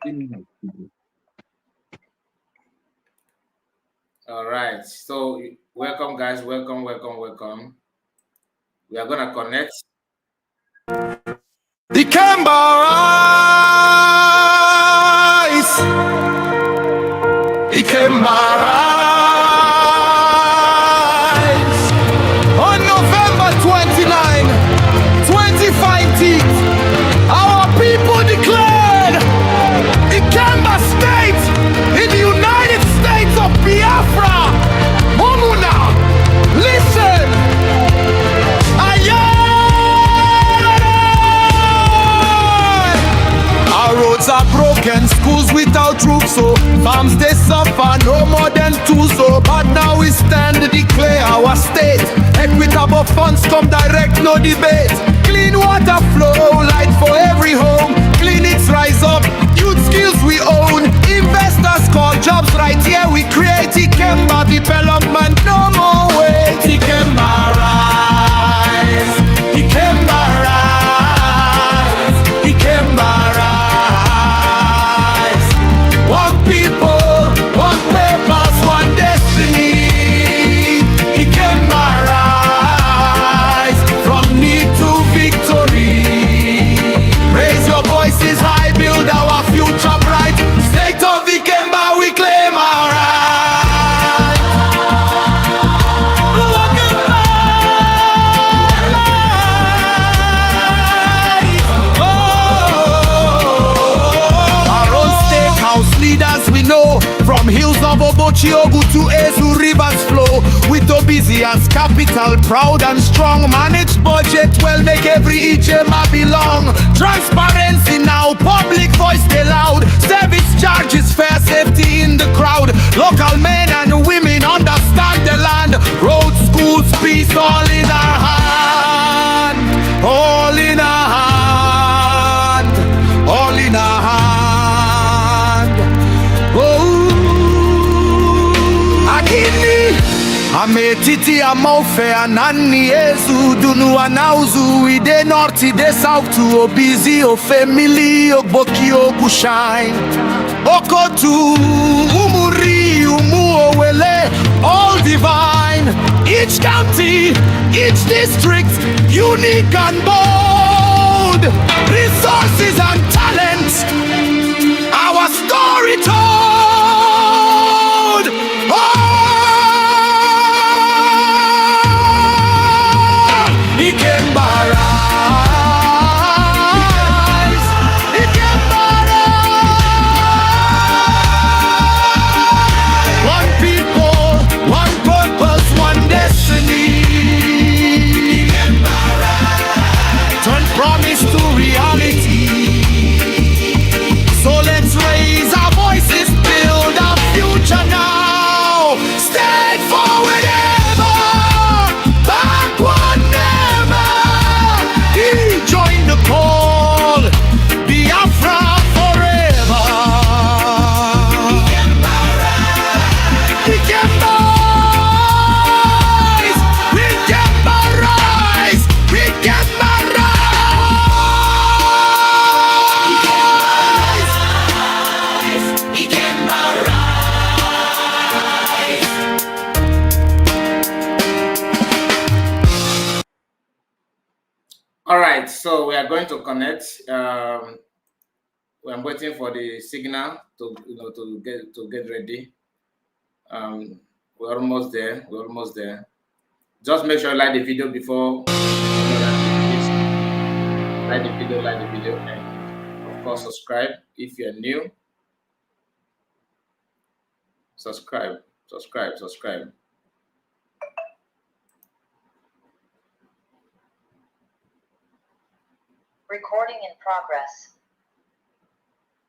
All right. So welcome, guys. Welcome. We are gonna connect. The Kemba rise. The Kemba rise. On November 29, 2015, our people declared the Kemba state in the United States of Biafra. Momuna, listen. Our roads are broken, schools without roofs, so farms they suffer, no more than two, so but now we stand to declare our state. Equitable funds come direct, no debate. Clean water flow, light for every home. Clinics rise up, youth skills we own. Investors call jobs right here, we create Ikemba development, no more wait. Ikemba rise, Ikemba rise, Ikemba rise. One people, one purpose, one destiny. Ikemba rise, from need to victory. Raise your voices high, build our future bright. State of Ikemba, we claim our right. Our own steakhouse leaders we know, from hills of Obochiogu to Ezu rivers flow. With Obizi as capital, proud and strong. Managed budget well, make every Ijema belong. Transparency now, public voice they loud. Service charges, fair safety in the crowd. Local men and women understand the land. Roads, schools, peace, all in our hand. All in our hand. All in our hand. Oh, Akini. Ametiti amofe anani ezu dunu anauzu ide north ide south to obizi ofemili ogboki ogushine okotu umuri umuowele all divine, each county, each district unique and bold, resources and talents, our story told. Oh, Ikemba rise, Ikemba rise. One people, one purpose, one destiny. Ikemba rise. Turn promise to reality. So let's raise our voices, build our future now. Stand forward ever, backward never. Join the call, Biafra forever. Ikemba rise, Ikemba rise, Ikemba rise, Ikemba rise, Ikemba rise. All right. So we are going to connect. I'm waiting for the signal to get ready. We're almost there. Just make sure you like the video before. Like the video, and of course subscribe if you're new. Subscribe. Recording in progress.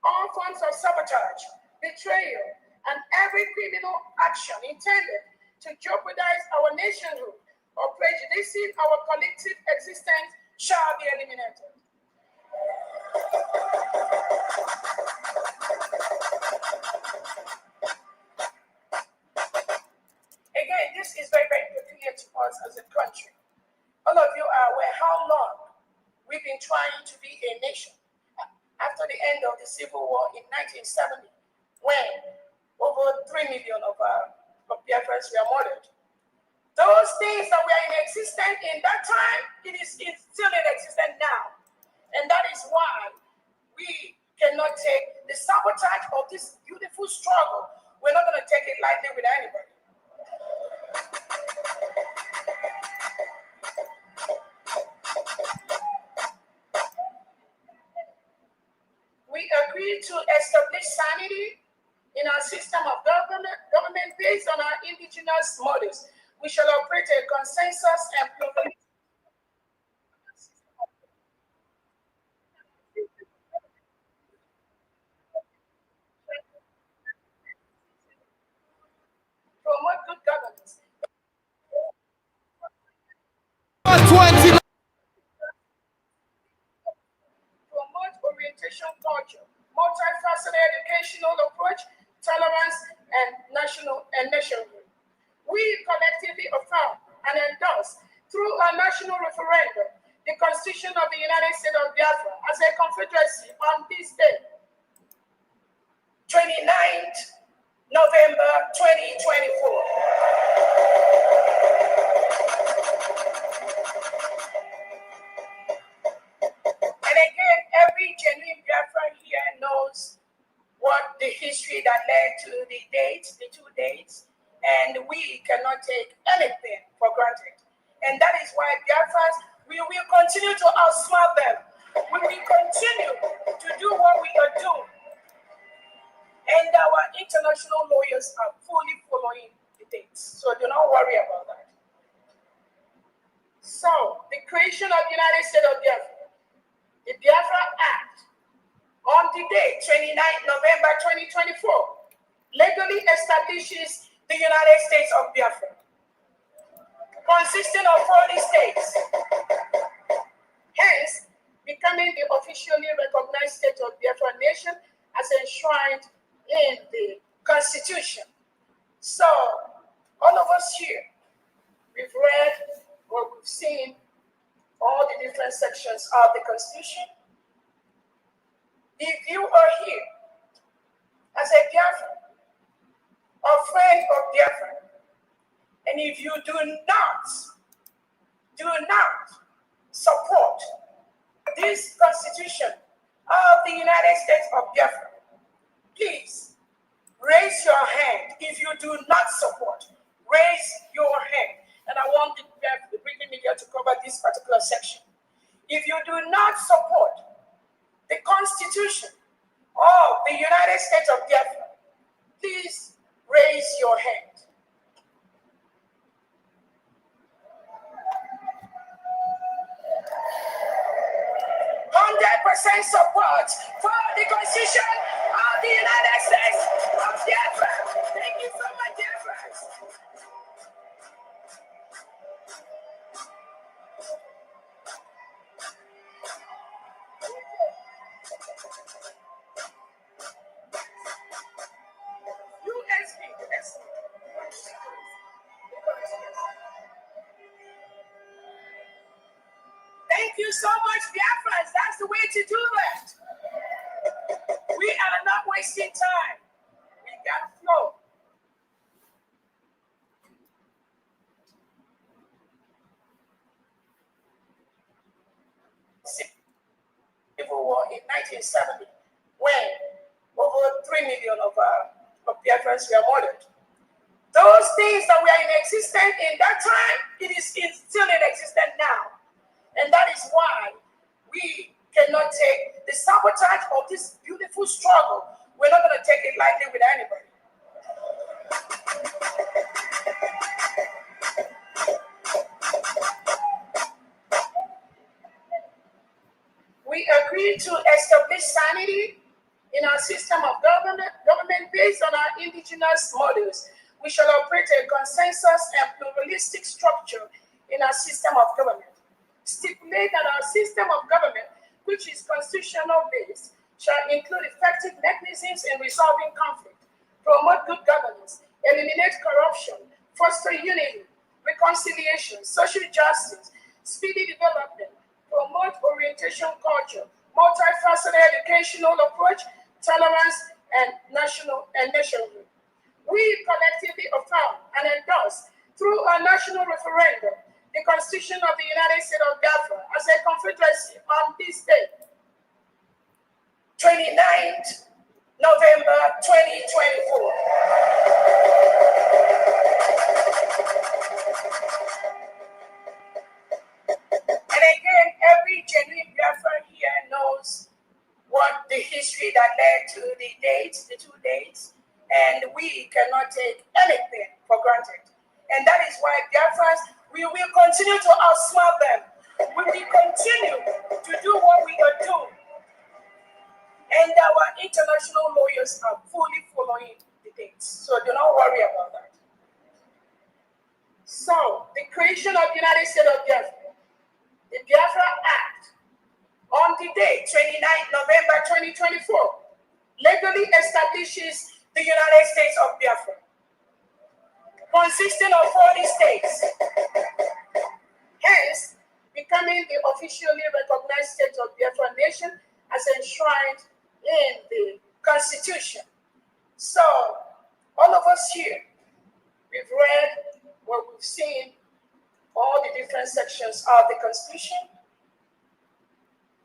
All forms of sabotage, betrayal, and every criminal action intended to jeopardize our nationhood or prejudicing our collective existence shall be eliminated. Again, this is very, very peculiar to us as a country. All of you are aware how long we've been trying to be a nation. after the end of the Civil War in 1970, when over 3 million of Biafrans were murdered. Those things that were in existence in that time, it is still in existence now. And that is why we cannot take the sabotage of this beautiful struggle. We're not going to take it lightly with anybody. We agreed to establish sanity in our system of government based on our indigenous models. We shall operate a consensus and pluralistic promote good governance. 20. Promote orientation culture, multifaceted educational approach, tolerance, and nationhood. We collectively affirm and endorse through a national referendum the Constitution of the United States of Biafra as a confederacy on this day, 29th November 2024. And again, every genuine Biafran here knows what the history that led to the dates, the two dates, and we cannot take anything for granted. And that is why Biafrans, we will continue to outsmart them. We will continue to do what we are doing. And our international lawyers are fully following the dates. So do not worry about that. So, the creation of the United States of Biafra, the Biafra Act, on the day, 29th November 2024, legally establishes the United States of Biafra, consisting of 40 states, hence becoming the officially recognized state of Biafra nation as enshrined in the Constitution. So, all of us here, we've read or we've seen all the different sections of the Constitution. If you are here as a Biafran, a friend of Biafra, and if you do not support this Constitution of the United States of Biafra, please raise your hand. If you do not support, raise your hand. And I want the British media to cover this particular section. If you do not support the Constitution of the United States of Biafra, please raise your hand. 100% support for the Constitution of the United States of Biafra. Thank you so much, dear friends. Thank you so much, Biafrans. That's the way to do that. We are not wasting time. We got to flow. Civil War in 1970, when over 3 million of Biafrans were murdered. Those things that were in existence in that time, it is still in existence now. And that is why we cannot take the sabotage of this beautiful struggle. We're not going to take it lightly with anybody. We agreed to establish sanity in our system of government based on our indigenous models. We shall operate a consensus and pluralistic structure in our system of government. Stipulate that our system of government, which is constitutional based, shall include effective mechanisms in resolving conflict, promote good governance, eliminate corruption, foster unity, reconciliation, social justice, speedy development, promote orientation culture, multifaceted educational approach, tolerance, and nationhood. We collectively affirm and endorse through a national referendum the Constitution of the United States of Biafra as a confederacy on this day, 29th November 2024. And again, every genuine Biafran here knows what the history that led to the dates, the 2 dates, and we cannot take anything for granted. And that is why Biafrans, we will continue to outsmart them. We will continue to do what we are doing. And our international lawyers are fully following the dates. So do not worry about that. So, the creation of the United States of Biafra, the Biafra Act, on the day, 29th November 2024, legally establishes the United States of Biafra, consisting of 40 states, hence becoming the officially recognized state of Biafra nation as enshrined in the Constitution. So, all of us here, we've read what we've seen, all the different sections of the Constitution.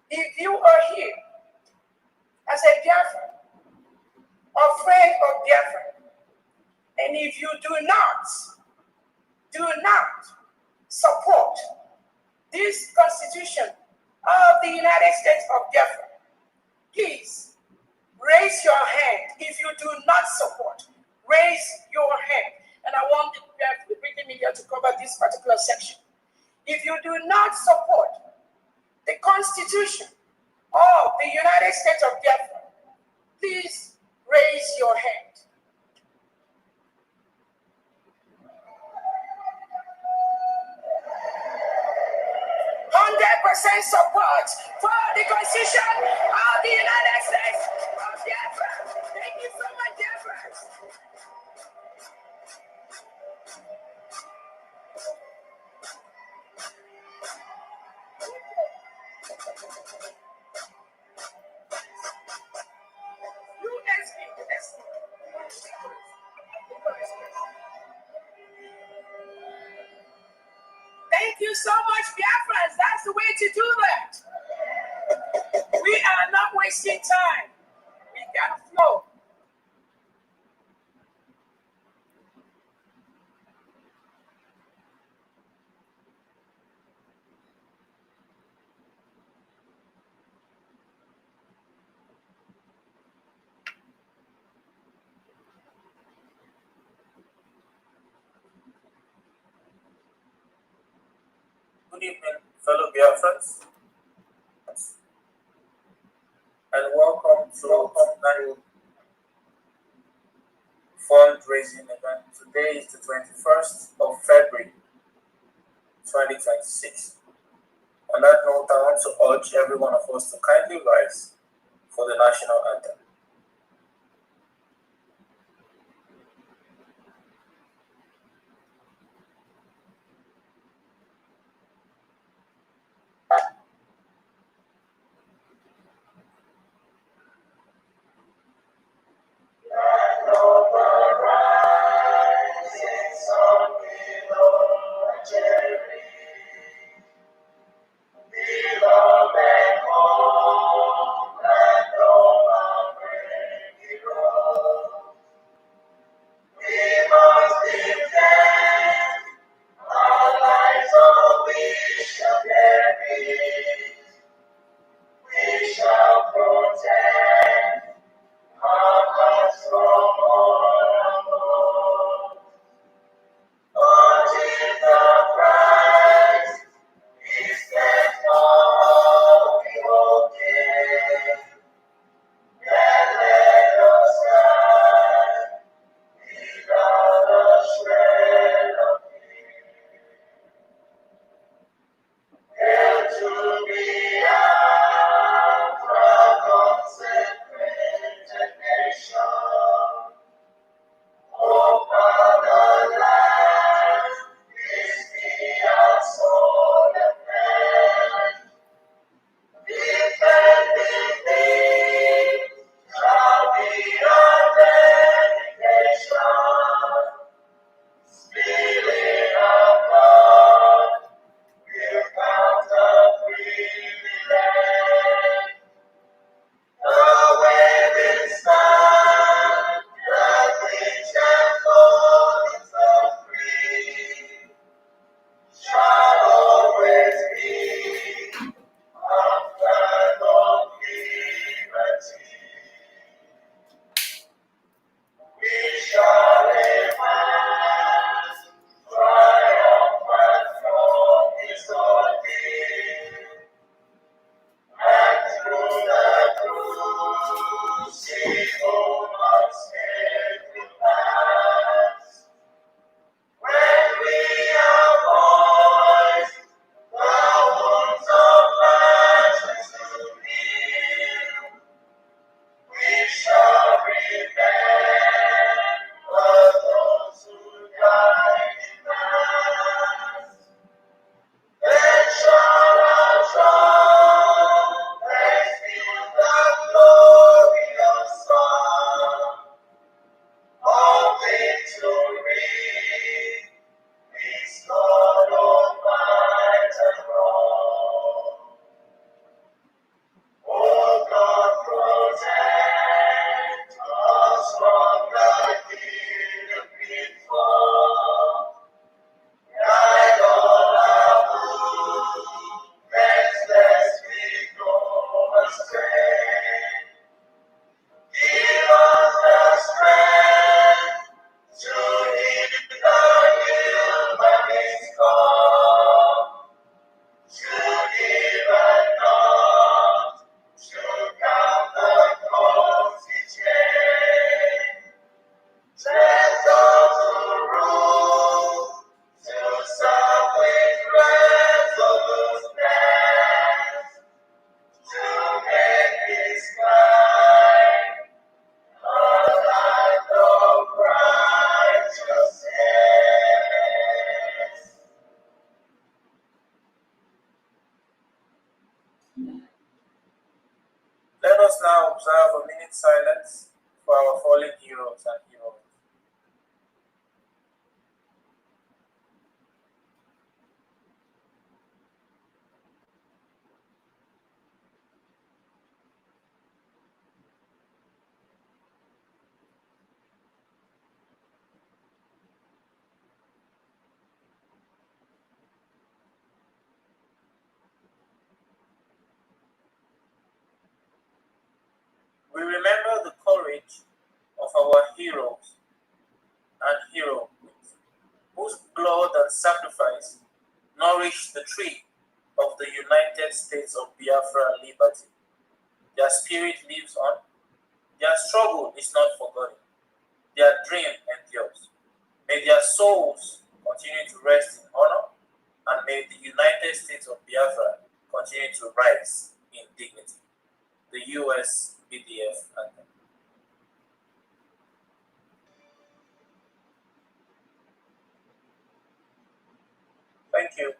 If you are here as a Biafran, a friend of Biafra, and if you do not support this Constitution of the United States of Biafra, please raise your hand. If you do not support, raise your hand. And I want the British media to cover this particular section. If you do not support the Constitution of the United States of Biafra, please raise your hand. 100% support for the Constitution of the United States of Biafra. Thank you so much, Biafrans. Thank you so much, Biafrans. That's the way to do that. We are not wasting time. We gotta flow. Good evening, fellow Biafrans, and welcome to the fundraising event. Today is the 21st of February, 2026. On that note, I want to urge every one of us to kindly rise for the national anthem. Let us now observe a minute's silence for our fallen heroes and heroines. We remember the courage of our heroes and heroines, whose blood and sacrifice nourished the tree of the United States of Biafra and liberty. Their spirit lives on, their struggle is not forgotten, their dream endures. May their souls continue to rest in honor, and may the United States of Biafra continue to rise in dignity. The U.S. BDF Anthem. Thank you.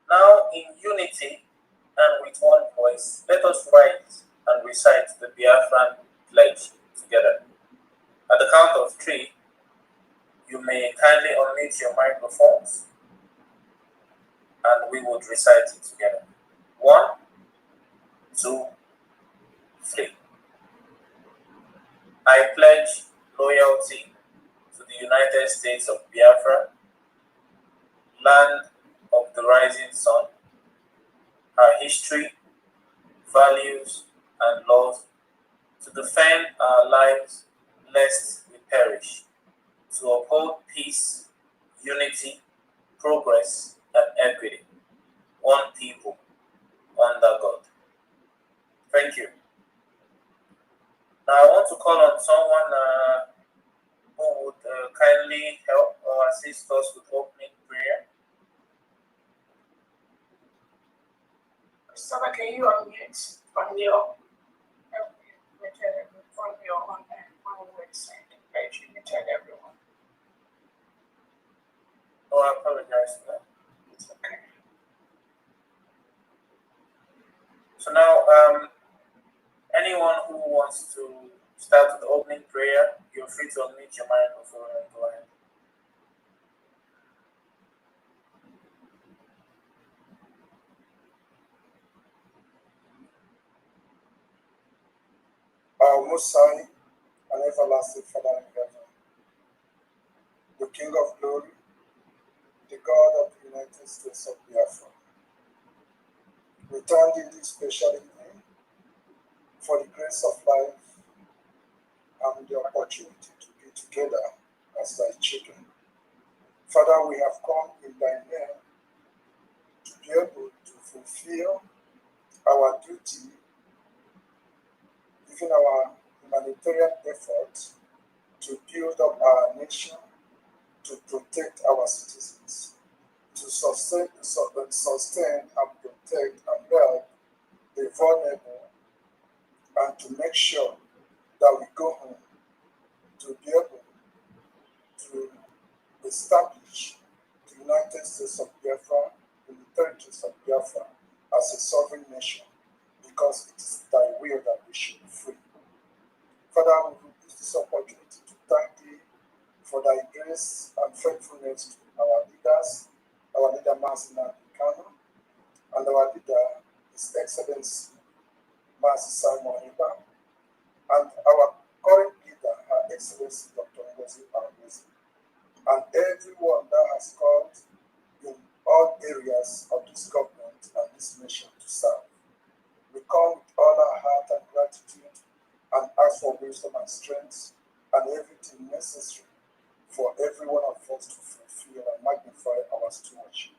Now, in unity and with one voice, let us rise and recite the Biafran pledge together. At the count of 3, you may kindly unmute your microphones and we would recite it together. 1, 2, 3. I pledge loyalty to the United States of Biafra, land of the rising sun, our history, values, and laws, to defend our lives lest we perish, to uphold peace, unity, progress, and equity, one people, under God. Thank you. Now I want to call on someone who would kindly help or assist us with opening prayer. Saba, can you unmute from your on website page? You can tell everyone. Oh, I apologize for that. It's okay. So now, anyone who wants to start with the opening prayer, you're free to unmute your microphone and go ahead. Our Most High and everlasting Father in heaven, the King of glory, the God of the United States of Biafra, we thank you this special evening for the grace of life and the opportunity to be together as thy children. Father, we have come in thy name to be able to fulfill our duty, even our humanitarian effort to build up our nation, to protect our citizens, to sustain and protect and help the vulnerable, and to make sure that we go home to be able to establish the United States of Biafra and the territories of Biafra as a sovereign nation, because it is thy will that we should be free. Father, we use this opportunity to thank thee for thy grace and faithfulness to our leaders, our leader Masina Kano, and our leader, His Excellency Master Simon Iba, and our current leader, Her Excellency Dr. Ngozi Parmezi, and everyone that has called in all areas of this government and this nation to serve. We come with all our heart and gratitude and ask for wisdom and strength and everything necessary for every one of us to fulfill and magnify our stewardship.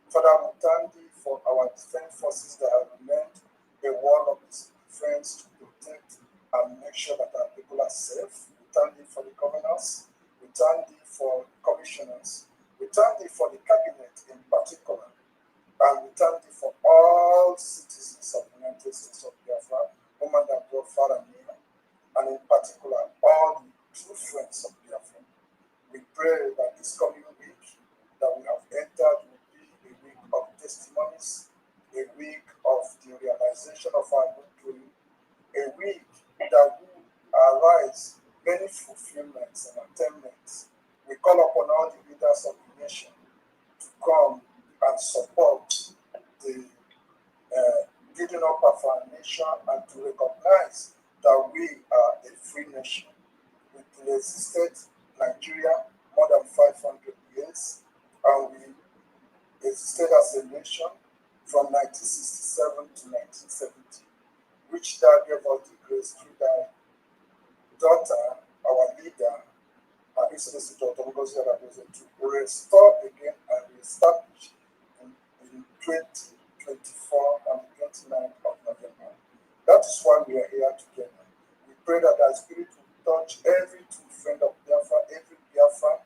Father, we thank thee for our defense forces that have remained a wall of defense to protect and make sure that our people are safe. We thank thee for the governors. We thank thee for the commissioners. We thank thee for the cabinet in particular. And we thank thee for all citizens of the United States of Biafra, women that brought far and near, and in particular, all the true friends of Biafra. We pray that this coming week that we have entered will be a week of testimonies, a week of the realization of our good dream, a week that will arise many fulfillments and attainments. We call upon all the leaders of the nation to come and support the building up of our nation and to recognize that we are a free nation. We existed Nigeria more than 500 years, and we existed as a nation from 1967 to 1970, which that gave us the grace through our daughter, our leader, Her Excellency Dr. Ngozi Oladokun, to restore again and reestablish in 2024 and 29th of November. That is why we are here together. We pray that the Spirit will touch every true friend of Biafra, every Biafra,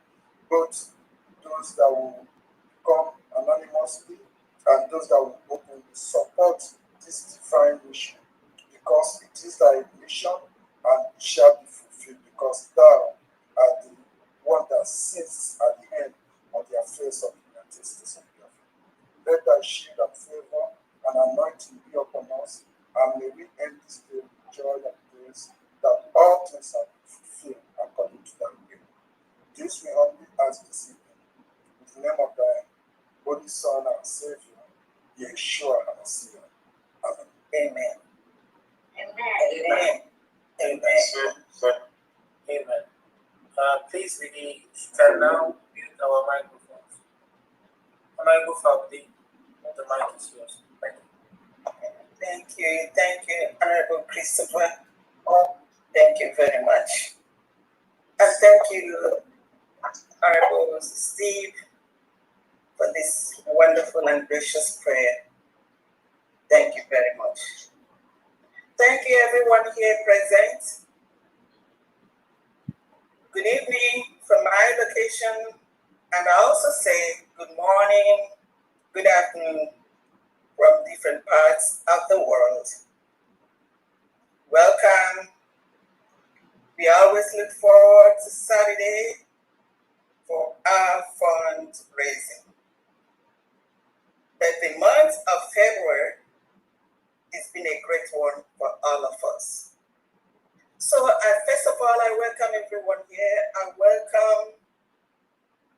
both those that will come anonymously and those that will openly support this divine mission, because it is thy mission and it shall be fulfilled, because thou art the one that sits at the end of the affairs of the United States of Biafra. Let thy shield and favor and anointing be upon us, and may we end this day with joy and praise that all things are fulfilled according to thy will. This we humbly ask this evening, in the name of thy Holy Son and Savior, Yeshua HaMashiach. Amen. Amen. Amen. Amen. Amen. Amen. Please, we can now mute our microphones. The mic is yours. Thank you. Thank you, Honorable Christopher. Thank you very much. And thank you, Honorable Steve, for this wonderful and gracious prayer. Thank you very much. Thank you, everyone here present. Good evening from my location, and I also say good morning, good afternoon from different parts of the world. Welcome. We always look forward to Saturday for our fundraising. But the month of February has been a great one for all of us. So first of all, I welcome everyone here. I welcome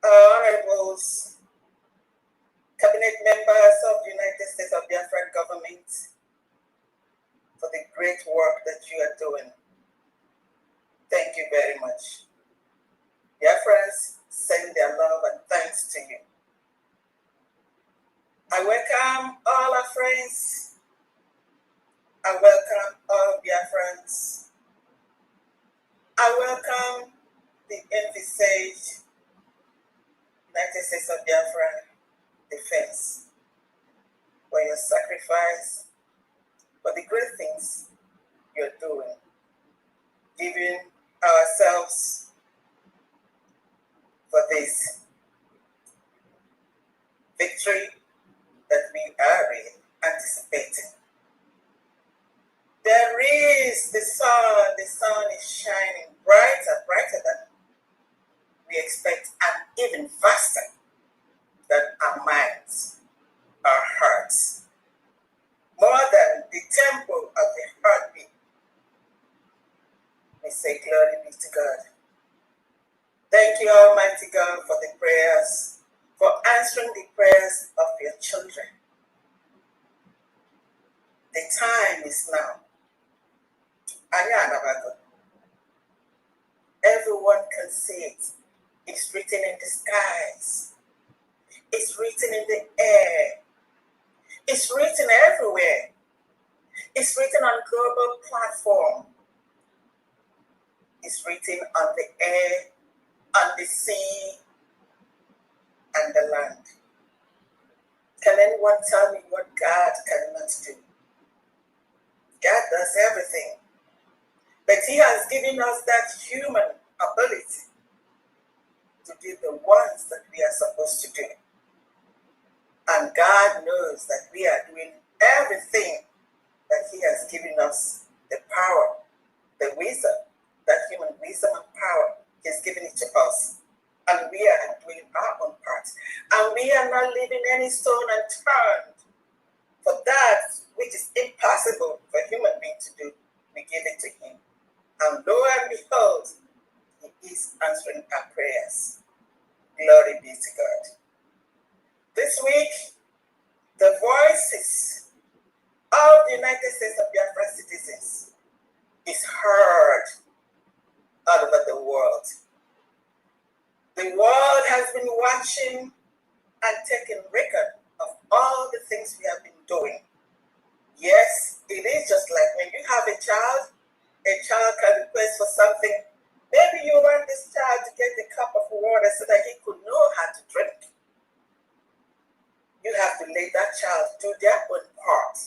our honorables, cabinet members of the United States of Biafra government for the great work that you are doing. Thank you very much. Biafrans send their love and thanks to you. I welcome all our friends. I welcome all Biafrans. I welcome the envisaged United States of Biafra defense for your sacrifice, for the great things you're doing, giving ourselves for this victory that we are really anticipating. There is the sun is shining brighter than we expect, and even faster than our minds, our hearts, more than the tempo of the heartbeat. We say glory be to God. Thank you, Almighty God, for the prayers, for answering the prayers of your children. The time is now. Everyone can see it. It's written in the skies. It's written in the air. It's written everywhere. It's written on global platform. It's written on the air, on the sea, and the land. Can anyone tell me what God cannot do? God does everything. But He has given us that human ability to do the ones that we are supposed to do. And God knows that we are doing everything that He has given us, the power, the wisdom, that human wisdom and power. He's given it to us. And we are doing our own part. And we are not leaving any stone unturned. For that, we which is impossible for a human being to do, we give it to him. And lo and behold, he is answering our prayers. Glory be to God. This week, the voices of the United States of Biafra citizens is heard all over the world. The world has been watching and taking record of all the things we have been doing. Yes, it is just like when you have a child can request for something. Maybe you want this child to get a cup of water so that he could know how to drink. You have to let that child do their own part,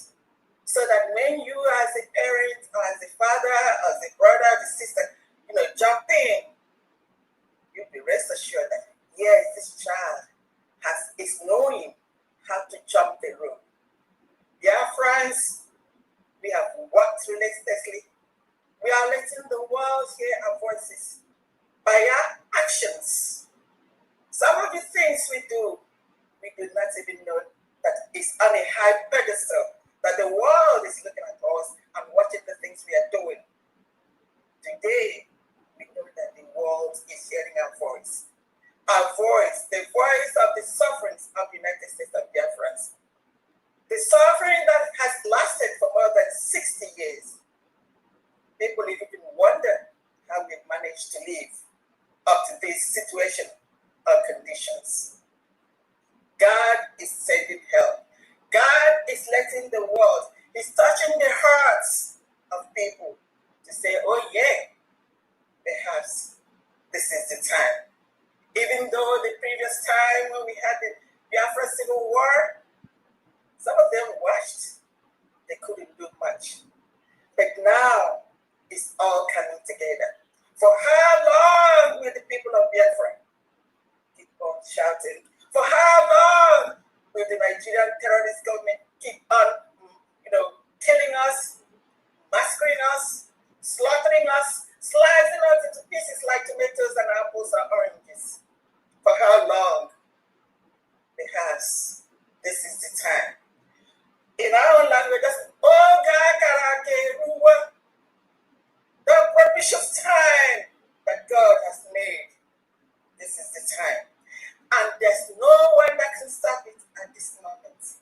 so that when you as a parent or as a father, as a brother, as a sister, jump in, you'll be rest assured that yes, this child is knowing how to jump the rope. Dear friends, we have worked relentlessly. We are letting the world hear our voices by our actions. Some of the things we do not even know that it's on a high pedestal, that the world is looking at us and watching the things we are doing. Today, we know that the world is hearing our voice. Our voice, the voice of the sovereigns of the United States of Biafra. The suffering that has lasted for more than 60 years. People even wonder how we managed to live up to this situation or conditions. God is sending help. God is letting the world, He's touching the hearts of people to say, oh yeah, perhaps this is the time. Even though the previous time when we had the Biafra Civil War, some of them watched, they couldn't do much. But now, it's all coming together. For how long will the people of Biafra keep on shouting? For how long will the Nigerian terrorist government keep on, killing us, massacring us, slaughtering us, slicing us into pieces like tomatoes and apples or oranges? For how long? Because this is the time. In our own language, that's the propitious time that God has made. This is the time. And there's no one that can stop it at this moment.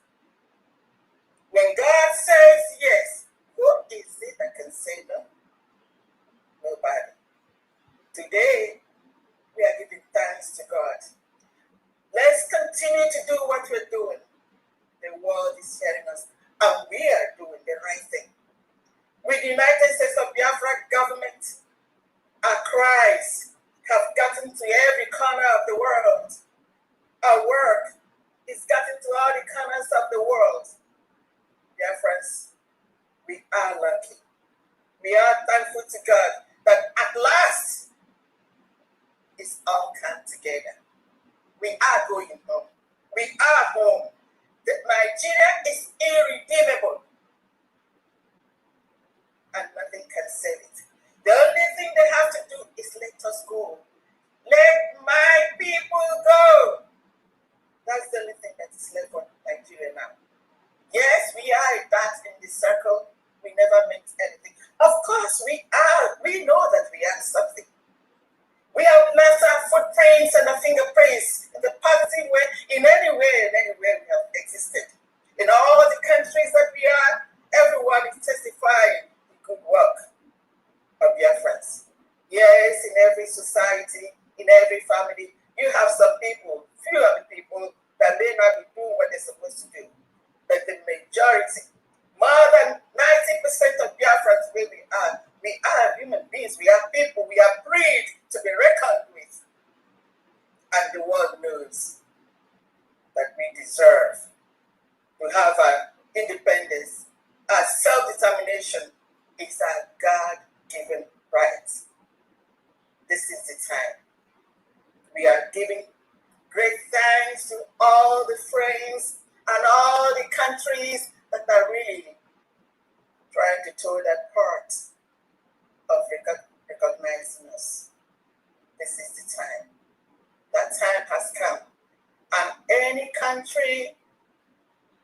When God says yes, who is it that can say no? Nobody. Today, we are giving thanks to God. Let's continue to do what we're doing. The world is hearing us, and we are doing the right thing. With the United States of Biafra government, our cries have gotten to every corner of the world. Our work is gotten to all the corners of the world. Dear friends, we are lucky. We are thankful to God that at last it's all come together. We are going home. We are home. That Nigeria is irredeemable, and nothing can save it. The only thing they have to do is let us go. Let my people go. That's the only thing that is left for Nigeria now. Yes, we are that in the circle. We never meant anything. Of course, we are. We know that we are something. We have left our footprints and our fingerprints in the positive way, in any way we have existed. In all the countries that we are, everyone is testifying the good work of Biafrans. Yes, in every society, in every family, you have some people, few of the people that may not be doing what they're supposed to do. But the majority, more than 90% of Biafrans where we are human beings, we are people, we are breed to be reckoned with. And the world knows that we deserve to have our independence. Our self-determination is our God-given right. This is the time. We are giving great thanks to all the friends and all the countries that are really trying to toe that part of recognizing us. This is the time. That time has come. And any country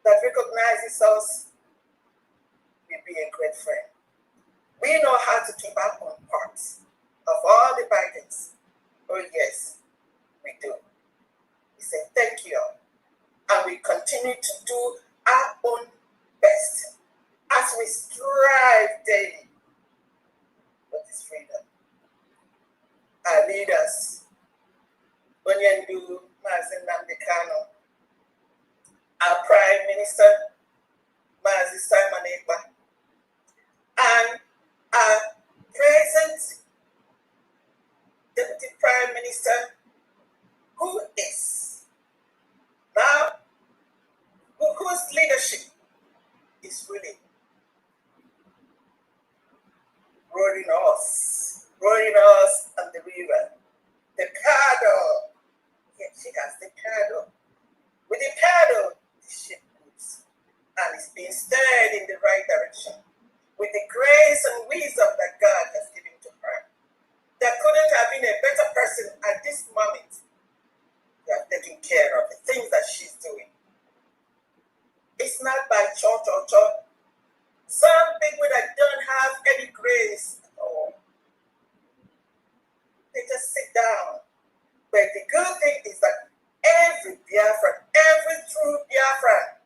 that recognizes us a great friend. We know how to keep up on parts of all the bargains. Oh yes, we do. We say thank you all. And we continue to do our own best as we strive daily for this freedom. Our leaders, Onyendu Mazi Nnamdi Kanu, our Prime Minister, Mazi Simon Ekpa, and our present Deputy Prime Minister, who is now, whose leadership is really rolling us on the river. The paddle, yeah, she has the paddle. With the paddle, the ship moves, and it's being stirred in the right direction with the grace and wisdom that God has given to her. There couldn't have been a better person at this moment to have taken care of the things that she's doing. It's not by church or church. Some people that don't have any grace at all, they just sit down. But the good thing is that every Biafran, every true Biafran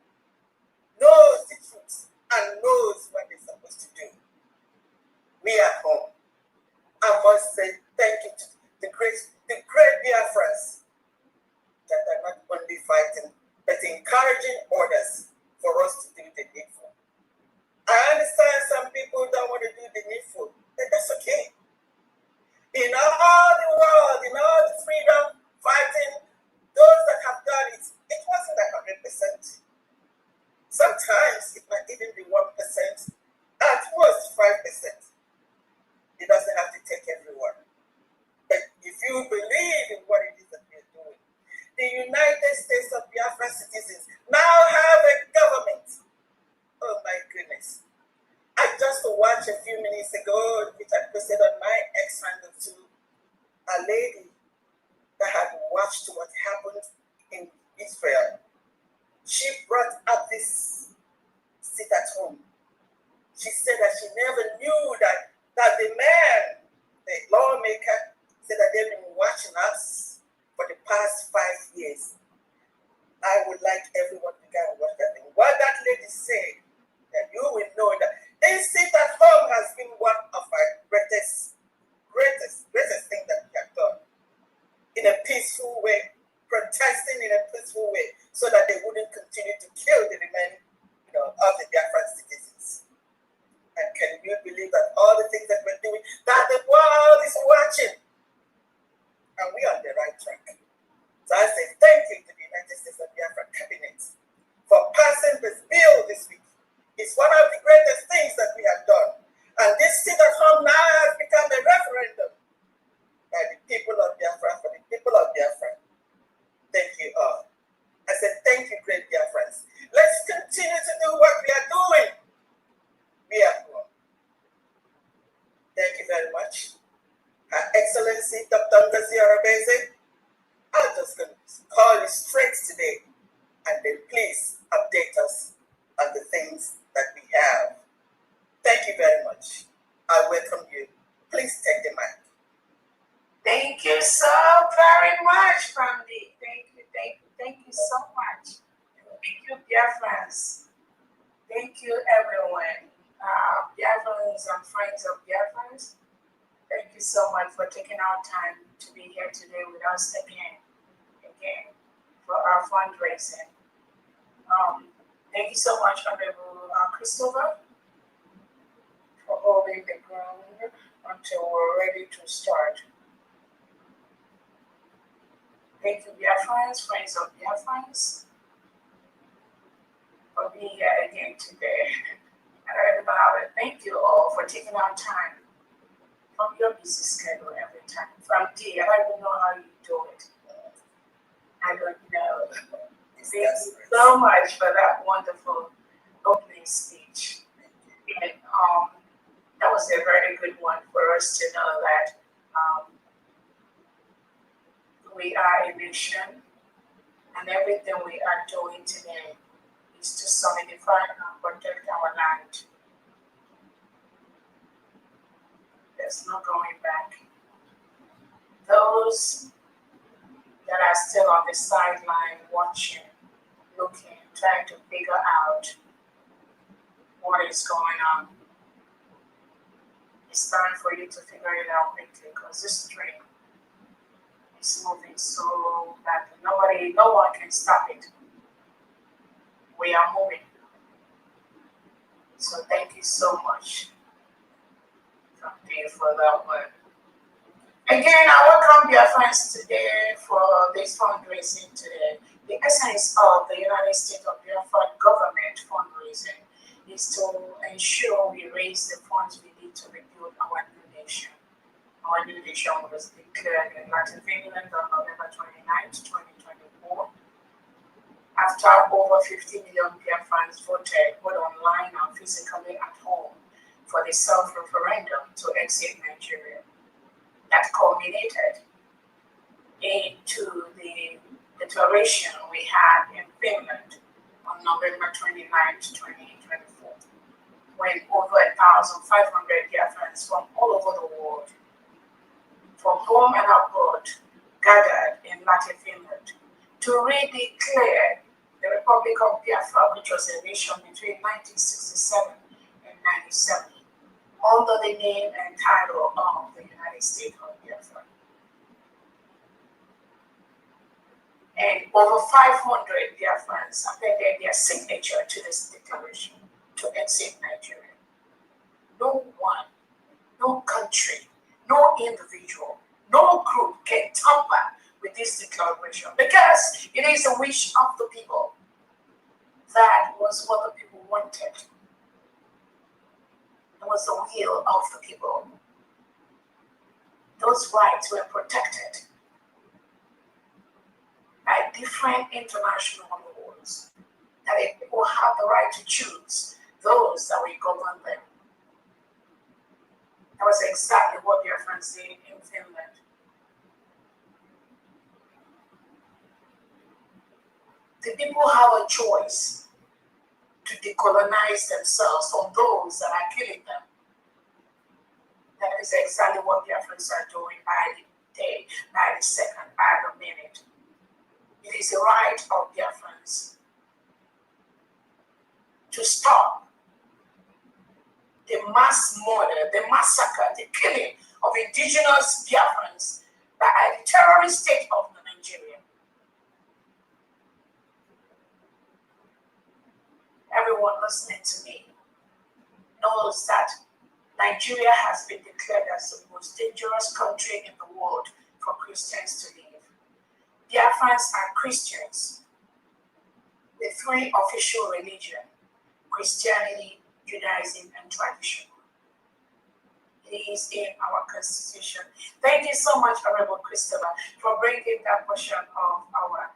knows the truth and knows what they're supposed to do. We at home, I must say thank you to the great Biafrans that are not only fighting, but encouraging others for us to do the needful. I understand some people don't want to do the needful, but that's okay. In all the world, in all the freedom fighting, those that have done it, it wasn't 100%. Sometimes it might even be 1%, at most 5%. It doesn't have to take everyone. But if you believe in what it is that we're doing, the United States of Biafra citizens now have a government. Oh my goodness. I just watched a few minutes ago, which I posted on my X handle to a lady that had watched what happened in Israel. She brought up this sit at home. She said that she never knew that the man, the lawmaker, said that they've been watching us for the past 5 years. I would like everyone to go and watch that thing. What that lady said, that you will know that this sit at home has been one of our greatest thing that we have done. In a peaceful way, protesting in a peaceful way, so that they wouldn't continue to kill the remaining, of the Biafran citizens. And can you believe that all the things that we're doing, that the world is watching, and we are on the right track. So I say thank you to the United States of Biafra cabinet for passing this bill this week. It's one of the greatest things that we have done. And this sit at home now has become a referendum by the people of Biafra, for the people of Biafra. Thank you all. I said thank you, great Biafrans. Let's continue to do what we are doing. We are home. Thank you very much. Her Excellency, Dr. Ngozi Arabeze, I'm just going to call you straight today, and then please update us on the things that we have. Thank you very much. I welcome you. Please take the mic. Thank you so very much, Famdi. Thank you so much. Thank you, Biafrans. Thank you, everyone. Biafrans and friends of Biafrans, thank you so much for taking our time to be here today with us again for our fundraising. Thank you so much, Honorable Christopher, for holding the ground until we're ready to start. Thank you, Biafrans, friends of Biafrans, for being here again today. And thank you all for taking our time from your busy schedule every time. From D, I don't even know how you do it. I don't know. Thank you so much for that wonderful opening speech. And that was a very good one for us to know that we are a nation, and everything we are doing today is to solidify and protect our land. there's no going back. Those that are still on the sideline watching, looking, trying to figure out what is going on, it's time for you to figure it out quickly, because this train is moving so badly. No one can stop it. We are moving. So thank you so much. Thank you for that one. Again, I welcome dear friends today for this fundraising today. The essence of the United States of Biafra government fundraising is to ensure we raise the funds we need to rebuild our new nation. Our new nation was declared in Latin Finland on November 29th, 2024. After over 50 million Biafrans voted, both online and physically at home, for the self-referendum to exit Nigeria. That culminated into the declaration we had in Finland on November 29th, 2024, when over 1,500 Biafrans from all over the world, from home and abroad, gathered in Latin Finland to redeclare the Republic of Biafra, which was a nation between 1967 and 97, under the name and title of the United States of Biafra. And over 500 Biafrans appended their signature to this declaration to exit Nigeria. No one, no country, no individual, no group can tamper with this declaration, because it is the wish of the people. That was what the people wanted. It was the will of the people. Those rights were protected by different international laws, that the people have the right to choose those that will govern them. That was exactly what their friends did in Finland. The people have a choice to decolonize themselves from those that are killing them. That is exactly what the Africans are doing by the day, by the second, by the minute. It is the right of Biafrans to stop the mass murder, the massacre, the killing of indigenous Biafrans by the terrorist state of Nigeria. Everyone listening to me knows that Nigeria has been declared as the most dangerous country in the world for Christians to live. Biafrans are Christians. The three official religions: Christianity, Judaism, and tradition. It is in our constitution. Thank you so much, Honorable Christopher, for bringing that portion of our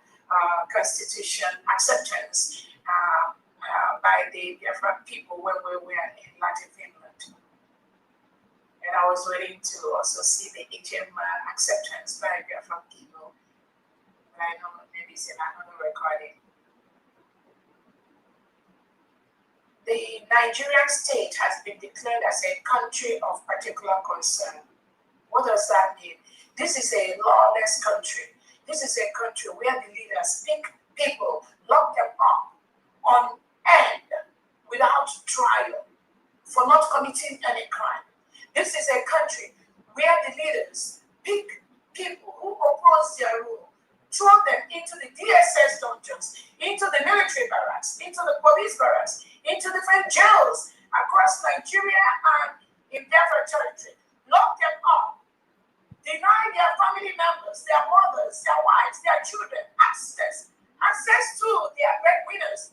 constitution acceptance by the Biafran people when we were in Latin Finland. And I was waiting to also see the HM acceptance by Biafran people. But I know maybe it's in another recording. The Nigerian state has been declared as a country of particular concern. What does that mean? This is a lawless country. This is a country where the leaders pick people, lock them up on end without trial for not committing any crime. This is a country where the leaders pick people who oppose their rule, throw them into the DSS dungeons, into the military barracks, into the police barracks, into different jails across Nigeria and in Biafra territory, lock them up, deny their family members, their mothers, their wives, their children access to their breadwinners.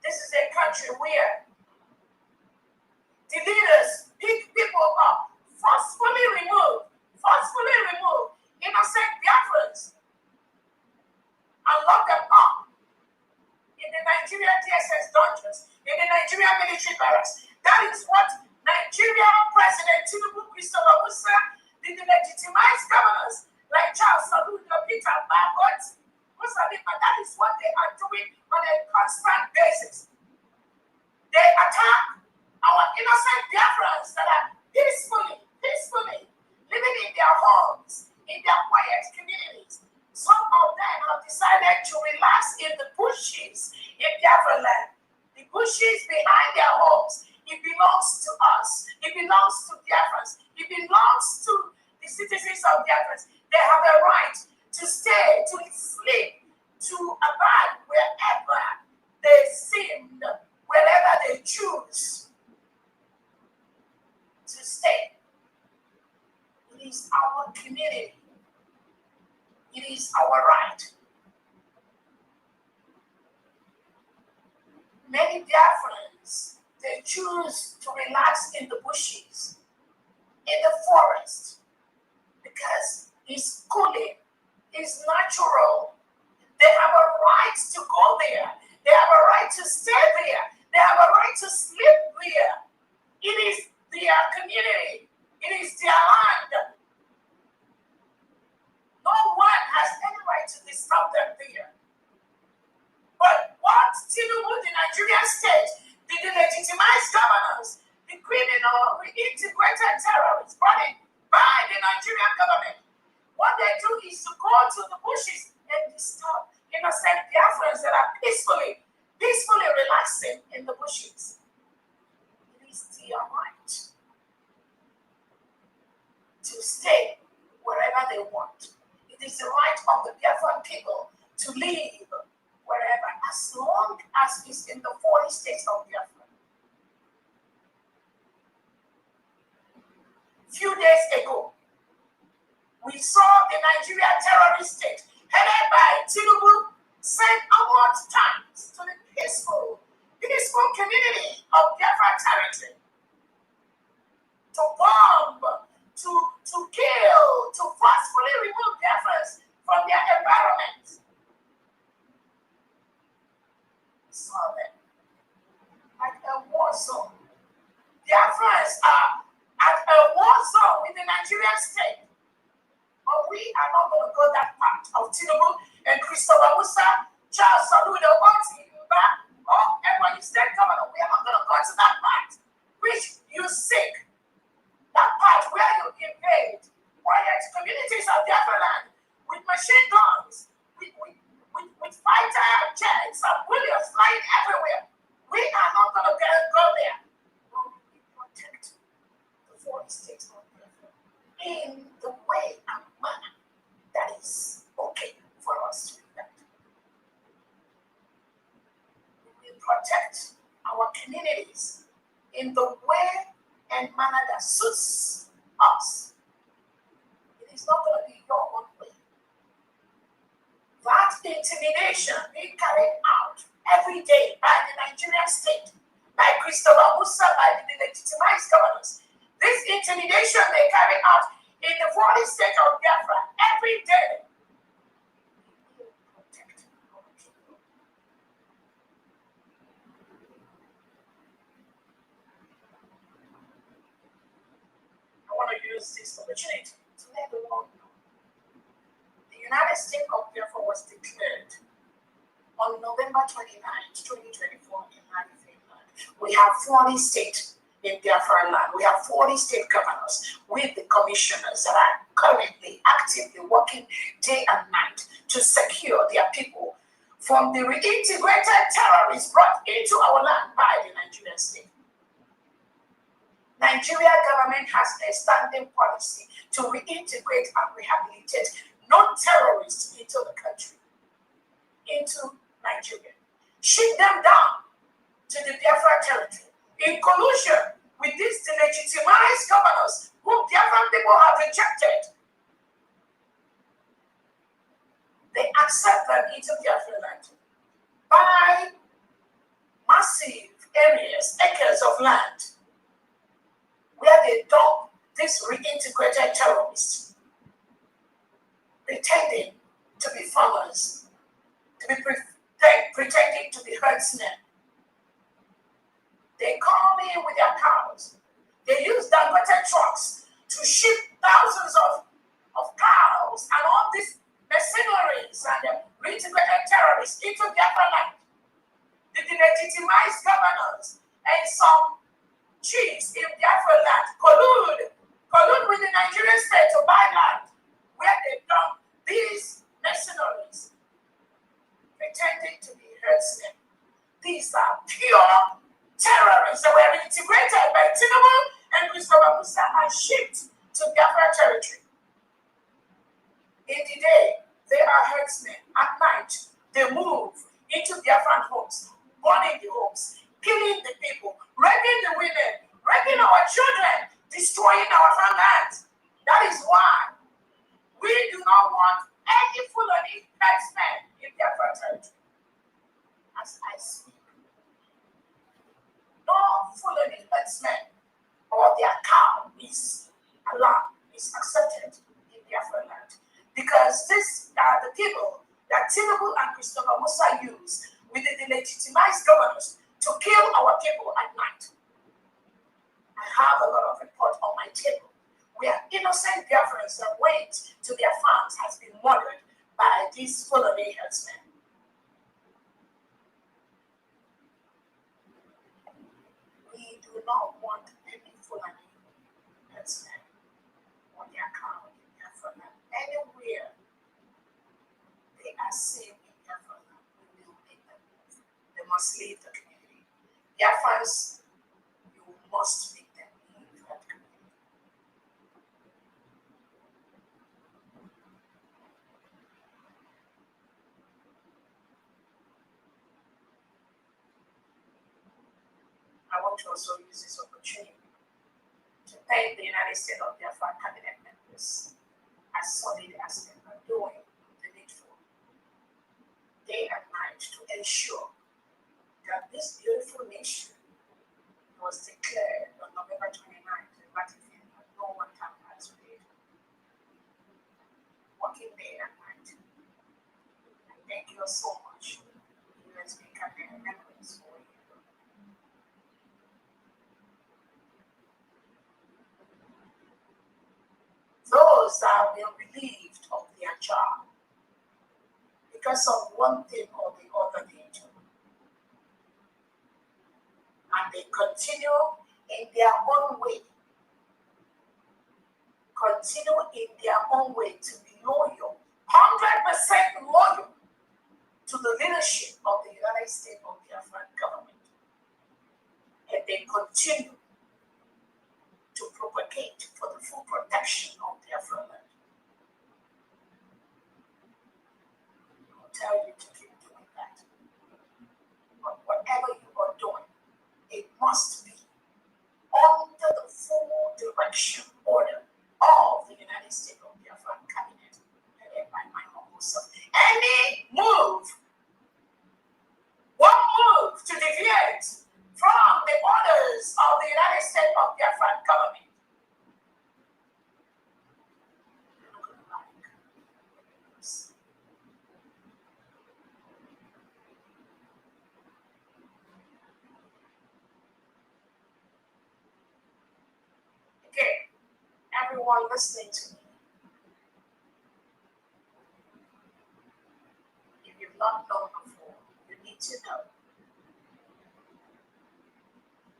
This is a country where the leaders pick people up, forcefully remove innocent Biafrans and lock them up in the Nigerian DSS dungeons, in the Nigerian military barracks. That is what Nigerian President Tinubu Christopher Musa, the legitimized governors like Charles Soludo, Peter Bagot, that is what they are doing on a constant basis. They attack our innocent Biafrans that are peacefully living in their homes, in their quiet communities. Some of them have decided to relax in the bushes in Biafra land. The bushes behind their homes, it belongs to us. It belongs to Biafrans. It belongs to the citizens of Biafrans. They have a right to stay, to sleep, to abide wherever they seem, wherever they choose to stay. It is our community. It is our right. Many Biafrans, they choose to relax in the bushes, in the forest, because it's cooling, it's natural. They have a right to go there. They have a right to stay there. They have a right to sleep there. It is their community. It is their land. No one has any right to disturb them there. But what Tinubu, the Nigerian state, the delegitimized governors, the criminal, reintegrated terrorists brought in by the Nigerian government, what they do is to go to the bushes and disturb innocent Biafrans that are peacefully relaxing in the bushes. It is their right to stay wherever they want. It is the right of the Biafran people to live wherever, as long as it's in the 40 states of Biafra. Few days ago, we saw the Nigerian terrorist state headed by Tinubu send award tanks to the peaceful community of Biafra territory to bomb, to kill, to forcefully remove Biafrans from their environment. We saw them at a war zone. Biafrans are at a war zone with the Nigerian state. But we are not going to go that part of Tinubu and Christopher Musa, Charles Saludo, or everyone state governor. We are not going to go to that part which you seek. That part where you invade quiet communities of Biafra land with machine guns, with fighter jets and bullets flying everywhere. We are not going to go there. But we protect the 40 states of Biafra in the way and manner that is okay for us to do that. We will protect our communities in the way and manner that suits us. It is not going to be your own way. That intimidation being carried out every day by the Nigerian state, by Christopher Musa, by the legitimized governors. This intimidation they carry out in the 40 states of Biafra every day. We will protect our people. I want to use this opportunity to let the world know. The United States of Biafra was declared on November 29th, 2024 in Finland. We have 40 states in Biafra land. We have 40 state governors with the commissioners that are currently actively working day and night to secure their people from the reintegrated terrorists brought into our land by the Nigerian state. Nigeria government has a standing policy to reintegrate and rehabilitate non-terrorists into the country, into Nigeria. Ship them down to the Biafra territory in collusion with these delegitimized governors whom Biafran people have rejected. They accept them into Biafra land by massive areas, acres of land, where they dump these reintegrated terrorists, pretending to be farmers, to be pretending to be herdsmen. They come in with their cows. They use Dangote trucks to ship thousands of cows and all these mercenaries and reintegrated terrorists into Biafra land. The delegitimized governors and some chiefs in Biafra land collude with the Nigerian state to buy land where they dump these mercenaries pretending to be herdsmen. These are pure terrorists that were integrated by Tinubu and Christopher Musa and shipped to Biafra territory. In the day, they are herdsmen. At night, they move into Biafran homes, burning the homes, killing the people, raping the women, raping our children, destroying our farmlands. That is why we do not want any Fulani herdsmen in Biafra territory. As I speak, no Fulani herdsmen or their cow is allowed, is accepted in Biafra land. Because these are the people that Tinubu and Christopher Musa use with the delegitimized governors to kill our people at night. I have a lot of reports on my table where innocent Biafrans that went to their farms has been murdered by these Fulani herdsmen. We do not want any Fulani herdsmen on their cow in Biafra land. Anywhere they are seen in Biafra land, we will make them move. They must leave the community. Biafrans, you must make them leave that community. I want to also use this opportunity to thank the United States of Biafra cabinet members as solid as they are doing the needful day and night to ensure that this beautiful nation was declared on November 29th and ratified at no one time as we did. Working day and night. And thank you so much, USB cabinet members, for you. Those that have been relieved of their job because of one thing or the other nature, and they continue in their own way, to be loyal, 100% loyal to the leadership of the United States of Biafra government, and they continue to propagate for the full protection of Biafra land. I'll tell you to keep doing that. But whatever you are doing, it must be under the full direction order of the United States of Biafra cabinet, headed by my humble self. Any move, one move to deviate from the orders of the United States of Biafra government, you're not going to like. Okay, everyone listening to me, if you've not known before, you need to know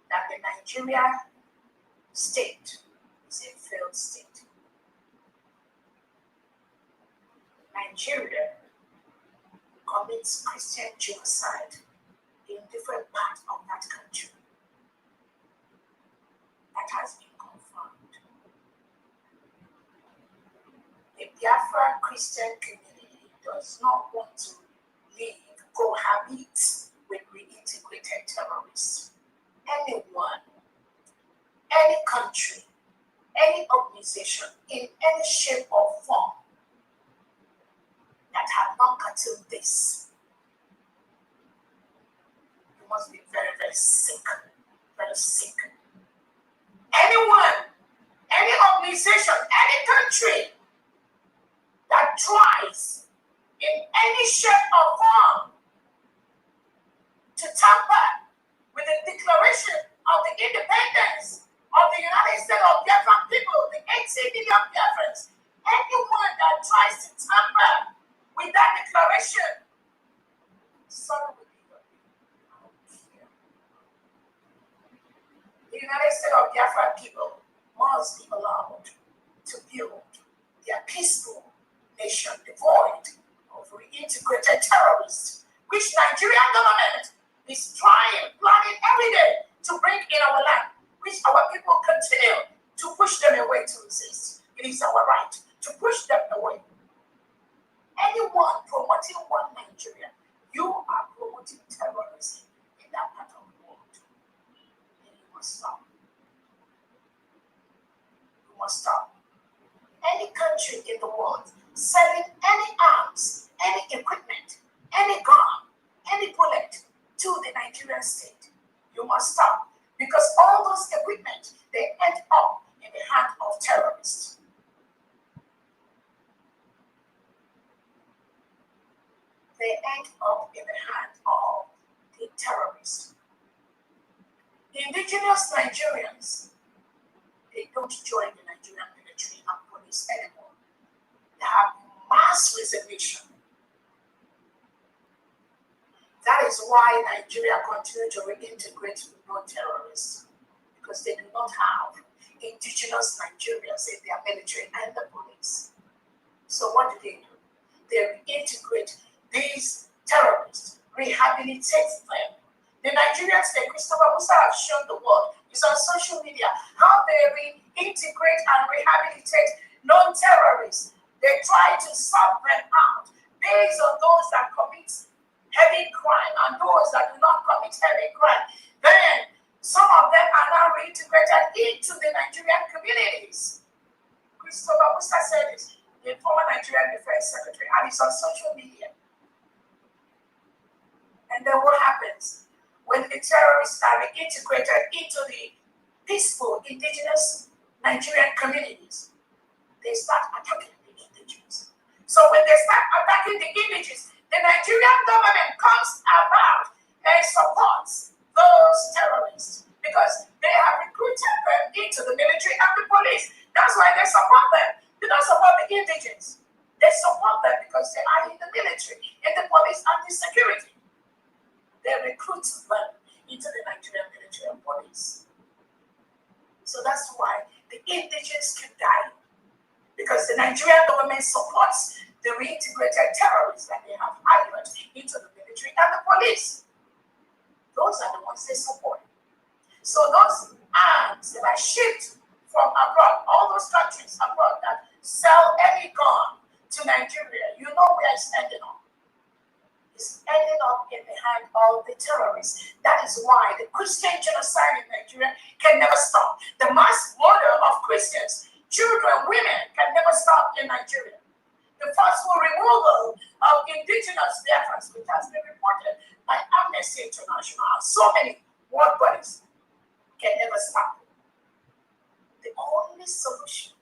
that the Nigeria state is a failed state. Nigeria commits Christian genocide in different parts of that country. That has been confirmed. The Biafra Christian community does not want to cohabit with reintegrated terrorists. Anyone, any country, any organization in any shape or form that have not gotten this, you must be very, very sick. Very sick. Anyone, any organization, any country that tries in any shape or form to tamper with the declaration of the independence of the United States of Biafran people, the 18 million Biafrans, anyone that tries to tamper with that declaration, sorry with you. I don't care. The United States of Biafra people must be allowed to build their peaceful nation devoid of reintegrated terrorists, which Nigerian government is planning every day to bring in our land, which our people continue to push them away to resist. It is our right to push them away. Anyone promoting one Nigeria, you are promoting terrorism in that part of the world. And you must stop. You must stop. Any country in the world selling any arms, any equipment, any gun, any bullet to the Nigerian state, you must stop. Because all those equipment, they end up in the hand of terrorists. They end up in the hand of the terrorists. The indigenous Nigerians, they don't join the Nigerian military and police anymore. They have mass resignation. That is why Nigeria continues to reintegrate with non-terrorists, because they do not have indigenous Nigerians in their military and the police. So what do? They reintegrate these terrorists, rehabilitate them. The Nigerians that Christopher Musa have shown the world is on social media how they reintegrate and rehabilitate non-terrorists. They try to sort them out based on those that commit heavy crime and those that do not commit heavy crime. Then some of them are now reintegrated into the Nigerian communities. Christopher Musa said it, the former Nigerian Defense Secretary, and it's on social media. And then what happens when the terrorists are reintegrated into the peaceful indigenous Nigerian communities? They start attacking the indigenous. So when they start attacking the indigenous, the Nigerian government comes about and supports those terrorists because they have recruited them into the military and the police. That's why they support them. They don't support the indigenous. They support them because they are in the military, in the police, and the security. They recruit them into the Nigerian military and police. So that's why the indigenous keep dying, because the Nigerian government supports the reintegrated terrorists that they have hired into the military and the police. Those are the ones they support. So those arms that are shipped from abroad, all those countries abroad that sell any gun to Nigeria, you know where it's ending up. It's ending up in the hand of the terrorists. That is why the Christian genocide in Nigeria can never stop. The mass murder of Christians, children, women can never stop in Nigeria. The forceful removal of indigenous Biafrans, which has been reported by Amnesty International and so many world bodies, can never stop. The only solution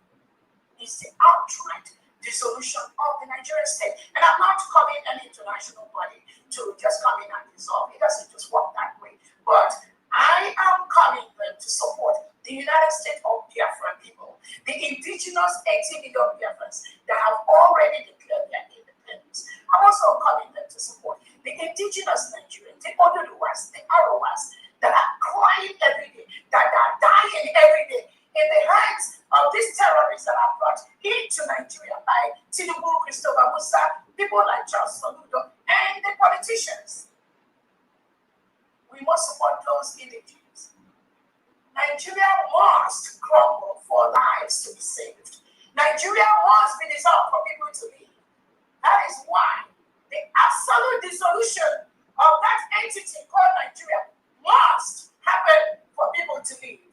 is the outright dissolution of the Nigerian state. And I'm not calling an international body to just come in and dissolve. It doesn't just work that way. But I am calling them to support the United States of Biafra people, the indigenous 80 million Biafrans that have already declared their independence. I'm also calling them to support the indigenous Nigerians, the Oduduwas, the Arawas, that are crying every day, that are dying every day in the hands of these terrorists that are brought into Nigeria by Tinubu, Christopher Musa, people like Charles Soludo, and the politicians. We must support those indigenous. Nigeria must crumble for lives to be saved. Nigeria must be dissolved for people to live. That is why the absolute dissolution of that entity called Nigeria must happen for people to live.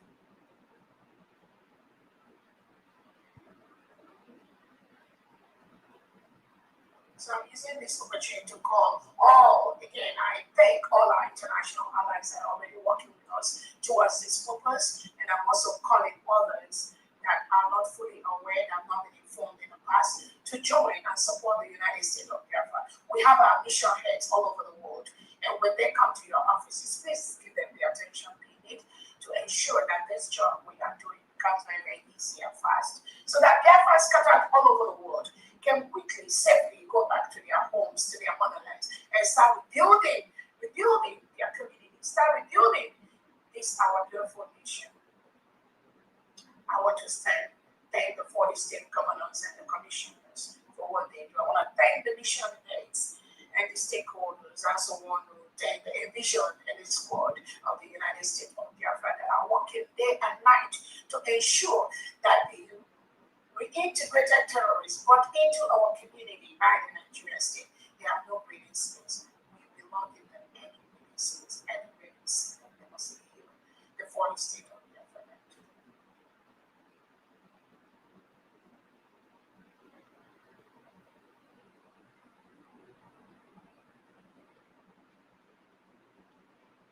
So I'm using this opportunity to call I thank all our international allies that are already working with us towards this purpose, and I'm also calling others that are not fully aware, that have not been informed in the past, to join and support the United States of Biafra. We have our mission heads all over the world, and when they come to your offices, please give them the attention they need to ensure that this job we are doing becomes very, very easy and fast, so that Biafra scattered all over the world can quickly, safely go back to their homes, to their motherlands, and start rebuilding their community, start rebuilding this our beautiful nation. I want to thank the 40 state governors and the commissioners for what they do. I want to thank the mission heads and the stakeholders. I also want to thank the vision and the squad of the United States of Biafra that are working day and night to ensure that the reintegrated terrorists brought into our community by the Nigerian state, they have no breathing space. We belong in them any breathing space, any breathing space. They must be here. The 40 state of Biafra.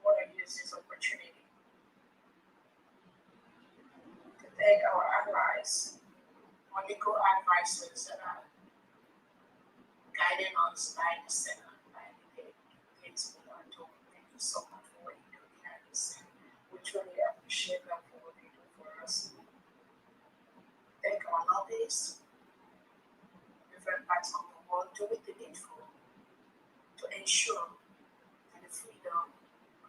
I want to use this opportunity to thank our allies, our legal advisors that are guiding us by the center, by the things we are doing. Thank you so much for what you do behind the scene. We truly appreciate them for what they do for us. Thank our lobbyists, different parts of the world, doing the needful to ensure that the freedom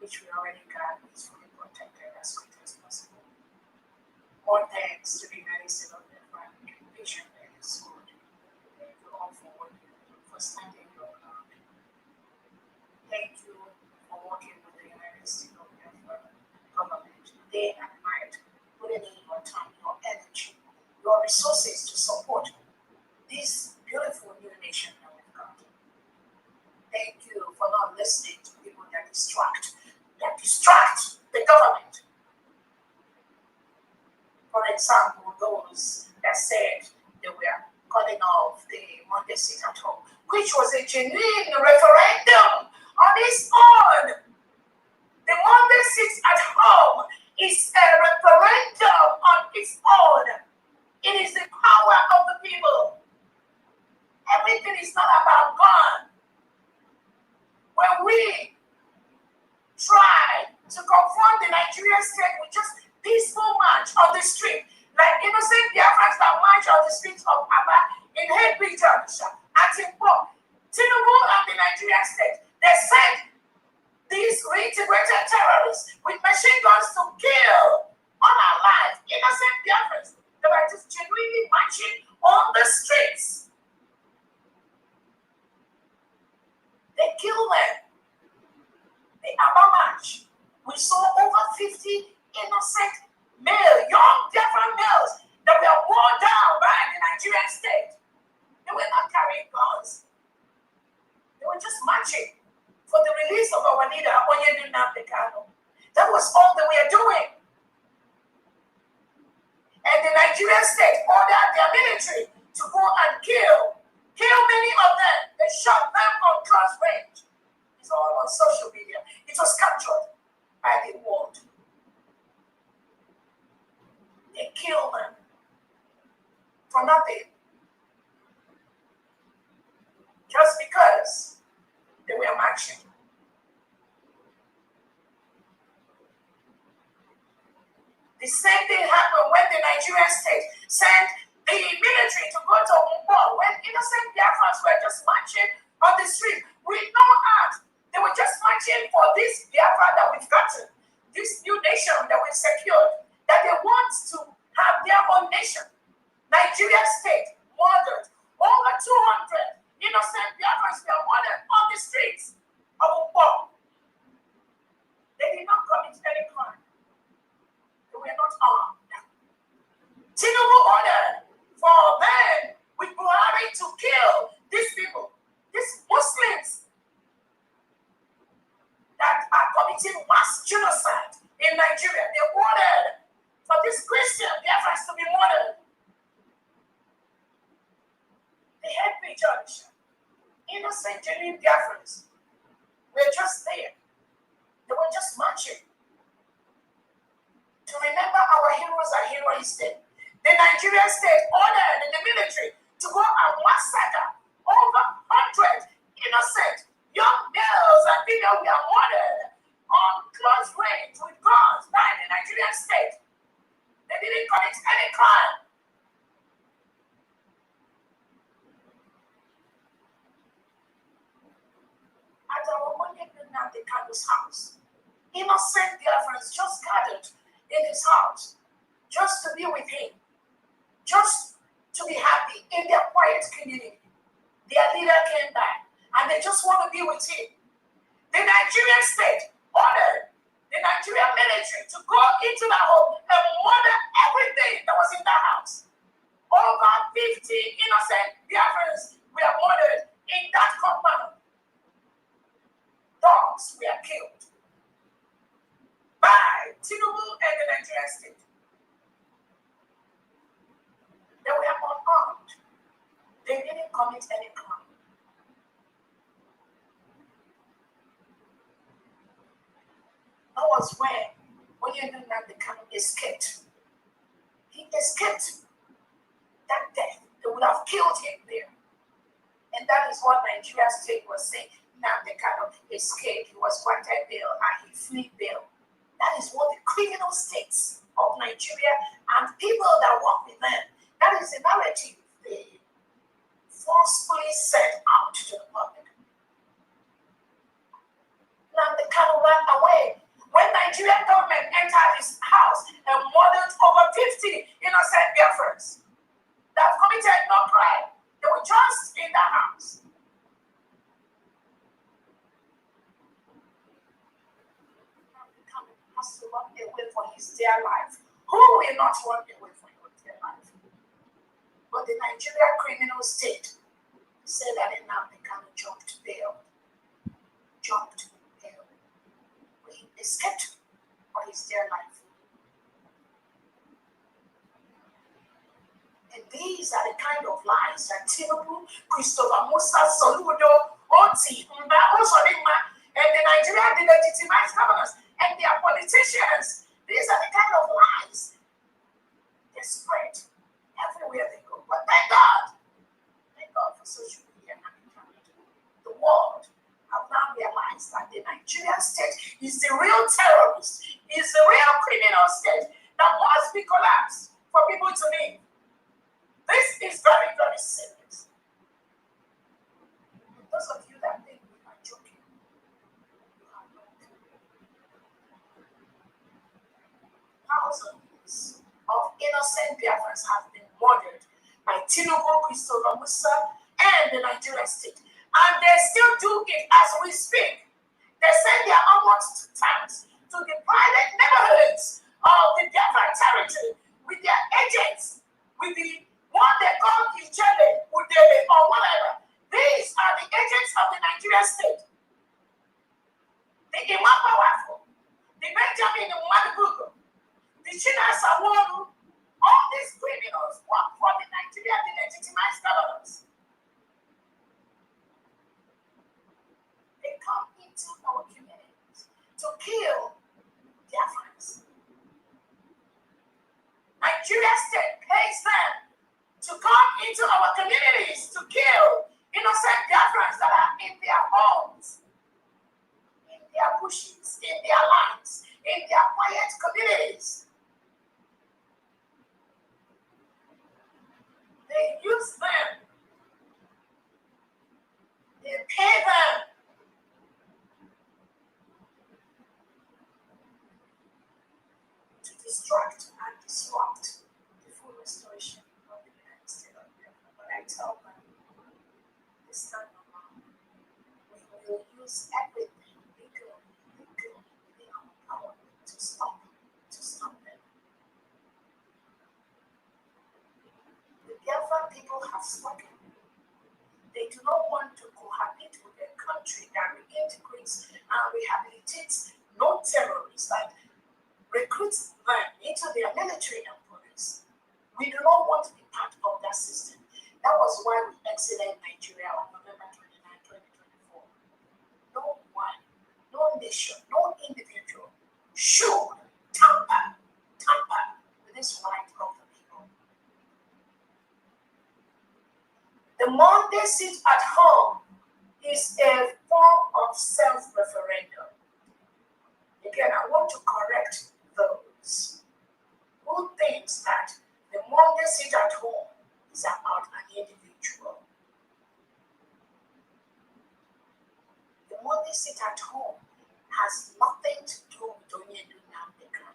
which we already got is fully protected as quick as possible. More thanks to the United States of Biafra vision and its good. Thank you all for what you do, for standing your ground. Thank you for working with the United States of Biafra government day and night, putting in your time, your energy, your resources to support this beautiful new nation that we've got. Thank you for not listening to people that distract the government. For example, those that said they were calling off the Monday sit at home, which was a genuine referendum on its own. The Monday sit at home is a referendum on its own. It is the power of the people. Everything is not about God. When we try to confront the Nigerian state with just peaceful march on the street, like innocent Biafrans that march on the streets of Aba in Henry Junction, at Timbo, Tinubu and the Nigerian state, they sent these reintegrated terrorists with machine guns to kill unalive innocent Biafrans. They were just genuinely marching on the streets. They killed them. The Aba march, we saw over 50 innocent young Biafran males that were worn down by the Nigerian state. They were not carrying guns. They were just marching for the release of our leader, Onyedin Nnamdi. That was all that we are doing. And the Nigerian state ordered their military to go and kill many of them. They shot them on close range. It's all on social media. It was captured by the world. They killed them for nothing. Just because they were marching. The same thing happened when the Nigerian state sent the military to go to war when innocent Biafrans were just marching on the street with no arms. They were just marching for this Biafra that we've gotten, this new nation that we've secured, that they want to have their own nation. Nigeria state murdered over 200 innocent Biafrans were murdered on the streets of Ukpo. They did not commit any crime. They were not armed. Tinubu ordered for men with Buhari to kill these people, these Muslims that are committing mass genocide in Nigeria. They ordered for these Christian Biafrans to be murdered. They had been judged. Innocent, genuine Biafrans were just there. They were just marching to remember our heroes are heroistic. The Nigerian state ordered the military to go and massacre over 100 innocent young girls and females were murdered on close range with guns by the Nigerian state. They didn't commit any crime. At our Onyedin Nnamdi's house, innocent Biafrans just gathered in his house, just to be with him, just to be happy in their quiet community. Their leader came back and they just want to be with him. The Nigerian state ordered the Nigerian military to go into that home and murder everything that was in that house. Over 50 innocent Biafrans were murdered in that compound. Dogs were killed by Tinubu and the Nigerian state. They were unarmed. They didn't commit any crime. That was when Nnamdi escaped. He escaped that death. They would have killed him there. And that is what Nigeria state was saying. Nnamdi escaped. He was granted bail and he fled bail. That is what the criminal states of Nigeria and people that work with them, that is the narrative they forcefully set out to the public. Nnamdi ran away. When Nigerian government entered his house and murdered over 50 innocent Biafrans that have committed no crime, they were just in that house. Has to run away for his dear life. Who will not run away for your dear life? But the Nigerian criminal state said that Nnamdi Kanu jumped bail. He escaped for his dear life. And these are the kind of lies that Tinubu, Christopher Musa, Soludo, Oti, Mba, Osodima, and the Nigerian delegitimized governors and their politicians. These are the kind of lies they spread everywhere they go. But thank God for social media and internet. The world have now realized that the Nigerian state is the real terrorist, is the real criminal state that must be collapsed for people to live. This is very, very serious. And those of you that think we are joking, you are not. Thousands of innocent Biafrans have been murdered by Tinubu, Christopher Musa, and the Nigerian state. And they still do it as we speak. They send their armored tanks to the private neighborhoods of the Biafran territory with their agents, with the one they call Ijele, Udele, or whatever. These are the agents of the Nigerian state. The Imam Powerful, the Benjamin Madugu, the Chinasa Woru, all these criminals work for the Nigerian delegitimized governors. They come into our communities to kill their friends. Nigeria state pays them to come into our communities to kill innocent Biafrans that are in their homes, in their bushes, in their lands, in their quiet communities. They use them. They pay them. To distract and disrupt the full restoration of the United States of America. But I tell them, this time around, we will use everything legally within our power to stop them. The Biafran people have spoken. They do not want to cohabit with a country that reintegrates and rehabilitates non-terrorists that recruits them into their military and police. We do not want to be part of that system. That was why we exited Nigeria on November 29, 2024. No one, no nation, no individual should tamper with this right of the people. The more they sit at home is a form of self-referendum. Again, I want to correct those who think that the more they sit at home is about an individual. The more they sit at home has nothing to do with Onyedunamdeka.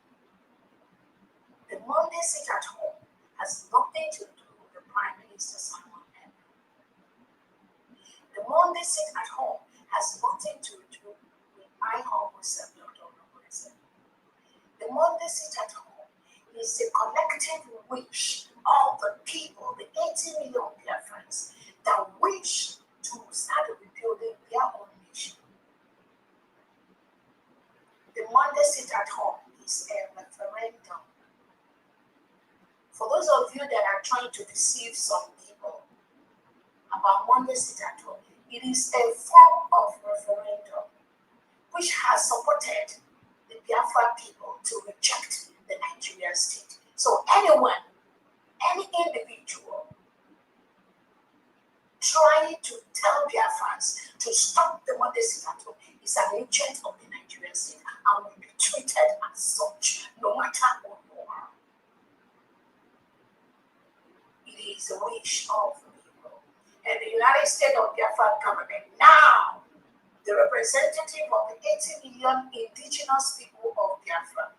The Monday sit at home has nothing to do with the Prime Minister's Simon M. The Monday sit at home has nothing to do with my humble self, Dr. Robinson. The Monday sit at home is a collective wish of the people, the 80 million Biafrans, that wish to start rebuilding their own nation. The Monday sit at home is a referendum. For those of you that are trying to deceive some people about Monday sit at home, it is a form of referendum which has supported the Biafra people to reject the Nigerian state. So anyone, any individual trying to tell Biafrans to stop the Monday sit at home is an agent of the Nigerian state and will be treated as such, no matter who you are. It is a wish of the people. And the United States of Biafra government now, the representative of the 80 million indigenous people of Biafra,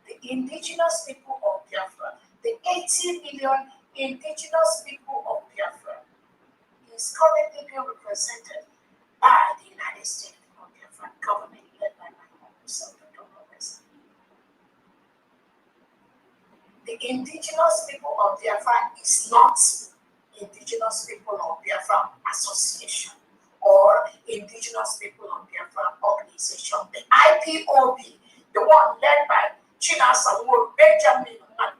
the indigenous people of Biafra, the 80 million indigenous people of Biafra is currently being represented by the United States of Biafra government led by my humble self, Dr. Robinson. The indigenous people of Biafra is not Indigenous People of Biafra Association or Indigenous People of Biafra Organization, the IPOB, the one led by Chinasa Benjamin Imam,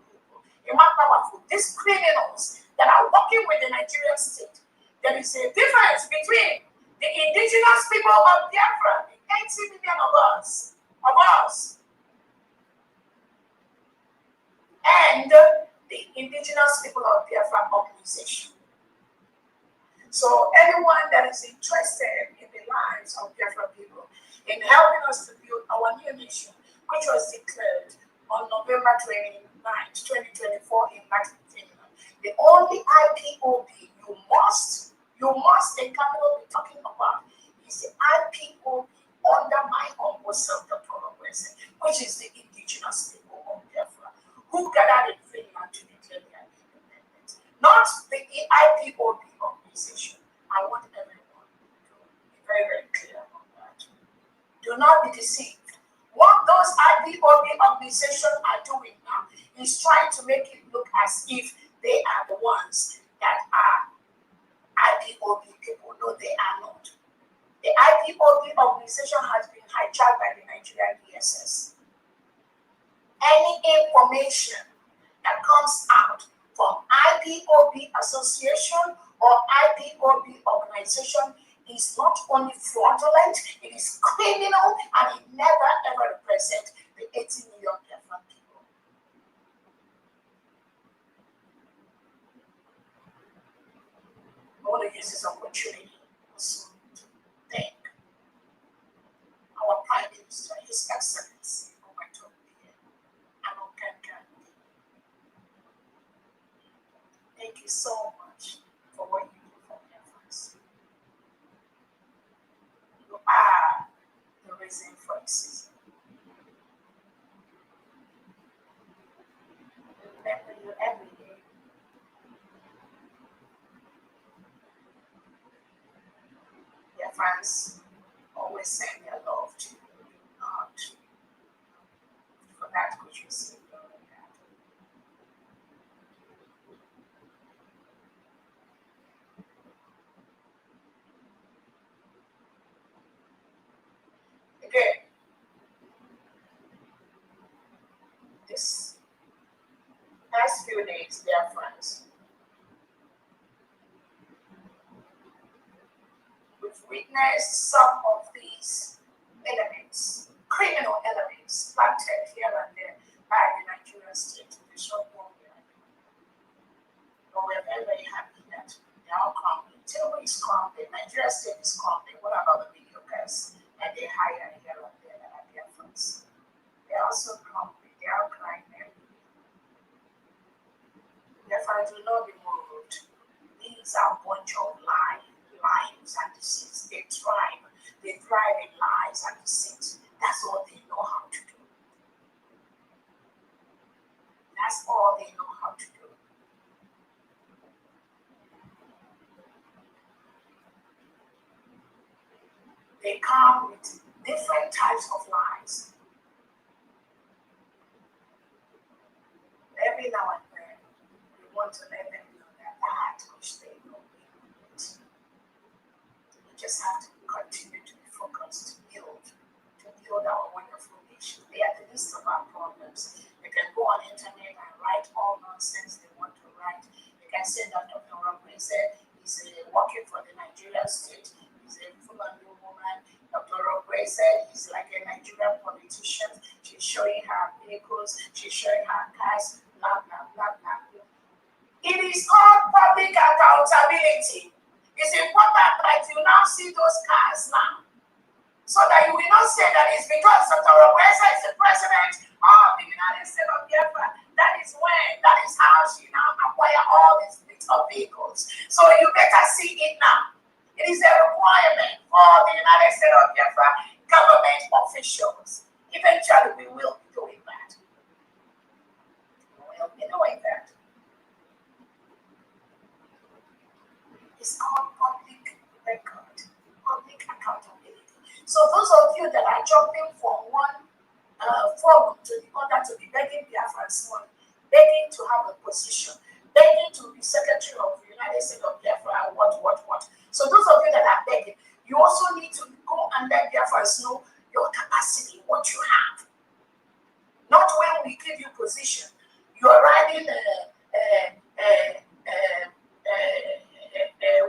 these criminals that are working with the Nigerian state. There is a difference between the indigenous people of Biafra, the 80 million of us, and the indigenous people of Biafra organization. So anyone that is interested in the lives of Biafra people, in helping us to build our new nation, which was declared on November 29th, 2024 in Latin Kingdom, the only IPOB you must in capital be talking about is the IPOB under my humble self, Dr. Robinson, which is the indigenous people of Biafra, who gathered in Finland to declare their independence, not the IPOB organization. I want everyone to be very, very clear on that. Do not be deceived. What those IPOB organizations are doing now is trying to make it look as if they are the ones that are IPOB people. No, they are not. The IPOB organization has been hijacked by the Nigerian DSS. Any information that comes out from IPOB association or IPOB organization is not only fraudulent, it is criminal, and it never ever represents the 80 million Biafran people. I want to use this opportunity also to thank our Prime Minister, His Excellency, thank you so much for what you do for Biafrans. You are the reason for racism. Remember you every day. Biafrans always send their love to you, not for that which you see. Again, this past few days, dear friends, we've witnessed some of these elements, criminal elements, planted here and there by the Nigerian state to destroy what we are doing. But we're very, very happy that they are all crumbling. Tilbury is crumbling, Nigerian state is crumbling. What about the mediocres that they hire here and there that are their friends? They're also crumbling, they are crying every day. Therefore, do not be moved. These are a bunch of lies and deceit. They thrive in lies and deceit. That's what they know how to do. come with different types of lies. Every now and then, we want to let them know that which they know we need. We just have to continue to be focused, to build our wonderful nation. They are the least of our problems. They can go on the internet and write all nonsense they want to write. They can say that Dr. Ramwe said he's working for the Nigerian state. He's a Fulani woman. Dr. Ramwe said he's like a Nigerian politician. She's showing her vehicles. She's showing her cars. Blah, blah, blah, blah. It is called public accountability. It's important that you now see those cars now, so that you will not say that it's because Dr. Rogwesa is the president of the United States of Biafra. That is how she now acquire all these little vehicles. So you better see it now. It is a requirement for the United States of Biafra government officials. Eventually, we will be doing that. We will be doing that. It's called public record, public accountability. So those of you that are jumping from one forum to the other to be begging Biafrans money, begging to have a position, begging to be Secretary of the United States of Biafra, what. So those of you that are begging, you also need to go and let Biafrans know your capacity, what you have. Not when we give you position, you are riding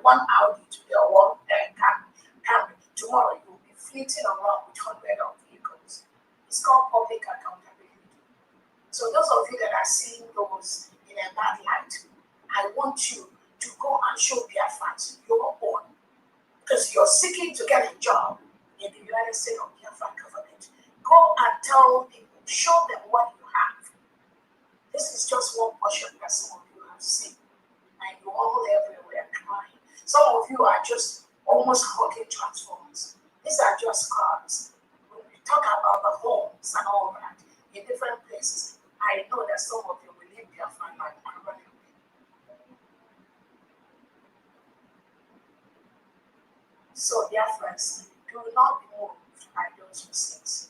one Audi to your one Camry. Tomorrow you will be fleeting around with hundreds of vehicles. It's called public accountability. So those of you that are seeing those in a bad light, I want you to go and show Biafrans your own, because you're seeking to get a job in the United States of Biafra government. Go and tell people, show them what you have. This is just one portion that some of you have seen, and you're all everywhere crying. Some of you are just almost hugging transformers. These are just cars. When we talk about the homes and all that in different places, I know that some of you will leave Biafra land and run away. So, Biafrans, do not be moved by those receipts.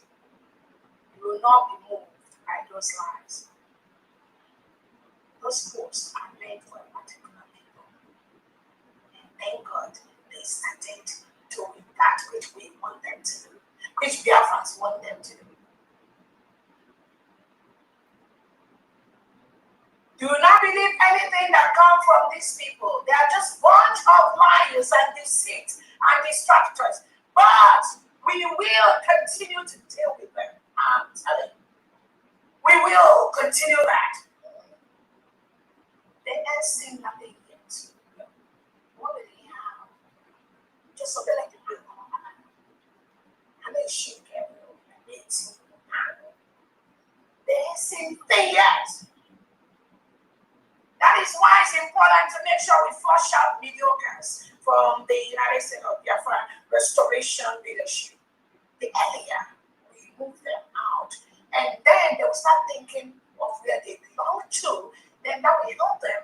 You will not be moved by those lies. Those posts are made for a particular people. And thank God they started doing that which we want them to do, which Biafrans want them to do. Do not believe anything that comes from these people. They are just a bunch of liars and deceit and distractors. But we will continue to deal with them. I'm telling you. We will continue that. They ain't seen nothing yet. What do they have? Just something like the blue. And they shake everywhere. They ain't seen thing yet. That is why it's important to make sure we flush out mediocres from the United States of Biafra restoration leadership. The earlier we move them out, and then they will start thinking of where they belong to, then that will help them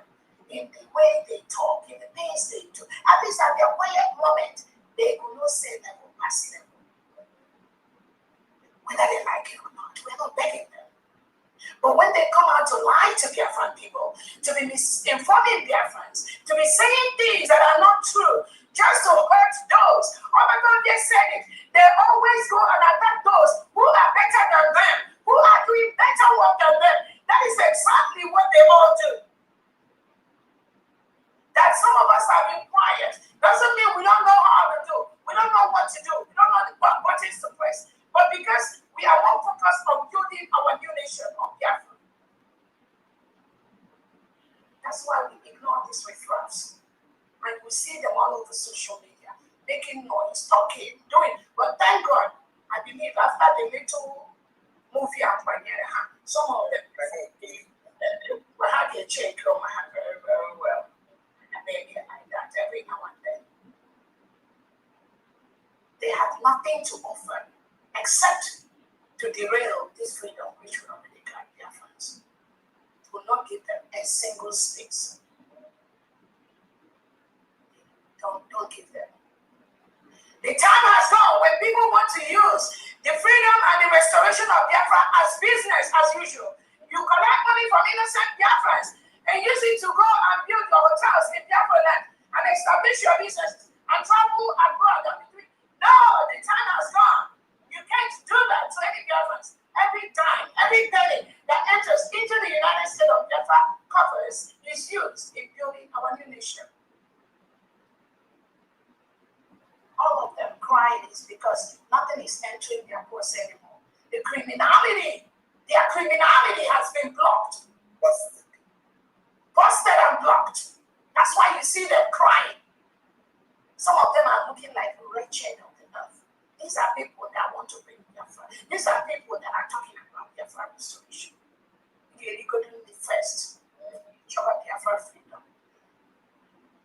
in the way they talk, in the things they do. At least at their quiet moment, they will not say them or pass them. Whether they like it or not, we're not begging them. But when they come out to lie to Biafran people, to be misinforming Biafrans, to be saying things that are not true, just to hurt those, oh my God, they said it. They always go and attack those who are better than them, who are doing better work than them. That is exactly what they all do. That some of us have been quiet doesn't mean we don't know how to do. We don't know what to do. We don't know what buttons to press. But because we are more focused on building our new nation of Biafra. That's why we ignore these referrals. And we see them all over social media, making noise, talking, doing. But thank God, I believe after the little movie out by Nyere, some of them will have a change from my hand very, very well. And maybe like that every now and then. They have nothing to offer except to derail this freedom which will not be declared Biafrans. It will not give them a single space. Don't give them. The time has come when people want to use the freedom and the restoration of Biafra as business as usual. You collect money from innocent Biafrans and use it to go and build your hotels in Biafra land and establish your business and travel abroad and between. No, the time has gone. You can't do that to any Biafrans. Every dime, every penny that enters into the United States of Biafra coffers is used in building our new nation. All of them crying is because nothing is entering their purse anymore. The criminality, their criminality has been blocked. Busted and blocked. That's why you see them crying. Some of them are looking like wretched of the earth. These are people that want to bring Biafra. These are people that are talking about Biafra restoration. They couldn't be first. Biafra freedom.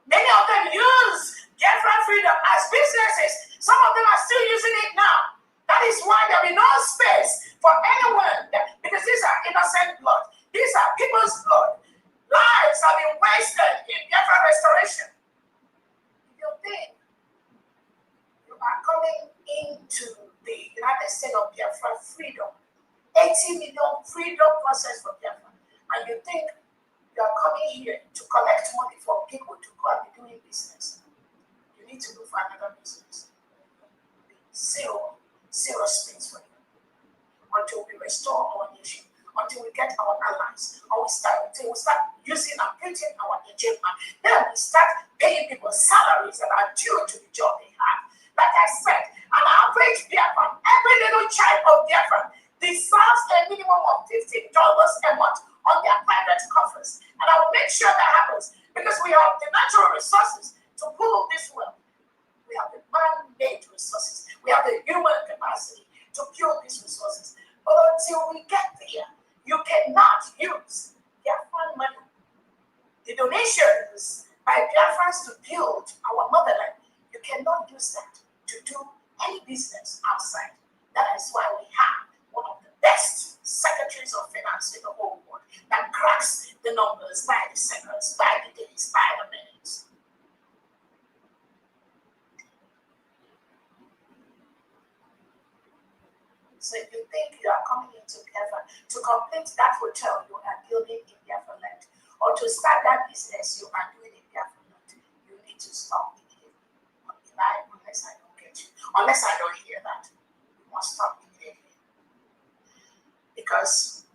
Many of them use Biafra freedom as businesses. Some of them are still using it now. That is why there will be no space for anyone because these are innocent blood. These are people's blood. Lives have been wasted in Biafra restoration. You think you are coming into the United States of Biafra freedom, 80 million freedom process for Biafra, and you think you are coming here to collect money from people to go and be doing business. You need to look for another business. Zero space for you until we restore our nation, until we get our allies, until we start using and printing our agent. Then we start paying people salaries that are due to the job they have. Like I said, an average Biafran, every little child of Biafran deserves a minimum of $50 a month on their private coffers. And I will make sure that happens because we have the natural resources to pull this well. We have the man-made resources. We have the human capacity to build these resources. But until we get there, you cannot use Biafran money. The donations by Biafrans to build our motherland, you cannot use that to do any business outside. That is why we have one of the best secretaries of finance in the whole world that cracks the numbers by the seconds, by the days, by the minutes. So if you think you are coming into Biafra to complete that hotel you are building in Biafra land, or to start that business you are doing in Biafra land, you need to stop immediately. Unless I don't get you, unless I don't hear that, you must stop immediately. Because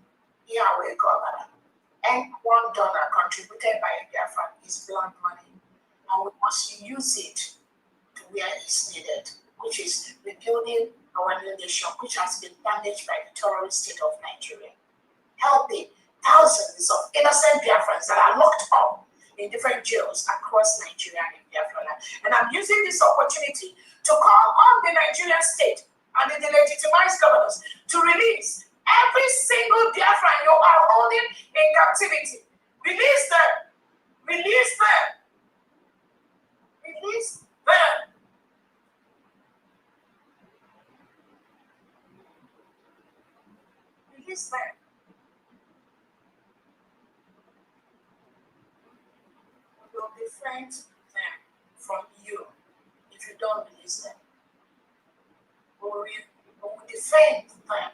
here we go, and $1 contributed by a Biafran is blood money, and we must use it to where it's needed, which is rebuilding our new nation, which has been damaged by the terrorist state of Nigeria, helping thousands of innocent Biafrans that are locked up in different jails across Nigeria and Biafra land. And I'm using this opportunity to call on the Nigerian state and the legitimized governors to release every single Biafran you are holding in captivity. Release them. Release them. Release them. Release them. We will defend them from you if you don't release them. We will defend them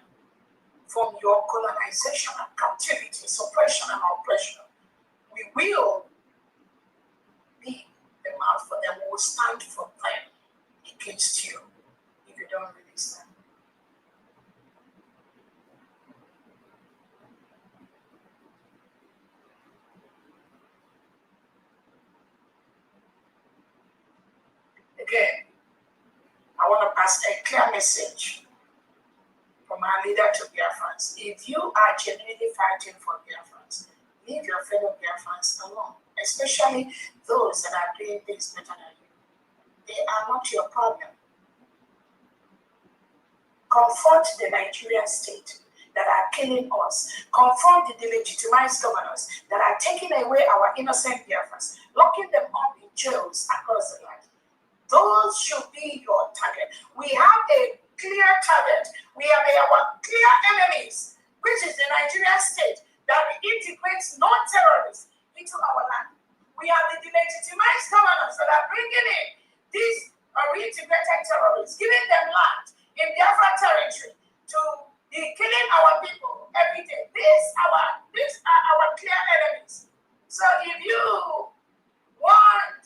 from your colonization and captivity, suppression and oppression. We will be the mouth for them. We will stand for them against you if you don't release them. Again, I want to pass a clear message from our leader to Biafrans. If you are genuinely fighting for Biafrans, leave your fellow Biafrans alone, especially those that are doing things better than you. They are not your problem. Confront the Nigerian state that are killing us. Confront the legitimized governors that are taking away our innocent Biafrans, locking them up in jails across the land. Those should be your target. We have a clear target. We have our clear enemies, which is the Nigerian state that integrates non-terrorists into our land. We have the legitimized governors that are bringing in these or reintegrated terrorists, giving them land in Biafra territory to be killing our people every day. These are our clear enemies. So if you want,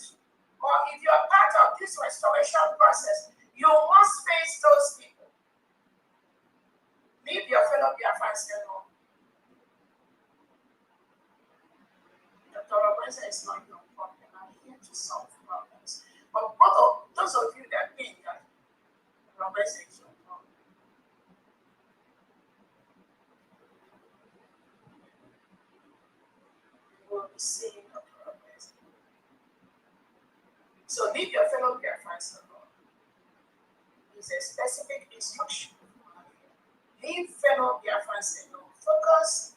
or if you're part of this restoration process, you must face those people. Leave your fellow Biafrans alone. Dr. Roberta is not your problem. I'm here to solve problems. But those of you that think that Roberta is your problem, you will be seeing Dr. Roberta. So leave your fellow Biafrans alone. It's a specific instruction. Leave fellow Biafrans alone. Focus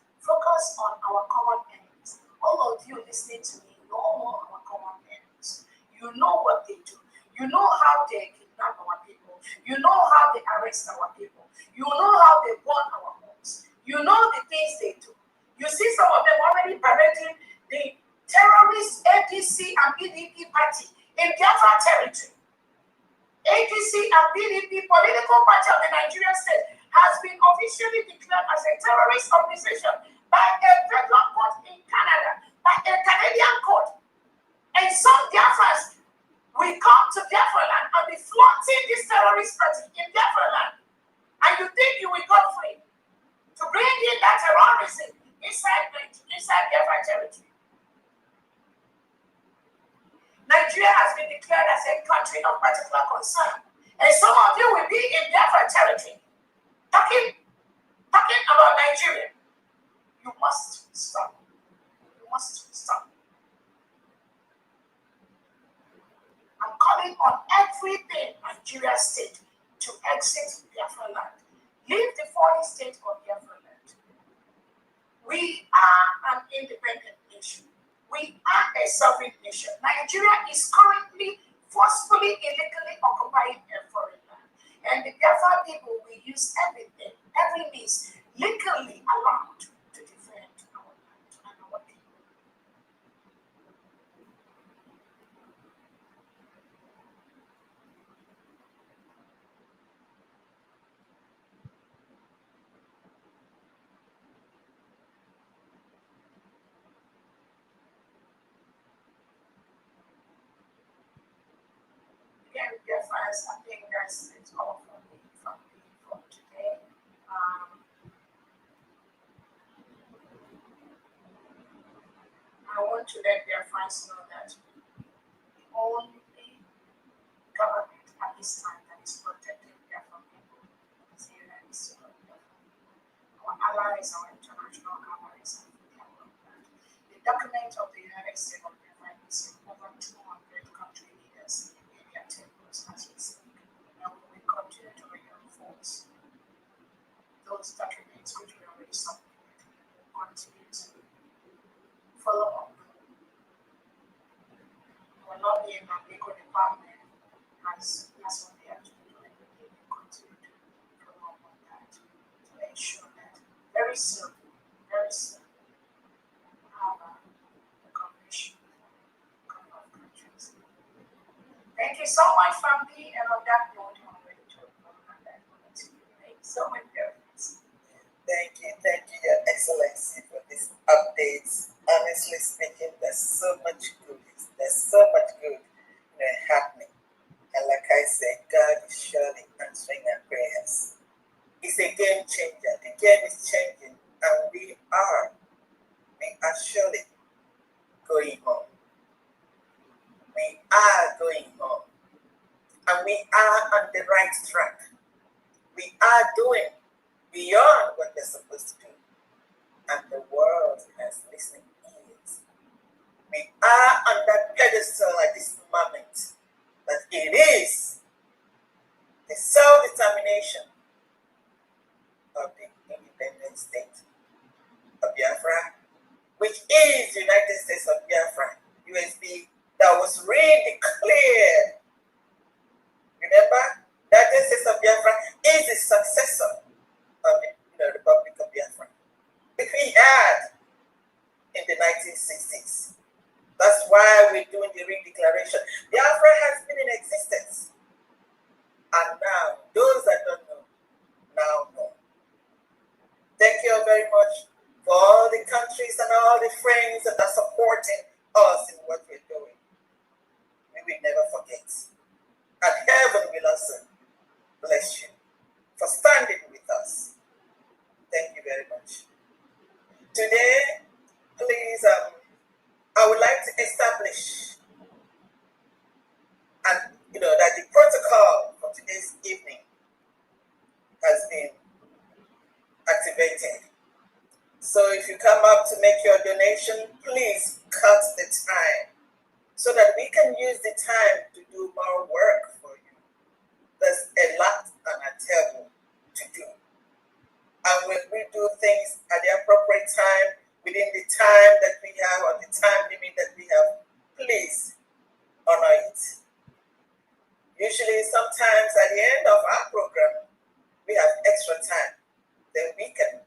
on our common enemies. All of you listening to me know more our common enemies. You know what they do. You know how they kidnap our people. You know how they arrest our people. You know how they burn our homes. You know the things they do. You see some of them already parading the terrorist APC and PDP party in Biafra territory. APC and PDP, political party of the Nigerian state, has been officially declared as a terrorist organization by a federal court in Canada, by a Canadian court. And some Biafrans will come to Biafra land and be flaunting this terrorist party in Biafra land. And you think you will go free to bring in that terrorism inside Biafra territory. Nigeria has been declared as a country of particular concern. And some of you will be in Biafra territory talking about Nigeria. You must stop. You must stop. I'm calling on everything Nigeria state to exit Biafra land. Leave the foreign state of Biafra land. We are an independent nation. We are a sovereign nation. Nigeria is currently forcefully, illegally occupying a foreign land. And the Biafra people will use everything, every means legally allowed to defend our land and our people. Again, Biafrans, I think that's it all from me for today. I want to let Biafrans know that the only government at this time that is protecting Biafra people is the United States of Biafra. Our allies, our international allies, the document of the United States of Biafra is over 200 country leaders in their tables as we speak, and we will continue to reinforce those documents which we already submitted. We will continue to follow up. Our lobbying and legal department has what they are doing. We will continue to follow up on that to ensure that very soon, have a combination of a couple of countries. Thank you so much, family, and on that note, I'm ready to hand that over to you. Thank you so much, girls. Thank you, Your Excellency, for these updates. Honestly speaking, there's so much good happening. And like I said, God is surely answering our prayers. It's a game changer. The game is changing, and we are surely going home. We are going home. And we are on the right track. We are doing beyond what we're supposed to do. And the world has listening ears. We are on that pedestal at this moment. That it is the self-determination of the independent state of Biafra, which is the United States of Biafra, USB, that was redeclared. Remember, the United States of Biafra is the successor of the Republic of Biafra, which we had in the 1960s. That's why we're doing the redeclaration. Biafra has been in existence very much for all the countries and all the friends that are supporting us in what we're doing. We will never forget. And heaven will also bless you for standing with us. Thank you very much. Today, please, I would like to establish that the protocol for today's evening has been activated. So if you come up to make your donation, please cut the time so that we can use the time to do more work for you. There's a lot on our table to do. And when we do things at the appropriate time, within the time that we have or the time limit that we have, please honor it. Usually, sometimes at the end of our program, we have extra time. Then we can,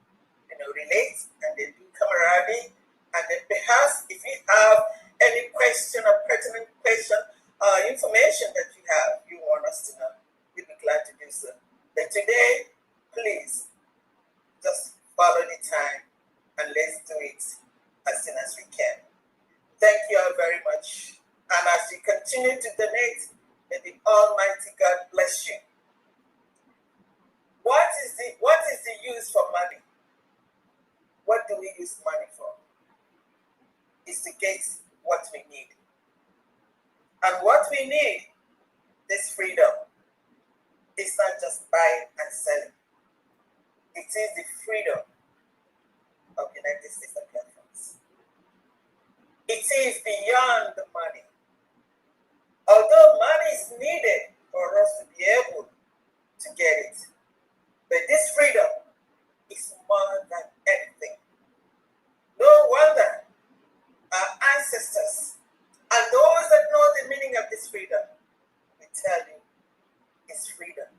relate and then do camaraderie. And then perhaps if you have any question or pertinent question or information that you want us to know, we'd be glad to do so. But today, please, just follow the time and let's do it as soon as we can. Thank you all very much. And as you continue to donate, may the Almighty God bless you. What is the use for money? What do we use money for? Is to get what we need. And what we need, this freedom, is not just buying and selling. It is the freedom of the United States of America. It is beyond the money. Although money is needed for us to be able to get it, but this freedom is more than anything. No wonder our ancestors and those that know the meaning of this freedom will tell you it's freedom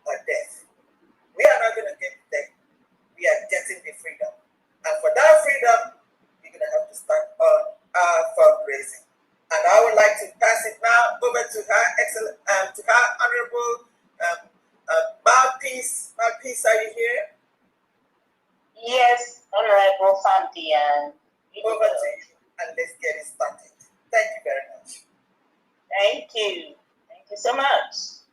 or death. We are not going to get death. We are getting the freedom. And for that freedom, we're going to have to start on our fundraising. And I would like to pass it now over to her excellent, to her honorable mouthpiece. Mouthpiece, are you here? Yes, Honorable Fantian. Over to you, and let's get it started. Thank you very much. Thank you. Thank you so much.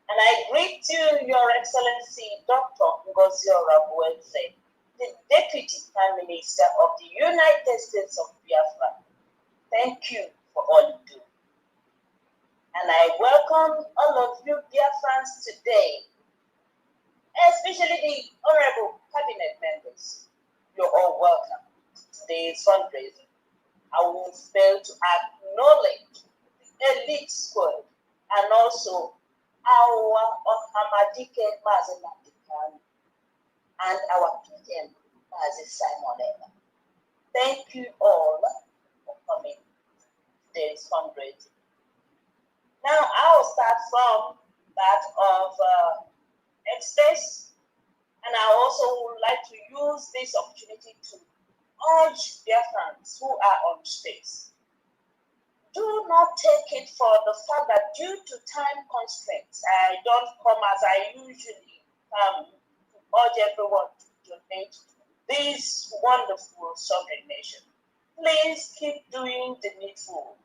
And I greet you, Your Excellency, Dr. Ngozi Orabueze, the Deputy Prime Minister of the United States of Biafra. Thank you for all you do. And I welcome all of you Biafrans today, especially the honorable cabinet members. You're all welcome to today's fundraising. I will fail to acknowledge the elite squad and also our Ohamadike Mazenadikan and our PM Mazi Simon Eva. Thank you all for coming to today's fundraising. Now I will start from that of X-Space, and I also would like to use this opportunity to urge Biafrans who are on space. Do not take it for the fact that due to time constraints, I don't come as I usually come to urge everyone to donate to this wonderful sovereign nation. Please keep doing the needful.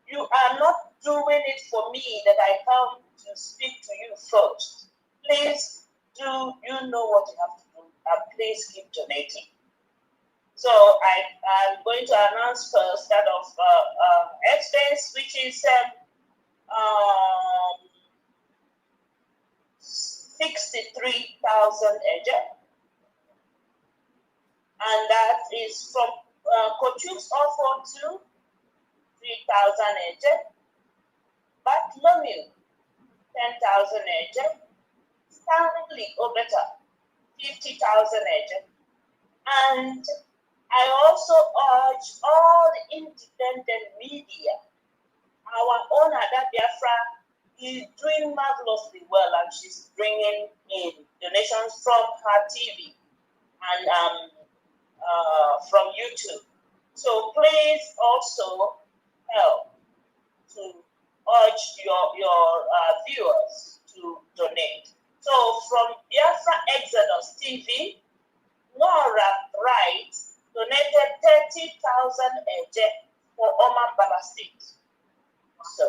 You are not doing it for me that I come to speak to you first. Please do you know what you have to do, and please keep donating. So I'm going to announce first that of expense, which is 63,000 AJ, and that is from Kochuk's offer to 3,000 AJ, Bartholomew 10,000 AJ, Stanley Obeta 50,000 AJ, and I also urge all the independent media. Our own Ada Biafra is doing marvelously well, and she's bringing in donations from her TV and from YouTube. So please also help to urge your viewers to donate. So from Biafra Exodus TV, Nora Wright donated 30,000 eje for Oman Bala State. So,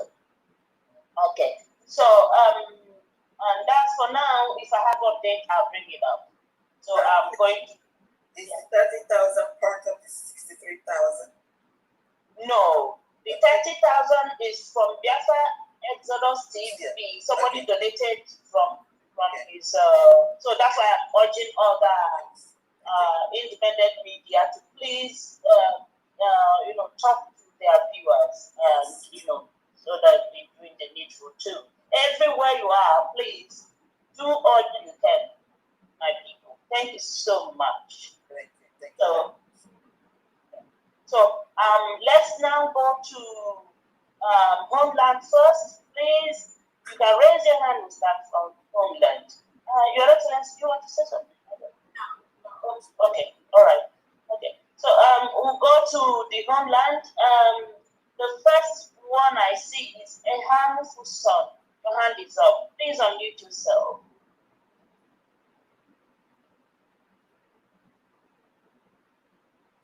okay. So, and that's for now. If I have update, I'll bring it up. So I'm going to. Is 30,000 part of the 63,000? No, the 30,000 is from Biafra Exodus TV. Somebody donated from his. So that's why I'm urging other independent media to please, talk to their viewers and so that they're doing the needful too. Everywhere you are, please do all you can, my people. Thank you so much. Thank you. So let's now go to Homeland first. Please, you can raise your hand and start from Homeland. Your Excellency, you want to say something? Okay, all right. Okay, so we'll go to the Homeland. The first one I see is Eham Fuson. Your hand is up. Please unmute yourself.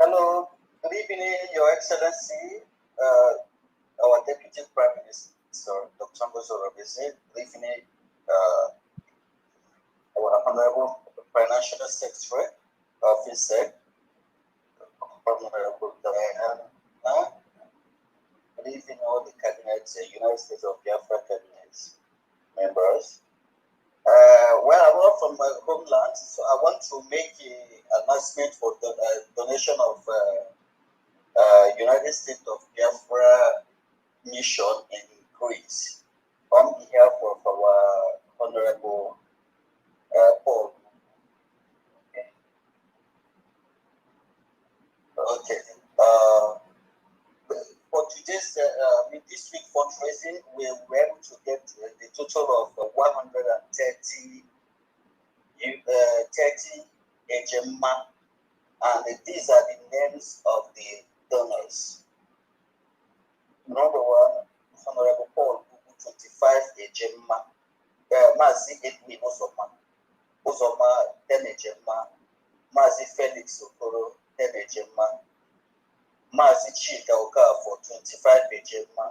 Hello, good evening, Your Excellency, our Deputy Prime Minister, Dr. Ngozi Robeze. Good evening, our Honorable Financial Secretary, Officer, Honorable Diana. Good evening, all the Cabinet, United States of Biafra Cabinet members. Well, I'm all from my homeland, so I want to make an announcement for the donation of United States of Biafra mission in Greece on behalf of our Honorable Paul. Okay. For today's, this week fundraising, we were able to get the total of 130 HMA, and these are the names of the donors. Number one, Honorable Paul, 25 HMA, Mazi Edwin Ozoma 10 HMA, Mazi Felix Okoro 10 HMA, Mazi Chika for 25 HMA,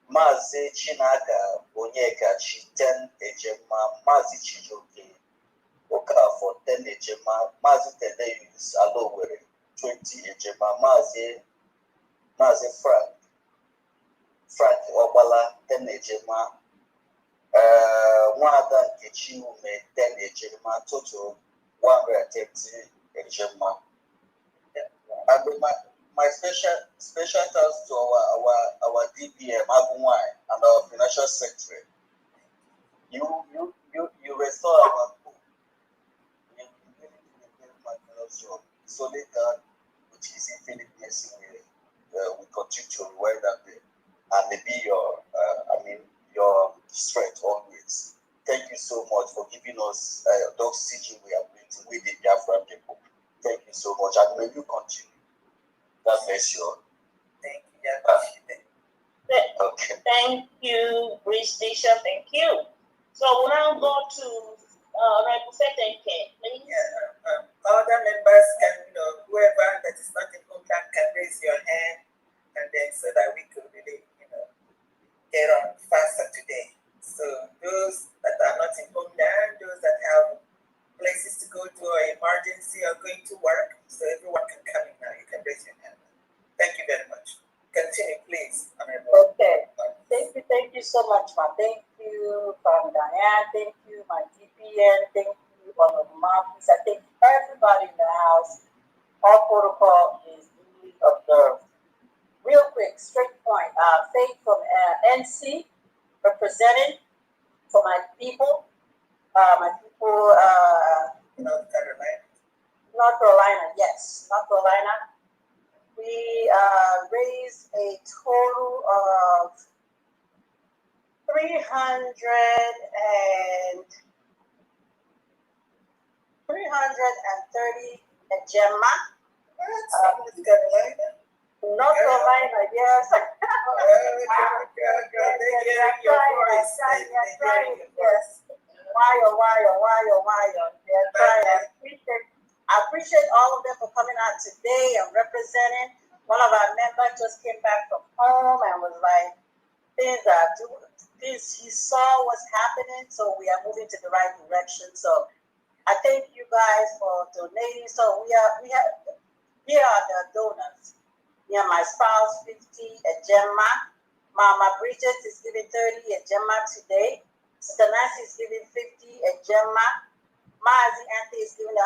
Mazi Chinaga Onyekachi 10 HMA, Mazi Chijoke for 10 HMA, Mazi Tedeyus Alowere 20 HMA, Mazi Frank Obala 10 HMA, Mwada Nkechi Ume 10 HMA, total 130 HMA. And my special thanks to our DPM Abunwai and our financial secretary. You restore our book. You really did a very marvelous job. Solid God, which is infinite blessing, we continue to reward that day, and may be your strength always. Thank you so much for giving us the oxygen we are breathing with the Biafran people. Thank you so much, and may you continue. God bless you all. Thank you. Okay. Thank you, Bridge Bishop. Thank you. So we'll now go to Representative, please. Yeah, other members can, whoever that is not in contact can raise your hand, and then so that we could really, get on faster today. So those that are not in homeland, those that have places to go to or emergency or going to work, so everyone can come in now. You can raise your hand. Thank you very much. Continue, please. Okay. Thank you so much, ma. Thank you, Father Diane. Thank you, my DPN. Thank you, Honorable Marcus. I thank everybody in the house. All protocol is duly observed. Real quick, straight point. Faith from NC, represented for my people. North Carolina, yes, North Carolina. We raised a total of 330 Gemma. North Carolina, yes. They're trying. I appreciate all of them for coming out today and representing. One of our members just came back from home and was like, he saw what's happening, so we are moving to the right direction. So I thank you guys for donating. So here are the donors. Me and my spouse, 50, a Gemma. Mama Bridget is giving 30, a Gemma today. Sister Nancy is giving 50, a Gemma. Maazi Anthony is giving 100,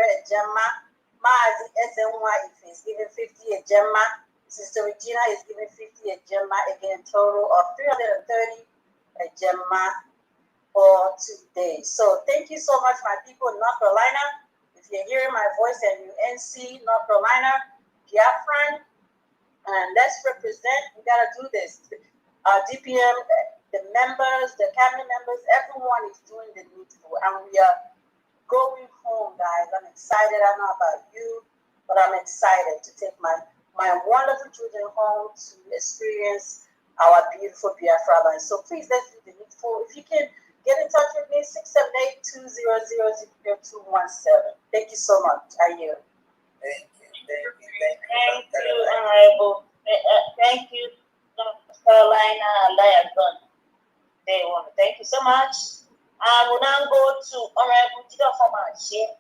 a Gemma. Maazi SNY is giving 50, a Gemma. Sister Regina is giving 50, a Gemma. Again, total of 330, a Gemma for today. So thank you so much, my people in North Carolina. If you're hearing my voice and you NC, North Carolina, Biafran, and let's represent. We gotta do this. DPM, the members, the cabinet members, everyone is doing the needful, and we are going home, guys. I'm excited. I don't know about you, but I'm excited to take my wonderful children home to experience our beautiful Biafra land. So please, let's do the needful. If you can get in touch with me, 678-200-0217. Thank you so much. I yield. Thank you, Honorable. Thank you, North Carolina Liaison. Thank you so much. I will now go to Honorable Tito Fomachi.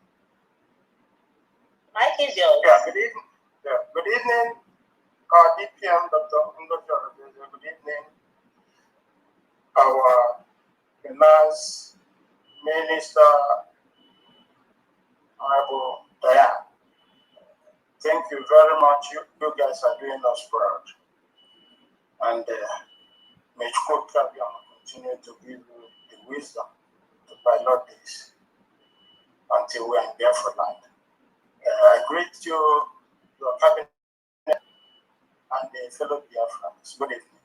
Mike is yours. Yeah, good evening. Yeah, good evening, DPM, Dr. Ngozi. Good evening, our Finance Minister, Honorable Diane. Thank you very much. You guys are doing us proud. And may Chukwuka continue to give you the wisdom to pilot this until we are in Biafra land. I greet you, your cabinet, and the fellow Biafrans. Good evening.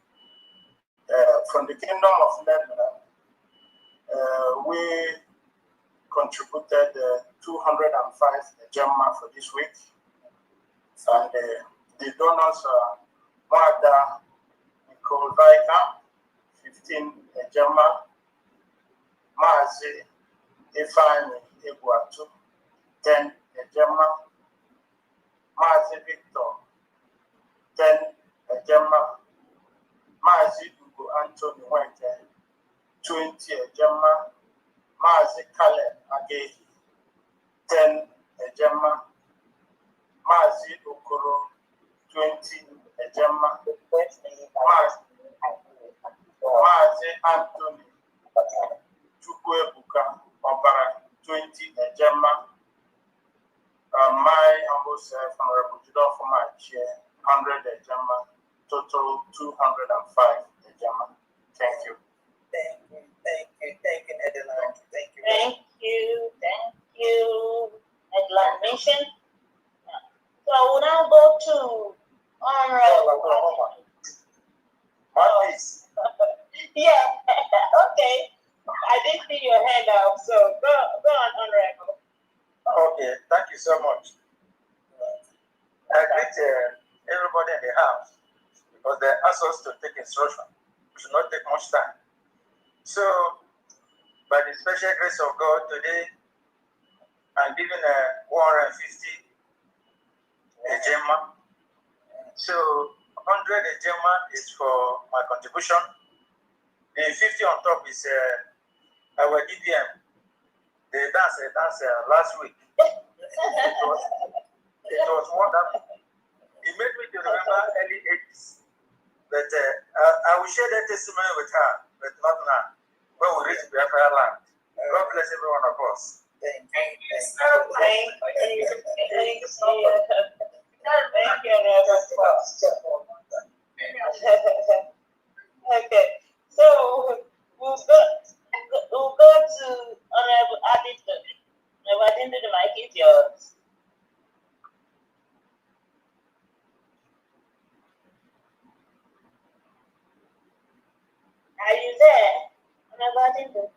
From the Kingdom of Lebanon, we contributed 205 Gemma for this week. And the donors are Mwada Nicole Vaika, 15 Gemma, Maazi Ifeanyi Egwatu, 10 Gemma, Maazi Victor, 10 Gemma, Maazi Ugo Anthony Weke, 20 Gemma, Maazi Caleb Agehi, 10 Gemma, Maazi Okoro, 20 Gemma, Maazi Anthony Chukwuebuka Obara, 20 Gemma. My humble self, Honorable Judah for my chair, 100 Gemma, total 205 Gemma. Thank you. Thank you, Nederland. Thank you, Nederland Nation. So we'll now go to Honorable. Yeah, okay. I did see your hand up, so go on, Honorable. Okay, thank you so much. I greet everybody in the house because they asked us to take instruction. We should not take much time. So, by the special grace of God, today I'm giving 150 Gemma. So, 100 Gemma is for my contribution. The 50 on top is our DPM. They danced last week. It was wonderful. It made me to remember early 80s. But I will share that testimony with her, but not now. When we reach Biafra land. God bless every one of us. Thank you. Okay, so we'll go to Honorable Addington. Honorable Addington, the mic is yours. Are you there, Honorable Addington?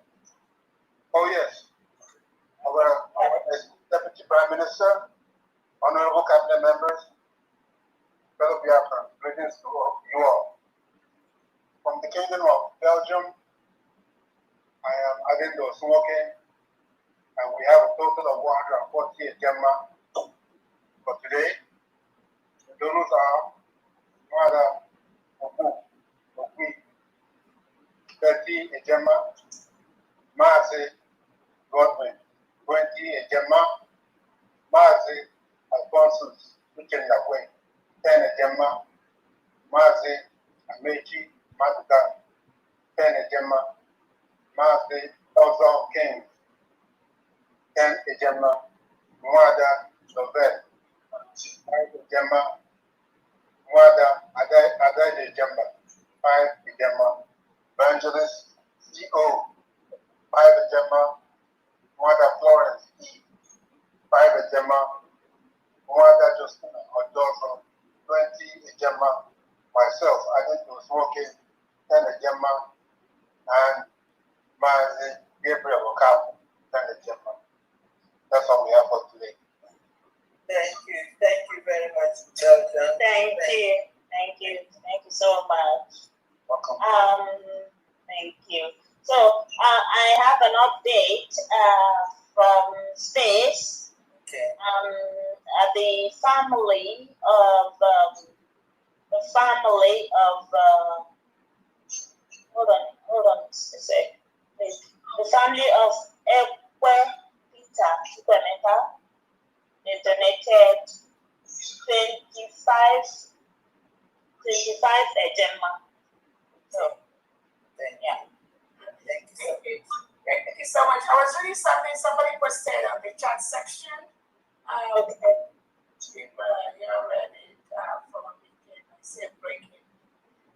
Oh, yes. Our Deputy Prime Minister, honorable cabinet members, fellow Biafran, greetings to you all. From the Kingdom of Belgium, I am Adindo Suwoke, and we have a total of 140 agenda for today. Those are Mother Oku, 30 agenda, Mazi Godwin, 20 agenda, Mazi Alphonsus, Richard Yahweh, 10 agenda, Mazi Amechi Mazuka, 10 agenda, Mazi Ozone King, 10 agenda, Mwada Lovell, 5 agenda, Mwada Adai Jamba, 5 agenda, Evangelist C.O., 5 agenda, Mwada Florence E., 5 agenda, Mwada Justina Odozo, 20 agenda, myself, I think it was smoking, 10 agenda, and Mazi Gabriel Okafu, 10 agenda. That's all we have for today. Thank you very much, Jojo. Thank you so much. Welcome. Thank you. So I have an update from Space. Okay. The family of hold on a sec. The family of Ekwe Peter Chukwemeka, they donated 25 agenda. So yeah. Thank you. Thank you so much. I was reading something somebody posted on the chat section. You're ready from a weekend. I said breaking.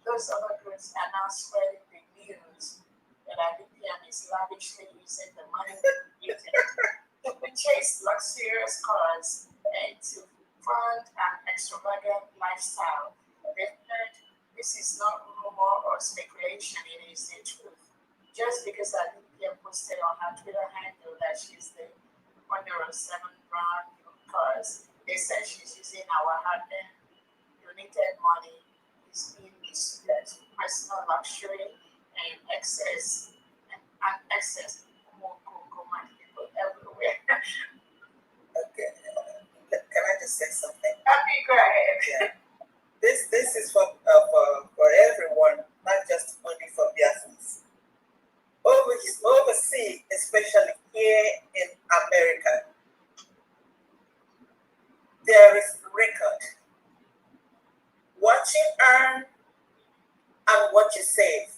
Those other groups are now spreading the news that IDPM is lavishly using the money to purchase luxurious cars and to fund an extravagant lifestyle. This is not rumor or speculation, it is the truth. Just because IDPM posted on her Twitter handle that she's the owner of 7 brand cars, they said she's using our hard-earned donated money is being misused as personal luxury and excess more people everywhere. Okay. Can I just say something? Happy, go ahead. Yeah. This is for everyone, not just only for Biafrans. Overseas, especially here in America, there is record. What you earn and what you save,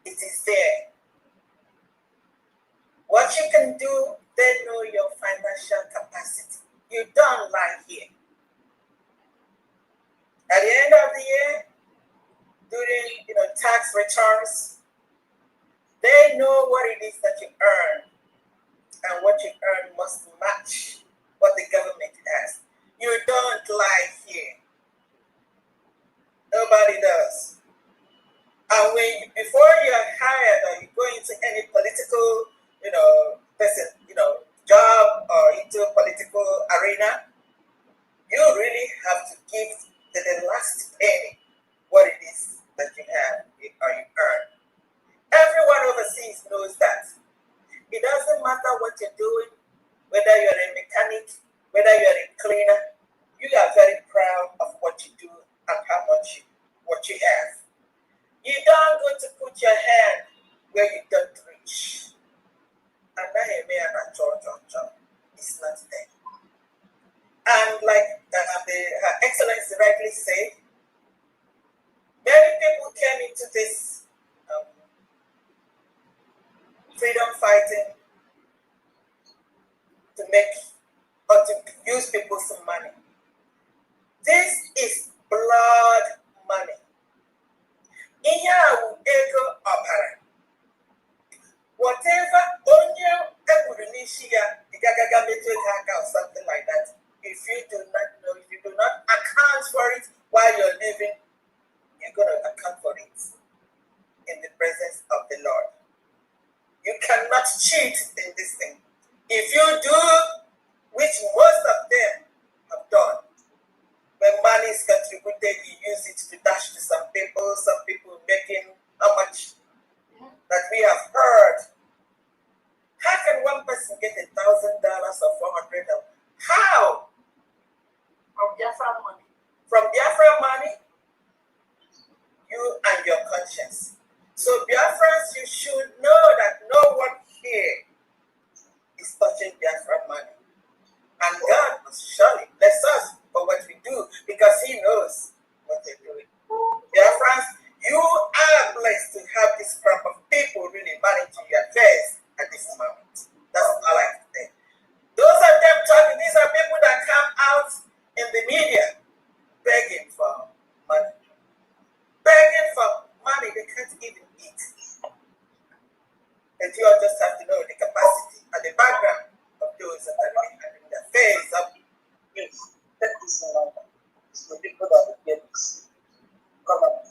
it is there. What you can do, they know your financial capacity. You don't lie here. At the end of the year, during tax returns, they know what it is that you earn, and what you earn must match what the government has. You don't lie here. Nobody does. And before you're hired or you go into any political, job or into a political arena, you really have to give to the last penny what it is that you have or you earn. Everyone overseas knows that. It doesn't matter what you're doing, whether you're a mechanic, whether you're a cleaner, you are very proud of what you do and what you have. You don't go to put your hand where you don't reach. And it's not there. And like Her Excellency rightly said, many people came into this freedom fighting to make or to use people some money. This is blood money. Whatever or something like that, if you do not know, if you do not account for it while you're living, you're going to account for it in the presence of the Lord. You cannot cheat in this thing. If you do, which most of them have done, when money is contributed, you use it to dash to some people making how much that we have heard. How can one person person get $1,000 or $400. How? From Biafra money. From Biafra money? You and your conscience. So Biafrans, you should know that no one here is touching Biafra money. And God must surely bless us for what we do because He knows what they're doing. Biafrans, you are blessed to have this crop of people really managing your affairs at this moment. That's all I can say. Those of them talking, these are people that come out in the media begging for money. Begging for money they can't even eat. And you all just have to know the capacity and the background of those that are really handling the affairs of. Yes, take this in mind. It's the people that will get this. Come on.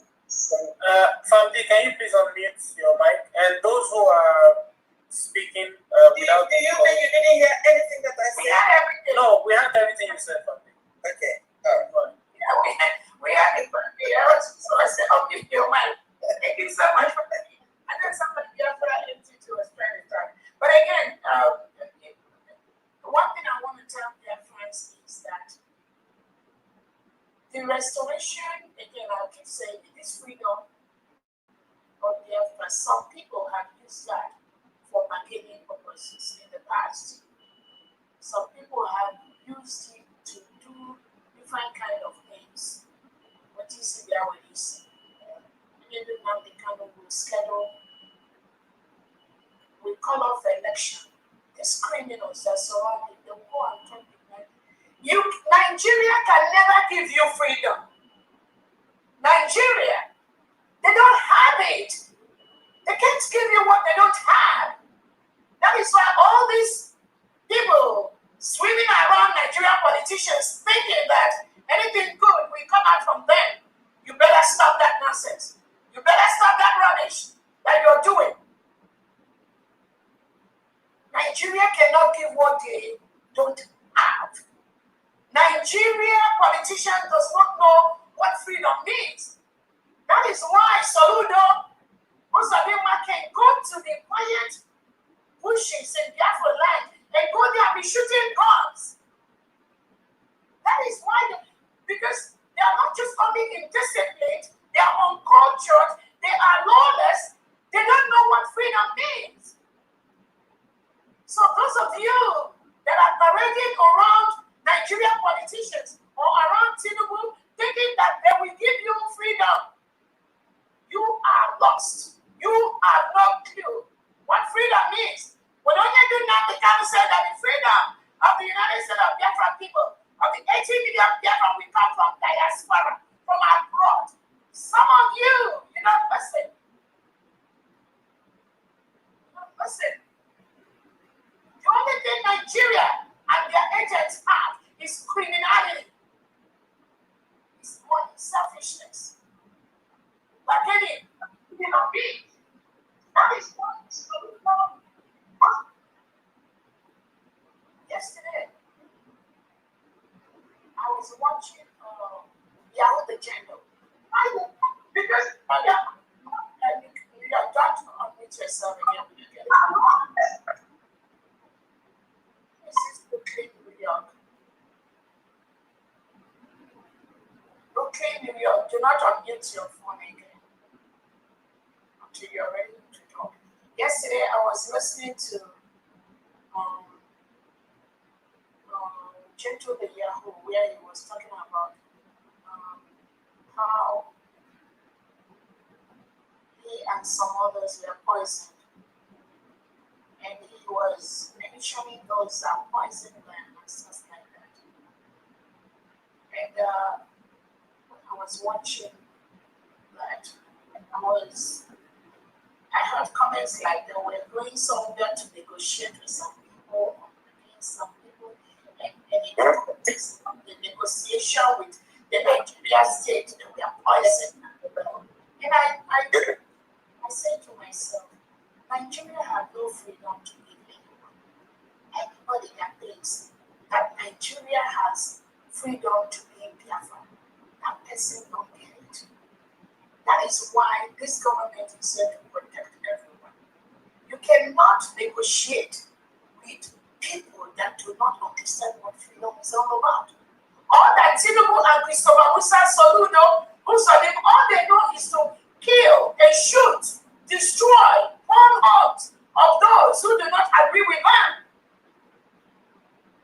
Famdi, can you please unmute your mic? And those who are speaking without... Do you mean you didn't hear anything that I said? We had everything. No, we heard everything you said, Famdi. Okay, all right. Yeah, we had it. So I said, okay, your mind. Thank you so much for that. And then somebody Biafra MT2 was trying to talk. But again, one thing I want to tell Biafrans is that the restoration, again, I'll keep saying it, this freedom of Biafra, some people have used that for bargaining purposes in the past. Some people have used it to do different kind of things. What you see there, what you see. Every month they kind of will schedule, we call off the election. These criminals that surrounding the war and talk to you. Nigeria can never give you freedom. Nigeria, they don't have it. They can't give you what they don't have. That is why all these people swimming around Nigerian politicians thinking that anything good will come out from them. You better stop that nonsense. You better stop that rubbish that you're doing. Nigeria cannot give what they don't have. Nigeria politician does not know what freedom means. That is why Soludo, Osadema can go to the quiet bushes in Biafra land and go there and be shooting guns. That is why, because they are not just only indisciplined, they are uncultured, they are lawless, they don't know what freedom means. So those of you that are parading around Nigerian politicians or around Tinubu thinking that they will give you freedom, you are lost. You have no clue what freedom means. When only do not the council said that the freedom of the United States of Biafra people, of the 80 million Biafra, we come from diaspora, from abroad. Some of you, you don't listen. You don't listen. The only thing Nigeria and their agents have is criminality. It's money, selfishness. Like any human being. That is what it's going on. Yesterday, I was watching Yahoo the General. Because you are got to unmute yourself again. This is Brooklyn, New York. Brooklyn, New York. Do not unmute your phone again until you're ready to talk. Yesterday, I was listening to Gentle the Yahoo, where he was talking about how he and some others were poisoned. And he was mentioning those that poisoned them and stuff like that. And I was watching that. I heard comments like they were going somewhere to negotiate with some people, against some people, and in the context of the negotiation with the Nigeria state, they were poisoned. And I said to myself, Nigeria had no freedom to give anyone. Anybody that thinks that Nigeria has freedom to be in Biafra, that person don't get it. That is why this government is here to protect everyone. You cannot negotiate with is all about. All that Tinubu and Christopher Musa Soludo, all they know is to kill and shoot, destroy, burn out of those who do not agree with them.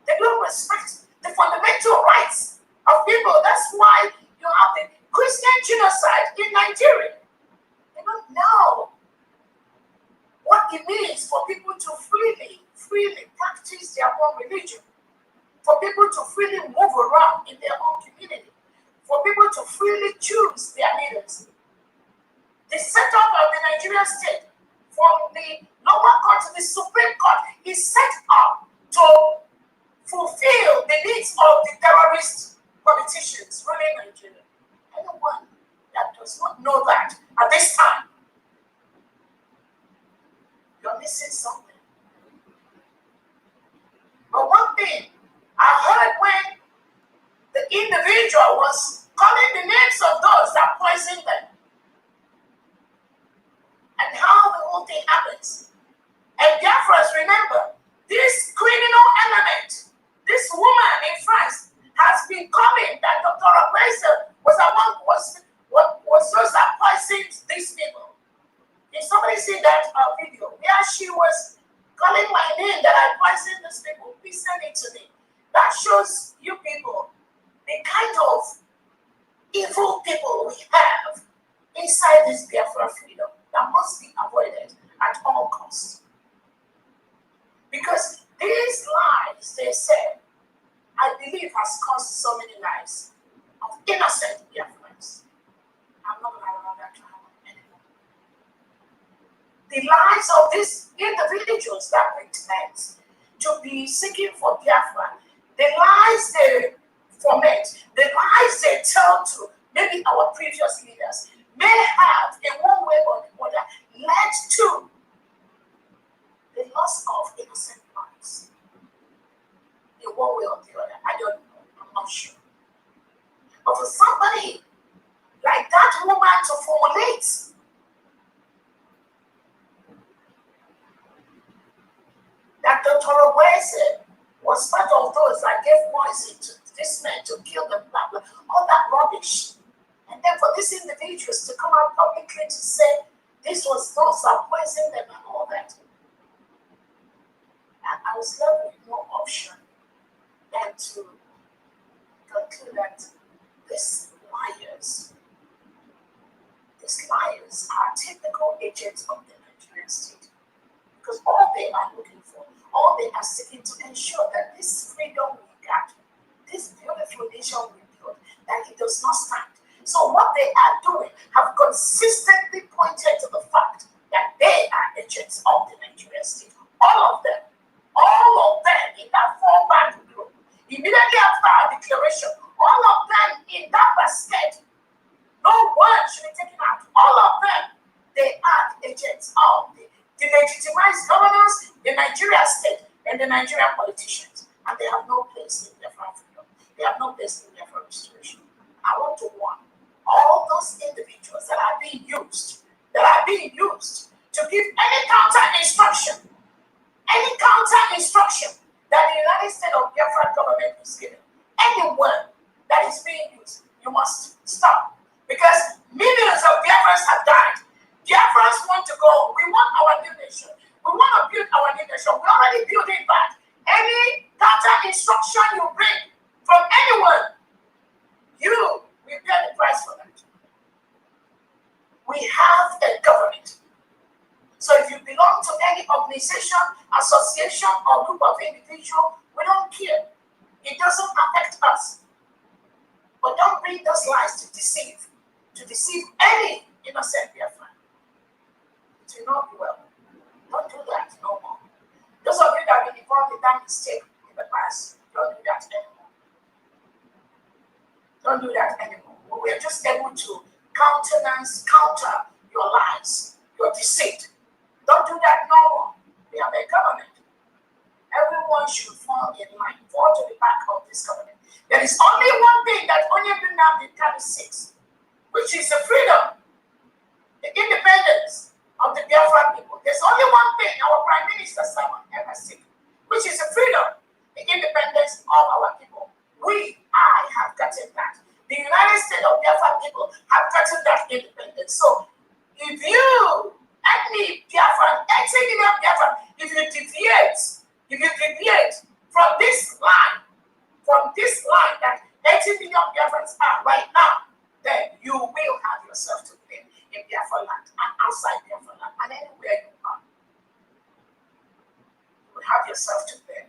They don't respect the fundamental rights of people. That's why you have the Christian genocide in Nigeria. They don't know what it means for people to freely practice their own religion, for people to freely move around in their own community, for people to freely choose their leaders. The setup of the Nigerian state, from the lower court to the Supreme Court, is set up to fulfill the needs of the terrorist politicians ruling Nigeria. Anyone that does not know that at this time, you're missing something. But one thing I heard when the individual was calling the names of those that poisoned them, and how the whole thing happens. And Biafrans, remember, this criminal element, this woman in France, has been coming that Dr. Raquel was those that poisoned these people. Did somebody see that video where she was calling my name that I poisoned these people? Please send it to me. That shows you people the kind of evil people we have inside this Biafra freedom that must be avoided at all costs. Because these lies, they say, I believe has caused so many lives of innocent Biafrans. I'm not going to allow that to happen anymore. The lives of these individuals that pretend to be seeking for Biafra, the lies they foment, the lies they tell to maybe our previous leaders, may have, in one way or the other, led to the loss of innocent lives. In one way or the other, I don't know, I'm not sure. But for somebody like that woman to formulate that Dr. Owese was part of those that gave poison to this man to kill them, blah, blah, all that rubbish. And then for these individuals to come out publicly to say this was those that poisoned them and all that. And I was left with no option than to conclude that these liars are typical agents of the Nigerian state. Because all they are looking for, all they are seeking to ensure that this freedom we got, this beautiful nation we built, that it does not stand. So what they are doing have consistently pointed to the fact that they are agents of the Nigerian state. All of them in that fallback group, immediately after our declaration, all of them in that basket, no one should be taken out. All of them, they are agents of the legitimized governors, the Nigerian state, and the Nigerian politicians. And they have no place in their freedom. They have no place in their restoration. I want to warn all those individuals that are being used to give any counter instruction that the United States of Biafra government is giving. Anyone that is being used, you must stop. Because millions of Biafrans have died. Biafrans want to go. We want our new nation. We want to build our new nation. We're already building that. Any counter instruction you bring from anyone, you will pay the price for that. We have a government. So if you belong to any organization, association, or group of individuals, we don't care. It doesn't affect us. But don't bring those lies to deceive any innocent Biafran. It will not be well. Don't do that no more. Those of you that have been involved in that mistake in the past, don't do that anymore. Don't do that anymore. We are just able to counter your lies, your deceit. Don't do that no more. We have a government. Everyone should fall in line, fall to the back of this government. There is only one thing that only Nnamdi Kanu seeks, which is the freedom, the independence of the Biafran people. There's only one thing our Prime Minister Simon ever seeks, which is the freedom, the independence of our people. I have gotten that. The United States of Biafra people have gotten that independence. So if you and me, Biafra, 80 million Biafra, if you deviate from this line that 80 million Biafrans are right now, then you will have yourself to blame in Biafra land and outside Biafra land and anywhere you are. You will have yourself to blame.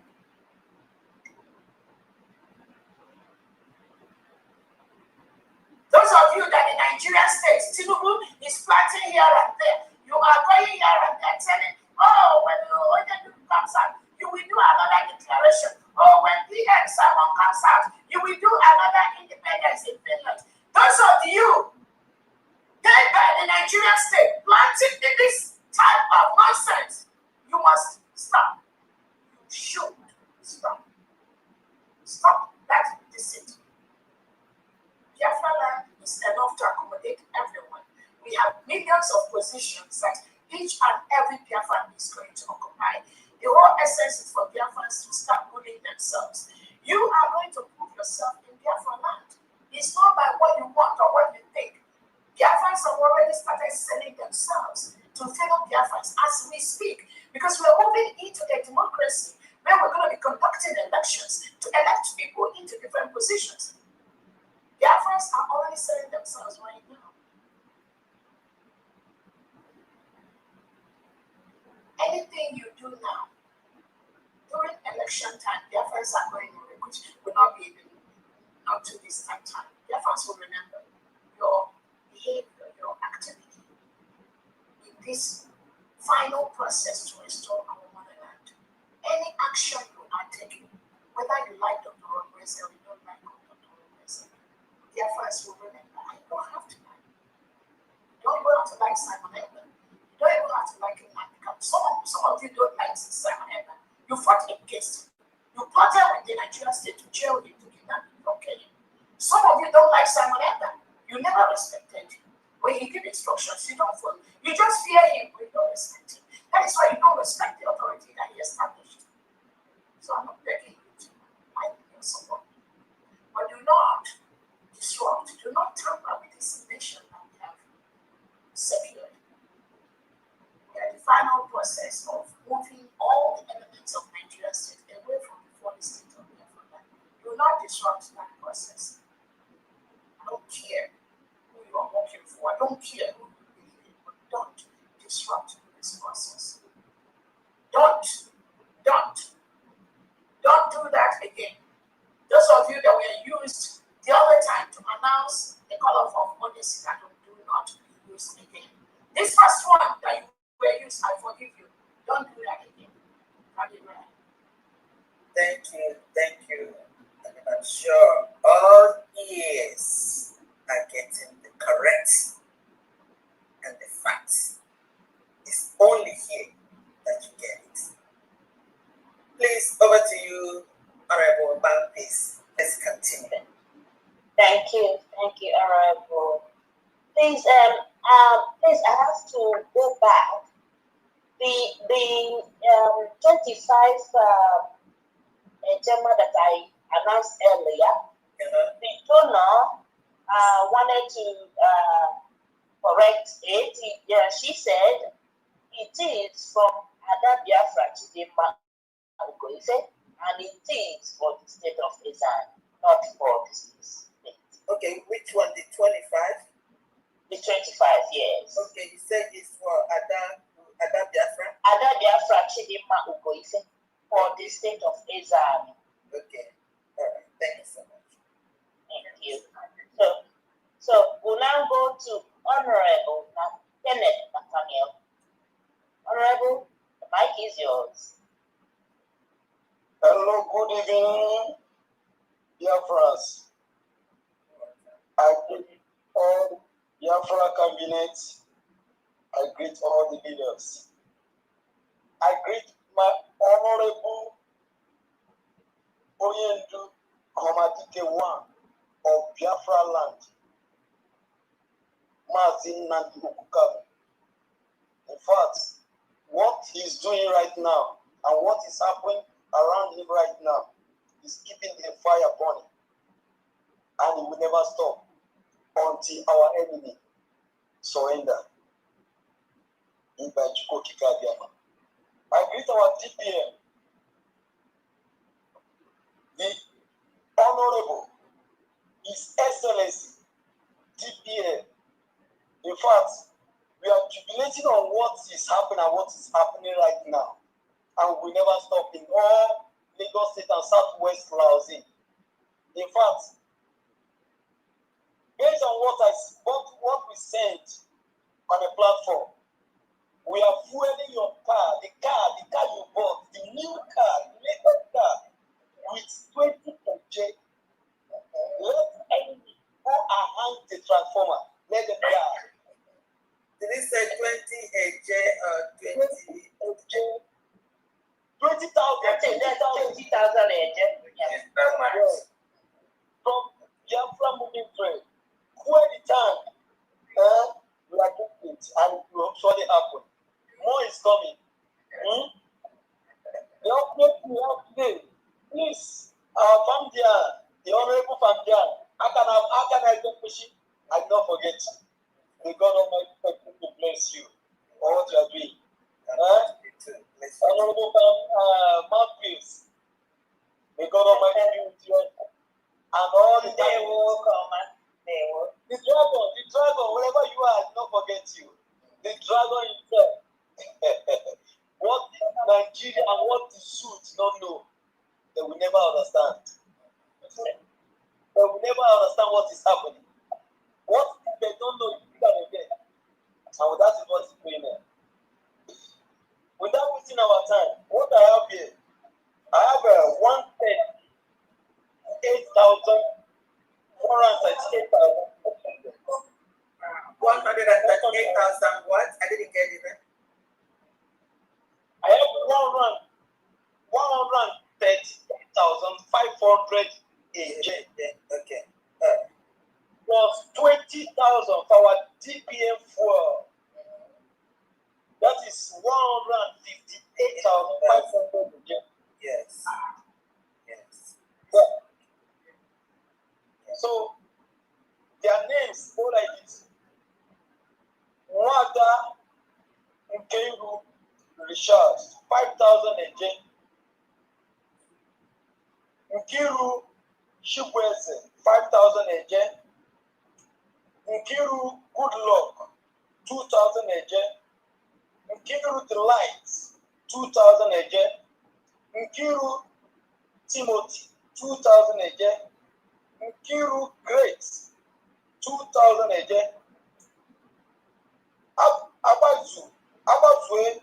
Those of you that in Nigerian states, Tinubu is planting here and there. You are going here and there telling, oh, when the comes out, you will do another declaration. Oh, when PM Simon comes out, you will do another independence in Finland. Those of you that by the Nigerian state planting in this type of nonsense, you must stop. You should stop. Stop that deceit. Biafra land is enough to accommodate everyone. We have millions of positions that each and every Biafran is going to occupy. The whole essence is for Biafrans to start ruling themselves. You are going to prove yourself in Biafra land. It's not by what you want or what you think. Biafrans have already started selling themselves to fellow Biafrans as we speak, because we're moving into a democracy where we're going to be conducting elections to elect people into different positions. Biafrans are already selling themselves right now. Anything you do now, during election time, Biafrans are going to which will not be even up to this time. Biafrans will remember your behavior, your activity in this final process to restore our motherland. Any action you are taking, whether you like Dr. Robles or you don't like Dr. Robles, Biafrans will remember. I don't have to like. You don't even have to like Simon Edmund. You don't even have to like him. Some of you don't like Simon Edmund. You fought against him. You plotted with the Nigerian state to jail him, to kidnap him, okay? Some of you don't like Simon Edmund. You never respected him. When he gives instructions, you don't follow. You just fear him, but you don't respect him. That is why you don't respect the authority that he established. So I'm not begging you to like your support. But do not disrupt, do not tamper with this nation that we have secured. We are in the final process of moving all the elements of Nigerian state away from the foreign state of Biafra. Do not disrupt that process. I don't care who you are working for. I don't care who you believe in, but don't disrupt this process. Don't do that again. Those of you that were used the other time to announce the color of money, do not be used again. This first one that you were used, I forgive you. Don't do that again. Thank you. And I'm sure all ears are getting the correct and the facts. It's only here that you get it. Please, over to you, Honorable Bampis. Let's continue. Thank you, Honorable. Please, I have to go back. The 25 Gemma that I announced earlier, the donor wanted to correct it. She said it is from Ada Biafra to the and it is for the state of Israel, not for the state. Okay, which one? The 25? The 25, yes. Okay, you said it's for Ada Biafra? Ada Biafra Chidimma Ugoife for the state of Israel. Okay, all right, thank you so much. Thank you. So we'll now go to Honorable Kenneth Nathaniel. Honorable, the mic is yours. Hello, good evening, Biafras. I greet all Biafra cabinets. I greet all the leaders. I greet my Honorable Oyendu Komadike One of Biafra land, Mazin Nandi Okukabe. In fact, what he's doing right now and what is happening around him right now is keeping the fire burning. and it will never stop until our enemy surrender. I greet our DPM, the Honorable His Excellency DPM. In fact, we are jubilating on what is happening and what is happening right now, and we never stop in all Lagos State and Southwest Laosin. In fact, based on what we sent on the platform, we are fueling your car, the car you bought, the new car, the latest car, with 20 kg. Let enemy who are hang the transformer, let them die. Did he say 20 AJ or 20 AJ? 20,000 20,000. AJ. Yes, that's nice. From Biafra moving trade, where the tank, we are doing it, and it will surely happen. More is coming. The update we have today, please, Famdian, the Honorable Famdian, how can I get pushing? I don't forget. May God Almighty continue to bless you for what you are doing. Honorable Mouthpiece, may God Almighty be with you and all the They will come and they will. The dragon, wherever you are, I will not forget you. The dragon himself. What Nigeria and what the suits don't know, they will never understand. They will never understand what is happening. What they don't know is bigger than them. And that is what is going on. Without wasting our time, what I have here, I have 138,000 what? I didn't get it. I have 130,500 AJ. Okay. Plus 20,000 for our DPM fuel. That is 158,500 AJ. Yes. Yes. So their names go like this. Mwada Nkeiru Richard, 5,000 AJ. Nkiru Shibweze, 5,000 AJ. Nkiru Goodluck, 2,000 AJ. Nkiru Delight, 2,000 AJ. Nkiru Timothy, 2,000 AJ. Nkiru Great, 2,000 AJ. Abazue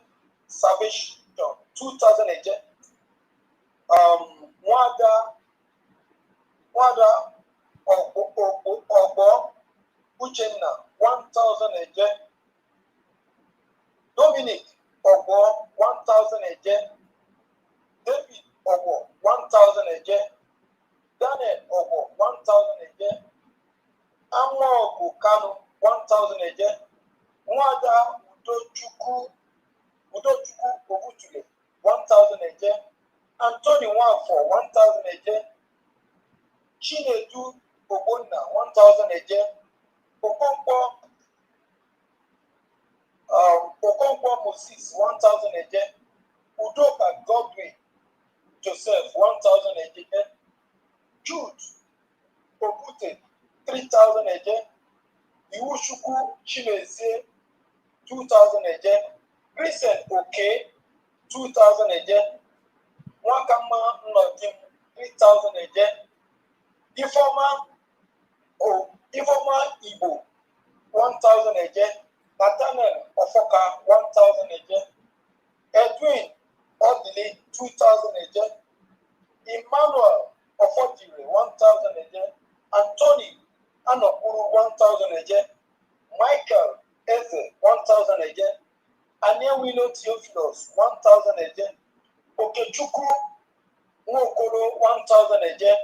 Salvation, 2,000 AJ. Wada Ogbo Uchenna, 1,000 AJ. Dominic Ogbo, 1,000 AJ. David Ogbo, 1,000 AJ. Daniel Ogbo, 1,000 AJ. Amogu Kanu, 1,000 AJ. Mwada Udochukwu Obutule, 1,000 AJ. Anthony Nwafọ, 1,000 AJ. Chinedu Ogbonna, 1,000 AJ. Okonkwo Moses, 1,000 AJ. Udoka Godwin Joseph, 1,000 AJ. Jude Obute, 3,000 AJ. Iwuchukwu Chimezie, 2,000 AJ. Vincent Oke, 2,000 AJ. Nwakama Nnodim, 3,000 AJ. Ifeoma Igbo, 1,000 AJ. Nathaniel Ofoka, 1,000 AJ. Edwin Odili, 2,000 AJ. Emmanuel Ofodire, 1,000 AJ. Anthony Anokuru, 1,000 AJ. Michael Eze, 1,000 AJ. Anewilo Theophilus, 1,000 AJ. Okechukwu Nwokoro, 1,000 AJ.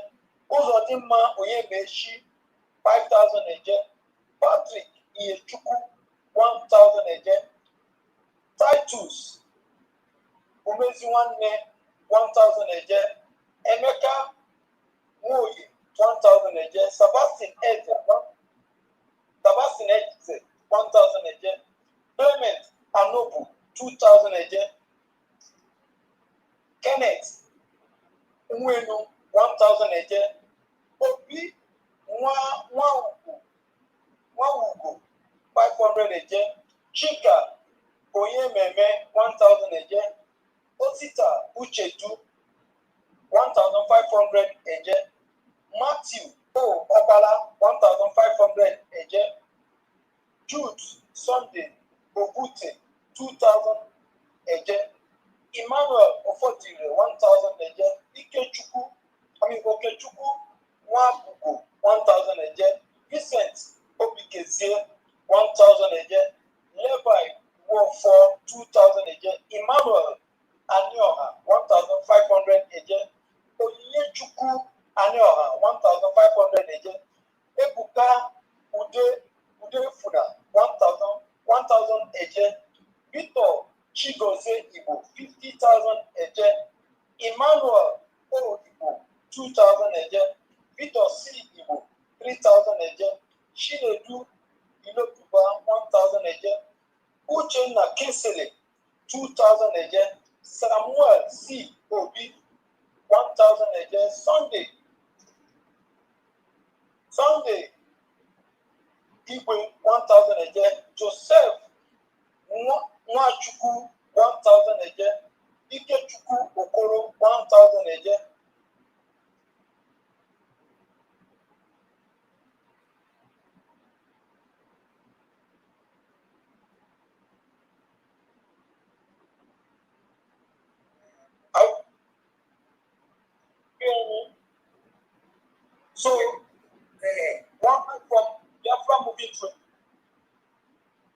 Uzodimma Onyemechi, 5,000 AJ. Patrick Iyechukwu, 1,000 AJ. Titus Umeziwanne, 1,000 AJ. Emeka Nwoye, 1,000 eje. Sebastian Eze, 1,000 eje. Clement Anobu, 2,000 eje. Kenneth Nwenu, 1,000 eje. Obi Nwawugo, 500 eje. Chika Oyememe, 1,000 eje. Osita Uchedu, 1,500 eje. Matthew Obala, 1,500 eje. Jude Sunday Obute, 2,000 eje. Emmanuel Ofotire, 1,000 eje. Okechukwu Nwabugo, 1,000 eje. Vincent Obikezie, 1,000 eje. Levi Wofo, 2,000 eje. Emmanuel Anioha, 1,500 eje. Onyechukwu Anioha, 1,500 eje. Ebuka Udefuna, 1,000 eje. Victor Chigozie Igbo, 50,000 eje. Emmanuel Igbo, 2,000 eje. Victor C. Igbo, 3,000 eje. Chinedu Ilokuba, 1,000 eje. Uchenna Kesele, 2,000 eje. Samuel C. Obi, 1,000 eje. Sunday Igwe, 1,000 eje. Joseph Nwachukwu, 1,000 eje. Ikechukwu Okoro, 1,000 eje. So, one from Biafra moving to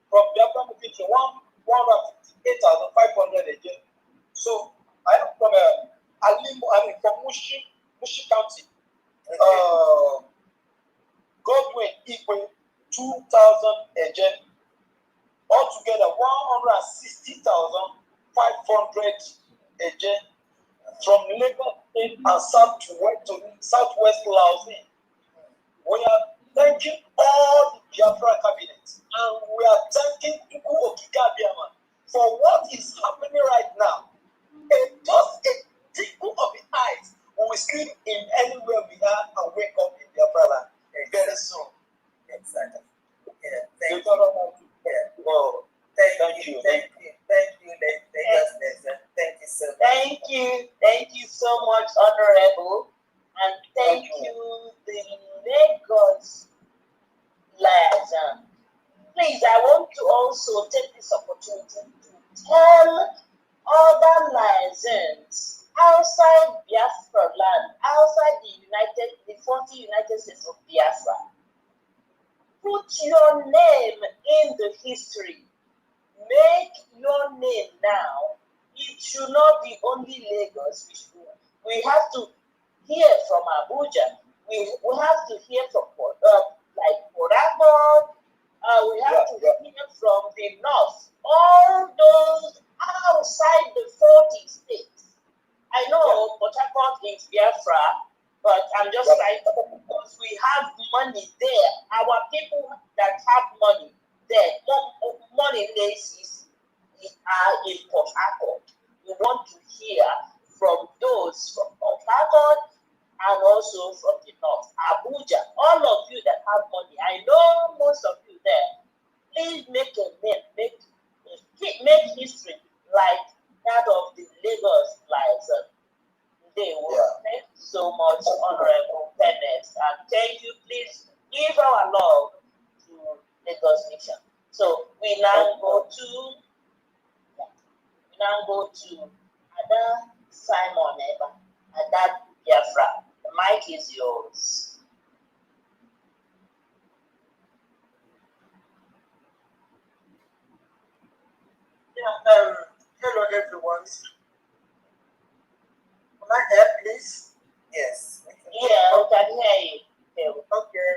158,500 again. So I am from from Mushi County. Godwin Ikwe, 2,000 again. Altogether 160,500 again. From Lagos State and Southwest Laos. We are thanking all the Biafra cabinet and we are thanking Tuku Okikabiama for what is happening right now. Just a tickle of the eyes, we will sleep in anywhere we are and wake up in Biafra land very soon. Exactly. Yeah. Thank you. Oh, thank you. Thank you so much. Thank you so much, Honorable, and thank you, the Lagos liaison. Please, I want to also take this opportunity to tell other liaisons outside Biafra land, outside the 40 United States of Biafra. Put your name in the history. Make your name now. It should not be only Lagos. We have to hear from Abuja. We have to hear from Port Harcourt. We have to hear from the north. All those outside the 40 states. I know Port Harcourt is Biafra, but I'm just like, because we have money there. Our people that have money there, money laces are in Port Harcourt. We want to hear from those from Port Harcourt and also from the north. Abuja, all of you that have money, I know most of you there. Please make a name, make history like that of the Lagos liaison. They will. Thank you so much, Honorable Bennett, and thank you. Please give our love to Lagos Nation. So we now go to Ada Simon Eba, Ada Biafra. The mic is yours. Hello everyone. Can I help, please? Yes. Yeah, we can hear you. Okay.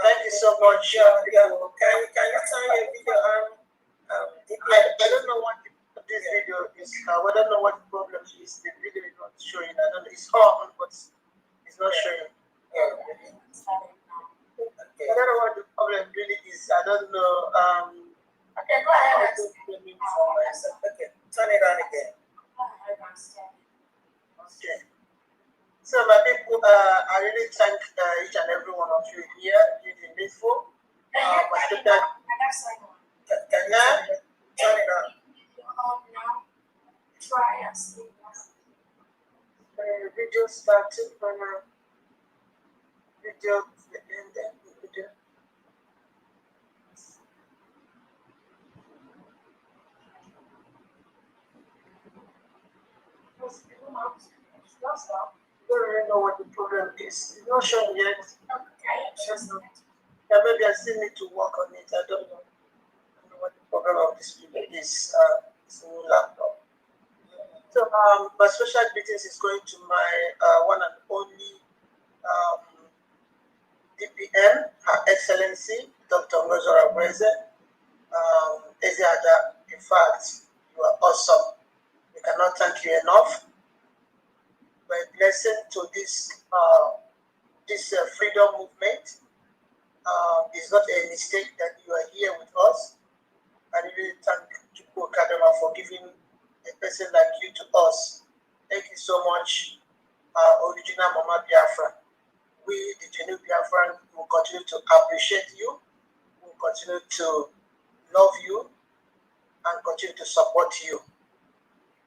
Thank you so much. Can you turn your video on? I don't know what this video is. I don't know what the problem is. The video is not showing. I don't know. It's on, but it's not showing. So, my people, I really thank each and every one of you here, the needful. Can you turn it on? Now, try and sleep. Video started from video ended. Video. I don't really know what the problem is. It's not shown yet. Yeah, maybe I still need to work on it. I don't know. I don't know what the problem of this video is. It's a new laptop. So, my special greetings is going to my one and only DPN, Her Excellency, Dr. Ngozora Breze. Eziada, in fact, you are awesome. We cannot thank you enough. We're a blessing to this freedom movement. It's not a mistake that you are here with us. I really thank Chukwu Kadema for giving a person like you to us. Thank you so much, original Mama Biafra. We, the genuine Biafran, will continue to appreciate you, will continue to love you, and continue to support you.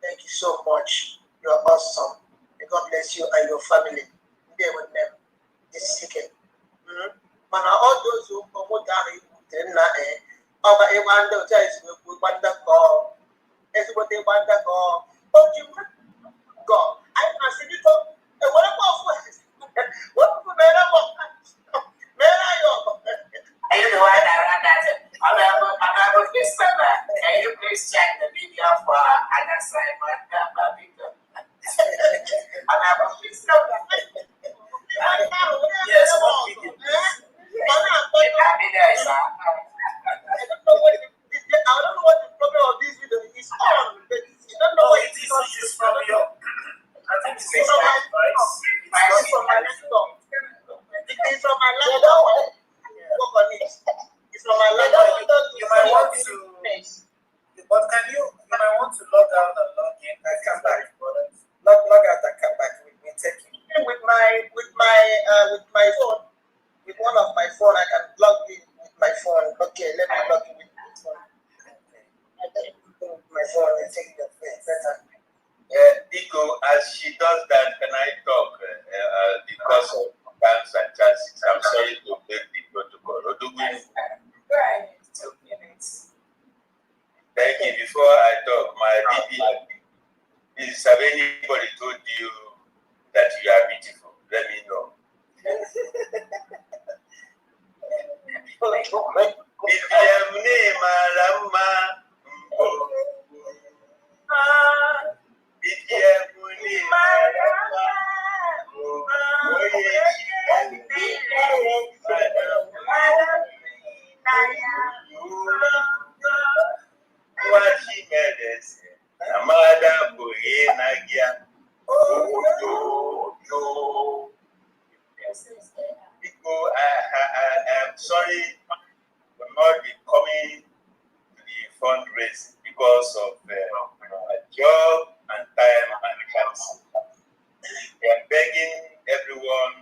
Thank you so much. You are awesome. May God bless you and your family. They with them. It's secret. Man, all those who come down in over a wonder is we wonder God. Everybody wonder God. Oh, you God. I must see it. What about what? What may I want? May I know I will please can you please check the video for an assignment? And I will please know that. Yes, what video? I don't know what the problem of this video is on. You don't know what it is from your. I think it's from my laptop. It's from my laptop. Work on it. It's from my laptop. You might want to. But can you might want to log out and log in and come back. Log out and come back with me. Take it. With my phone. With one of my phone, I can log in with my phone. Okay, let me log in with my phone. My phone and take your face. Better. Nico, as she does that, can I talk because of times and chances? I'm sorry to break the protocol. Right. 2 minutes. Thank you. Before I talk, my DPN, please, have anybody told you that you are beautiful? Let me know. People, I am sorry for not be coming to the fundraising because of my job and time and cancer. I am begging everyone,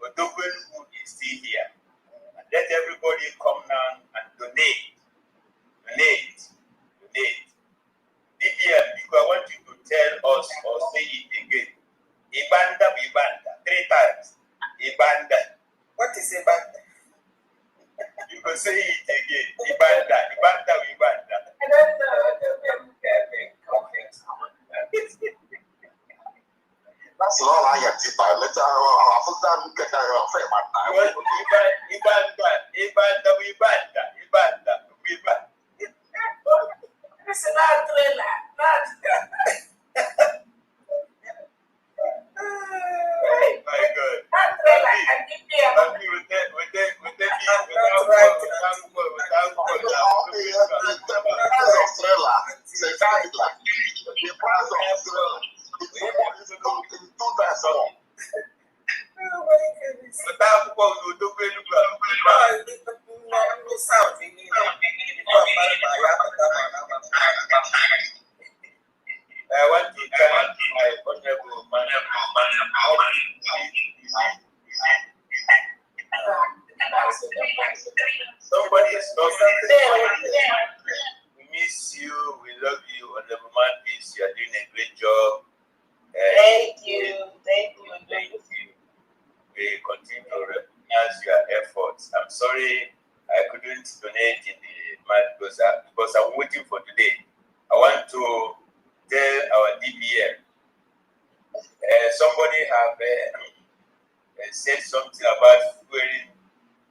Odogun who is still here, and let everybody come down and donate. DPM, because I want you to tell us or say it again. Ibanda, 3 times. Ibanda. What is Ibanda? You can say it again. Ibanda. I don't know. That's all I have to buy. Let's get Ibanda. It's not trailer. My God. Not trailer. And DPM. I want to thank my honorable man, somebody have said something about fueling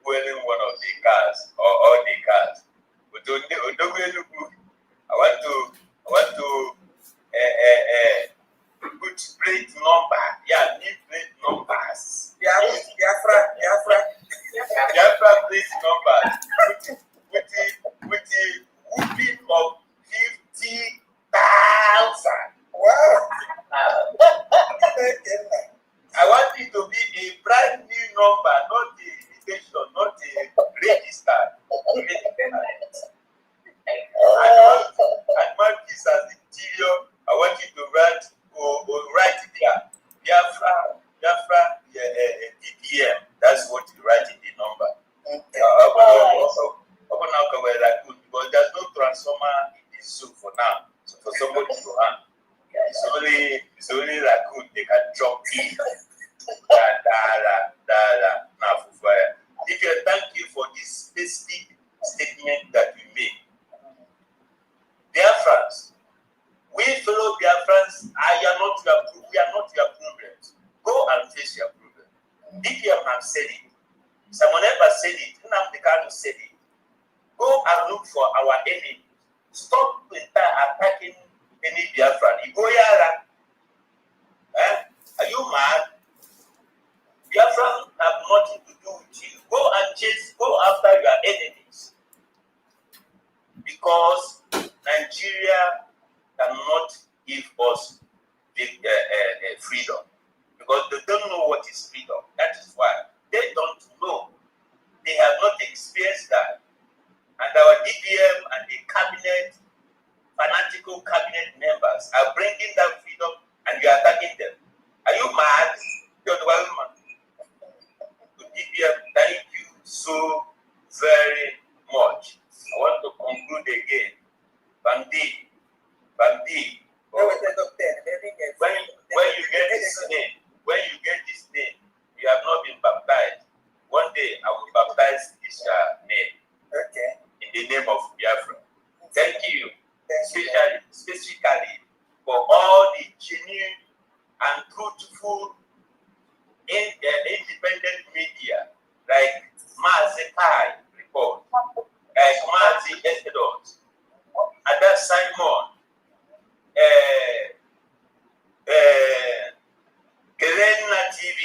one of the cars or all the cars. But I want to put plate number. Yeah, need plate numbers. Biafra plate numbers. With the whooping of 50,000. Wow. I want it to be a brand new number, not the invitation, not the register. And mark this as the interior. I want you to write there. Biafra, DPM. That's what you write in the number. Because there's no transformer in the zoo for now. So for somebody to hand, it's only raccoon they can jump in. Thank you for this specific statement that you made. Biafrans, we fellow Biafrans, we are not your problems. Go and face your problem. DPM have said it. Someone else said it. Nnamdi Kanu said it. Go and look for our enemy. Stop attacking any Biafran. Are you mad? Biafran have nothing to do with you. Go after your enemies. Because Nigeria cannot give us freedom. Because they don't know what is freedom. That is why they don't know. They have not experienced that. And our DPM and the cabinet, fanatical cabinet members are bringing that freedom and you are attacking them. Are you mad? You're the wild man. To DPM, thank you so very much. I want to conclude again. Bandi. When you get this name, you have not been baptized. One day I will baptize this name. Okay. In the name of Biafra. Thank you. Specifically for all the genuine and truthful independent media like Mazi Kai report, like Mazi Estedot, Ada Simon, Gerena TV,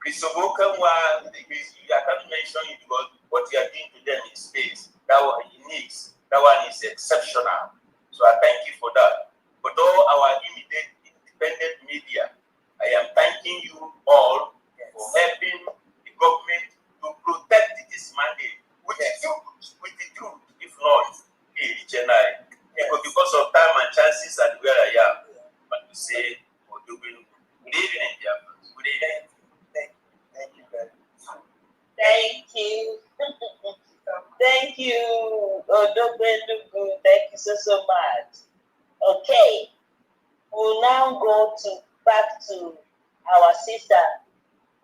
Krisobokanwa, I can't mention it because what you are doing to them in space, that one is unique, that one is exceptional. So I thank you for that. But all our independent media, I am thanking you all for helping the government to protect this mandate with the truth. If not, because of time and chances and where I am, but to say, good evening, dear friends. Good evening. Thank you very much. Thank you. Thank you, Odobenugu. Thank you so much. Okay, we'll now go back to our sister,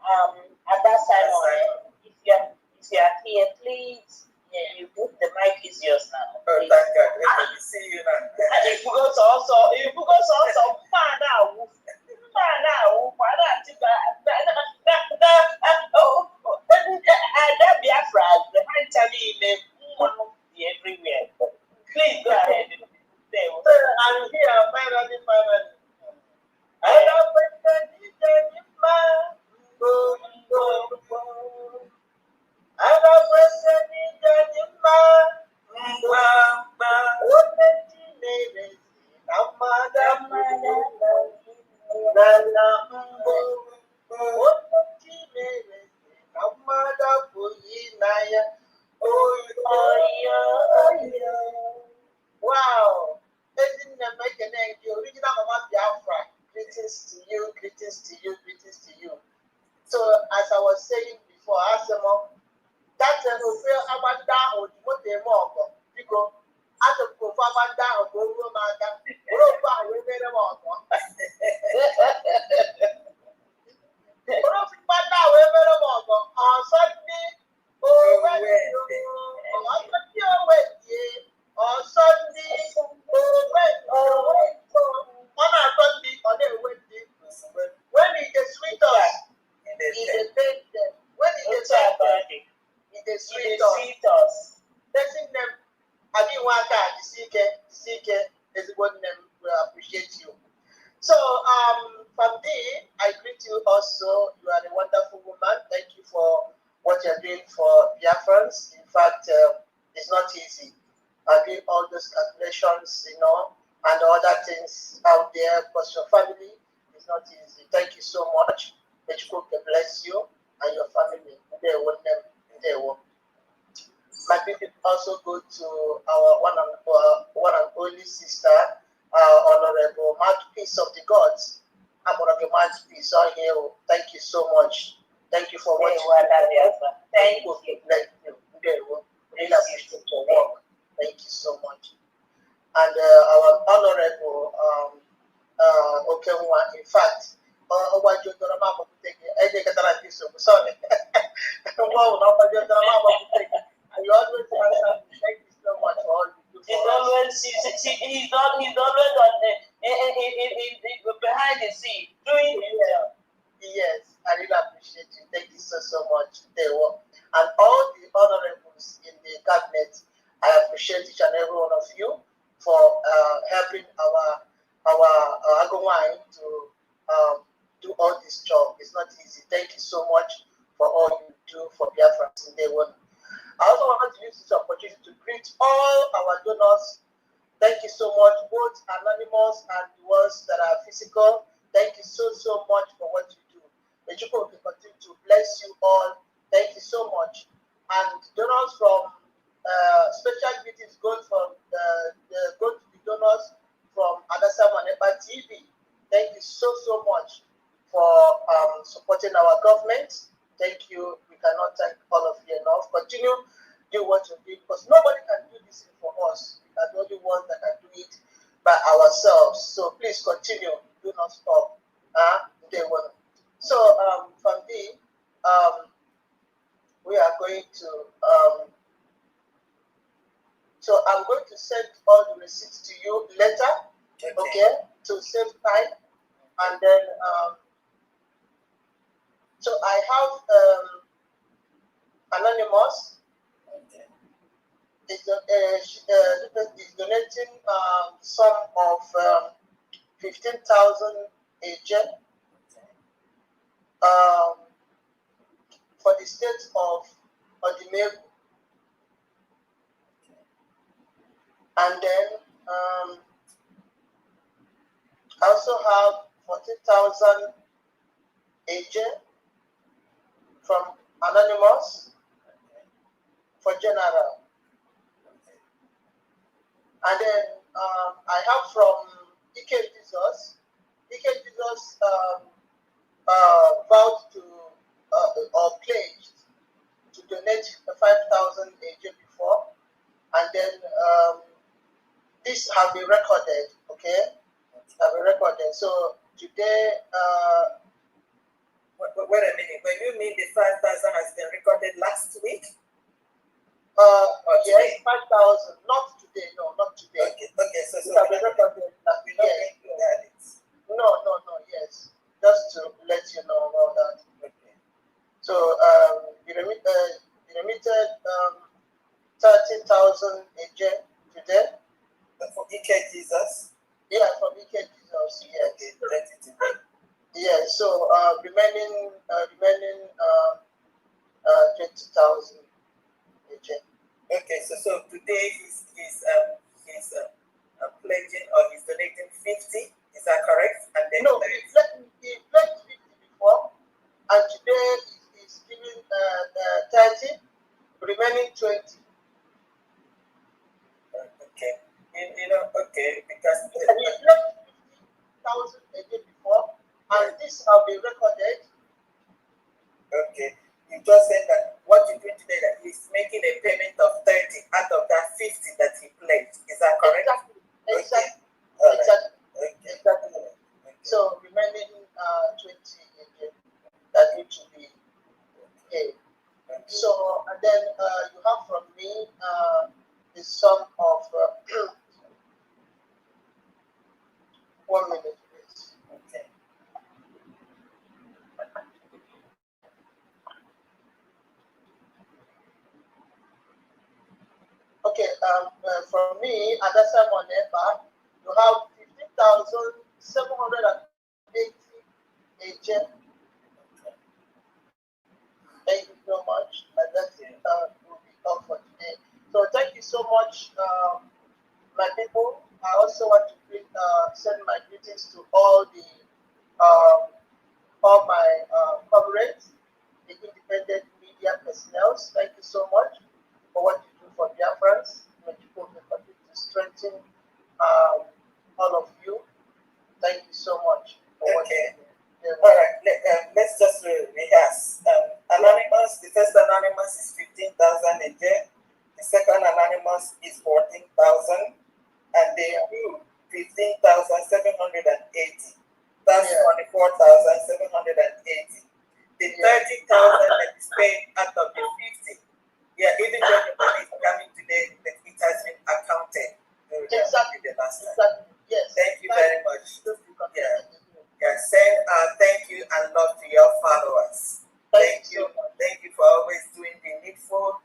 Ada Simon. If you are here, please. Yeah, the mic is yours now. Oh, thank God. Let me see you now. And if you go to also find out. Biafra, the hand telling everywhere. Please go ahead. I'm here, finally. I love wow. The original Mama Biafra. Greetings to you. So, as I was saying before, Asemo, that's a real Amanda or the Mogo. Because at the Amanda or Romanda, Europa, we made a walk. On Sunday, on Sunday, on a Wednesday, also, you are a wonderful woman. Thank you for what you're doing for Biafrans. In fact, it's not easy. Doing all those calculations, and other things out there, because your family is not easy. Thank you so much. May God bless you and your family. They will. My people also go to our one and only sister, Honorable Mouthpiece of the Gods. I'm one of your mouthpiece on here. Thank you so much. Thank you for what you do. Thank you. Really appreciate your work. Thank you so much. And our Honorable Okenwa, in fact, sorry. And you always answer. Thank you so much for all you do for us. He's always on the behind the scene doing it. Yes, I really appreciate you. Thank you so much. And all the honorables in the cabinet, I appreciate each and every one of you for helping our Agowine to do all this job. It's not easy. Thank you so much for all you do for Biafrans in day one. I also want to use this opportunity to greet all our donors. Thank you so much, both anonymous and the ones that are physical. Thank you so much for what you do. May God continue to bless you all. Thank you so much. And donors from special greetings going to the donors from Adasa Manepa TV. Thank you so much for supporting our government. Thank you. We cannot thank all of you enough. Continue do what you do, because nobody can do this for us. We are the only ones that can do it by ourselves. So please continue. Do not stop. Day one. So from the we are going to so I'm going to send all the receipts to you later, okay, to save time. And then so I have anonymous is donating sum of 15,000 AJ for the state of Odimegu. And then I also have 40,000 AJ from Anonymous for general. And then I have from Ike Jesus. Ike Jesus vowed to or pledged to donate 5,000 AJ before. And then this have been recorded, okay? Have been recorded. So today, wait a minute. When you mean the 5,000 has been recorded last week? Yes, 5,000. Not today. No, not today. Okay. So it have been recorded. Yes. No. Yes. Just to let you know about that. Okay. So you remitted 30,000 AJ today. For Ike Jesus? Yeah, from Ike Jesus. Yes. Okay, let it today. Yeah. So remaining 20,000 AJ. Okay. So today he's pledging or he's donating 50. Is that correct? And then no, he pledged 50 before, and today he's giving 30, remaining 20. Okay. Okay, because he pledged 50,000 a day before, and this have been recorded. Okay. You just said that what you do today, that he's making a payment of 30 out of that 50 that he pledged. Is that correct? Exactly. Okay. Exactly. Okay. Exactly. Okay. So remaining 20 again that need to be paid. Okay. So and then you have from me the sum of 1 minute, please. Okay. Okay, from me, Adasa Monepa, you have 15,780 AJ. you so much, my people. I also want to send my greetings to all my comrades, the independent media personnel. Thank you so much for what you do for Biafrans. May you continue to strengthen all of you. Thank you so much for what you do. All right, let's just rehearse. Anonymous, the first anonymous is 15,000 a year. The second anonymous is 14,000, and the new 15,780. That's 24,780. The 30,000 that is paid out of the 50. Yeah, even though the money is coming today, but it has been accounted. Exactly. The last time. Yes. Thank you very much. Yeah, send thank you and love to your followers. Thank you. Thank you for always doing the needful.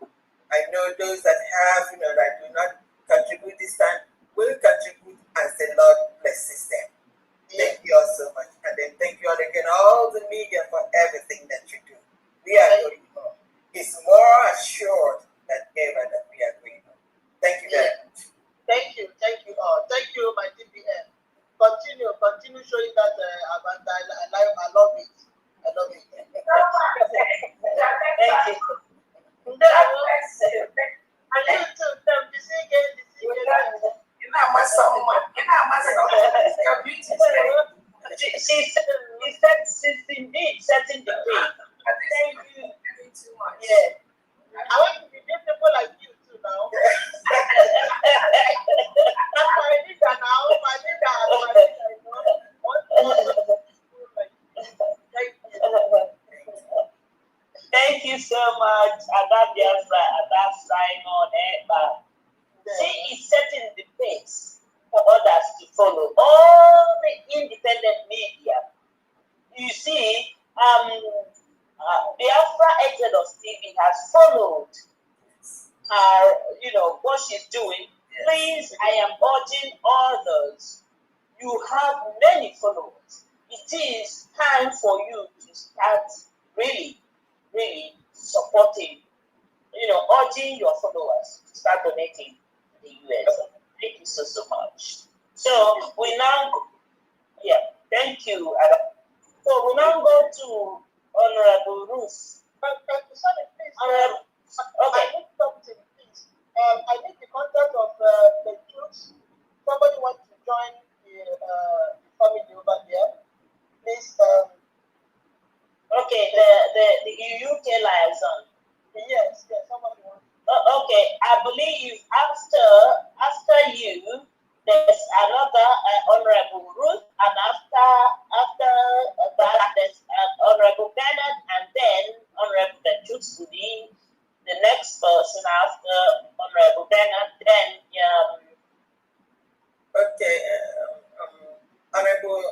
I know those that have, that do not contribute this time will contribute as the Lord blesses them. Thank you all so much. And then thank you all again, all the media, for everything that you do. We are going on. It's more assured than ever that we are going on. Thank you very much. Thank you all. Thank you, my DPN. Continue showing that Amanda. I love it. I love it. Thank you. And you too, the singing. She's indeed setting the pace. Thank you. Yeah. I want to be beautiful like you too now. Thank you so much, Ada Biafra, Ada Simon, Eba. She is setting the pace for others to follow. All the independent media. You see, Biafra Exodus TV has followed her, what she's doing. Please, I am urging others. You have many followers. It is time for you to start really supporting, urging your followers to start donating to the US. Thank you so much. So we now, thank you. So we now go to Honorable Ruth. Sorry, please. Okay. I need something, please. I need the contact of the troops. Somebody wants to join the family over there. Please. Okay, the UK liaison. Yes, somebody wants. Okay, I believe after you, there's another Honorable Ruth, and after that there's Honorable Bernard, and then Honorable Benjux will be the next person after Honorable Bernard. Then Okay, Honorable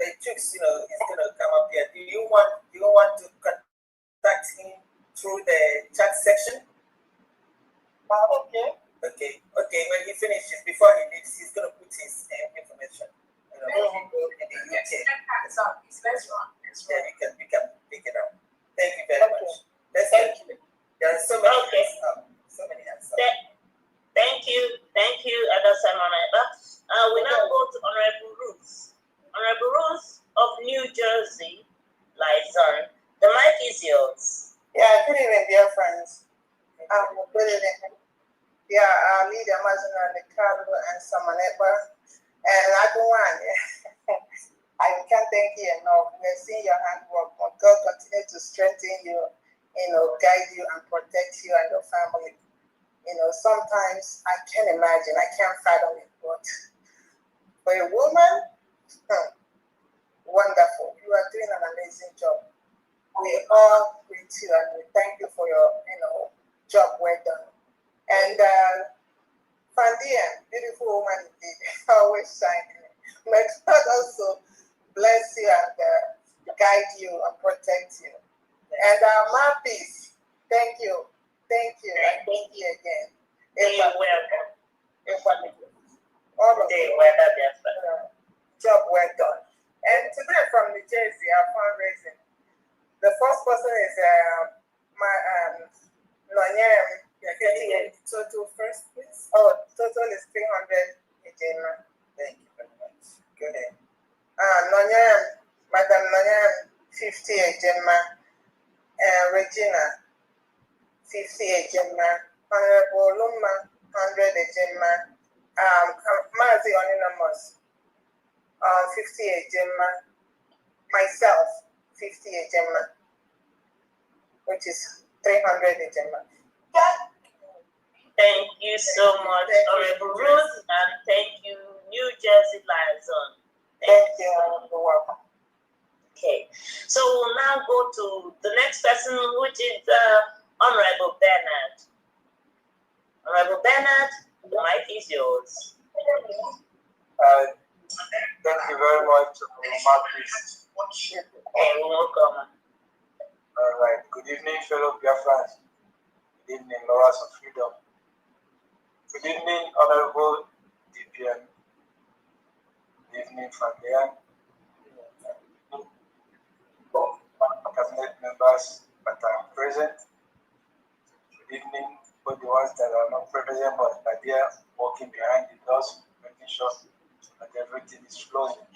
Benjux, is gonna come up here. Do you want to contact him through the chat section? Okay. Okay. When he finishes, before he leaves, he's gonna put his information. In the UK. Yeah, you can pick it up. Thank you very much. Thank you. There are so many hands up. So many hands up. Thank you, Ada Simon. We now go to Honorable Ruth. Honorable Ruth of New Jersey, liaison. The mic is yours. Yeah, good evening, dear friends. Good evening. Yeah, our leader, Mazana, the Carlo, and Samaneba, and Aguan. I can't thank you enough. We're seeing your handwork. May God continue to strengthen you, guide you and protect you and your family. Sometimes I can't imagine, I can't fathom it, but for a woman, wonderful. You are doing an amazing job. We all greet you and we thank you for your, job well done. And Fandia, beautiful woman indeed, always shining. May God also bless you and guide you and protect you. And my peace, thank you. Thank you. And thank you again. You're welcome. All of you. Job well done. And today from New Jersey, our fundraising. The first person is my Nonyem Okay, total first, please. Oh, total is 300 Ejema. Thank you very much. Go ahead. Nonyan, Madam Nonyan, 50 Ejema. Regina, 50 Ejema. Honorable Luma, 100 Ejema. Mazi Anonymous, 50 Ejema. Myself, 50 Ejema, which is 300 Ejema. Thank you so much, Honorable Ruth, and thank you, New Jersey Liaison. Thank you. You're welcome. Okay, so we'll now go to the next person, which is Honorable Bernard. Honorable Bernard, the mic is yours. Thank you very much, Marcus. You're welcome. All right. Good evening, fellow Biafrans. Good evening, lovers of freedom. Good evening, Honorable DPM. Good evening, Fundraising. Cabinet members that are present. Good evening, both the ones that are not present but are there walking behind the doors, making sure that everything is flowing.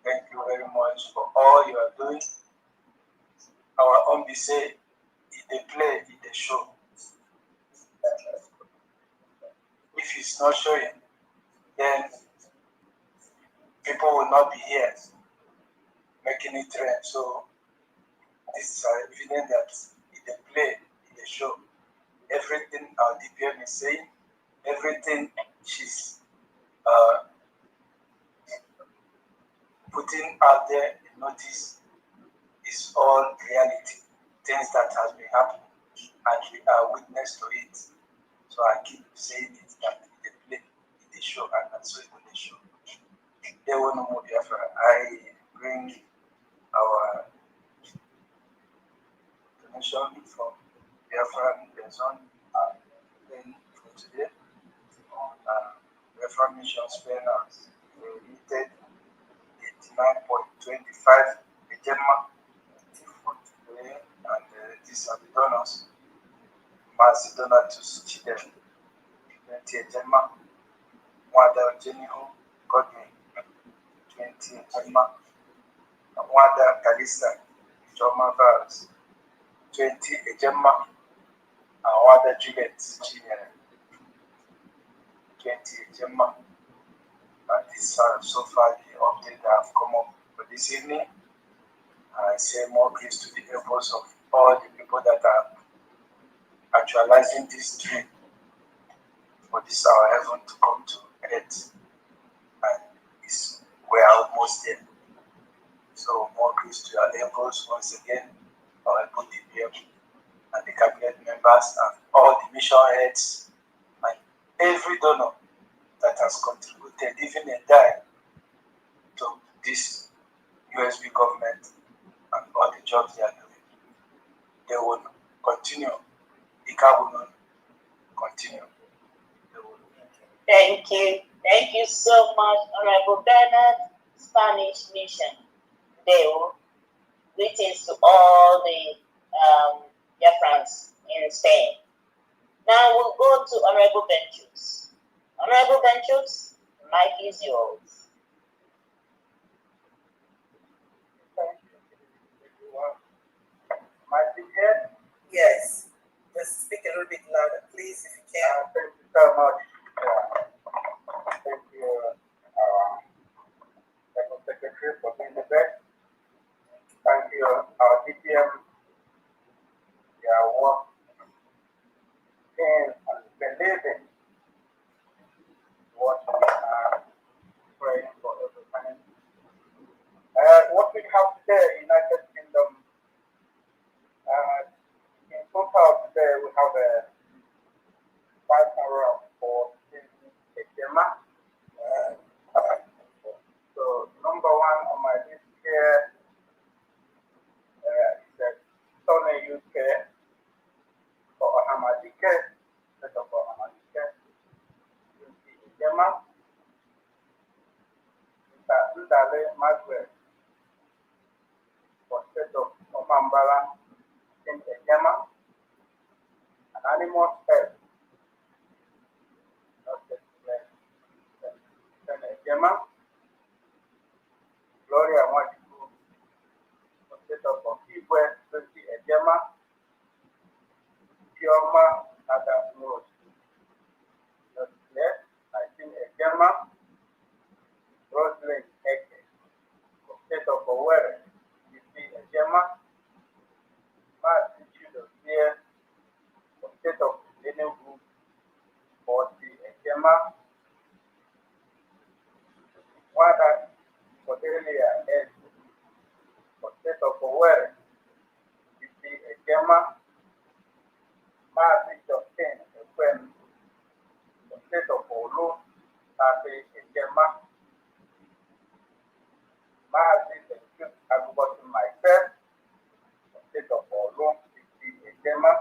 Thank you very much for all you are doing. Our own be say, if they play, if they show. If it's not showing, then people will not be here making it trend. So this is evident that if they play, if they show, everything our DPM is saying, everything she's putting out there in notice is all reality, things that has been happening, and we are witness to it. So I keep saying it that they play, they show, and that's what they show. They will know more Biafra. I bring our donation from Biafra Person for today. Biafra Mission spend limited 89.25 Ejema for today, and these are the donors. Mazi Donatus Chidem, 20 Ejema. Wada Jeniho Godwin, 20 Ejema. Wada Kalista Joma Vals, 20 Ejema. And Wada Juliet Chinyere, 20 Ejema. And these are so far the update that have come up for this evening. I say more grace to the efforts of all the people that are actualizing this dream for this our heaven to come to earth. And we're almost there. So more grace to your efforts once again, our DPM and the cabinet members and all the mission heads and every donor that has contributed, even a dime, to this USB government and all the jobs they are doing. They will continue. The car will continue. Thank you. Thank you so much, Honorable Bernard, Spanish Mission. Deo. Greetings to all the Biafrans in Spain. Now we'll go to Honorable Benchus. Honorable Benchus, the mic is yours. Yes. Just speak a little bit louder, please, if you can. Thank you so much. Thank you, Secretary, for being the best. Thank you, our DPM. Work in and believing what we are praying for every time. What we have today, United Kingdom, in total today we have a 514 Ejema. So number one on my list here is the Tony UK for Ahamadike, set of Ahamadike, Ejema, Ndale Magre for set of Omambala in Ejema, Anonymous Health of Owerri, Ifi Ejema, Mazi Chidozie, for State of Enugu, Boti Ejema, Wada Cordelia S, for State of Owerri, Ifi Ejema, Mazi Justin Ekwem, for State of Olu, Tabe Ejema, Mazi Benjut Aguboti myself, for State of Olu, Ifi Ejema,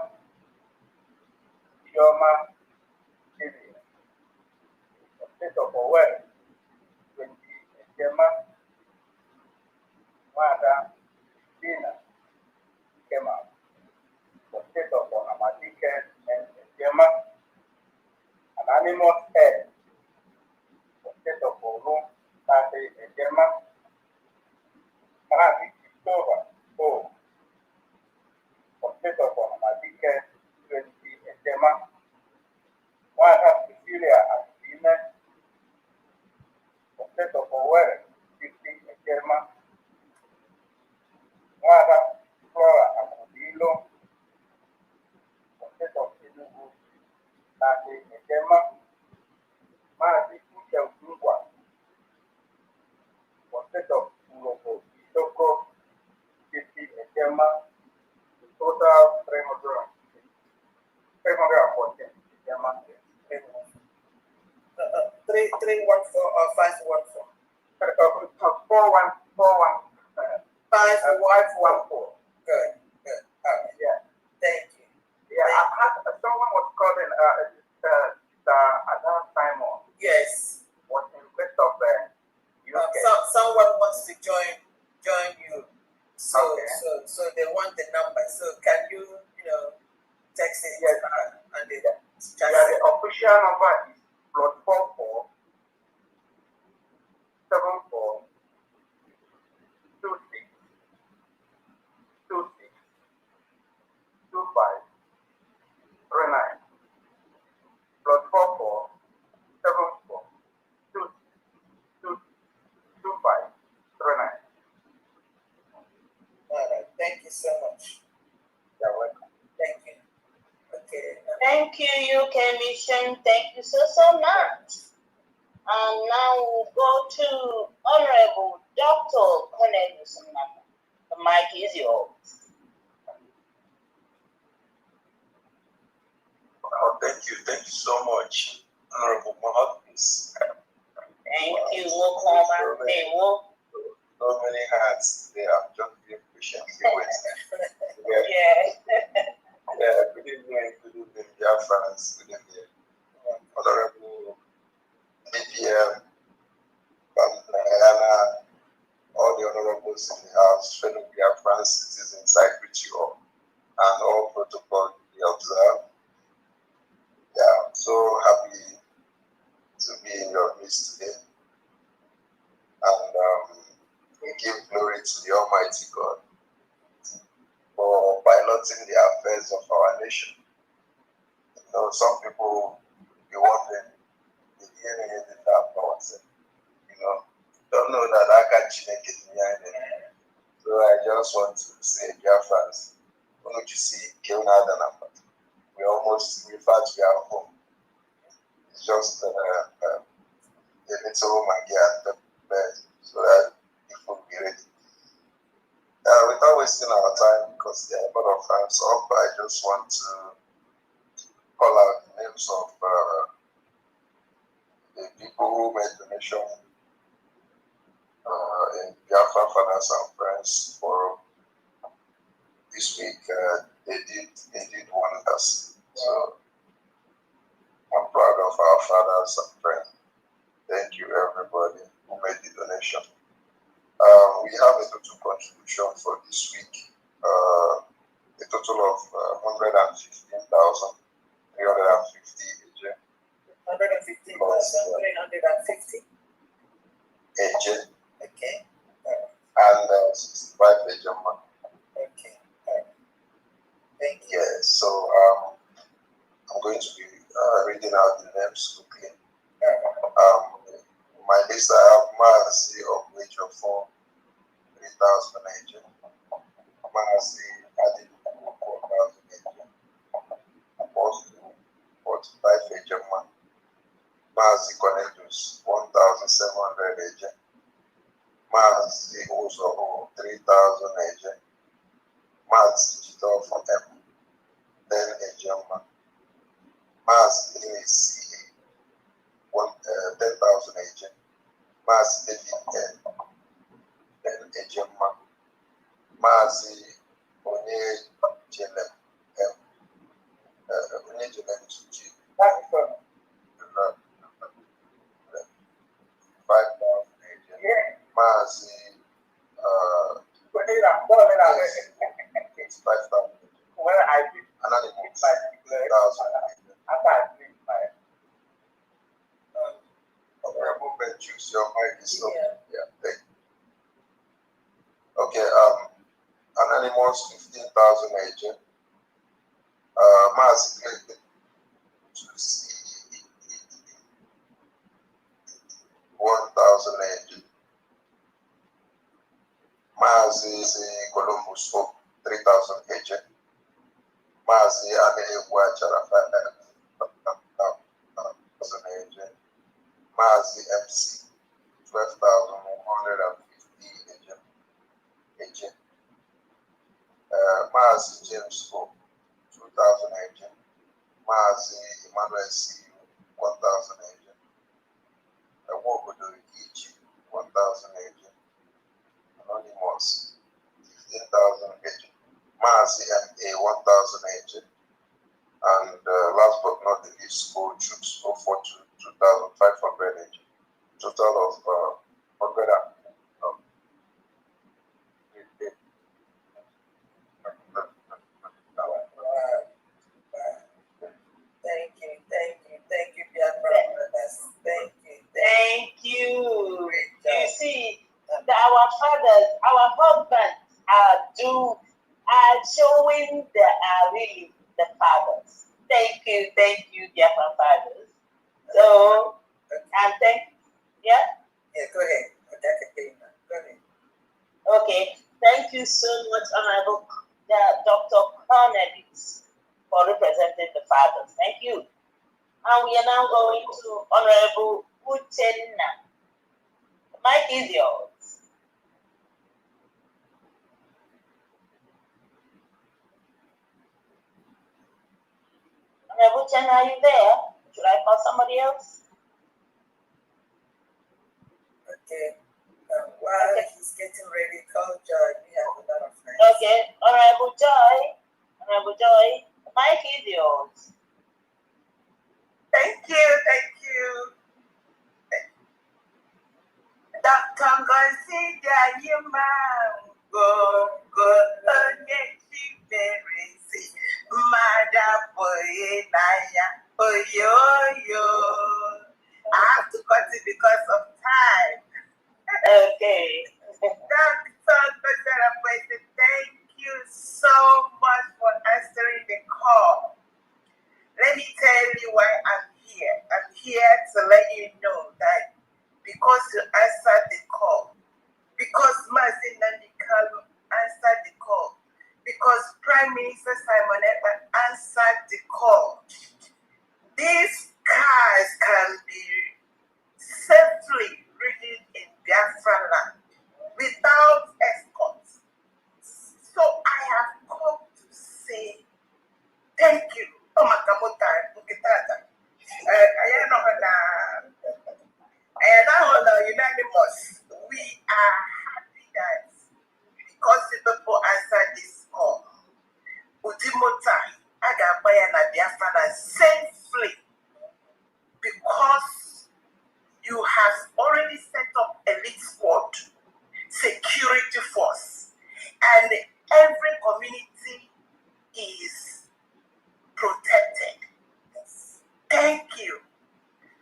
Chioma Chiri, for State of Owerri, 20 Ejema, Wada Dina Kema, for State of Onamadike and Ejema, Anonymous Head, for State of Olu, Tabe Ejema, Mazi Christopher O, for State of Onamadike, 20 Ejema, Wada Cecilia Asime, for State of Owerri, 50 Ejema, Wada Flora Amodilo, for State of Enugu, Tabe Ejema, Mazi Uche Ugwa, for State of Urobo Isoko, 50 Ejema, total 314 Ejema. 314 or 514? 4141. 514. Good. All right. Yeah. Thank you. Yeah, I had someone was calling Adam Simon Yes. was in quest of UK. Someone wants to join you. So Okay. so they want the number. So can you text it? Yes. And they Yeah, the official number is +44 74 26 26 25 39 +44 74 26 25 39. All right. Thank you so much. You're welcome. Thank you. Okay. Thank you, UK Mission. Thank you so much. And now we'll go to Honorable Dr. Cornelius Nana. The mic is yours. Oh, thank you so much, Honorable Mouthpiece. Thank you, Wokoma. So many hands they have just been patiently waiting. Yeah, good evening, dear friends, good evening, Honorable BPM, Diana, all the honorables in the house, fellow dear friends, citizens, I greet you all, and all protocol we observe. Yeah, I'm so happy to be in your midst today, and we give glory to the Almighty God for piloting the affairs of our nation. Some people be wondering, don't know that I can Chineke behind them. So I just want to say, dear friends, when you see Kelna number, we almost refer to our home. It's just a little Magia so that people will be ready. Without wasting our time, because there are a lot of times up, I just want to call out the names of the people who made the donation in Biafra Fathers and Friends Forum this week. They did wonders. So I'm proud of our fathers and friends. Thank you, everybody who made the donation. We have a total contribution for this week, a total of 115,350 AJ. 115,350 AJ. Okay. And 65 AJ money. Okay. Thank you. Yeah, so I'm going to be reading out the names quickly. My list, I have Mercy of Wage of 4, 3,000. 3,000 agent. Mazi added 4,000 agent. Apostle 45 agent. Mazi Connectus 1,700 agent. Mazi also 3,000 agent. Mazi Digital from M 10 agent. Mazi CA 10,000 agent. Mazi David 10 agent. Mazi Onye Jelem M Onye Jelem G 5,000 agent. Mazi 5,000. Anonymous 1,000 agent. Honorable Benjus, your mic is open. Yeah, thank you. Okay, Anonymous 15,000 agent. Mazi Clayton to see 1,000 agent. Mazi Columbus Hope 3,000 agent. Mazi Amele Guachara 5,000 agent. Mazi MC 12,150 agent. Mazi James Hope 2,000 agent. Mazi Emmanuel C 1,000 agent. Wobodo EG 1,000 agent. Anonymous 15,000 agent. Mazi MA 1,000 agent. And last but not the least, Go Troops 042 2,500 agent. Total of 100. Thank you, Biafra brothers. Thank you. You see, our fathers, our husbands are showing they are really the fathers. Thank you, Biafra fathers. So, and yeah? Yeah, go ahead. Go ahead. Okay, thank you so much, Honorable Dr. Cornelius, for representing the fathers. Thank you. And we are now going to Honorable Uchenna. The mic is yours. Honorable Uchenna, are you there? Should I call somebody else? Okay. While he's getting ready, call Joy. We have a lot of friends. Okay, Honorable Joy, the mic is yours. Thank you. Dr. Ngozi Dayima, go, onye chimerezi, boy, naya, oyo. I have to cut it because of time. Okay. Dr. Ngozi, thank you so much for answering the call. Let me tell you why I'm here. I'm here to let you know that because you answered the call, because Mazin Nandikalu answered the call, because Prime Minister Simon Ekpa answered the call, these cars can be safely ridden in Biafra land without escorts. So I have come to say thank you. Oh my God, unanimous. We are happy that because the people answered this call, Udimota, Agabaya na Biafra safely, because you have already set up elite squad, security force, and every community is protected. Thank you.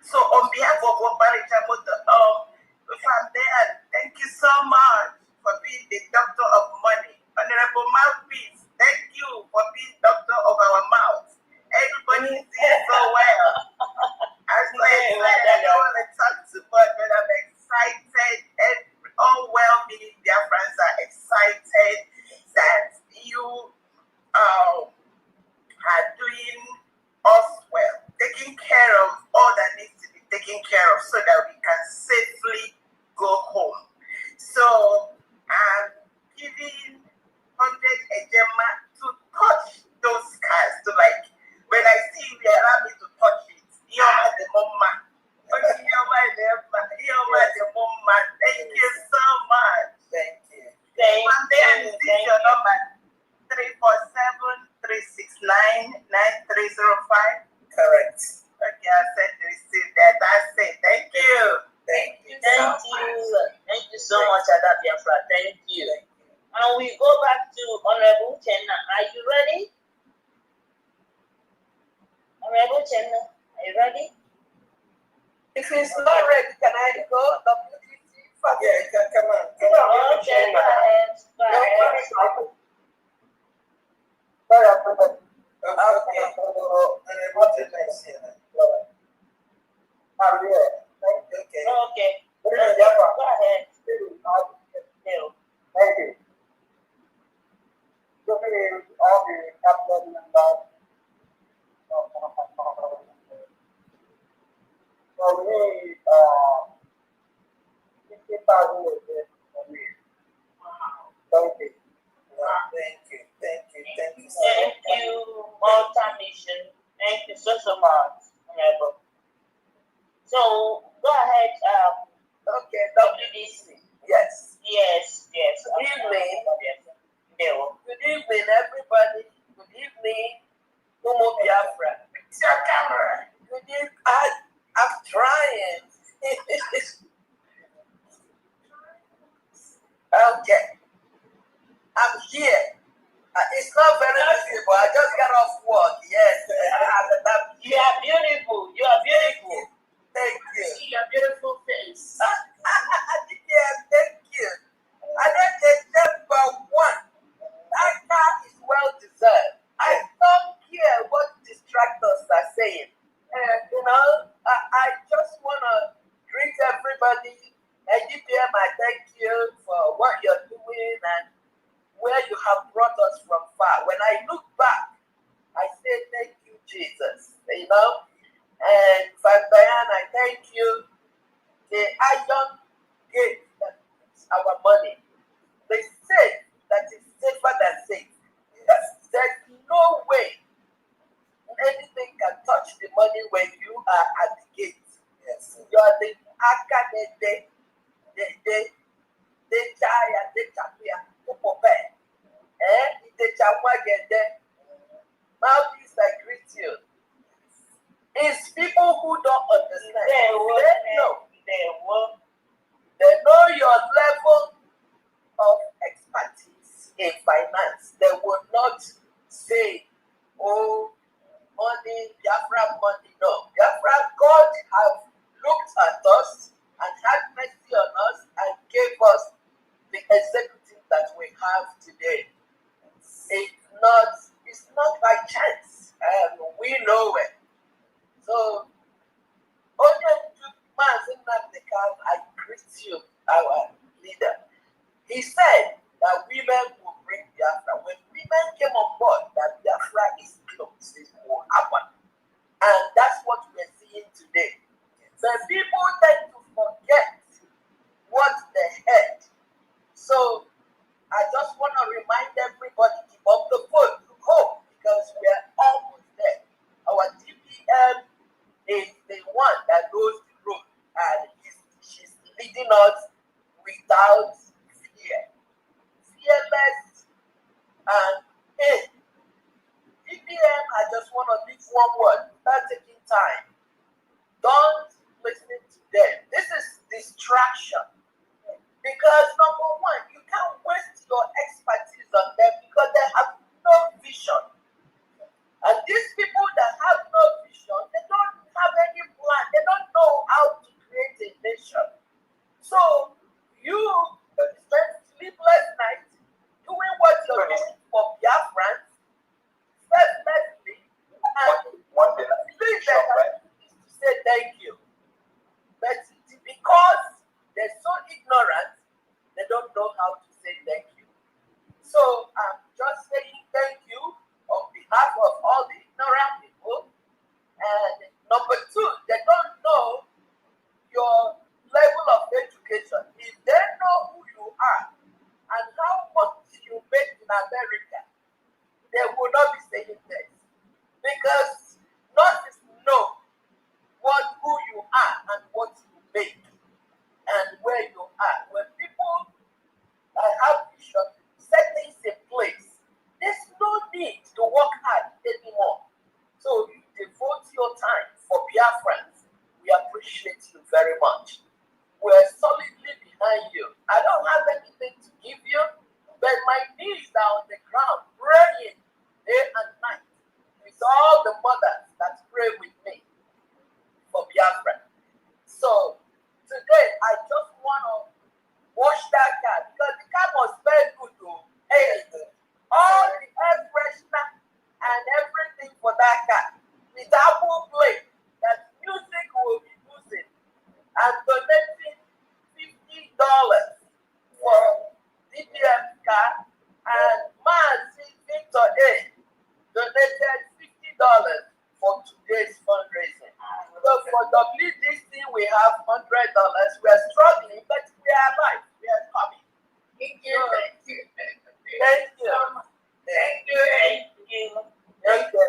So on behalf of Obarita thank you so much for being the doctor of money. Honorable Mouthpiece, thank you for being doctor of our mouth. Everybody sees so well. I'm so excited. I don't want to talk too much, but I'm excited. All well-meaning Biafrans are excited. BPN, this is your number. 347-369-9305. Correct. Okay, I sent the receipt there. That's it. Thank you. Thank you. Thank you so much, Ada Biafra. Thank you. And we go back to Honorable Chenna. Are you ready? Honorable Chenna, are you ready? If it's not ready, can I go? WTC? Yeah, come on. Okay, go ahead. Go ahead. Okay. Okay. Go ahead. No. Thank you. Looking at all the cabinet members for me, 50,000 is it for me. Thank you. Thank you. Thank you, Malta Mission. Thank you so much, Honorable. So go ahead. Okay, WDC. Yes. Good evening. No. Good evening, everybody. Good evening, Umo Biafra. It's your camera. Good evening. I'm trying. Okay. I'm here. It's not very visible. I just got off work. Yes. You are beautiful. You are beautiful. Thank you. See your beautiful face. Yeah, thank you. I don't get number one. That car is well deserved. I don't care what distractors are saying. And I just want to greet everybody. And GPM, I thank you for what you're doing and where you have brought us from far. When I look back, I say thank you, Jesus. And Fundraising, I thank you. The iron gate that keeps our money. They say that is safer than safe. There's no way anything can touch the money when you are at the gate. Yes. You are the akadede, the chaya, the chapia, the pope. The chamwagede. Mouthpiece, I greet you. It's people who don't understand. They know your level of expertise in finance. They will not say, oh, money, Biafra money. No. Biafra, God have looked at us and had mercy on us and gave us the executive that we have today. It's not by chance. We know it. So, I greet you, our leader. He said that women will bring Biafra. When women came on board, that Biafra is close, it will happen. And that's what we're seeing today. The people tend to forget what they heard. So, I just want to remind everybody, keep up the foot, hope, because we're almost there. Our DPM is the one that knows the road, and she's leading us without fear. Fearless and DPM, I just want to leave one word, start taking time. Don't listen to them. This is distraction. Because number one, you can't waste your expertise on them because they have no vision. And these people that have no vision, they don't have any plan. They don't know how to create a nation. So you spend sleepless nights doing what you're doing for Biafrans, selflessly, and please is to say thank you. But because they're so ignorant, they don't know how to say thank you. So I'm just saying thank you on behalf of all the ignorant people. And number two, they don't know your level of education. If they know who you are and how much you make in America, they will not be saying this. Because nurses know who you are and what you make and where you are. When people have vision, say my knees are on the ground, praying day and night with all the mothers that pray with me for Biafra. So today I just want to wash that car because the car was very good though. Hey, all the air freshener and everything for that car with Apple Play that music will be using and donating $50 for DPM car, and Victor A donated $50 for today's fundraising. So for WDC we have $100. We are struggling, but we are alive. We are coming. Thank you. Thank you. Thank you. Thank you. Thank you. Thank you.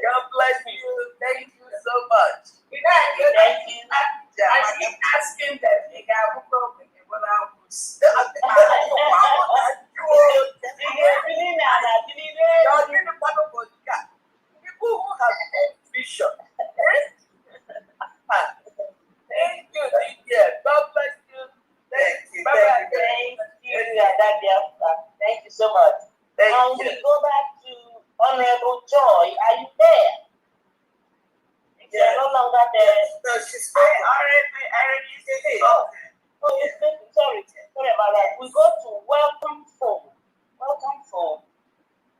God bless you. Thank you so much. Thank you. I keep asking that they got a problem when I was. People who have vision. Thank you. God bless you. Thank you. Bye-bye. Thank you so much. Thank you. We go back to Honorable Joy. Are you there? You're no longer there. No, she's I already said it. Oh, yes, sorry about that. We go to welcome phone. Welcome phone.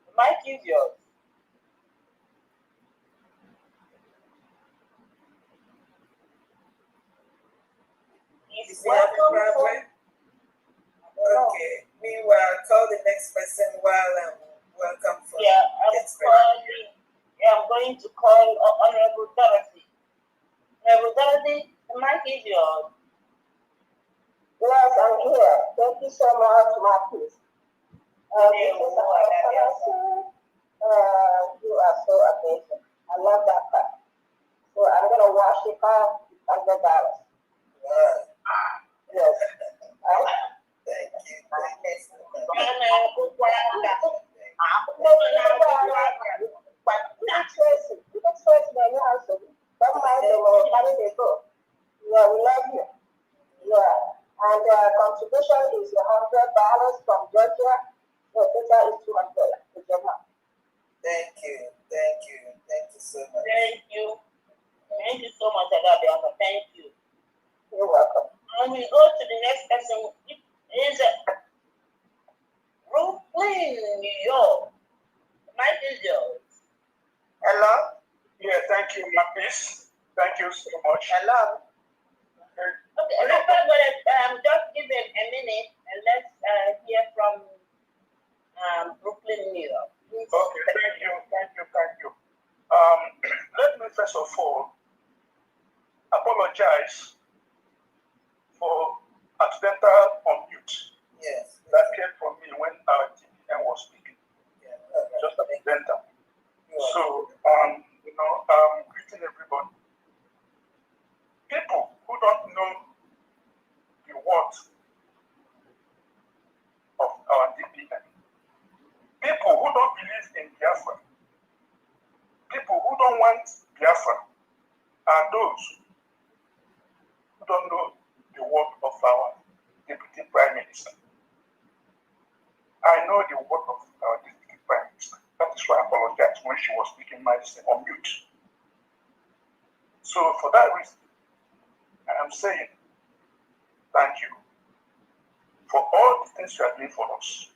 The mic is yours. Is welcome phone. Okay. Meanwhile, call the next person while welcome phone. Yeah, I'm going to call Honorable Dorothy. Honorable Dorothy, the mic is yours. Yes, I'm here. Thank you so much, Marcus. This is you are so amazing. I love that part. So I'm going to wash it off $100. Yes. Thank you. Yeah, we love you. Yeah. And contribution is $100 from Georgia. So total is $200. Thank you. Thank you. Thank you so much. Thank you. Thank you so much, Agabiaka. Thank you. You're welcome. And we go to the next person. It is Brooklyn, New York. The mic is yours. Hello? Yeah, thank you, Marcus. Thank you so much. Hello. Okay, everybody, just give it a minute and let's hear from Brooklyn, New York. Please. Okay, thank you. Let me first of all apologize for accidental unmute. Yes. That came from me when our TPN was speaking. Yeah. Just accidental. So, greeting everybody. People who don't know the worth of our DPN, people who don't believe in Biafra, people who don't want Biafra, are those who don't know the worth of our Deputy Prime Minister. I know the worth of our Deputy Prime Minister. That is why I apologize when she was speaking on mute. So for that reason, I am saying thank you for all the things you are doing for us.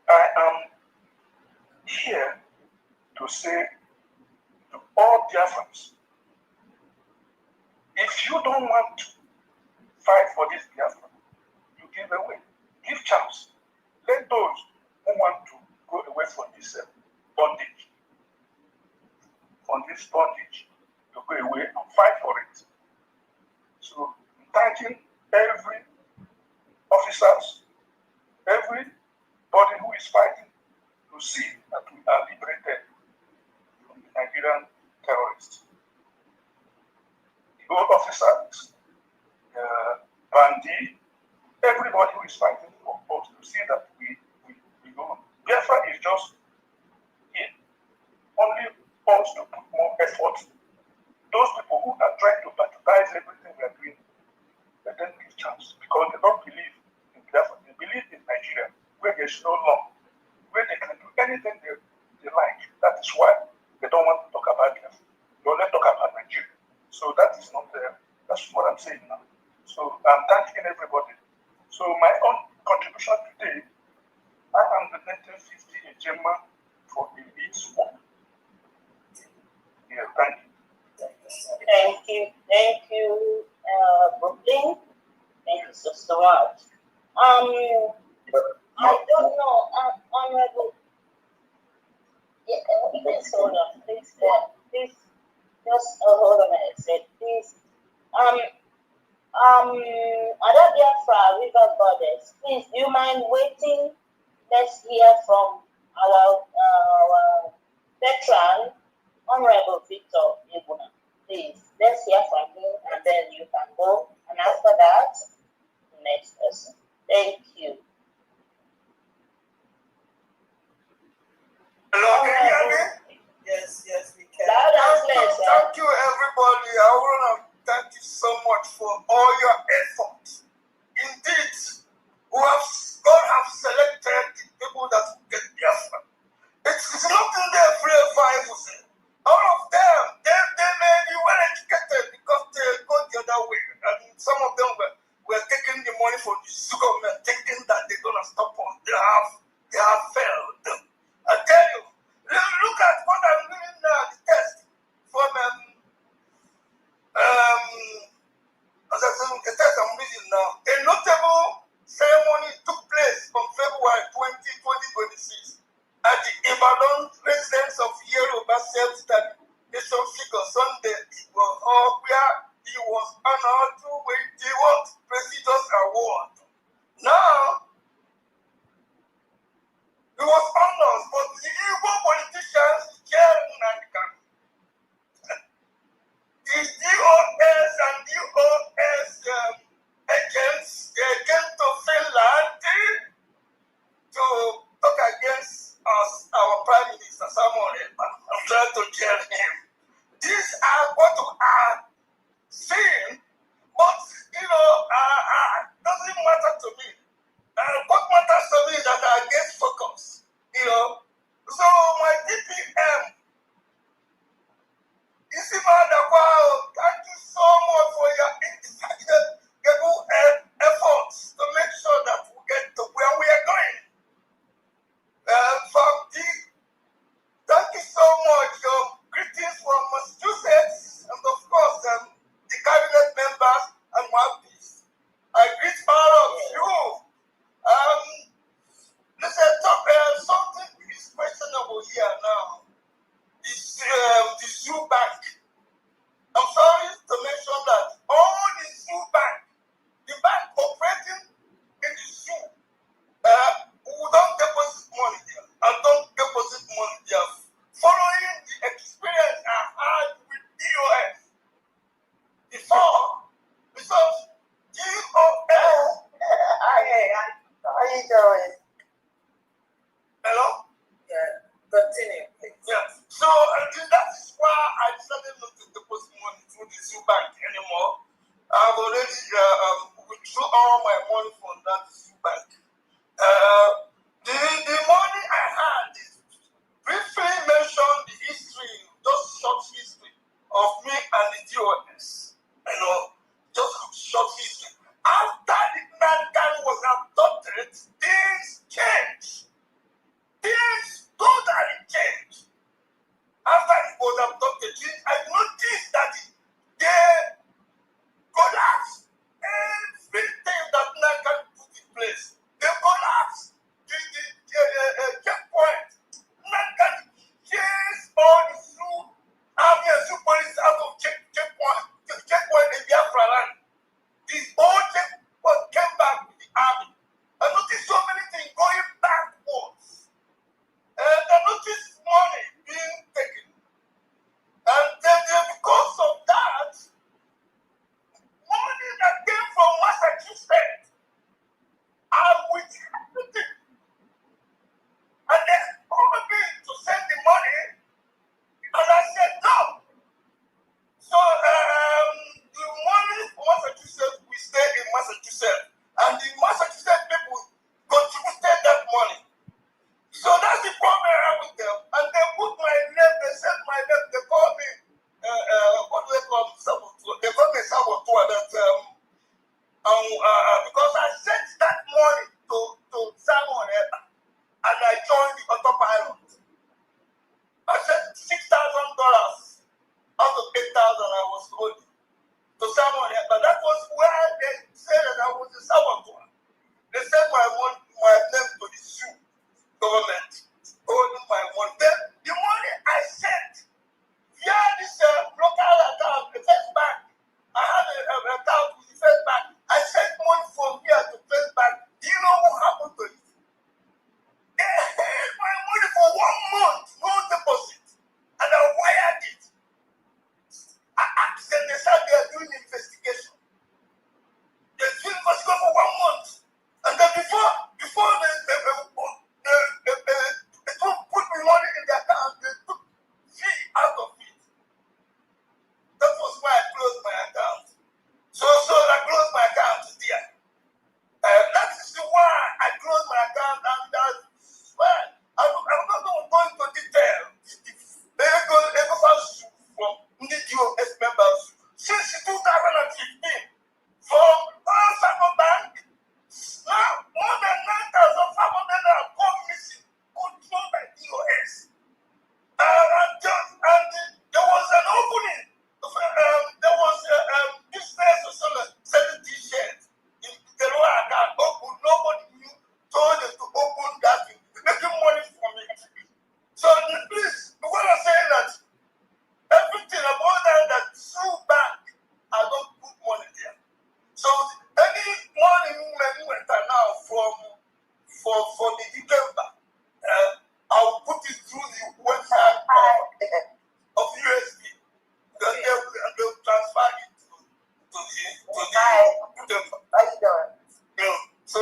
I am here to say to all Biafrans, if you don't want to fight for this Biafra, you give away. Give chance. Let those who want to go away from this bondage, to go away and fight for it. So, thanking every officers, everybody who is fighting to see that we are liberated from the Nigerian terrorists. The old officers, Bandi, everybody who is fighting for us to see that we go. Biafra is just it. Only us to put more effort. Those people who are trying to baptize everything we are doing, let them give chance because they don't believe in Biafra. They there's no law where they can do anything they like. That is why they don't want to talk about them. They only talk about Nigeria. So that is not there. That's what I'm saying now. So I'm thanking everybody. So my own contribution today, I am the 1950 Gemma for elite work. Yeah, thank you. Thank you, Brooklyn. Thank you so much. I don't know, Honorable. Yeah, please hold on, please, please, just hold on a second, please. Ada Biafra, River Goddess, please, do you mind waiting? Let's hear from our veteran, Honorable Victor Ibuna. Please, let's hear from him, and then you can go. And after that, the next person. Thank you. Hello, can you hear me? Yes, we can. Thank you, everybody. I want to thank you so much for all your efforts. Indeed, God have selected the people that will get Biafra. It's nothing there free for say. All of them, they may be well educated because they go the other way. And some of them were taking the money for the government, thinking that they're going to stop us. They have failed. I tell you, look at what I'm doing now, the test from the test I'm reading now. A notable ceremony took place on February 2026 at the Ibadan residence of Yoruba Self-Study Nation figure Sunday where he was honored with the World Prestigious Award. Now, he was honored, but the Igbo politicians sharing and the DOS and DOS agents came to Finland to talk against us, our Prime Minister Samuel. I'm trying to tell him. These are what are seen, but doesn't matter to me. What matters to me is that I get focus. So my DPM, thank you so much for your indefatigable efforts to make sure that we get to where we are going. Thank you so much. Greetings from Massachusetts, and of course, the cabinet members and mouthpiece. I greet all of you. Listen, something is questionable here now. The zoo bank. I'm sorry to mention that all the zoo bank, the bank operating in the zoo, who don't deposit money there, and don't deposit money there, following the experience I had with DOS before, because DOS. How you doing? Hello? Yeah, continue, please. Yes. So that is why I decided not to deposit money through the zoo bank anymore. I've already withdrew all my money from that zoo bank. The money I had is briefly mentioned the history, just short history of me and the DOS. Just short history. After the mankind was adopted, things changed. Things totally changed. After it was adopted, I noticed that they collapsed everything that man can put in place. They for the December. I'll put it through the website of USB. Then they'll transfer it to the December. How you doing? Yeah. So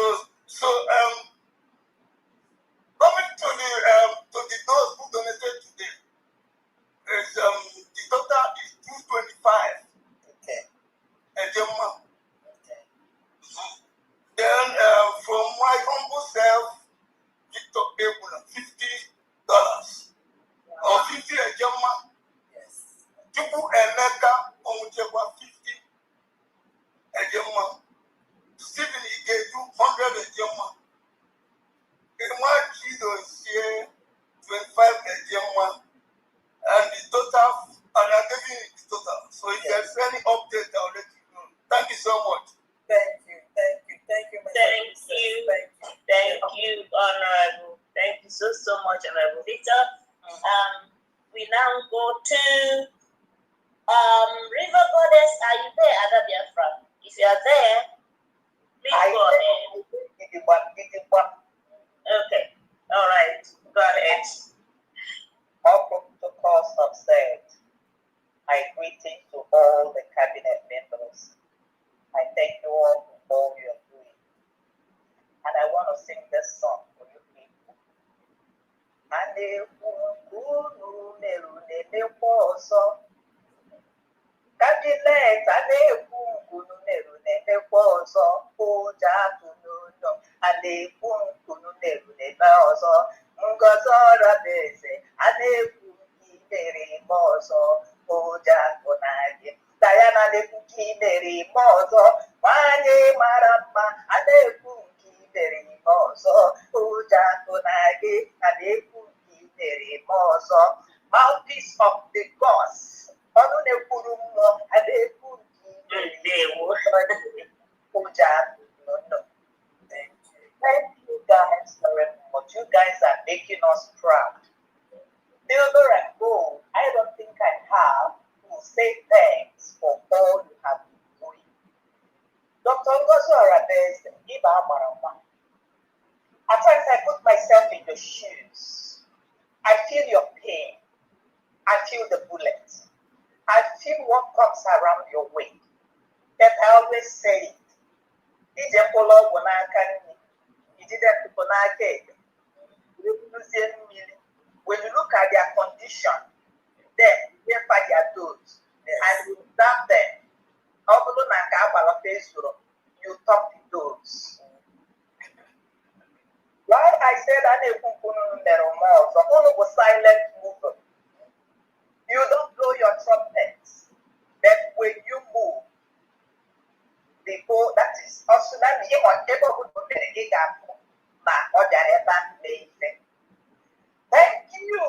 coming to the those who donated today, is the total is 225. Okay. Then from my humble self, Victor Abuna, $50 or 50 a Jama. Yes. Tupu Emeka Onwuchekwa 50 a Jama. Stephen Igeju 100 a Jama. Chido is here 25 a Jama. And the total, and I'm giving it the total. So if there's any update, I'll let you know. Thank you so much. Thank you, Honorable. Thank you so much, Honorable Victor. We now go to River Goddess. Are you there, Ada Biafra? If you are there, please go ahead. Okay, all right, go ahead. All protocols observed. I greeting to all the cabinet members. I thank you all for all you are doing. And I want to sing this song for you people. Cabinet, Ngozora beze, aneku kimeri mozo, oja konage. Diana neku kimeri mozo, manye marama, aneku kimeri mozo, oja konage, aneku kimeri mozo. Mouthpiece of the gods, onu neku rumo, aneku kimeri mozo, oja no. Thank you guys very much. You guys are making us proud. Silver and gold, I don't think I have to say thanks for all you have been doing. Dr. Ngozi Orabeze, Iba Amarama. At times I put myself in your shoes. I feel your pain. I feel the bullet. I feel what comes around your way. But I always say it. When you look at their condition, then they find their doors and you tap them. You top the doors. Why I said that was silent movement. You don't blow your trumpets, but when you move, before that is also that the neighborhood will be a Thank you,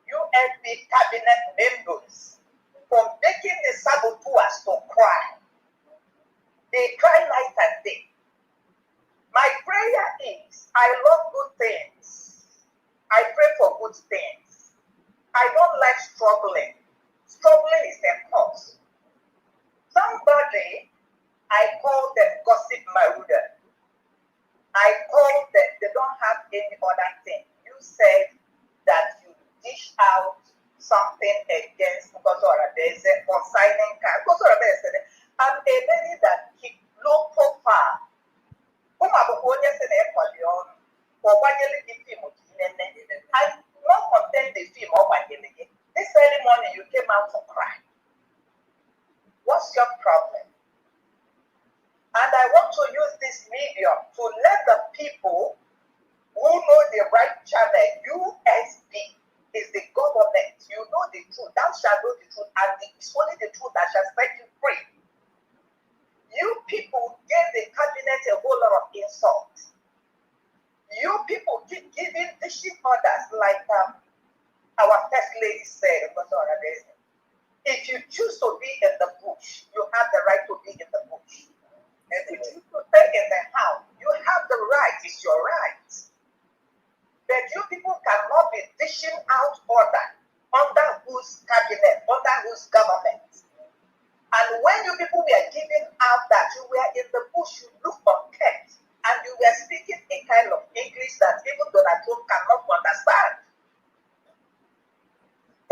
UNP cabinet members, for making the saboteurs to cry. They cry night and day. My prayer is, I love good things. I pray for good things. I don't like struggling. Struggling is a cause. Somebody, I call them gossip maruder. I call them, they don't have any other thing. You said that you dish out something against Ngozi consigning car. I'm a lady that keep low profile. I not content the film of my this early morning you came out to cry. What's your problem? And I want to use this medium to let the people who know the right channel, USB, is the government. You know the truth. Thou shalt know the truth, and it's only the truth that shall set you free. You people gave the cabinet a whole lot of insults. You people keep giving dishing orders like our first lady said, if you choose to be in the bush, you have the right to be in the bush. And if you choose to stay in the house, you have the right, it's your right. But you people cannot be dishing out order under whose cabinet, under whose government. And when you people were giving out that you were in the bush, you looked unkept, and you we are speaking a kind of English that even Donald Trump cannot understand.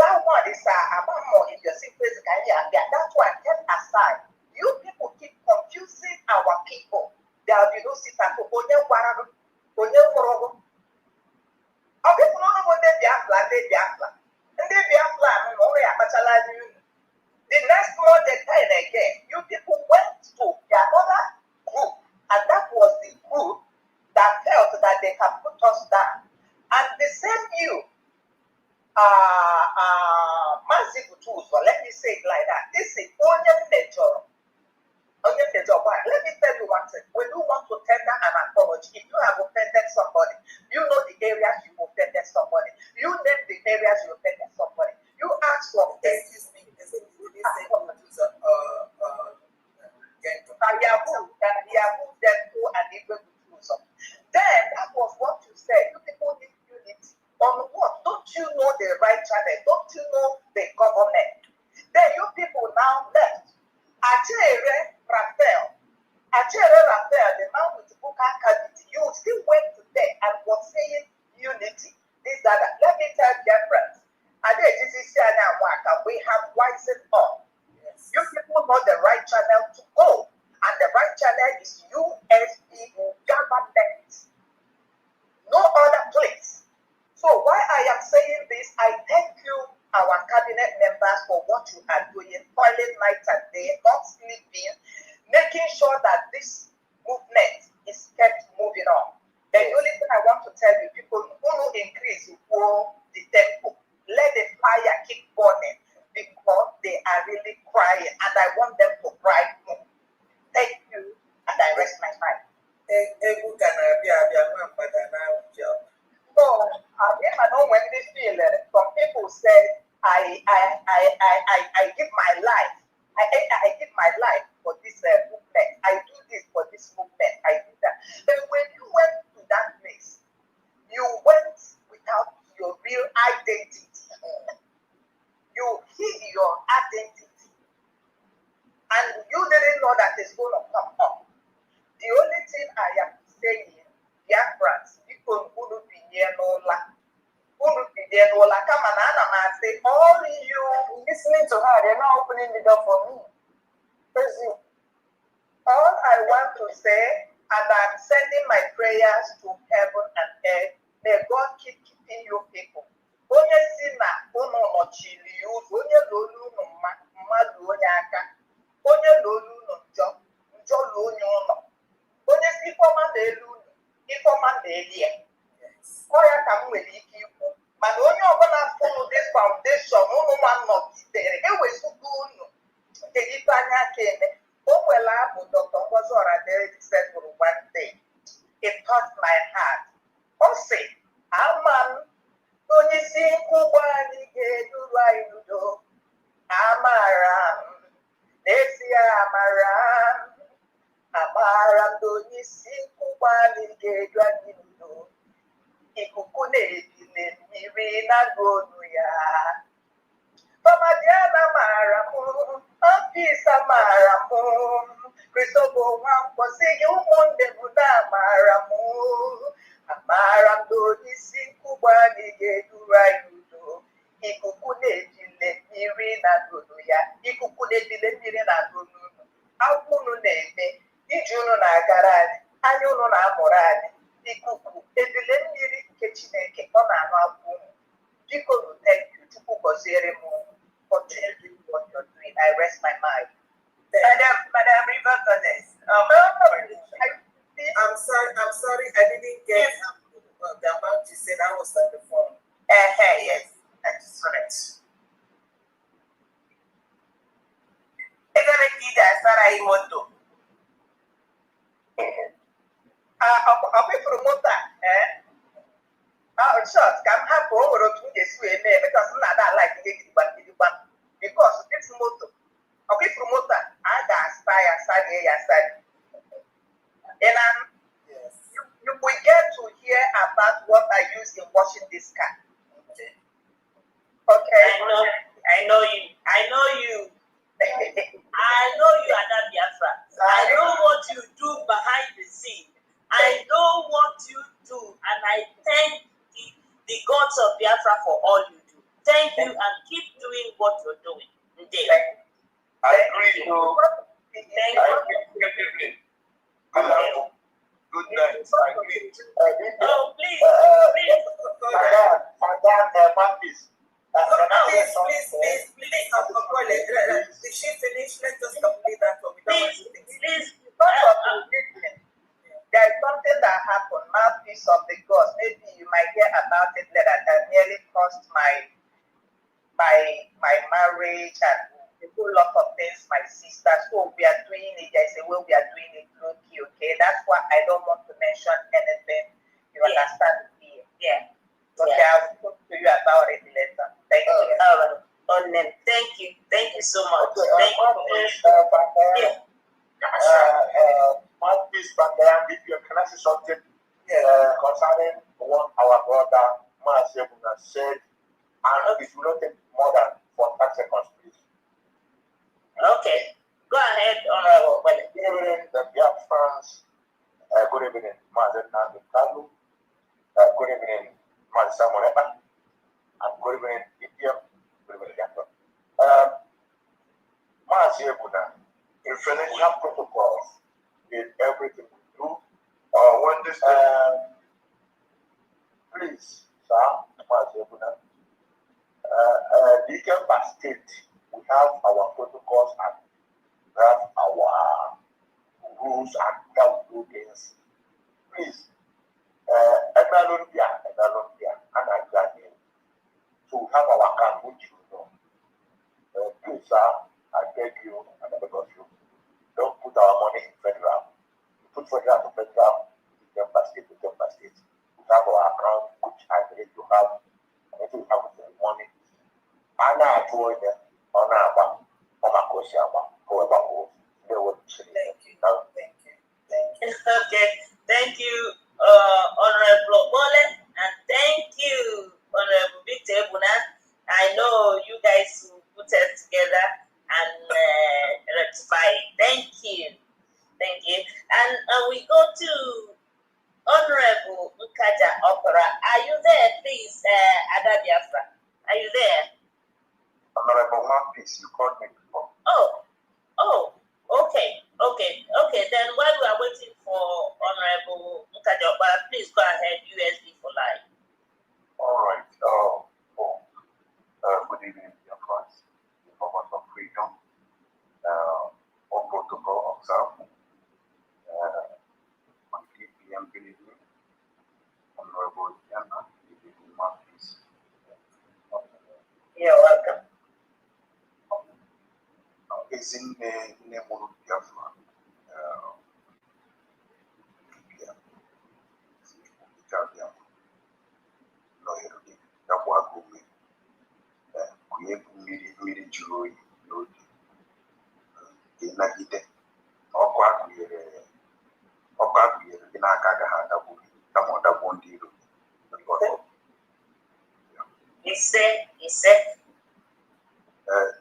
That one is about more in your secret. That's why kept aside. You people keep confusing our people. There will be no sister to onye wararu, onye worogo. Our people don't know what they Biafra. And they Biafra, no way apachala you. The next month they time again, you people went to another group, and that was the group that felt that they can put us down. And the same you, Massive tools, let me say it like that. This is only major. Let me tell you one thing. When you want to tender an apology, if you have offended somebody, you know the areas you offended somebody. You name the areas you offended somebody. You ask for excuse me. Then that was what you said. You people need unity. On what? Don't you know the right channel? Don't you know the government? Then you people now left. Achere Raphael, the man with the book cavity, you still went to there and was saying unity. This, that. Let me tell dear friends, we have wisened up. Yes. You people know the right channel to go, and the right channel is USPU government. No other place. So why I am saying this, I thank you, our cabinet members, for what you are doing, toiling night and day, not sleeping, making sure that this movement is kept moving on. The only thing I want to tell you, people who increase the tempo, let the fire keep burning, because they are really crying, and I want them to cry more. Thank you, and I rest my mind. So, I know when they feel it, some people say, I give my life. I give my life for this movement. I do this for this movement. I do that. But when you went to that place, you went without your real identity. You hid your identity. And you didn't know that it's going to come up. The only thing I am saying, Biafrans, people who do be near no lack. Come on, I say, all you listening to her, they're not opening the door for me. All I want to say, and I'm sending my prayers to heaven and earth, may God keep keeping you people. Onye si na unu nọchiri ụzọ, onye lolu unu mmadụ onye aka, onye lolu unu njọ lu onye ụlọ, onye si ifeọma na elu unu, ifeọma na eli ya. Ọ ya ka m nwere ike ikwu, mana onye ọbụla fụrụ this foundation unu nwa nọgidere ewezugo unu nke ife anya aka eme. O nwere abụ Dr. Ngozi Oradere setụrụ one day. It touched my heart. Ọ sị, ama m onye isi nkwụgba anyị ga-eduru anyị n'udo. Amara m, n'ezie amara m, amara m na onye isi nkwụgba anyị ga-edu anyị n'udo. Ikuku na-ebili mmiri na-agụ olu ya. Mama Diana mara m, Ọfịsa mara m, Kristobo Nwankwo sị gị ụmụnne m na-amara m. Amara m na onye isi nkwụgba anyị ga-eduru anyị n'udo. Ikuku na-ebili mmiri na-agụ olu ya. Ikuku na-ebili mmiri na-agụ olu unu. Akwụkwọ unu na-eme, ije unu na-agara anyị, anya unu na-amụrụ anyị. Ikuku ebili mmiri nke Chineke ọ na-anụ akwụkwọ unu. Biko nu thank you, Chukwu gọziere m for doing what you're doing. I rest my mind. Madam River Goddess. I'm sorry, I didn't get the amount you said. I was on the phone. Yes, that's correct. Egere ka ị ga-asara anyị moto. Ọ kwefuru moto a, short, ka m hapụ o nwere otu m ga-esi wee mee because m na-ada ala ikike gidigba because this moto, ọ kwefuru moto a ga-asa ya sarie ya sari. You will get to hear about what I use in washing this car. Okay. I know you. I know you are not Biafra. I know what you do behind the scene. I know I thank the gods of Biafra for all you do. Thank you and keep doing what you're doing. I agree. Thank you. Good evening. Good night. I agree. Oh, please. Did she finish? Let's just complete that one. Please. There is something that happened, mouthpiece of the gods. Maybe you might hear about it later. That nearly cost my marriage and a whole lot of things. My sister. So we are doing it. There's a way we are doing it. Okay. That's why I don't want to mention anything. You understand me? Yeah. Okay, I'll talk to you about it later. Thank you. All right. Thank you. Thank you so much. Thank you. Mouthpiece, but can I say something concerning what our brother Masebuna said? And it will not take more than 45 seconds, please. Okay. Go ahead, Honorable. Good evening, the Biafrans. Good evening, Mazen Nandikalu. Good evening, Mazen Samoneba. And good evening, India. Good evening, Biafra. Masebuna, we have protocols in everything we do. When this please, sir, Masebuna. Legal by state, we have our protocols and we have our rules and how we do things. Please, Enalumbia, and Agani, to have our account, which you know. Please, sir, I beg you and I beg of you, don't put our money in federal. Put federal to federal, legal by state to legal by state. We have our account, which I believe you have, and if you have the money. Ana atuonya ona aba ona kosi aba ko aba ko they would say Thank you. Okay, thank you, Honorable Bole, and thank you, Honorable Victor Ebuna. I know you guys will put it together and rectify it. Thank you. And we go to Honorable Nkaja Opera. Are you there, please, Ada Biafra? Are you there? Honorable Mouthpiece, you called me before. Oh, okay. Then while we are waiting for Honorable Nkajoba, please go ahead, USB for life. All right. Good evening, dear friends. The moment of freedom. All protocol observed. On 3 p.m. good evening. Honorable Diana, good evening, Mouthpiece. You're welcome. Is in the name of Biafra. Mmiri juru oyi n'oge ịnagide ọkụ akụnyere gị n'aka agaghị adagbu kama ọ dagbuo ndị iro.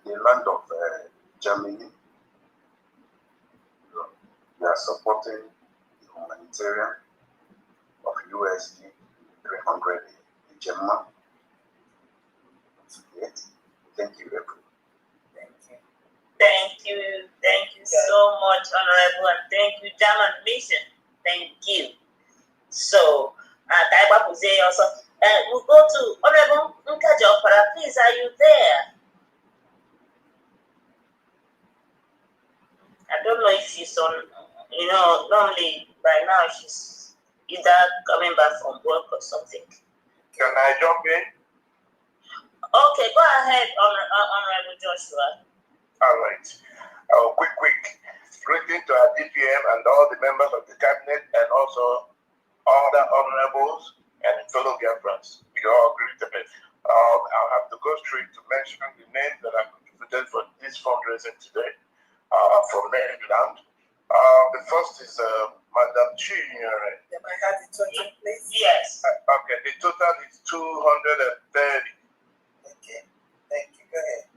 The land of Germany, we are supporting the Humanitarian of USD 300 in Germany. Thank you, everyone. Thank you so much, Honorable, and thank you, German Mission. Thank you. So, Taiba Puze also. We'll go to Honorable Nkaja Opera. Please, are you there? I don't know if she's on, normally by now she's either coming back from work or something. Can I jump in? Okay, go ahead, Honorable Joshua. All right. Quick. Greeting to our DPM and all the members of the cabinet and also all the honorables and fellow Biafrans. We all greeted. I'll have to go straight to mention the names that are contributed for this fundraising today from Maryland. The first is Madam Chinyere. Can I have the total, please? Yes. Okay, the total is 230. Okay, thank you. Go ahead.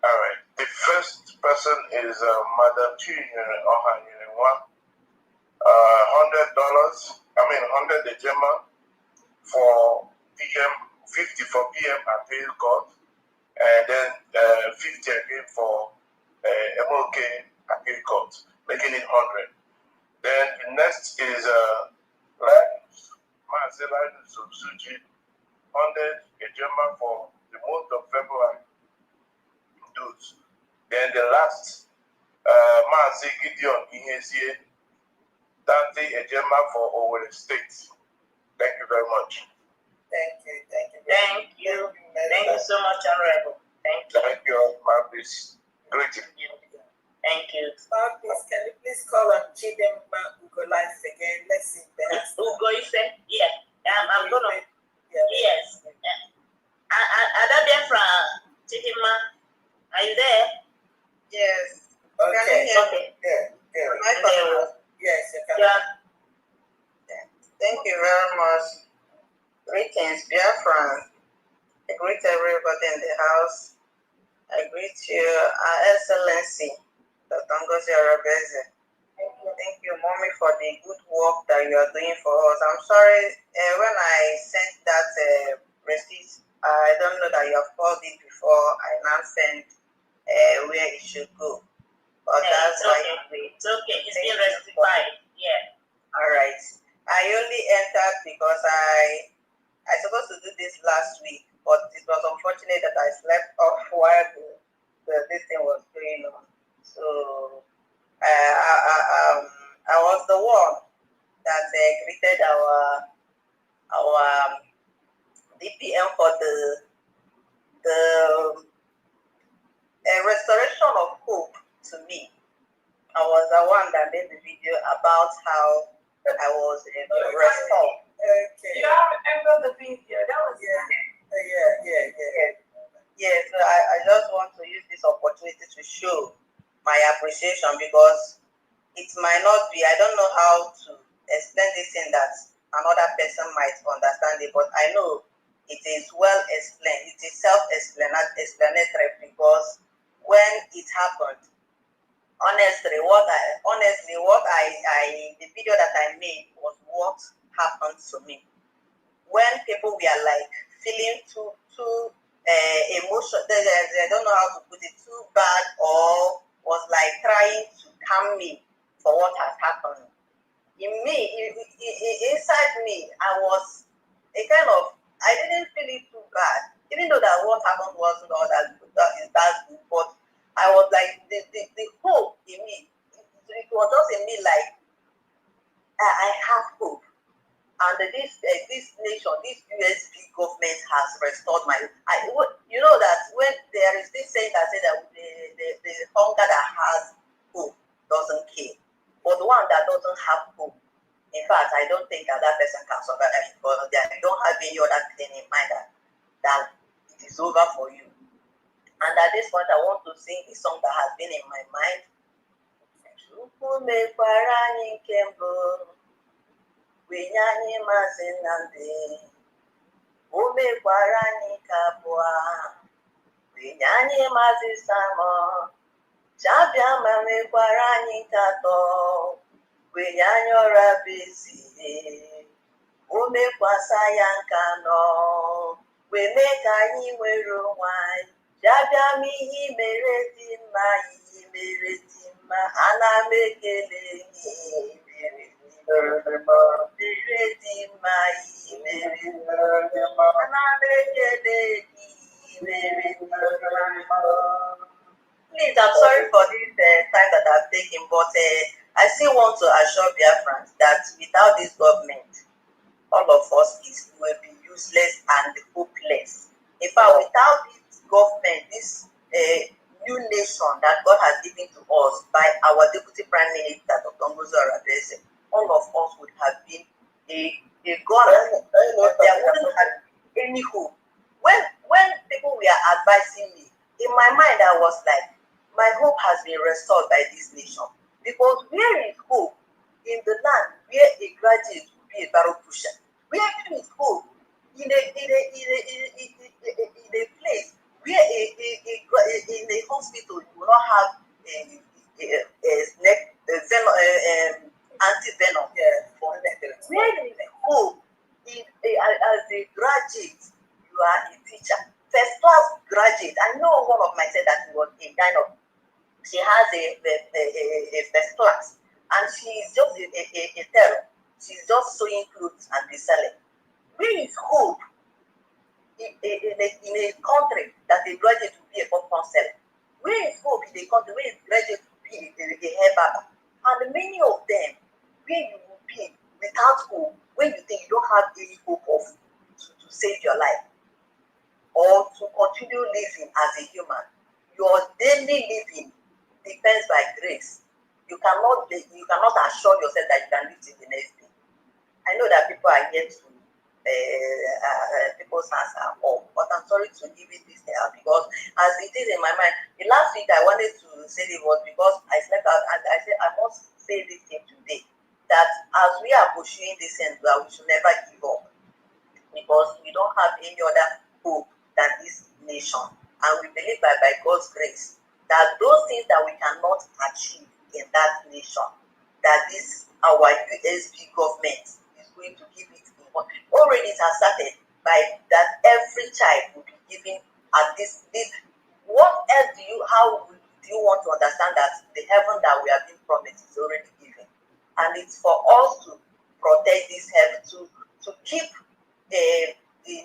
All right. The first person is Madam Chinyere Ohanyere $100. 100 the German for PM, 50 for PM appeal court, and then 50 again for MOK appeal court, making it 100. Then the next is Linus Suji, 100 Ejema for the month of February. Dudes. Then the last, Mazi Gideon Ihezie, 30 Ejema for Owerri State. Thank you very much. Thank you. Thank you so much, Honorable. Thank you. Thank you, Marcus. Great. Thank you. Marcus, can you please call on Chidemma Ugo Life again? Let's see if they have Ugo Ife? Yeah. I'm going to. Yeah. Yes. Adabia from Chidemma. Are you there? Yes. Okay. Okay. Yeah. Yes, you can. Yeah. Thank you very much. Greetings, dear friends. I greet everybody in the house. I greet you, Excellency, Dr. Ngozi Arabeze. Thank you, Mommy, for the good work that you are doing for us. I'm sorry, when I sent that receipt, I don't know that you have called it before. I now sent where it should go. But that's it's okay. It's okay. It's been rectified. Yeah. All right. I only entered because I supposed to do this last week, but it was unfortunate that I slept off while this thing was going on. So I was the one that greeted our DPM for the restoration of hope to me. I was the one that made the video about how I was restored. Okay. You have entered the video. That was Yeah. So I just want to use this opportunity to show my appreciation because it might not be, I don't know how to explain this thing that another person might understand it, but I know it is well explained. It is self-explanatory because when it happened, honestly, the video that I made was what happened to me. When people were like feeling too emotional, they don't know how to put it, too bad, or was like trying to calm me for what has happened. Inside me, I was a kind of, I didn't feel it too bad, even though that what happened wasn't all that good, but I was like, the hope in me, it was just in me like, I have hope. And this nation, this USB government has restored my. You know that when there is this saying that says that the hunger that has hope doesn't kill, but the one that doesn't have hope, in fact, I don't think that person can survive because they don't have any other thing in mind that it is over for you. And at this point, I want to sing a song that has been in my mind. Wenyanye mazinande, umekwara nikabwa. Wenyanye mazisamo, chabia mamekwara nikato. Wenyanye orabisi, umekwasa yankano. Wemeka nwere nwanyị, chabia mihi mereti ma, ana mekele ni mere. Please, I'm sorry for this time that I've taken, but I still want to assure Biafrans that without this government, all of us will be useless and hopeless. In fact, without this government, this new nation that God has given to us by our Deputy Prime Minister, Dr. Ngozi Arabeze, all of us would have been a goner. There wouldn't have been any hope. When people were advising me, in my mind I was like, my hope has been restored by this nation. Because where is hope in the land where a graduate will be a barrel pusher? Where is hope in a place where in a hospital you will not have anti-venom for them? Where is hope in as a graduate, you are a teacher. First class graduate. I know one of my said that he was a kind of, she has a first class, and she is just a terror. She's just sewing clothes and reselling. Where is hope in a country that they graduate to be a popcorn seller? Where is hope in a country where is graduate to be a hair barber? And many of them, where you will be without hope, when you think you don't have any hope of to save your life or to continue living as a human, your daily living depends by grace. You cannot assure yourself that you can live till the next day. I know that people are yet to people's hands are off, but I'm sorry to give it this out because as it is in my mind, the last week I wanted to say it was because I slept out and I said I must say this thing today, that as we are pursuing this end, we should never give up because we don't have any other hope than this nation, and we believe by God's grace that those things that we cannot achieve in that nation, that this our USB government is going to give it. Already it has started by that every child will be given at this. What else how do you want to understand that the heaven that we have been promised is already given? And it's for us to protect this heaven, to keep the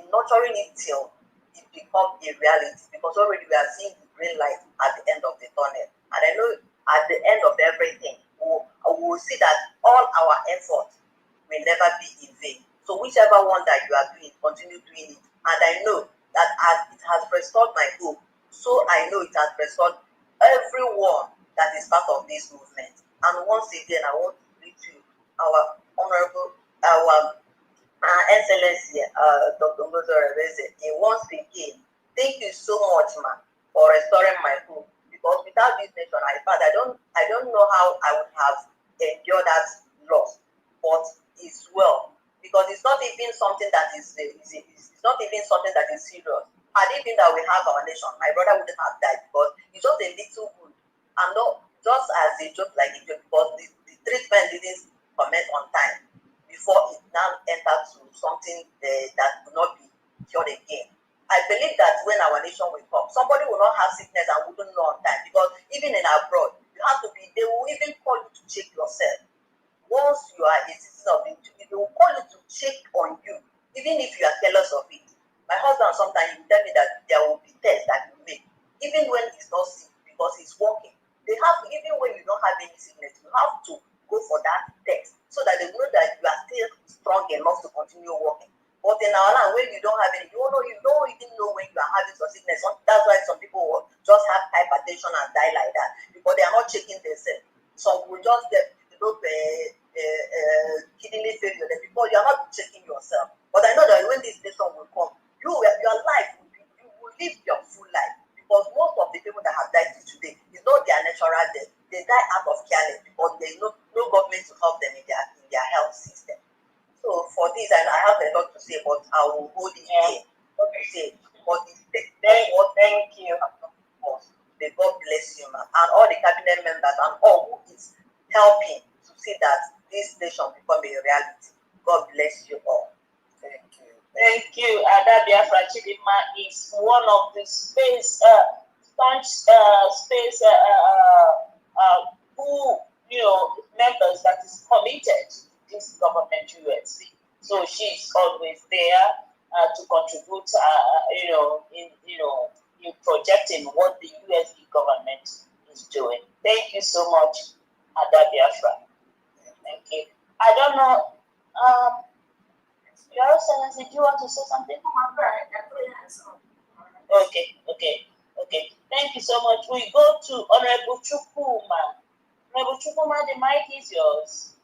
nurturing it till it becomes a reality, because already we are seeing the green light at the end of the tunnel. And I know at the end of everything, we will see that all our efforts will never be in vain. So whichever one that you are doing, continue doing it. And I know that as it has restored my hope, so I know it has restored everyone that is part of this movement. And once again, I want to greet you, our honorable, our Excellency, Dr. Ngozo Rebeze. Once again, thank you so much, ma, for restoring my hope. Because without this nation, I don't know how I would have endured that loss. But it's well. Because it's not even something that is it's not even something that is serious. Had it been that we have our nation, my brother wouldn't have died because it's just a little wound. And not just as a joke like a joke, because the treatment didn't comment on time before it now entered to something that could not be cured again. I believe that when our nation will come, somebody will not have sickness and wouldn't know on time, because even in abroad, you have to be, they will even call you to check yourself. Once you are a citizen of the country, they will call you to check on you, even if you are careless of it. My husband sometimes will tell me that there will be tests that you make, even when he's not sick, because he's working. They have, even when you don't have any sickness, you have to go for that test so that they know that you are still strong enough to continue working. But in our land, when you don't have any, you don't even know when you are having some sickness. That's why some people will just have hypertension and die like that, because they are not checking themselves. Some will just get kidney failure because you are not checking yourself. But I know that when this nation will come, your life will be, you will live your full life, because most of the people that have died today is not their natural death. They die out of careless because there is no government to help them in their health system. So for this, I have a lot to say, but I will hold it here. What to say? But thank you. May God bless you, man, and all the cabinet members and all who is helping to see that this nation become a reality. God bless you all. Thank you. Thank you. Ada Biafra Chidima is one of the space who members that is committed to this government USC. So she's always there to contribute. In projecting what the USD government is doing. Thank you so much, Ada Biafra. Thank you. I don't know. Your Excellency, do you want to say something? Okay. Thank you so much. We go to Honorable Chukuma. Honorable Chukuma, the mic is yours.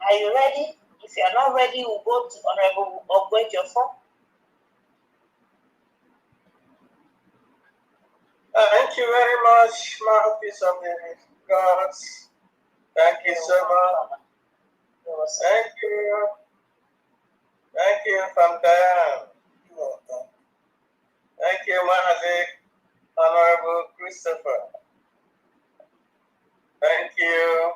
Are you ready? If you are not ready, we'll go to Honorable Ogwejofor. Thank you very much, my office of the gods. Thank you so much. Thank you. Thank you, Fundraising. Thank you, Mahazi, Honorable Christopher. Thank you,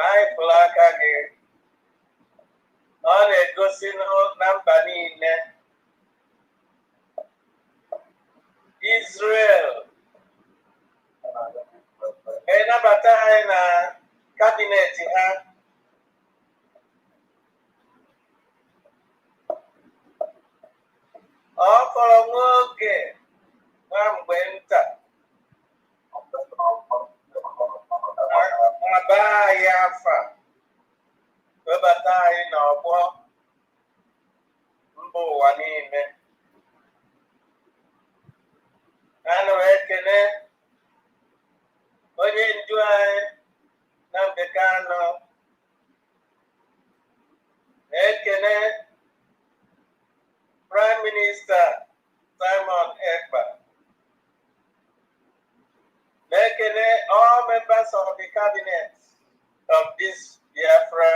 anyị pụrụ aka gị ọ na-egosi na mba niile Israel ịnabata anyị na kabinet ha ọ fọrọ nwoke nwa mgbe nta aba anyị afa webata anyị n'ọgbọ mba ụwa niile. Ana m ekele onye ndu anyị na Mbekano, ekele Prime Minister Simon Ekpa, ekele all members of the cabinet of this Biafra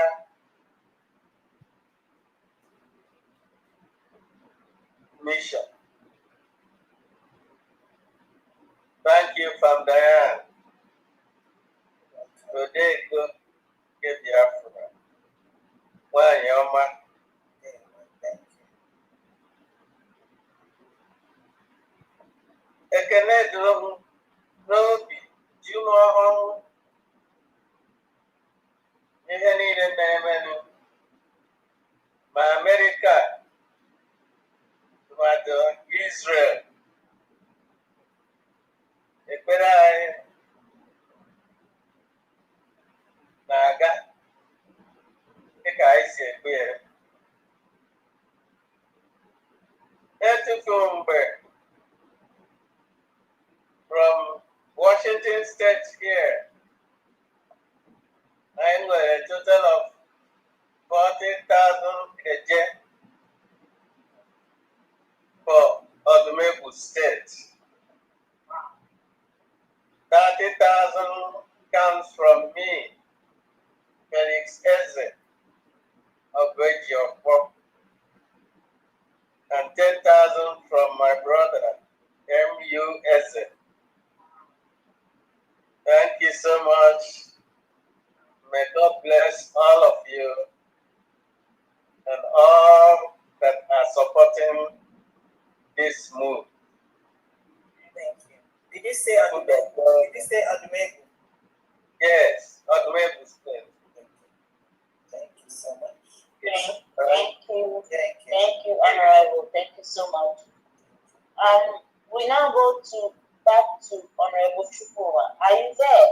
mission. Thank you, Fundraising. Today, go get Biafra. Well, your man. Ekene dum n'obi ji ụmụ ọhụrụ ihe niile na-emenụ ma Amerịka tụmadụ Israel. Ekpere anyị na-aga dịka anyị si ekpe ya. Etufu mgbe from Washington State here, I know a total of 40,000 a day for Odumebu State. 30,000 comes from me, Felix Eze of Bejioppo, and 10,000 from my brother, M.U. Eze. Thank you so much. May God bless all of you and all that are supporting this move. Thank you. Did you say Adumebu? Did you say Adumebu? Yes, Adumebu State. Thank you so much. Thank you, Honorable. Thank you so much. We now go back to Honorable Chukua. Are you there?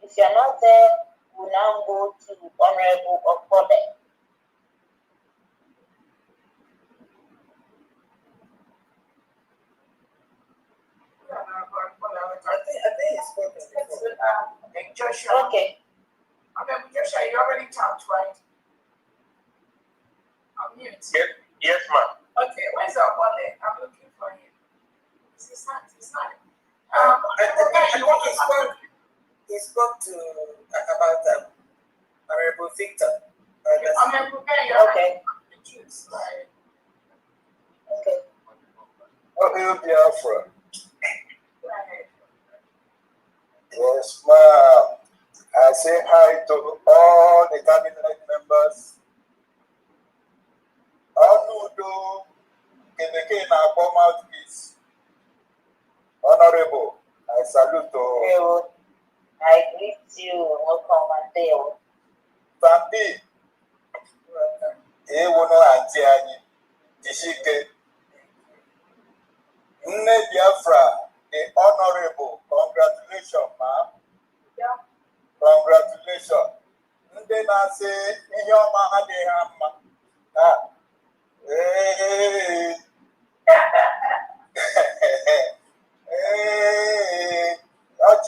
If you're not there, we now go to Honorable Okode. I think it's spoken. Joshua. Okay. Joshua, you already talked, right? On mute. Yes, ma'am. Okay, where's our wallet? I'm looking for him. It's not. He spoke to about Honorable Victor. Okay. Okay. Oh, Biafra. Yes, ma'am. I say hi to all the cabinet members. Anudo Keneke na mouthpiece. Honorable, I salute you. I greet you. Welcome, Mateo. Fambi. Ewono anti anyị. Ishike. Nne Biafra, the Honorable, congratulations, ma'am. Yeah. Congratulations. Ndị na-asị ihe ọma adịghị ha mma.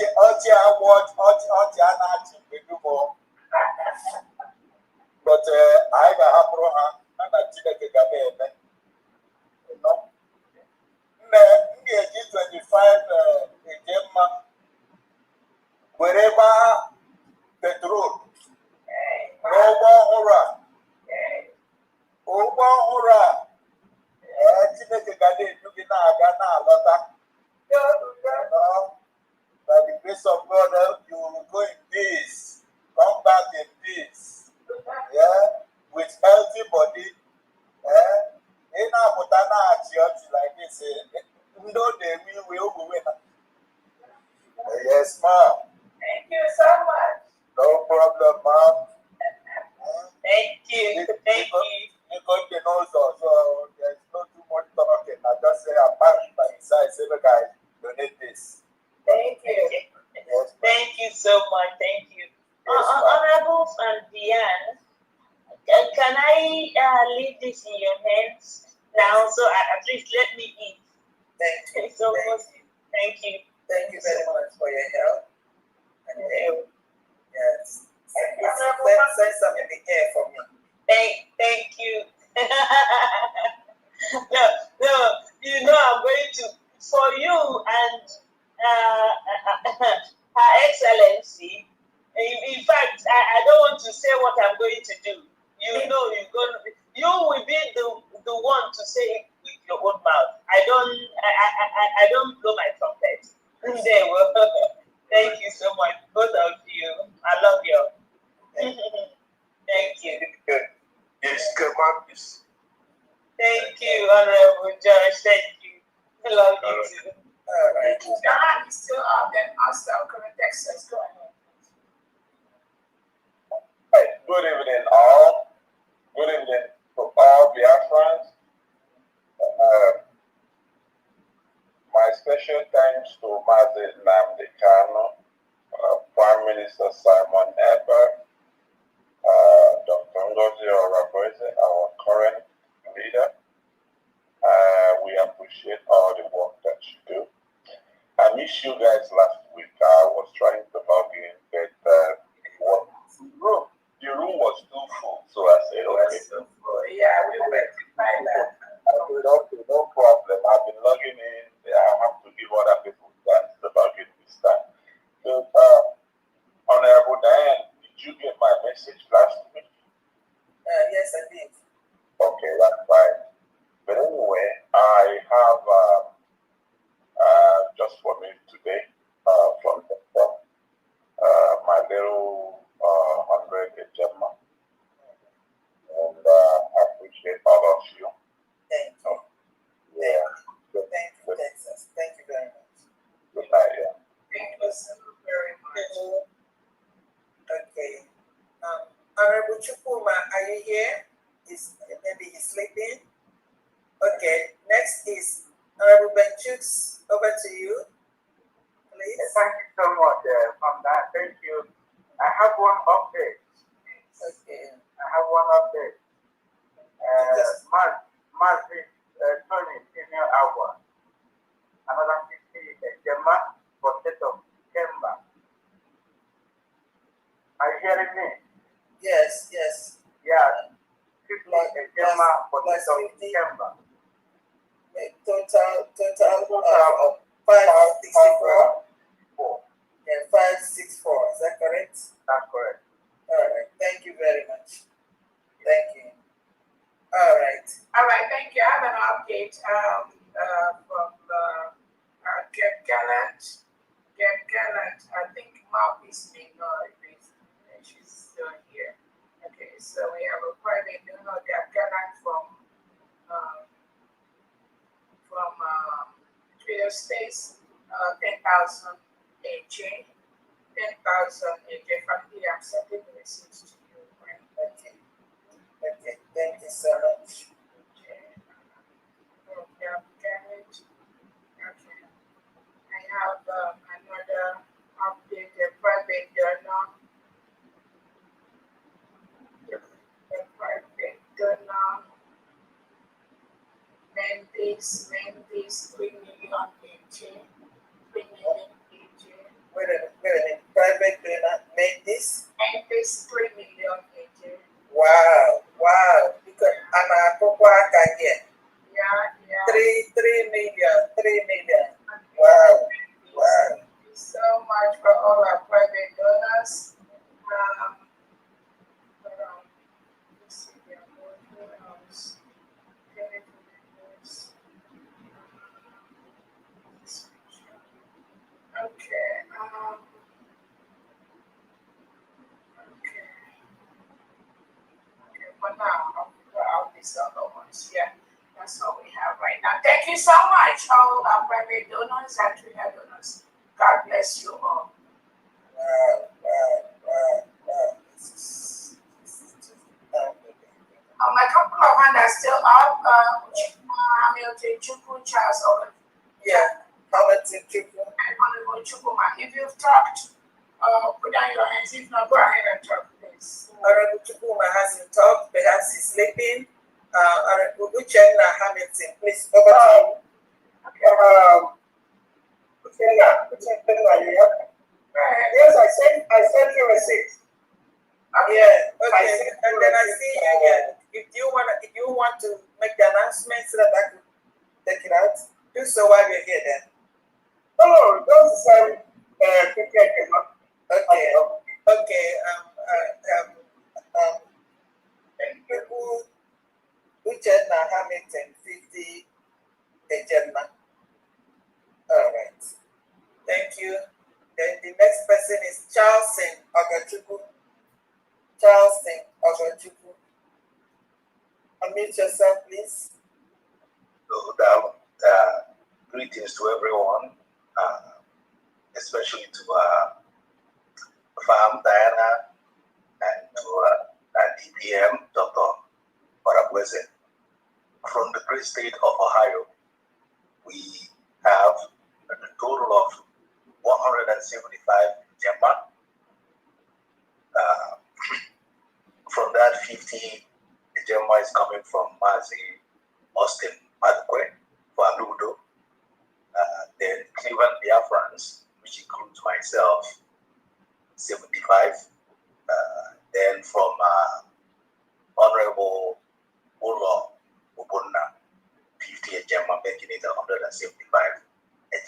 Ọchị a na-achị mgbe dum. But anyị ga-ahapụrụ ha na Chineke ga na-eme. Nne m ga-eji 25 eje mma were gbaa petrol n'ụgbọ ọhụrụ a. Ụgbọ ọhụrụ a Chineke ga na-edu gị na-aga na-alọta. By the grace of God, you will go in peace. Come back in peace. Yeah? With healthy body. Yeah? In a church like this, no, they will win. Yes, ma'am. Thank you so much. No problem, ma'am. Thank you. Thank you. Because they know so there's not too much talking. I just say I'm back by his side, say, look, guys, donate this. Thank you. Yes, thank you so much. Thank you. Yes, Honorable and Diane, can I leave this in your hands now? So at least let me eat. Thank you. So thank you. Thank you very much for your help. And yes. Send some in the air for me. Thank you. no, you know I'm going to, for you and Her Excellency. In fact, I don't want to say what I'm going to do. You know, you will be the one to say it with your own mouth. I don't blow my trumpet. There, well, thank you so much, both of you. I love you. Thank you. Yes, come on, please. Thank you, Honorable Judge. Thank you. I love you too. All right. Diane is still out there. Also, correct access. Go ahead. Good evening, all. Good evening to all Biafrans. My special thanks to Mazi Nnamdi Kanu, Prime Minister Simon Eber, Dr. Ngozi Oraboeze, our current leader. We appreciate all the work that you do. I missed you guys last week. I was trying to log in, but the room was too full, so I said, okay. Yeah, we rectify that. I said, okay, no problem. I've been logging in. I have to give other people chance to log in this time. So, Honorable Diane, did you get my message last week? Yes, I did. Okay, that's fine. But anyway, I have just for me today from the top, my little 100 Gemma. And I appreciate all of you. Thank you. Yeah. Thank you, Texas. Thank you very much. Good night, yeah. Thank you so very much. Okay. Honorable Chukuma, are you here? Maybe he's sleeping. Okay. Next is Honorable Benchukes. Over to you, please. Thank you so much, Fonda. Thank you. I have one update. Okay. I have one update. Massive Tony Senior Hour. Another 50 Gemma for state of Kemba. Are you hearing me? Yes, yes. Yeah. 50 Gemma for state of Kemba. Total of 564. Yeah, 564. Is that correct? That's correct. All right. Thank you very much. Thank you. All right. All right, thank you. I have an update from Geb Gallant. Geb Gallant, I think Mouthpiece may know if she's still here. Okay, so we have a private donor, Geb Gallant from Twitter Space, 10,000 AJ. 10,000 AJ from here. I'm sending the message to you. Right? Okay. Okay. Thank you so much. Okay. I have another update, a private donor. A private donor. Mendes, 3 million AJ. 3 million AJ. Wait a minute. Private donor made this? Mendes, 3 million AJ. Wow. Because I'm a Pokwaka here. Yeah. 3 million. Wow. Thank you so much for all our private donors. Let's see here. What else? you so much, all our private donors and real donors. God bless you all. A couple of hands are still up. Hamilton Chukwu, Charles Owen. Yeah, Hamilton Chukwu. And Honorable Chukwuma. If you've talked, put down your hands. If not, go ahead and talk, please. Honorable Chukwuma hasn't talked. Perhaps he's sleeping. Honorable Uchenna Hamilton, please, over to you. Yes, I sent you a receipt. Yeah, okay. And then I see you again. If you want to make the announcement so that I can take it out, do so while you're here then. Oh, don't say okay. Okay. Uchenna Hamilton, 50 Ejema. All right. Thank you. Then the next person is Charleston Ogachukwu. Charleston Ogachukwu. Unmute yourself, please. Greetings to everyone, especially to Farm Diana and to DPM, Dr. Barabweze. From the great state of Ohio, we have a total of 175 Gemma. From that, 50 Gemma is coming from Mazi, Austin, Madkwe, Valudo, then Cleveland Biafrans, which includes myself, 75. Then from Honorable Ulo Ubunna, 50 Gemma, making it 175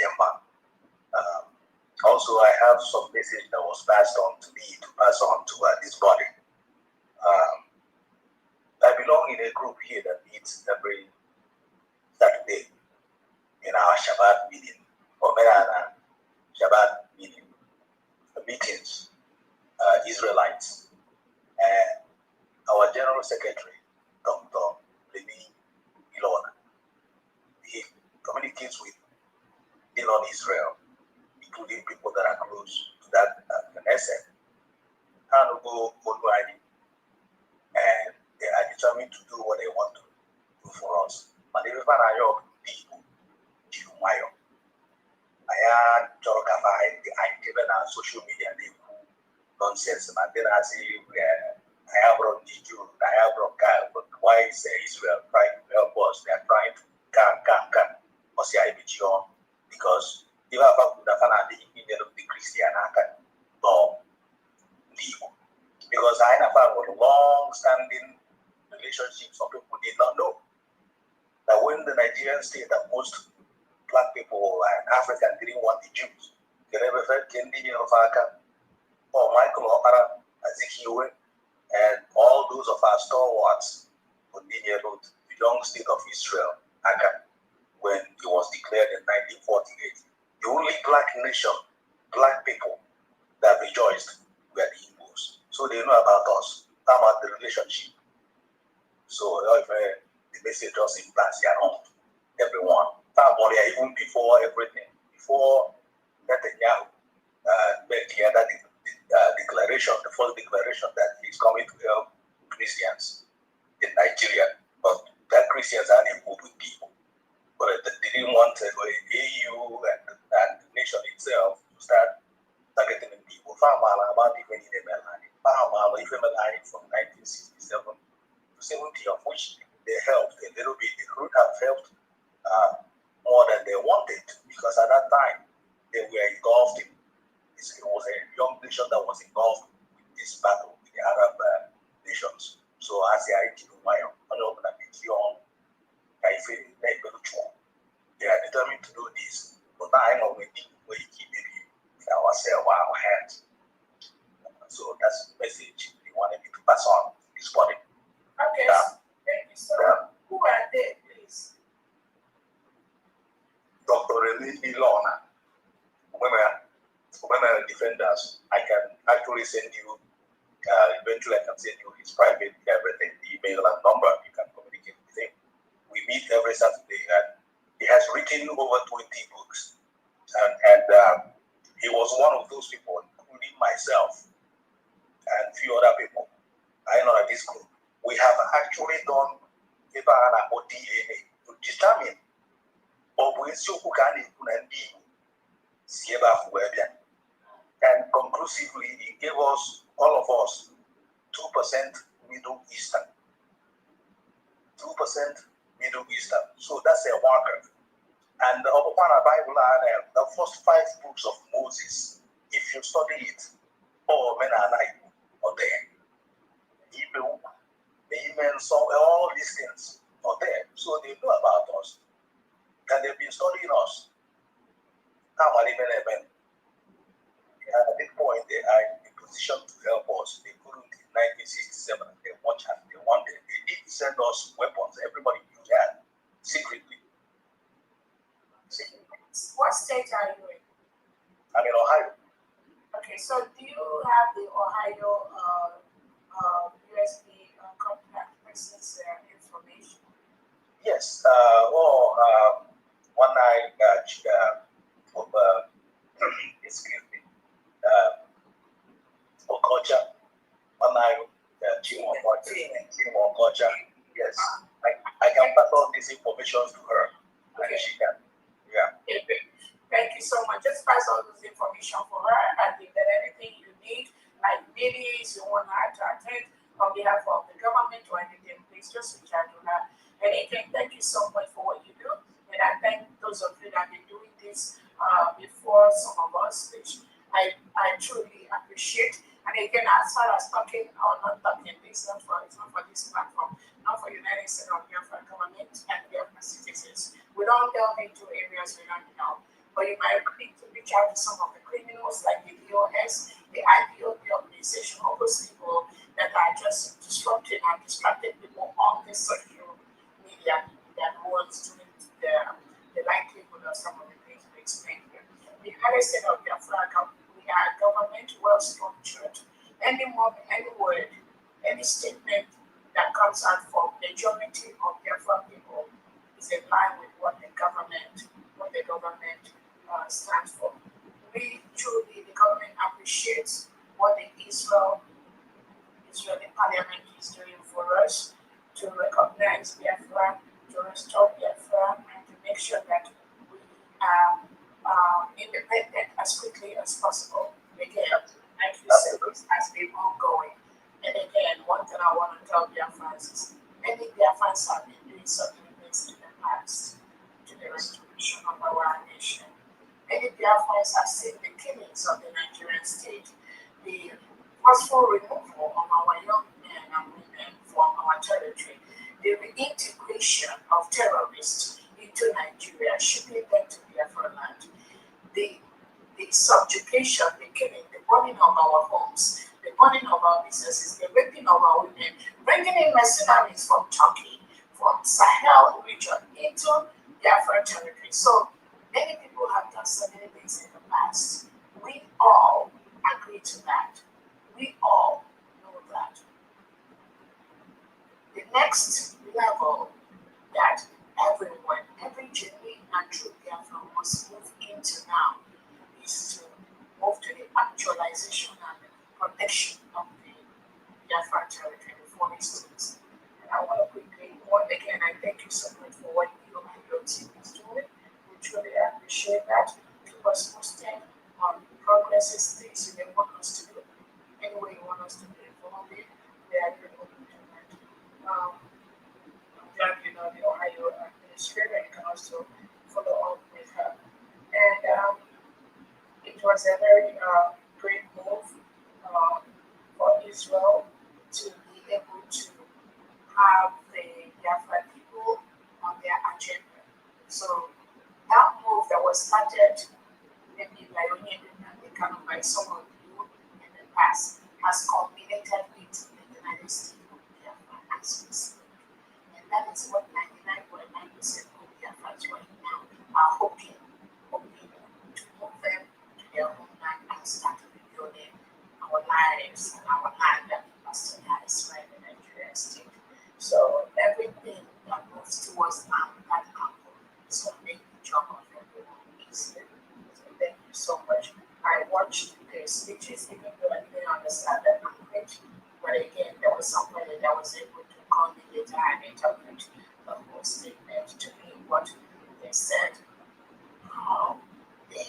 Gemma. Also, I have some message that was passed on to me to pass on to this body. I belong in a group here that meets every Saturday in our Shabbat meeting, or Shabbat meetings, Israelites, and our General Secretary, Dr. Levi Ilona. He communicates with Elon Israel, including people that are close to that Knesset, Hanugo Odwani, and they are determined to do what they want to do for us. But they refer to people, Jumayo. I am Jorokafa, I given our social media nonsense, and then I say, I have brought the Jew, I have brought God, but why is Israel trying to help us? They are trying to come, because if I have the Christian, because I have a long-standing relationship. Some people did not know that when the Nigerian state that most black people and African didn't want the Jews, they never felt Kendi or Michael O'Hara, Ezekiel, and all those of our stalwarts who did the young state of Israel, when it was declared in 1948. The only black nation, black people that rejoiced were the Igbos. So they know about us, about the relationship. So the message just implants around everyone. Even before everything, before Netanyahu made clear that declaration, the first declaration that he's coming to help Christians in Nigeria, but that Christians are involved with people. But they didn't want the EU and the nation itself to start targeting people. From 1967 to 70, of which they helped a little bit. They could have helped more than they wanted, because at that time they were engulfed in this. It was a young nation that was engulfed in this battle with the Arab nations. So as they are they are determined to do this, but now we keep it in ourselves, our hands. So that's the message we wanted me to pass on this morning. Okay, thank you, sir. Who are they, please? Dr. Ilona, women defenders. I can actually send you, eventually I can send you his private everything, the email and number. You can communicate with him. We meet every Saturday, and he has written over 20 books, and he was one of those people, including myself and a few other people. I know that this group, we have actually done a DNA to determine and conclusively, he gave us, all of us, 2% Middle Eastern. 2% Middle Eastern. So that's a marker. And the Bible, the first 5 books of Moses, if you study it, all men are like, are there. Hebrew, the Amen, so all these things are there. So they know about us. And they've been studying us. Now, Amen. At this point, they are in a position to help us. They couldn't in 1967. They wanted. They did send us weapons. Everybody knew that secretly. What state are you in? I'm in Ohio. Okay, so do you have the Ohio USB contact person's information? Yes. One night, excuse me, Okocha, one night, Team Okocha. Yes. I can pass all this information to her. Okay. And she can. Yeah. Okay. Thank you so much. Just pass all this information for her, and if there's anything you need, like meetings you want her to attend on behalf of the government or anything, please just reach out to her. And again, thank you so much for what you do. And I thank those of you that have been doing this before some of us, which I truly appreciate. And again, as far as talking or not talking, it's not for this platform, not for United States of Biafra government and Biafra citizens. We don't delve into areas we don't know. But you might need to reach out to some of the criminals like the DOS, the IPOB organization, all those people that are just disrupting and distracting people on the social media that was doing the likelihood of some of the things we explained here. The United States of Biafra, we are a government well structured. Any word, any statement that comes out from the majority of Biafra people is in line with what the government stands for. We truly, the government appreciates what the Israeli parliament is doing for us to recognize Biafra, to restore Biafra, and to make sure that we are independent as quickly as possible. Again, like you said, this has been ongoing. And again, one thing I want to tell Biafrans is many Biafrans have been doing certain things in the past to the restoration of our nation. Many Biafrans have seen the killings of the Nigerian state, the forceful removal of our young men and women from our territory, the reintegration of terrorists into Nigeria, shipping them to Biafra land, the subjugation, the killing, the burning of our homes, the burning of our businesses, the raping of our women, bringing in mercenaries from Turkey, from Sahel region into Biafra territory. So many people have done so many things in the past. We all agree to that. We all know that. The next level that everyone, every genuine and true Biafra must move into now is to move to the actualization and protection of the Biafra territory, the 40 states. And I want to quickly, once again, I thank you so much for what you and your team is doing. We truly appreciate that. Keep us posted on progresses, things you may want us to do. Any way you want us to be involved in, we are really open to that. I'm glad you know the Ohio administrator. You can also follow up with her. And it was a very great move for Israel to be able to have the Biafra people on their agenda. So that move that was started maybe by some of you in the past has culminated with the United States of Biafra as we speak. And that is what 99.9% of Biafrans right now are hoping to move them to their homeland and start rebuilding our lives and our land that Pastor has right in the Nigerian state. So everything that moves towards that apple It's going to make the job of everyone easier. So thank you so much. I watched their speeches, even though I didn't understand the language. But again, there was somebody that was able to call me later and interpret the whole statement to me, what they said, how the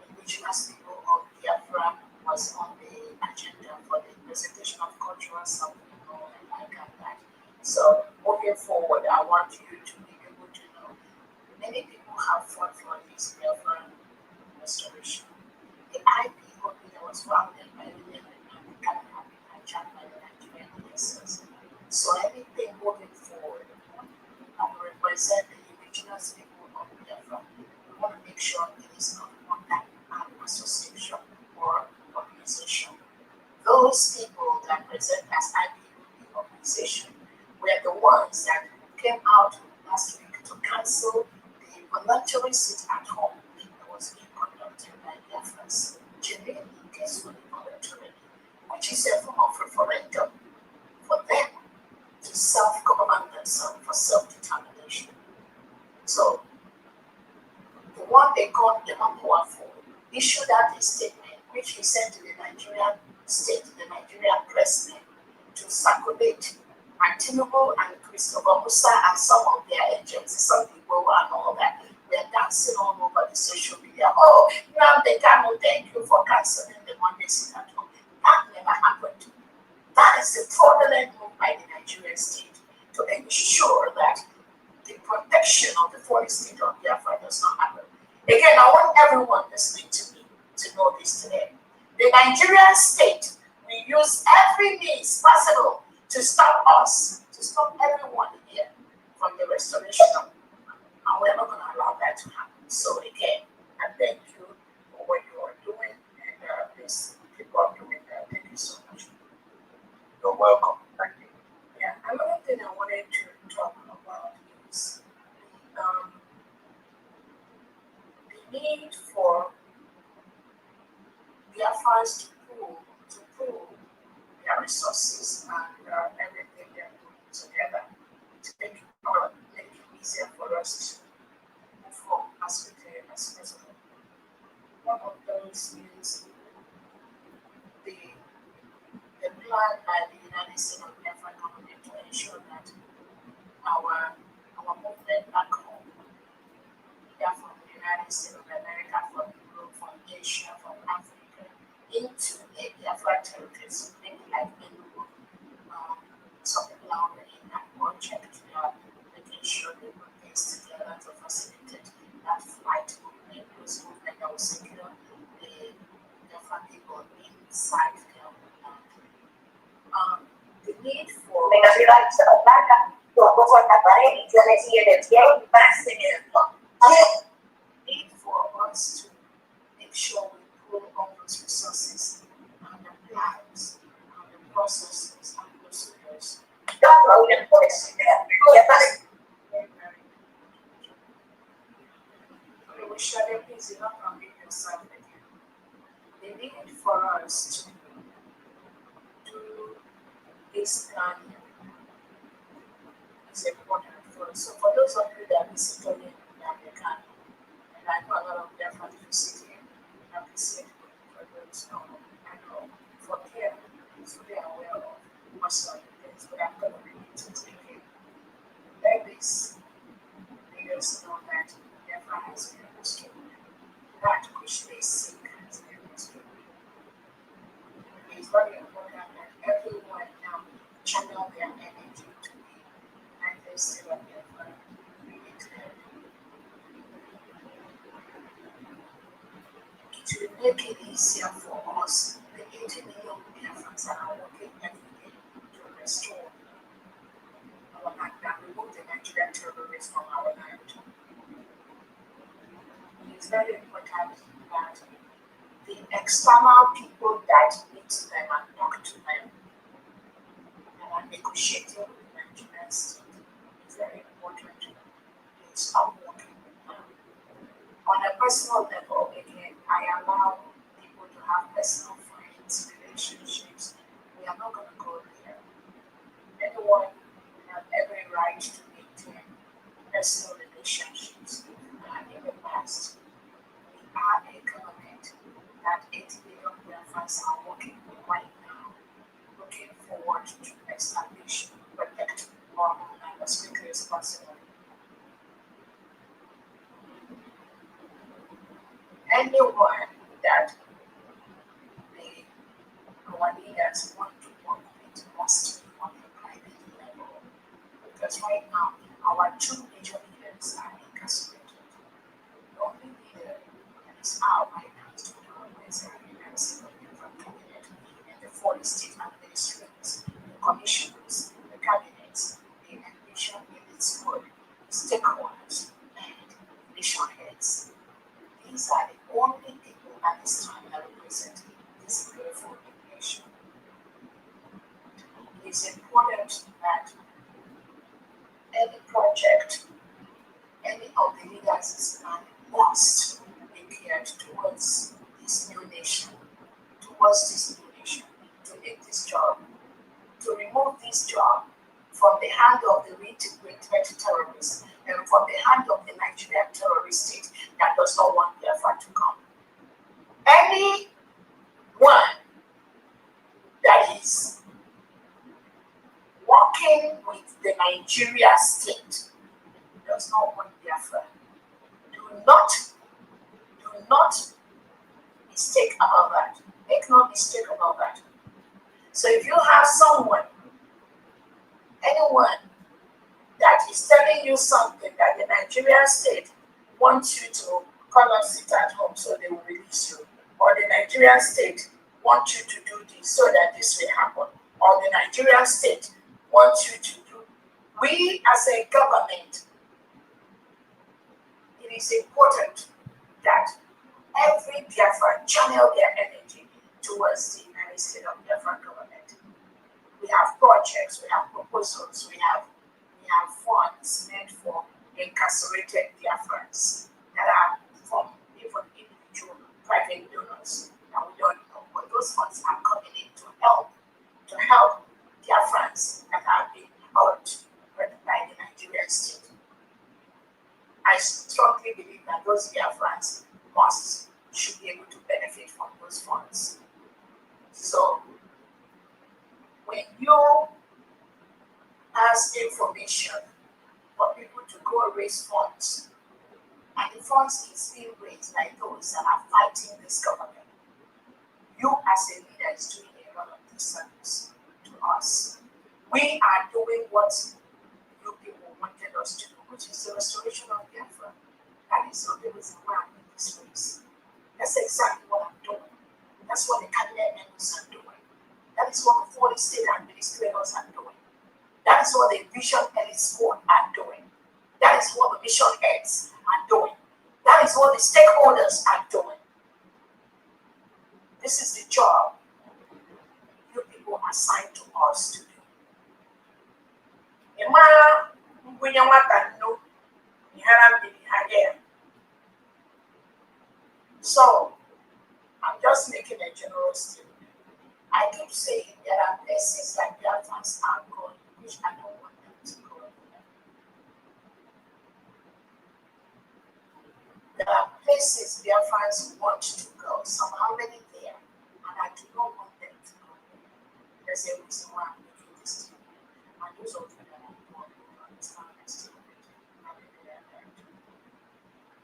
indigenous people of Biafra was on the agenda for the presentation of cultural something and like that. So moving forward, I want you to be able to know many people have fought for this Biafra restoration. The IPOB that was founded by William and Chapman and Nigerian ministers. So anything moving forward, I will represent the indigenous people of Biafra. We want to make sure it is not under an association or organization. Those people that present as IPOB organization were the ones that came out last week to cancel the voluntary sit at home that was being conducted by Biafrans. Genuinely peacefully voluntary, which is a form of referendum for them to self-govern themselves for self-determination. So the one they called the Mapuafo issued out a statement which he sent to the Nigerian state, the Nigerian president, to circulate. And Tinubu and Christopher Musa and some of their agents, some people and all that, they're dancing all over the social media. Oh, now they cannot thank you for canceling the Monday sit at home. That never happened. That is a fraudulent move by the Nigerian state to ensure that the protection of the foreign state of Biafra does not happen. Again, I want everyone listening to me to know this today. The Nigerian state will use every means possible to stop us, to stop everyone here from the restoration of, and we're not going to allow that to happen. So again, I thank you for what you are doing, and please keep on doing that. Thank you so much. You're welcome. Thank you. Yeah, another thing I wanted to talk about is the need for Biafrans to pool their resources and everything they're doing together to make it easier for us to move forward as quickly as possible. One of those is the plan by the United States of Biafra government to ensure that our movement back home, either from the United States of America, from Europe, from Asia, from Africa, into the Biafra territories, maybe like Enugu. Some people are already in that project. They are making sure they put things together to facilitate that flight movement, those movement that will secure the Biafra people inside their homeland. The need for need for us to make sure we pull all those resources and the plans and the processes and procedures. We share them easy enough and make yourself again. The need for us to do this planning is important for us. So for those of you that visit only American, and I know a lot of them have visited, have visited for those I know for here, so they are aware of most of the things, but I'm going to read it to you. Like this, leaders know that Biafra has been restored, that which they seek has been restored. It is very important that everyone now channel their energy to the United States of Biafra declared. It will make it easier for us, the 80 million Biafrans that are working every day to restore our land and remove the Nigerian terrorists from our land. It is very important that the external people that meet them and talk to them and are negotiating with the Nigerian state is very important. They stop working with them. On a personal level, again, I allow people to have personal friends, relationships. We are not going to go there. Anyone have every right to maintain personal relationships to establish, protect our homeland as quickly as possible. Anyone that our leaders want to work with must be on a private level. Because right now, our two major leaders are incarcerated. The only leader that is out right now is Dr. Wednesday from cabinet and the 40 state administrators, the commissioners, the cabinets, the nation in its word, the stakeholders, and nation heads. These are the only people at this time that represent this beautiful nation. It is important that any project, any of the leaders' plan must be geared towards this new nation, to make this job, to remove this job from the hand of the reintegrated terrorists and from the hand of the Nigerian terrorist state that does not want Biafra to come. Anyone that is working with the Nigeria state does not want Biafra. Do not mistake about that. Make no mistake about that. So if you have anyone that is telling you something that the Nigerian state wants you to come and sit at home so they will release you, or the Nigerian state wants you to do this so that this will happen, or the Nigerian state wants you to do. We as a government, it is important that every Biafran channel their energy towards the United States of Biafran government. We have projects, we have proposals, we have funds meant for incarcerated Biafrans that are from even individual private donors that we don't know, but those funds are coming in to help Biafrans that have been hurt by the Nigerian state. I strongly believe that those Biafrans should be able to benefit from those funds. So, when you ask information for people to go raise funds, and the funds is being raised by those that are fighting this government, you as a leader is doing a lot of disservice to us. We are doing what you people wanted us to do, which is the restoration of Biafra. That is not the reason why I'm in this race. That's exactly what I'm doing. That's what the cabinet members are doing. That is what the 40 state administrators are doing. That is what the vision elites board are doing. That is what the mission heads are doing. That is what the stakeholders are doing. This is the job you people assigned to us to do. So, I'm just making a general statement. I keep saying there are places like Biafrans are going, which I don't want them to go. There are places Biafrans want to go, some are already there, and I do not want them to go. There's a reason why I'm making this statement. And those of you that are born will understand my statement.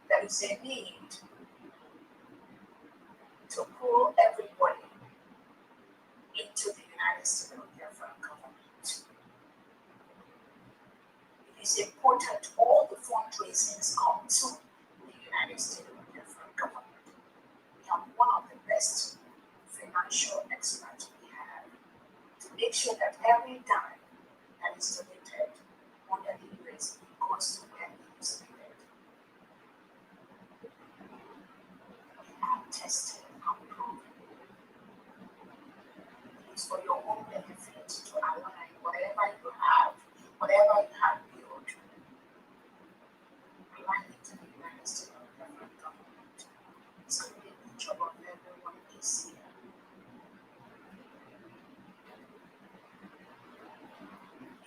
There is a need to pull everybody into the United States of Biafra government. It is important all the fundraisings come to the United States of Biafra government. We have one of the best financial experts we have to make sure that every dime that is donated under the US goes to where it is needed. We have tested and proven. It's for your own benefit to align whatever you have built, align it to the United States of Biafra government. So the job of everyone is here.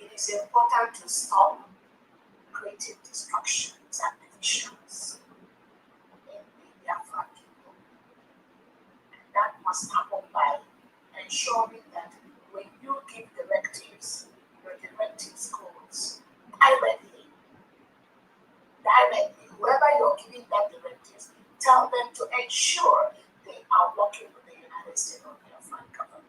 It is important to stop creating distractions and divisions in the Biafra people. And that must happen by ensuring that when you you give directives, your directives goes directly, whoever you're giving that directives, tell them to ensure they are working with the United States of Biafra government.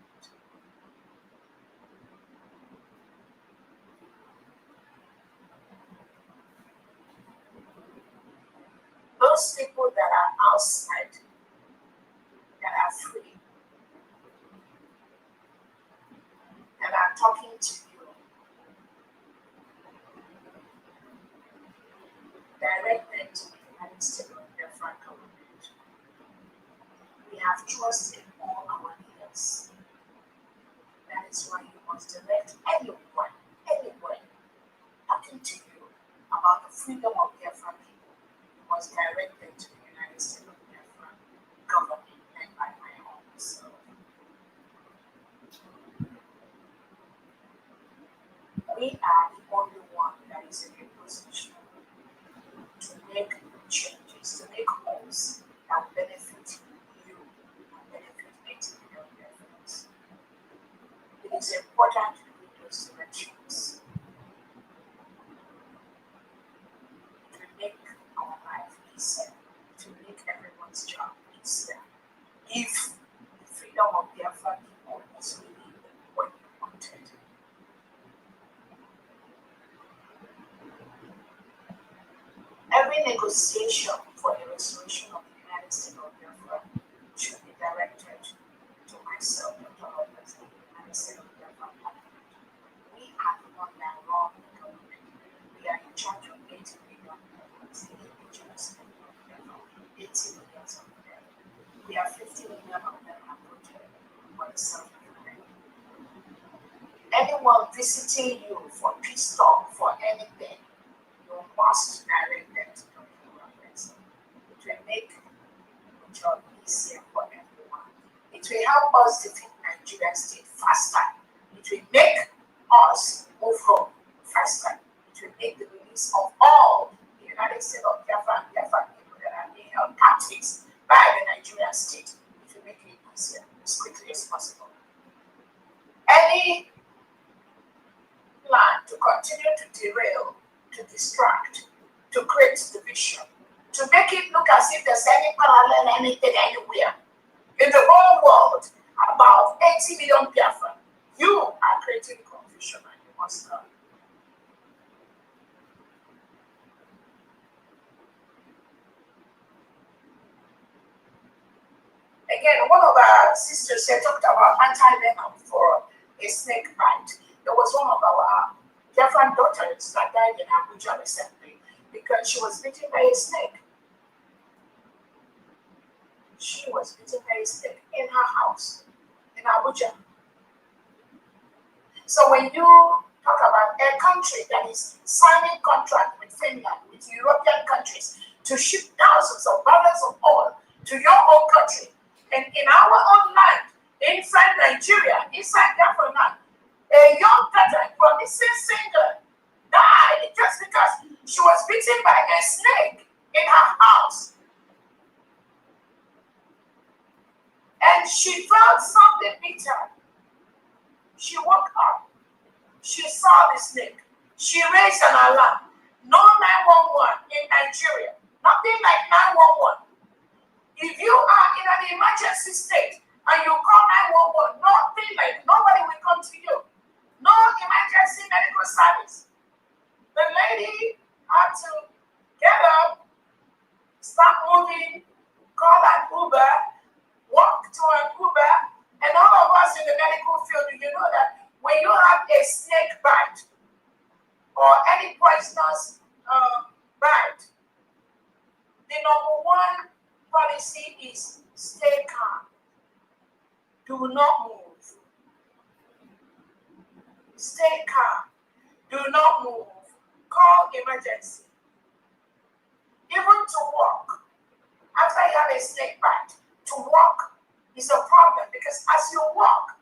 Those people that are outside, that are free, that are talking to you, direct them to the United States of Biafra government. We have trust in all our leaders. That is why you must direct anyone talking to you about the freedom of Biafra people. You must direct them to the United States of Biafra government led by my own self. We are the only one that is in a position to make changes, to make moves that will benefit you and benefit 80 million Biafrans. It is important to do those directions. To make our life easier, to make everyone's job easier. If the freedom of Biafra people is really what you wanted. Every negotiation for the restoration of the United States of Biafra should be directed to myself, Dr. Roberts, the United States of Biafra Parliament. We are the one that run the government. We are in charge of 80 million Biafrans, the indigenous people of Biafra, 80 million of them. We are 50 million of them are voted for the self-government. Anyone visiting you for peace talk, for anything, you must direct them to Dr. Roberts. It will make the job easier for everyone. It will help us defeat Nigerian state faster. It will make us move home faster. It will make the release of all the United States of Biafra and Biafra people that are being held captives by the Nigerian state. It will make it easier as quickly as possible. Any plan to continue to derail, to distract, to create division, to make it look as if there's any parallel, anything, anywhere in the whole world about 80 million Biafra, you are creating confusion and you must stop. Again, one of our sisters here talked about anti-venom for a snake bite. There was one of our Biafran daughters that died in Abuja recently because she was bitten by a snake. She was bitten by a snake in her house in Abuja. So when you talk about a country that is signing contract with Finland, with European countries to ship thousands of barrels of oil to your own country, and in our own land, inside Nigeria, inside Biafra land, a young daughter, promising singer, died just because she was bitten by a snake in her house. And she felt something bit her. She woke up. She saw the snake. She raised an alarm. No 911 in Nigeria. Nothing like 911. If you are in an emergency state and you call 911, nothing like, nobody will come to you. No emergency medical service. The lady had to get up, start moving, call an Uber, walk to an Uber, and all of us in the medical field, you know that when you have a snake bite or any poisonous bite, the number one policy is stay calm. Do not move. Stay calm. Do not move. Call emergency. Even to walk, after you have a snake bite, to walk is a problem because as you walk,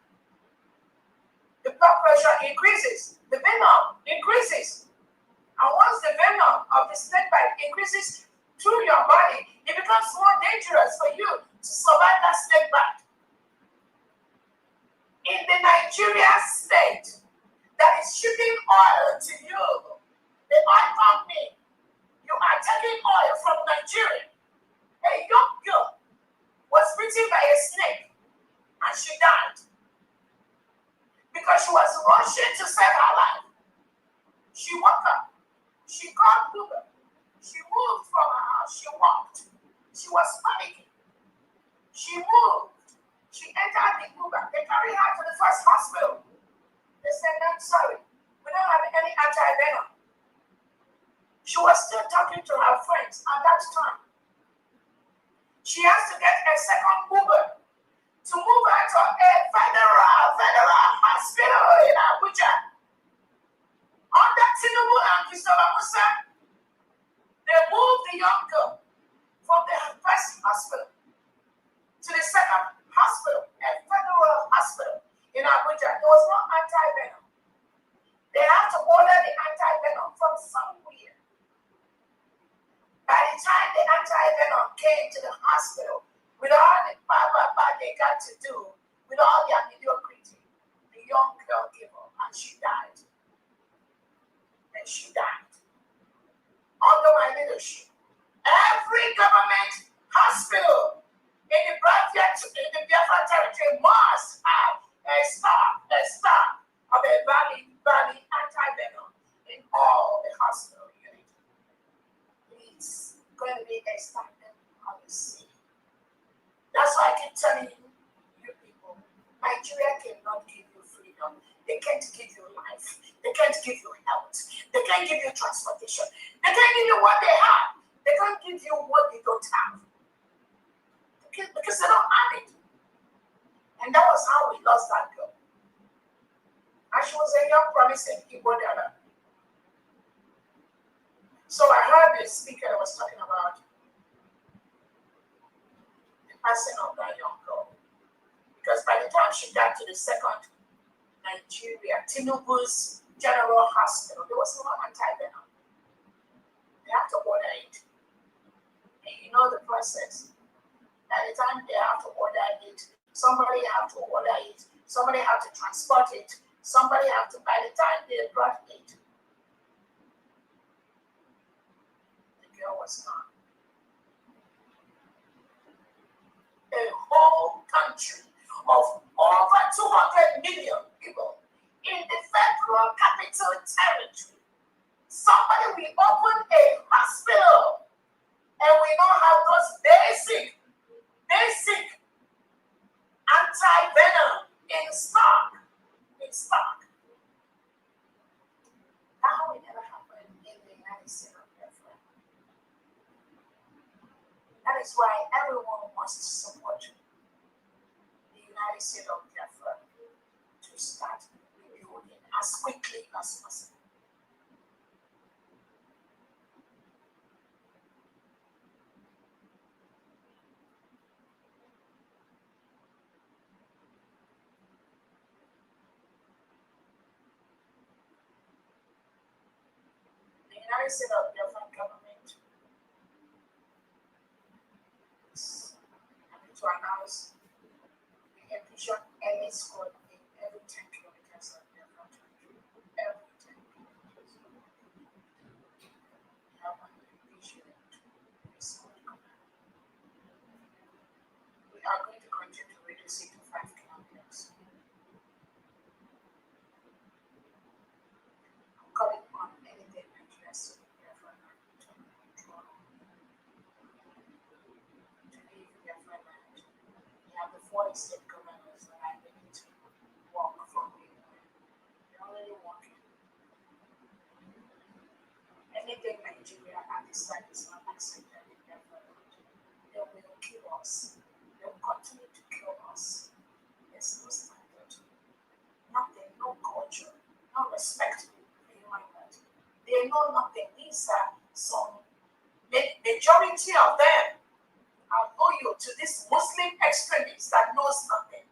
the blood pressure increases, the venom increases. And once the venom of the snake bite increases through your body, it becomes more dangerous for you to survive that snake bite. In the Nigeria state that is shipping oil to you, the oil company, you are taking oil from Nigeria. A young girl was bitten by a snake and she died because she was rushing to save her life. She woke up. She called Uber. She moved from her house. She walked. She was panicking. She moved. She entered the Uber. They carried her to the first hospital. They said, "I'm sorry. We don't have any antivenom." She was still talking to her friends at that time. She has to get a second Uber to move her to a federal hospital in Abuja. Under Tinubu and Christopher Musa, they moved the young girl from the first hospital to the second hospital, a federal hospital in Abuja. There was no antivenom. They had to order the antivenom from somewhere. By the time the antivenom came to the hospital, with all the bad they got to do, with all their mediocrity, the young girl gave up and she died. And she died. Under my leadership, every government hospital in the Biafra territory must have a staff of a valid antivenom in all the hospital units. It's going to be a standard policy. That's why I keep telling you people, Nigeria cannot give you freedom. They can't give you life. They can't give you health. They can't give you transportation. They can't give you what they have. They can't give you what they don't have. Because they don't have it. And that was how we lost that girl. And she was a young, promising Igbo daughter. So I heard the speaker that was talking about the passing of that young girl. Because by the time she got to the second Nigeria, Tinubu's General Hospital, there was no antivenom. They have to order it. And you know the process. By the time they have to order it, somebody have to order it, somebody have to transport it, somebody have to, by the time they brought it, the girl was gone. A whole country of over 200 million people in the federal capital territory. Somebody will open a hospital and we don't have those basic anti-venom in stock. That will never happen in the United States of America. That is why everyone must support the United States of Biafra to start rebuilding as quickly as possible. The United States of Biafra government is happy to announce the ambition any school in every 10 kilometers of Biafra country. Every 10 kilometers. We have an ambition to be school command. We are going to continue to reduce it to 5 kilometers. I'm calling on anything Nigeria State of Biafra land to control, to leave Biafra land. We have the 40 state governors that are ready to walk from the they're already walking. Anything Nigeria at this time is not accepted in Biafra land. They will kill us. They will continue to kill us. There's no standard. Nothing, no culture, no respect for human rights. They know nothing. These are some, the majority of them are loyal to this Muslim extremists that knows nothing.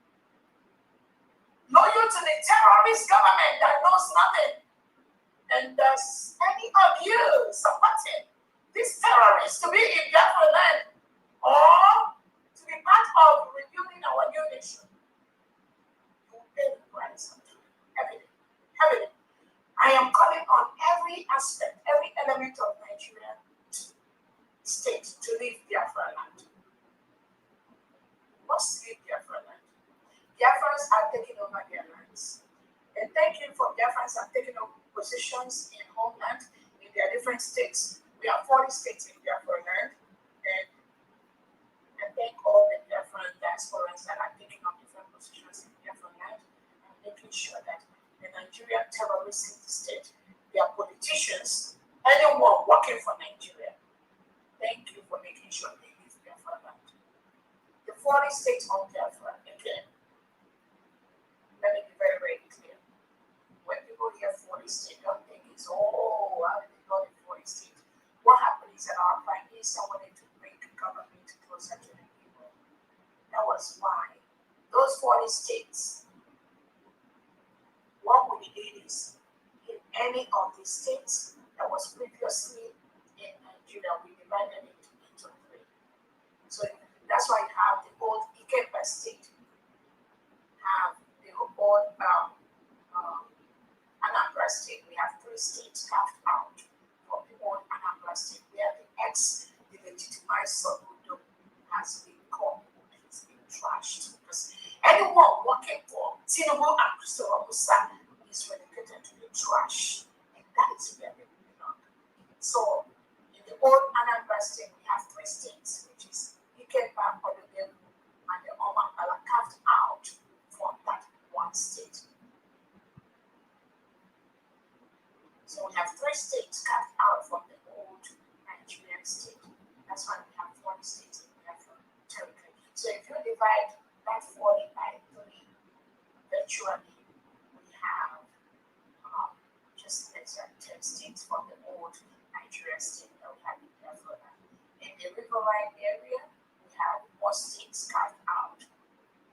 Loyal to the terrorist government that knows nothing. And does any of you supporting these terrorists to be in Biafra land or to be part of rebuilding our new nation? You will pay the price. every aspect, every element of Nigeria state to leave Biafra land. Must leave Biafra land. Biafrans are taking over their lands. And thank you for Biafrans have taken up positions in homeland in their different states. We have 40 states in Biafra land. And I thank all the Biafran diasporans that are taking up different positions in Biafra land and making sure that the Nigerian terrorist state, their politicians, anyone working for Nigeria, thank you for making sure they leave Biafra land. The 40 states on Biafra, again, let me be very, very clear. When people hear 40 states, don't think it's, oh, how did they got the 40 states? What happened is that our Prime Minister wanted to bring the government closer to the people. That was why those 40 states, what we did is, in any of the states that was previously in Nigeria, we divided it into 3. So that's why you have the old Ikemba state, have the old Anambra state. We have 3 states carved out from the old Anambra state, where the legitimized Sobudo has been called, it's been trashed. Because anyone working for Tinubu and Christopher Musa is relegated to the trash. And that is where they belong. So in the old Anambra state, we have 3 states, which is Ikemba, Odogelu, and the Omambala carved out from that one state. So we have 3 states carved out from the old Nigerian state. That's why we have 40 states in Biafra territory. So if you divide that 40 by 3, virtually we have just let's say 10 states from the old Nigerian state that we have in Biafra. In the riverine area, we have more states carved out.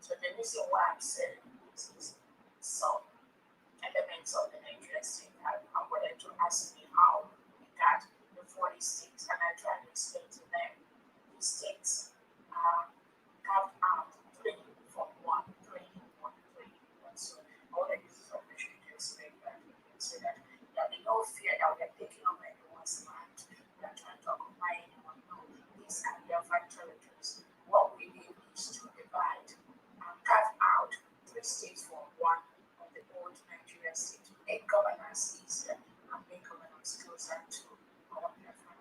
So the reason why I'm saying this is some elements of the Nigerian state have wanted to ask me how we got the 40 states, and I try to explain to them these states carved out 3 from 1, 3, 1, 3. So I want to use this opportunity to explain that so that there will be no fear that we are taking over anyone's land, we are trying to occupy anyone. No, these are Biafran territories. What we need is to divide and carve out 3 states from 1 of the old Nigerian state to make governance easier and make governance closer to our Biafran.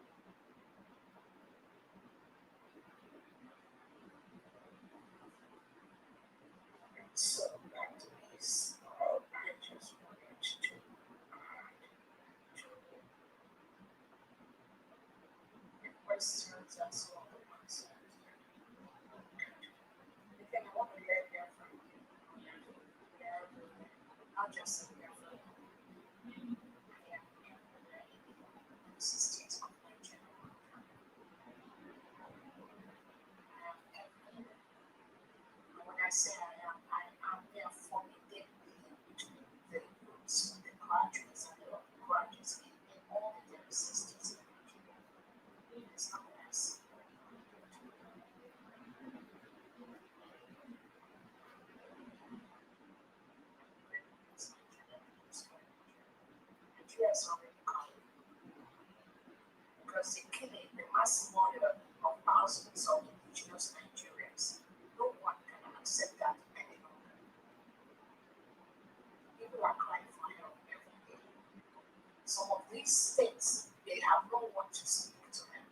So that is all I just wanted to add to the questions and so on the concerns. Again, I want to let Biafran not just in Biafra, the states of Nigeria. When I say I am there for the youths, the graduates, and the undergraduates in all the different states in Nigeria. It's not nice. Nigeria is already coming because the killing, the mass murder of thousands of indigenous Nigerians, no one can accept that any longer. People are crying for help every day. Some of these states, they have no one to speak to them.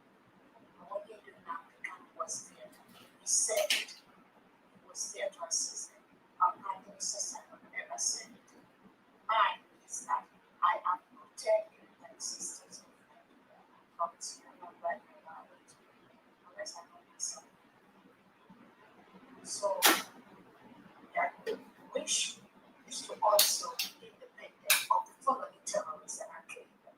Only the African was there. He said it. He was there to assist them. Our Prime Minister never said it. Mine is that I am protecting the existence of Nigeria. I promise you, I'm not writing about it unless I know myself. So, the wish is to also be independent of the following terrorists that are killing them.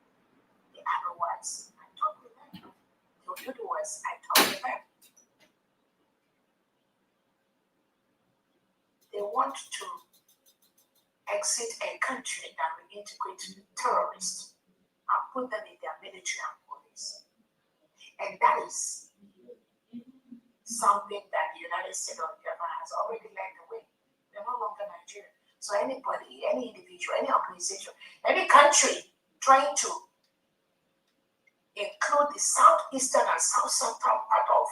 The Agawas, I talk with them. The Oduduwas, I talk with them. They want to exit a country that will integrate terrorists and put them in their military and police. And that is something that the United States of America has already led the way. They're no longer Nigerian. So anybody, any individual, any organization, any country trying to include the southeastern and south central part of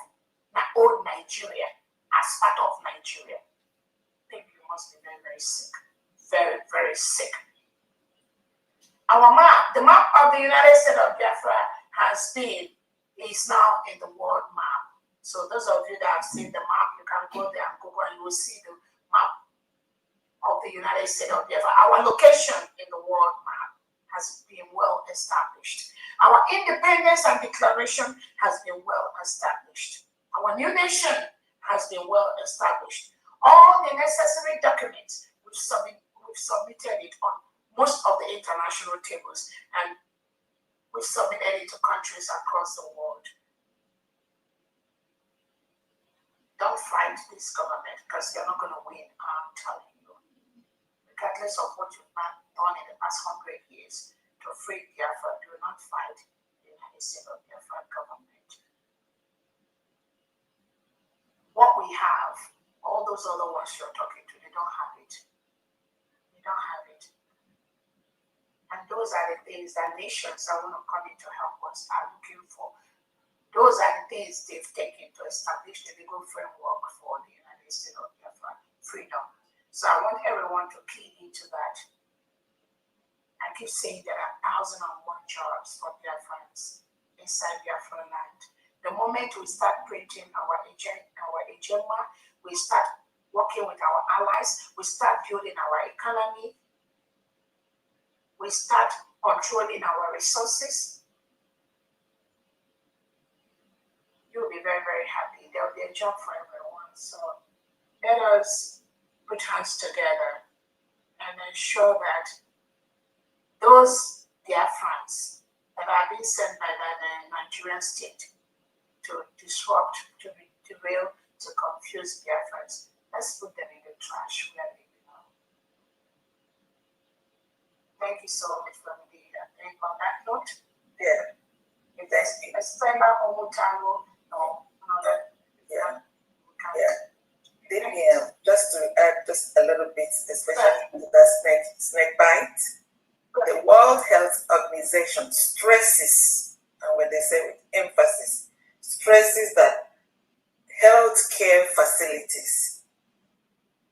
old Nigeria as part of Nigeria. I think you must be very, very sick. Very, very sick. Our map, the map of the United States of Biafra is now in the world map. So those of you that have seen the map, you can go there and Google and you will see the map of the United States of Biafra. Our location in the world map has been well established. Our independence and declaration has been well established. Our new nation has been well established. All the necessary documents, we've submitted it on most of the international tables, and we've submitted it to countries across the world. Don't fight this government because you're not going to win, I'm telling you. Regardless of what you've done in the past 100 years to free Biafra, do not fight the United States of Biafra government. What we have, all those other ones you're talking to, they don't have it. They don't have it. And those are the things that nations that want to come in to help us are looking for. Those are the things they've taken to establish the legal framework for the United States of Biafra freedom. So I want everyone to key into that. I keep saying there are 1,001 jobs for Biafrans inside Biafra land. The moment we start printing our agenda, we start working with our allies, we start building our economy, we start controlling our resources, you'll be very, very happy. There'll be a job for everyone. So let us put hands together and ensure that those Biafrans that are being sent by the Nigerian state to disrupt, to derail, to confuse Biafrans, let's put them in the trash where they belong. Thank you so much for the thing on that note. Yeah. If there's a September or Mutango, just to add just a little bit, especially to that snake bite, the World Health Organization stresses, and when they say with emphasis, stresses that healthcare facilities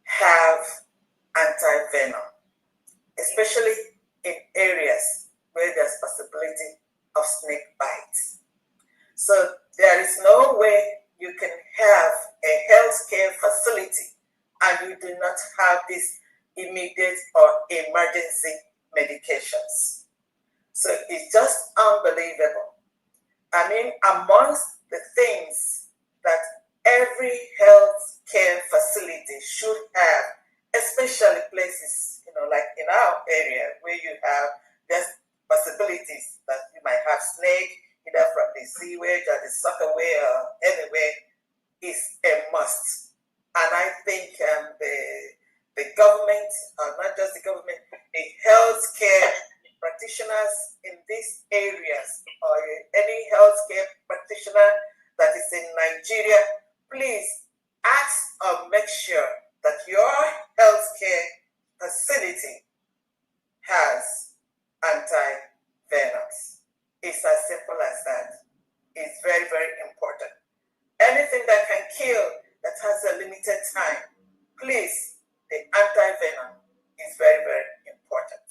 have anti-venom, especially in areas where there's possibility of snake bites. So there is no way you can have a healthcare facility and you do not have these immediate or emergency medications. So it's just unbelievable. I mean, amongst the things that every healthcare facility should have, especially places, like in our area where you have, there's possibilities that you might have snake, either from the sewage or the suckerway or anywhere, is a must. And I think the government, not just the government, the healthcare practitioners in these areas, or any healthcare practitioner that is in Nigeria, please ask or make sure that your healthcare facility has anti-venoms. It's as simple as that. It's very, very important. Anything that can kill that has a limited time, please, the anti-venom is very, very important.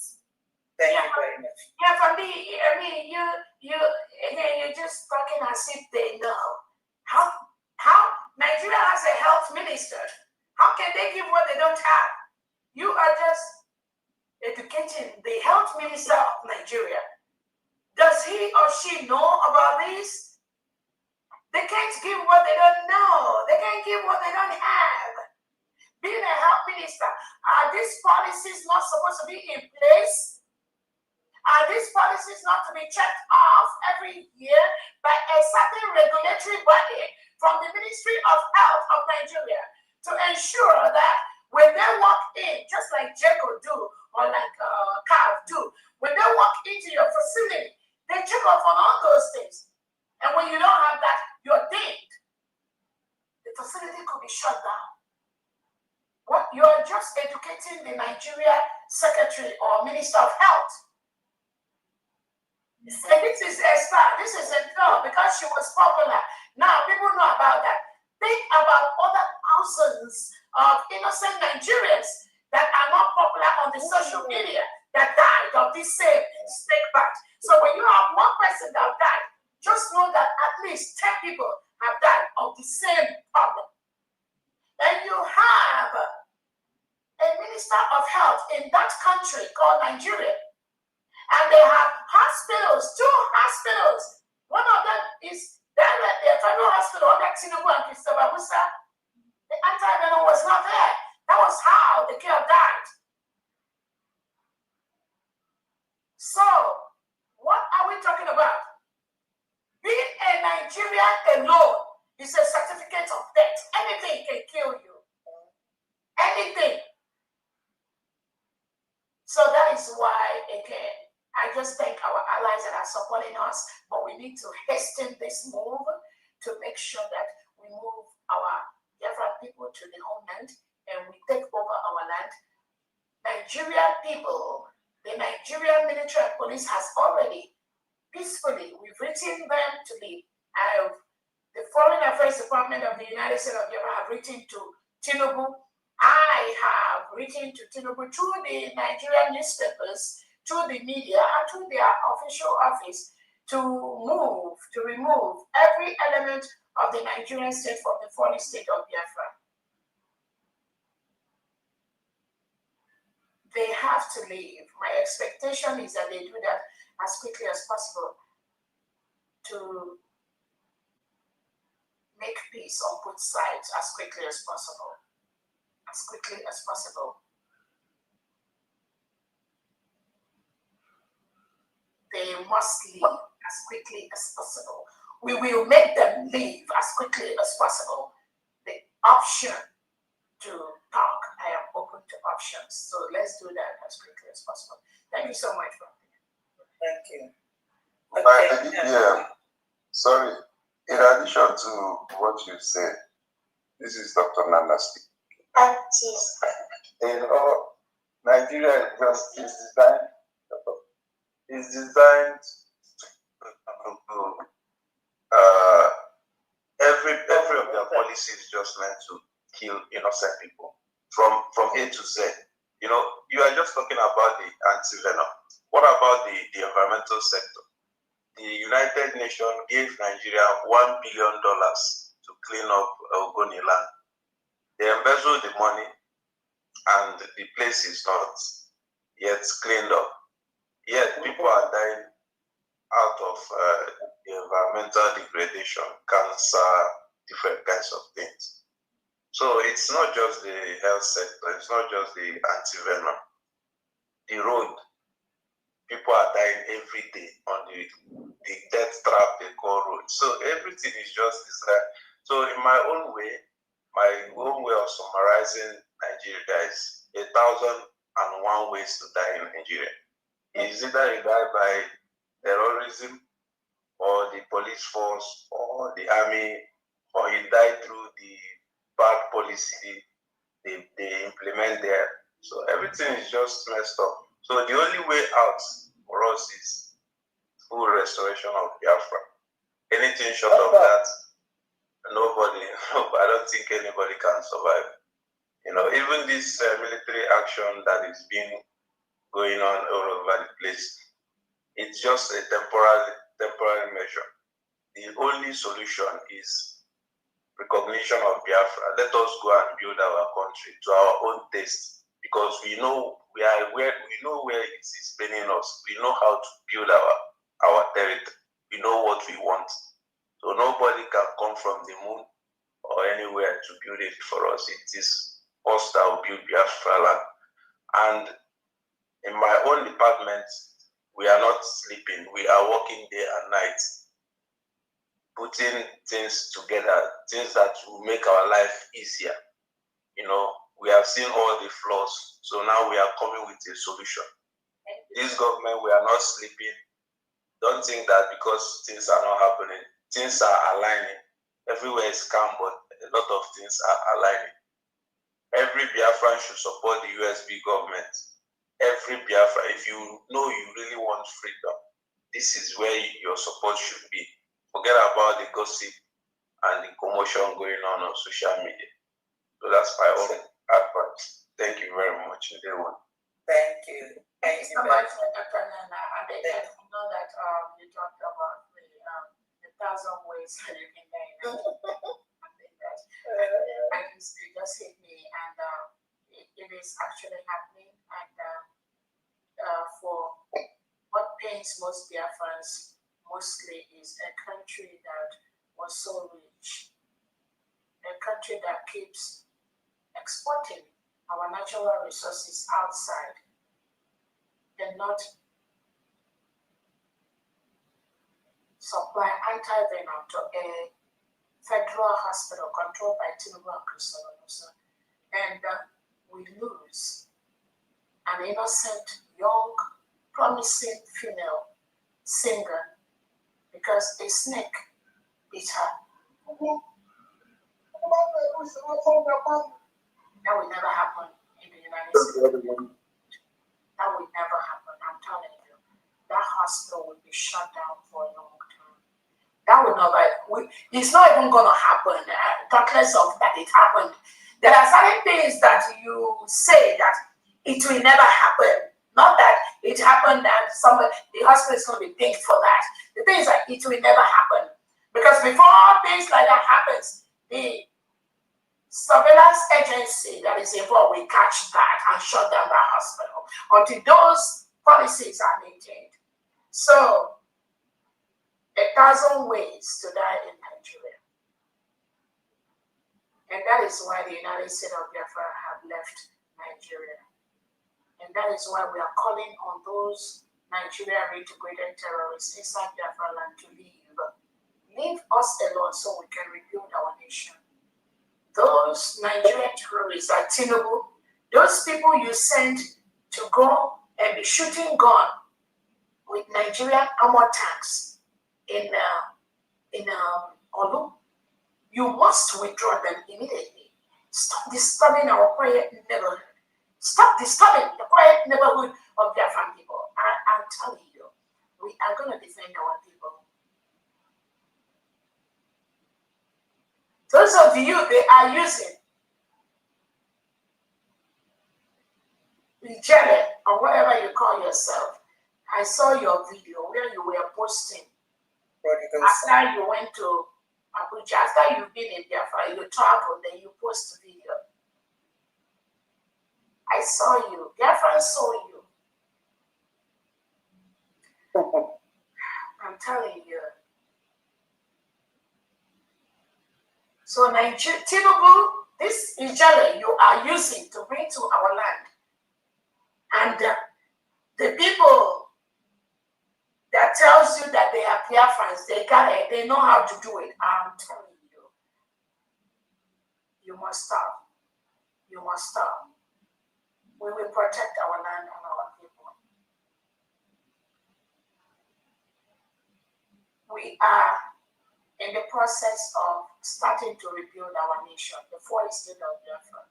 Thank you very much. Yeah, for me, I mean, you're just talking as if they know. How Nigeria has a health minister. How can they give what they don't have? You are just educating the health minister of Nigeria. Does he or she know about this? They can't give what they don't know. They can't give what they don't have. Being a health minister, are these policies not supposed to be in place? Are these policies not to be checked off every year by a certain regulatory body from the Ministry of Health of Nigeria to ensure that when they walk in, just like Jacob do or like Carl do, when they walk into your facility, they check off on all those things. And when you don't have that, you're dead. The facility could be shut down. What you're just educating the Nigeria Secretary or Minister of Health. And this is a star. This is a girl because she was popular. Now people know about that. Think about other thousands of innocent Nigerians that are not popular on the social media that died of this same snake bite. So when you have one person that died, just know that at least 10 people have died of the same problem. And you have a minister of health in that country called Nigeria. And they have hospitals, 2 hospitals. One of them is the federal hospital under Tinubu and Christopher Musa. The anti-venom was not there. That was how the girl died. So, what are we talking about? Being a Nigerian alone is a certificate of death. Anything can kill you. Anything. So that is why, again, I just thank our allies that are supporting us, but we need to hasten this move to make sure that we move our Biafra people to the homeland and we take over our land. Nigerian people, the Nigerian military and police has already peacefully, we've written them to leave. The Foreign Affairs Department of the United States of Biafra have written to Tinubu. I have written to Tinubu through the Nigerian newspapers, to the media, and to their official office to remove every element of the Nigerian state from the foreign state of Biafra. They have to leave. My expectation is that they do that as quickly as possible to make peace on both sides as quickly as possible. As quickly as possible. They must leave as quickly as possible. We will make them leave as quickly as possible. The option to talk, I am open to options. So let's do that as quickly as possible. Thank you so much for Thank you. Okay. Yeah. Sorry. In addition to what you said, this is Dr. Nana speaking. You know, Nigeria is designed every of their policies just meant to kill innocent people from A to Z. You know, you are just talking about the anti-venom. What about the environmental sector? The United Nations gave Nigeria $1 billion to clean up Ogoni land. They embezzled the money and the place is not yet cleaned up. Yet people are dying out of the environmental degradation, cancer, different kinds of things. So it's not just the health sector, it's not just the anti-venom. The road, people are dying every day on the death trap they call road. So everything is just designed. So in my own way of summarizing Nigeria is 1,001 ways to die in Nigeria. It's either you die by terrorism or the police force or the army, or you die through the bad policy they implement there. So everything is just messed up. So the only way out for us is full restoration of Biafra. Anything short of that, I don't think anybody can survive. You know, even this military action that is being going on all over the place, it's just a temporary measure. The only solution is recognition of Biafra. Let us go and build our country to our own taste, because we know where it is paining us. We know how to build our territory. We know what we want. So nobody can come from the moon or anywhere to build it for us. It is us that will build Biafra land. And in my own department, we are not sleeping. We are working day and night, putting things together, things that will make our life easier. You know, we have seen all the flaws, so now we are coming with a solution. This government, we are not sleeping. Don't think that because things are not happening, things are aligning. Everywhere is calm, but a lot of things are aligning. Every Biafran should support the USB government. Every Biafra, if you know you really want freedom, this is where your support should be. Forget about the gossip and the commotion going on social media. So that's my own advice. Thank you very much, everyone. Thank you. Thank you so much, Dr. Nana. And I know that you talked about the 1,000 ways that you can get in. I think that it just hit me, and it is actually happening. And for what pains most Biafrans mostly is a country that was so rich, a country that keeps exporting our natural resources outside and not supply anti-venom to a federal hospital controlled by Tinubu and Christopher. And we lose an innocent, young, promising female singer because a snake bit her. That will never happen in the United States. That will never happen, I'm telling you. That hospital will be shut down for a long time. That will never, it's not even going to happen, talkless of that it happened. There are certain things that you say that it will never happen. Not that it happened and the hospital is going to be thanked for that. The thing is that it will never happen. Because before things like that happens, the surveillance agency that is involved will catch that and shut down that hospital until those policies are maintained. So, 1,000 ways to die in Nigeria. And that is why the United States of Biafra have left Nigeria. And that is why we are calling on those Nigeria integrated terrorists inside Biafra land to leave. Leave us alone so we can rebuild our nation. Those Nigerian terrorists at Tinubu, those people you sent to go and be shooting gun with Nigerian armor tanks in Olu, you must withdraw them immediately. Stop disturbing our quiet neighborhood. Stop disturbing the quiet neighborhood of Biafran people. I'm telling you, we are going to defend our people. Those of you they are using Ijele or whatever you call yourself. I saw your video where you were posting after you went to Abuja, after you've been in Biafra, you traveled, then you post a video. I saw you. Biafra saw you. I'm telling you. So Nigeria, Tinubu, this Ijele you are using to bring to our land. And the people that tells you that they are Biafrans, they know how to do it. I'm telling you. You must stop. You must stop. We will protect our land and our people. We are in the process of starting to rebuild our nation, the fourth state of Biafra.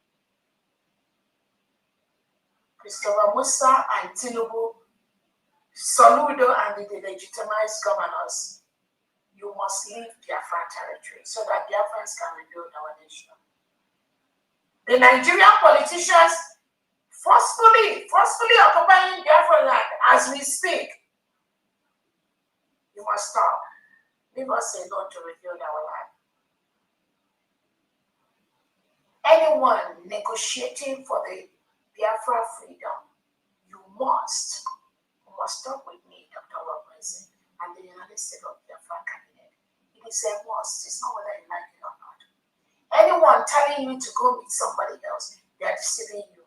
Christopher Musa and Tinubu, Soludo and the delegitimized governors, you must leave Biafra territory so that Biafrans can rebuild our nation. The Nigerian politicians forcefully occupying Biafra land as we speak. You must stop. Leave us alone to rebuild our land. Anyone negotiating for the Biafra freedom, you must stop with me, Dr. Robinson, and the United States of Biafra cabinet. It is a must. It's not whether you like it or not. Anyone telling you to go meet somebody else, they are deceiving you.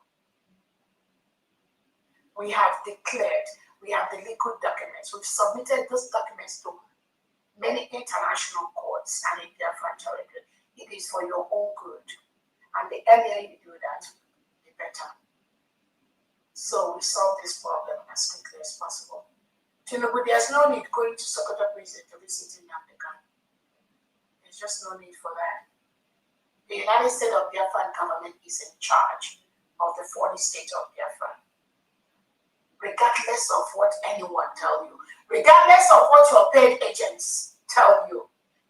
We have declared, we have the legal documents. We've submitted those documents to many international courts and in Biafra territory. It is for your own good. And the earlier you do that, the better. So we solve this problem as quickly as possible. Tinubu, there's no need going to Sokoto prison to visit Nnamdi Kanu. There's just no need for that. The United States of Biafra government is in charge of the 40 states of Biafra. regardless of what anyone tell you, regardless of what your paid agents tell you.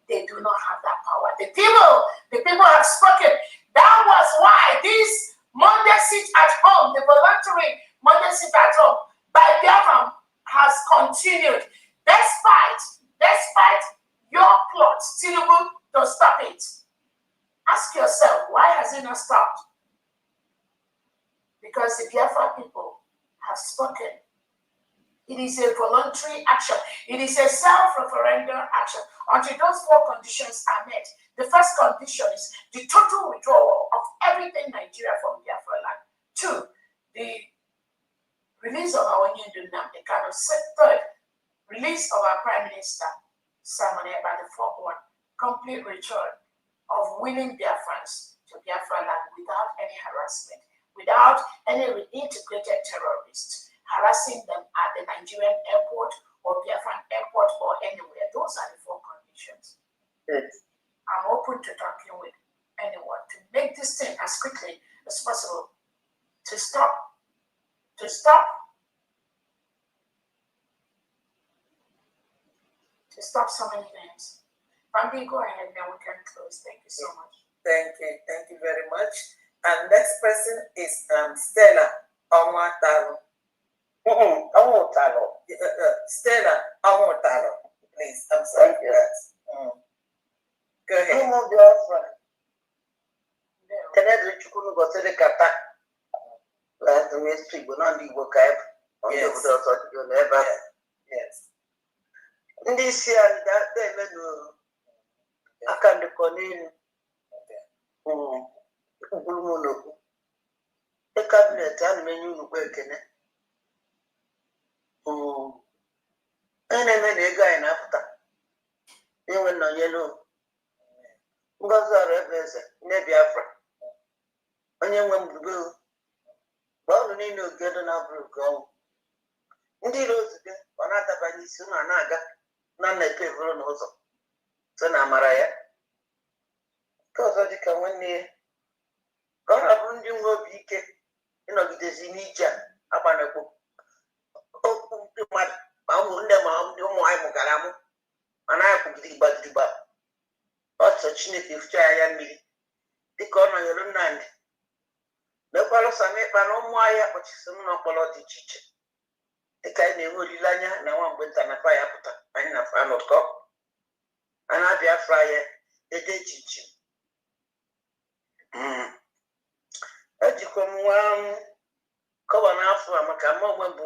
They do not have that power. The people have spoken. That was why this Monday sit at home, the voluntary Monday sit at home by Biafra has continued despite your plot still able to stop it. Ask yourself, why has it not stopped? Because the Biafra people have spoken. It is a voluntary action. It is a self-referendum action. Until those four conditions are met. The first condition is the total withdrawal of everything Nigeria from Biafra land. 2, the release of our Union Nnamdi Kanu. Third, release of our Prime Minister, Simon Ekpa. The fourth one, complete return of willing Biafrans to Biafra land without any harassment, without any reintegrated terrorists harassing them at the Nigerian airport or Biafran airport or anywhere. Those are the four conditions. Yes. I'm open to talking with anyone to make this thing as quickly as possible to stop so many things. Bambi, go ahead now, we can close. Thank you so much. Thank you very much. And next person is Stella Onwataro. Stella Onwataro, please. I'm sorry for that. Go ahead. Yes. Ndị isi anyị na-eme aka ndịkọ n'elu mkpụrụ m n'okwu ndị kabinet a na-enye unu kwa ekene onye na-eme na ego anyị na-apụta enwe nnọnyelu Ngozi ọrụ ebe eze nne Biafra onye nwe mgburugburu gba ọrụ niile ogedo na-abụrụ nke ọnwụ ndị iro ozugbo ọ na-adabanye isi ụnụ a na-aga na nnepe bụrụ n'ụzọ so na amara ya nke ọzọ dịka nwanne ya ka ọ na-abụ ndị nwe obi ike ịnọgidezi n'ije a agbanekwu okwu ndị mmadụ ma ụmụnne ma ndị ụmụ anyị mụgara amụ mana anyị kwugide gidigba ọchọ Chineke fụcha ya mmiri dịka ọ nọnyere Nnamdị mekwara Sami Ekpa na ụmụ ahịa kpọchisi n'ọkpọrọ dị iche iche dịka anyị na-enwe olileanya na nwa mgbe nta na fa ya pụta anyị na fanọtkọ a na-Biafra ya ede chichi ejikwa m nwa kọba n'afọ a maka mma onwe bụ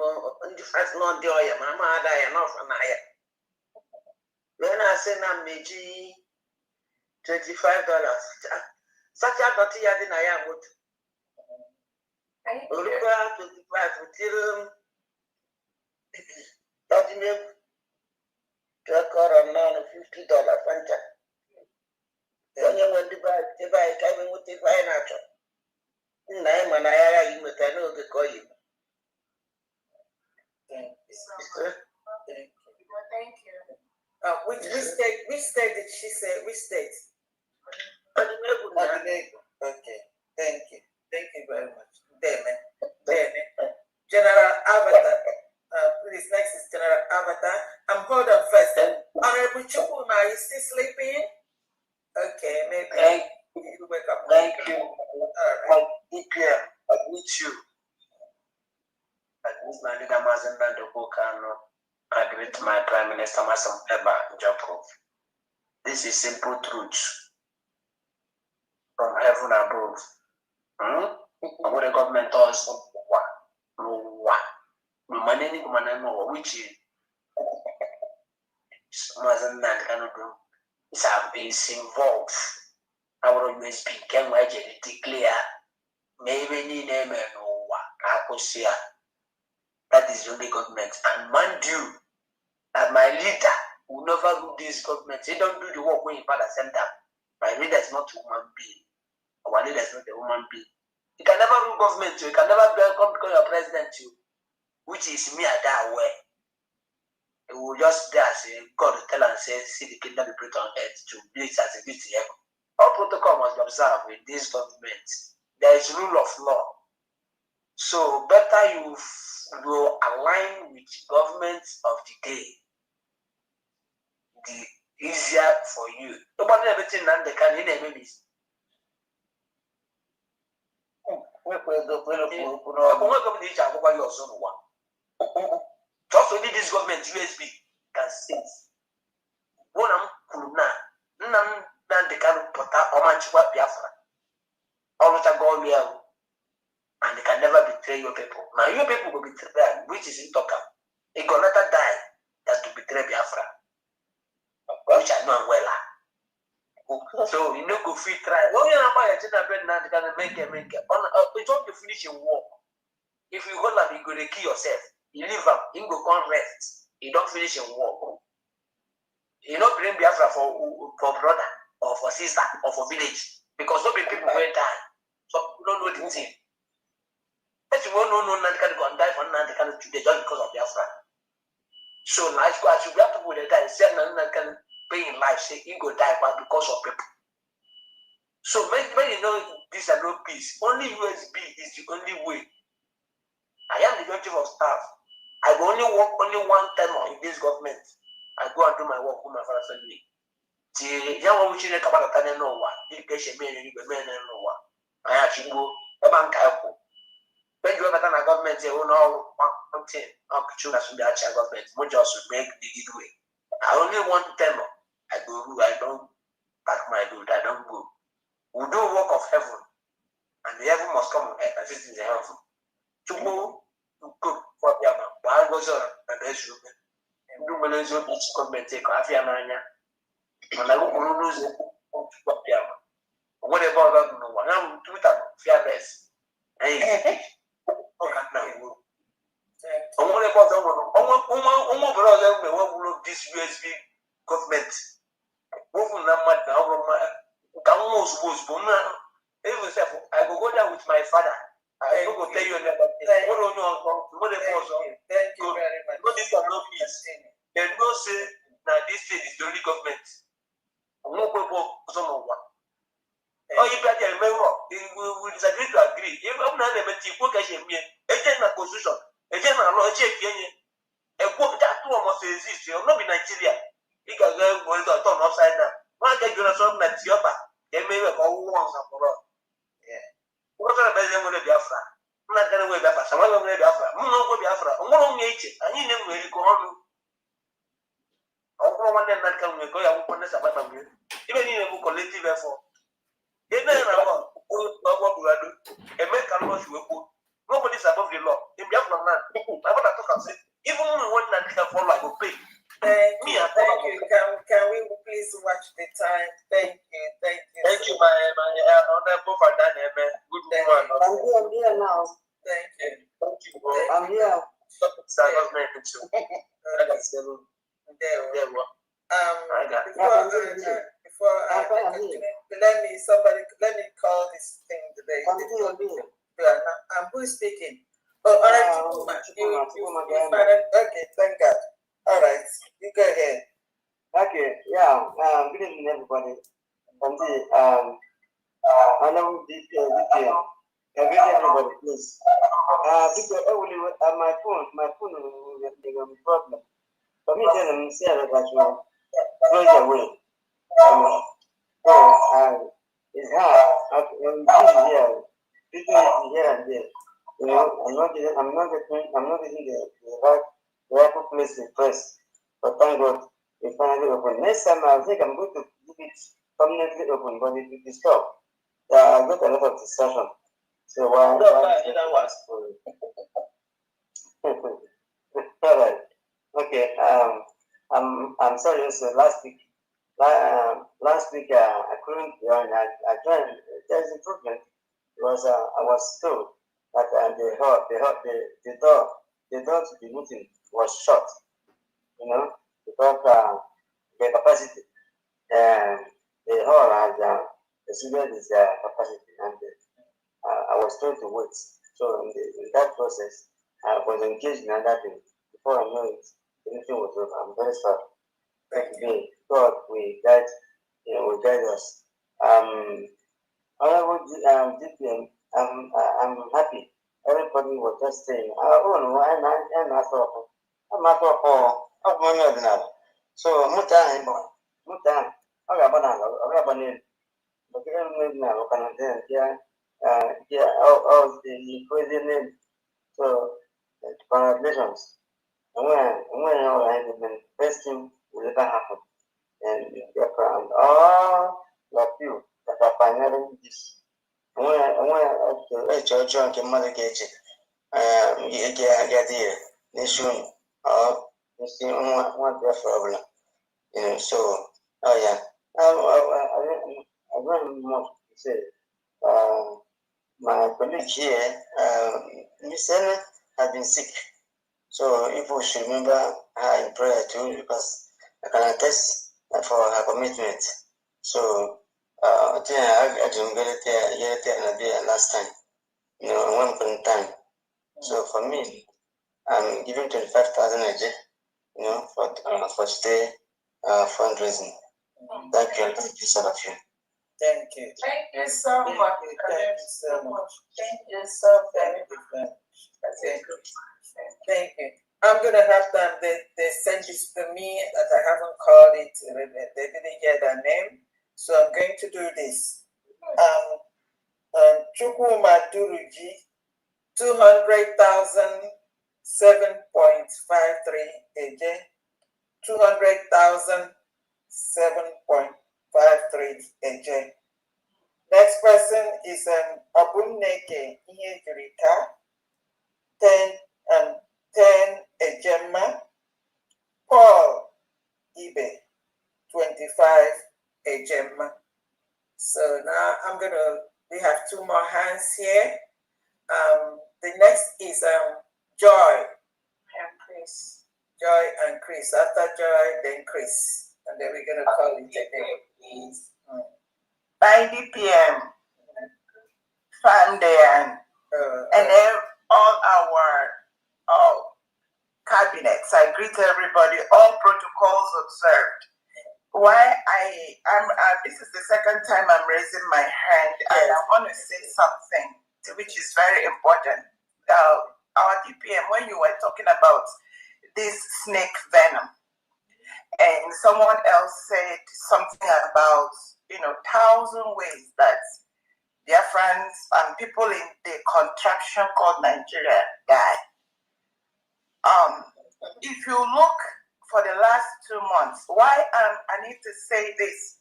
ndị fasnọ ndị ọya ma ama ada ya n'ọfa na ya wee na-asị na mmeji $25 sacha dọtị ya dị na ya moto orukwa 25 tiri ọdịnihu kọrọ naanị $50 fanta onye nwe ndị ebe anyị ka anyị nweta ebe anyị na-achọ nna anyị ma na ya ya imeta n'oge ka ọ yi. Thank you. Which state did she say? Which state? Okay, thank you very much. General Avatar. Please, next is General Avatar. Hold on first. Honorable Chukuma, are you still sleeping? Okay, maybe you wake up. Thank you. All right. I meet you. I meet my leader, Mazembando Bukano. I greet my Prime Minister, Masam Eba Jacob. This is simple truth from heaven above. What the government does, which is Mazembando cannot do. Is have been involved. Our USB can declare maybe need name and Akosia. That is the only government. And mind you, that my leader will never do this government. He don't do the work when he father sent them. My leader is not a human being. Our leader is not a human being. He can never rule government. He can never come become your president. Which is me at that way. He will just there say, God will tell and say, see the kingdom be put on earth to be as it is in heaven. All protocol must be observed with this government. There is rule of law. So better you will align with government of the day, the easier for you. Nobody everything that they can in a just only this government USB can sit. One Kuruna, Nam the can put up Omanchua Biafra. Always a go real. And they can never betray your people. Now your people will betray them, which is intolerable. They gonna let die than to betray Biafra. Which I know well. So you know go free try. Well, you know my agenda bread now they can make it. On it's not to finish a war. If you go like you go to kill yourself, you leave up, you go come rest. You don't finish a war. You don't bring Biafra for brother or for sister or for village. Because so many people will die. So you don't know the thing. But you won't know that can go and die for nothing can today just because of Biafra. So now as you have people that die, say that can pay in life, say you go die but because of people. So when you know this are no peace, only USB is the only way. I am the executive of staff. I will only work only one time in this government. I go and do my work with my father family. The young woman come out of no one. You get a man and you men no one. I actually go a bank. When you have a government, you know one thing. How could you be actual government? Much just make the good way. I only want them. I go. I don't pack my good. I don't go. We do work of heaven, and the heaven must come and assist in the heaven. To go to cook for the man. But I go so and there's you. Do Malaysia each government take Afiamania. And I will lose it. What about that? No one. I'm too fearless. Hey. What about this USB government? Moving that mad now, I will go down with my father. I will tell you another thing. Thank you very much. What is no peace? They will say that this state is the only government. Oh, you got a member. We disagree to agree. If I'm not a better constitution, a general law check. A book that two almost exist. You'll not be Nigeria. You can go to turn upside down. One can do something like Tiopa. They may have all once and for all. Yeah. What's the best thing with Biafra? I'm not going to wear Biafra. Some of them wear Biafra. I'm not going to Biafra. I'm going to make it. I need them where you go on. I'm going to come and go. I will put this about them. Even in a collective effort. Nobody's above the law. In Biafra land, even when one land can follow, I will pay. Thank you. Can we please watch the time? Thank you. Thank you, my honorable father. Good woman. I'm here now. Thank you. I'm here. Before I continue, let me call this thing today. And who is speaking? Oh, all right, okay, thank God. All right, you go ahead. Okay, yeah. Good evening, everybody. Hello, everybody, please. Because my phone will have a problem. For me, tell them, say that you close your way. So, it's hard. I'm here. People is here and there. You know, I'm not getting the right place to press. But thank God, it's finally open. Next time, I think I'm going to keep it permanently open, but it will be stopped. I got a lot of distraction. So, all right. Okay. I'm sorry. So last week, I couldn't join. I joined. There's improvement. I was told that the door to the meeting was shut. You know, because the capacity the hall has exceeded its capacity, and I was told to wait. So in that process, I was engaged in another thing. Before I know it, anything was over. I'm very sorry. Thank you. God, we guide us. Honorable DPM, I'm happy everybody was just saying, oh no, I'm not so. I'm not so. I'm not so. Mutan, I got banana, but you don't know, yeah, the crazy name. So, congratulations. And when all I best thing will ever happen. And you're proud. All of you that are pioneering this. And when I church on the mother gate, get here, nation, you see, one problem. You know, so, oh yeah. I don't want to say, my colleague here, Miss Ellen, has been sick. So if we should remember her in prayer too, because I can attest for her commitment. So I think I didn't get it last time, you know, one point in time. So for me, I'm giving 25,000 a day, you know, for today fundraising. Thank you, all of you. Thank you. Thank you so much. Thank you so much. Thank you so very much. Thank you. I'm gonna have them. They sent this to me that I haven't called it. They didn't get their name, so I'm going to do this. Chukuma Duruji, 200,000, 7.53 AJ, 200,000, 7.53 AJ. Next person is Abuneke Ihejurika, 10 Ejema. Paul Ibe, 25 Ejema. So now we have two more hands here. The next is Joy and Chris. Joy and Chris. After Joy, then Chris. And then we're going to call it a day, please. By DPM, Fundraising, and all our cabinets. I greet everybody, all protocols observed. This is the second time I'm raising my hand, and I want to say something which is very important. Our DPM, when you were talking about this snake venom, and someone else said something about 1,000 ways that their friends and people in the contraption called Nigeria die. If you look for the last 2 months, why I need to say this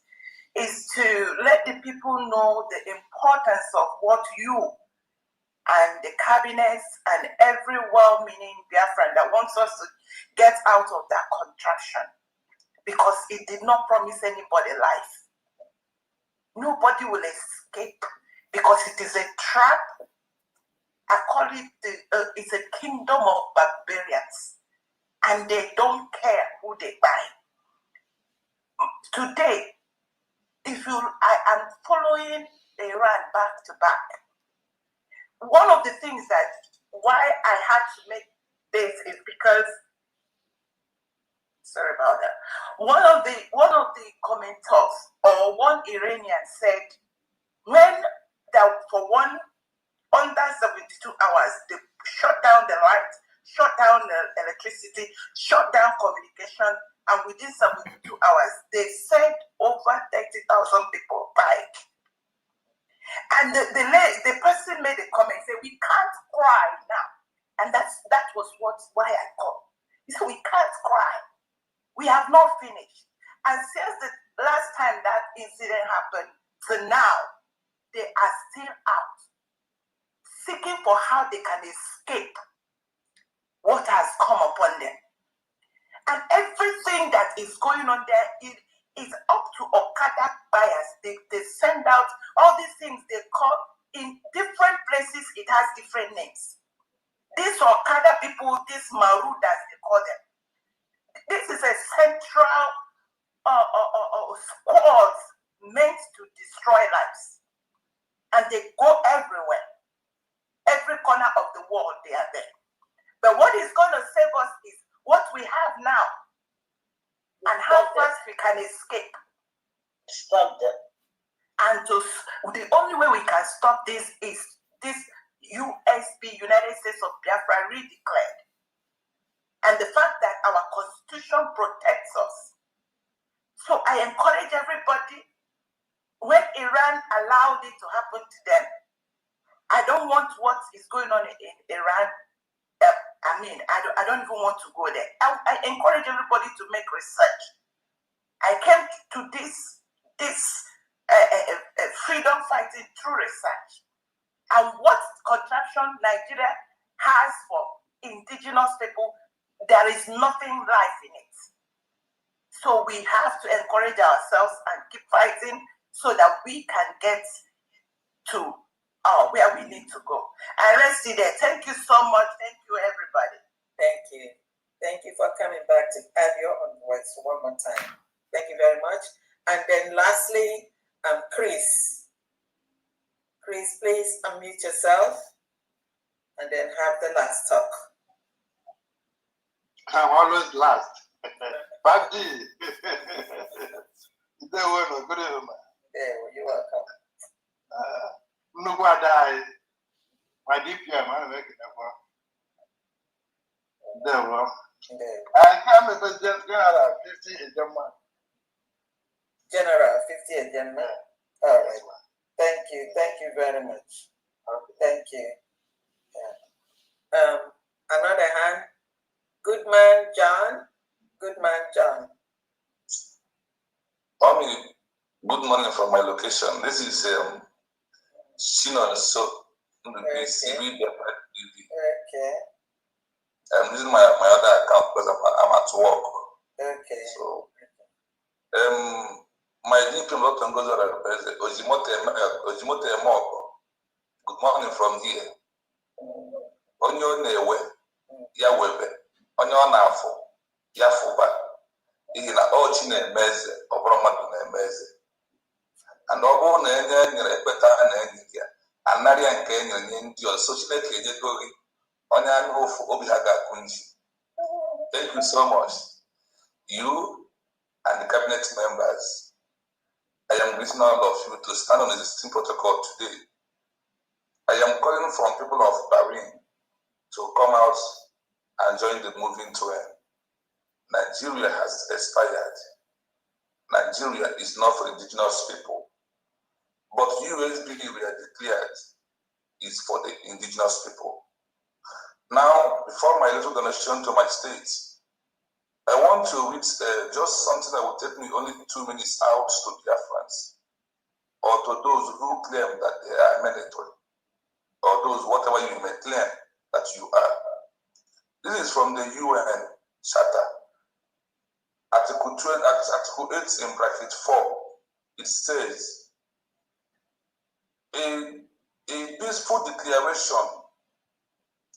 is to let the people know the importance of what you and the cabinets and every well-meaning Biafran that wants us to get out of that contraption, because it did not promise anybody life. Nobody will escape because it is a trap. I call it it's a kingdom of barbarians, and they don't care who they buy. Today, I am following Iran back to back. One of the things that why I had to make this is because, sorry about that. One of the commenters or one Iranian said, under 72 hours, they shut down the lights, shut down the electricity, shut down communication, and within 72 hours, they said over 30,000 people died. And the person made a comment, say, we can't cry now. And that was why I called. He said, we can't cry. We have not finished. And since the last time that incident happened to now, they are still out, seeking for how they can escape what has come upon them. And everything that is going on there is up to Okada buyers. They send out all these things they call, in different places, it has different names. These Okada people, these Marudas, they call them. This is a central squad meant to destroy lives. And they go everywhere. Every corner of the world, they are there. But what is going to save us is what we have now and how fast we can escape. Stop them. And the only way we can stop this is this. USB, United States of Biafra, redeclared. And the fact that our constitution protects us. So I encourage everybody, when Iran allowed it to happen to them, I don't want what is going on in Iran. I don't even want to go there. I encourage everybody to make research. I came to this freedom fighting through research. And what contraption Nigeria has for indigenous people, there is nothing life in it. So we have to encourage ourselves and keep fighting so that we can get to where we need to go. And let's see there. Thank you so much. Thank you, everybody. Thank you. Thank you for coming back to add your own voice one more time. Thank you very much. And then lastly, Chris. Chris, please unmute yourself and then have the last talk. I'm always last. Baji. You're welcome. Nobody. My DPM, I'm making a work. There were. I come as a general 50 in German. General 50 in German. All right. Thank you. Thank you very much. Thank you. Yeah. Another hand. Goodman John. Goodman John. Mommy, good morning from my location. This is Shinon So. Okay. I'm using my other account because I'm at work. Okay. So, my DP Dr. Ngozo Ojimote Moko. Good morning from here. Onyo Newe, Yawebe, Onyo Nafo, Yafuba. Ihe na ọchị na-emeze ọ bụrụ mmadụ na-emeze and ọ bụrụ na enye nyere ekpeta na enyi ya anarịa nke enye nye ndị ọzọ Chineke enyego gị onye anya ụfụ obi ha ga-akụ nji. Thank you so much, you and the cabinet members. I am greeting all of you to stand on the existing protocol today. I am calling from people of Bahrain to come out and join the moving train. Nigeria has expired. Nigeria is not for indigenous people. But USB we are declared is for the indigenous people. Now, before my little donation to my state, I want to read just something that will take me only 2 minutes out to Biafrans, or to those who claim that they are military, or those whatever you may claim that you are. This is from the UN Charter. Article 8 in bracket 4, it says, a peaceful declaration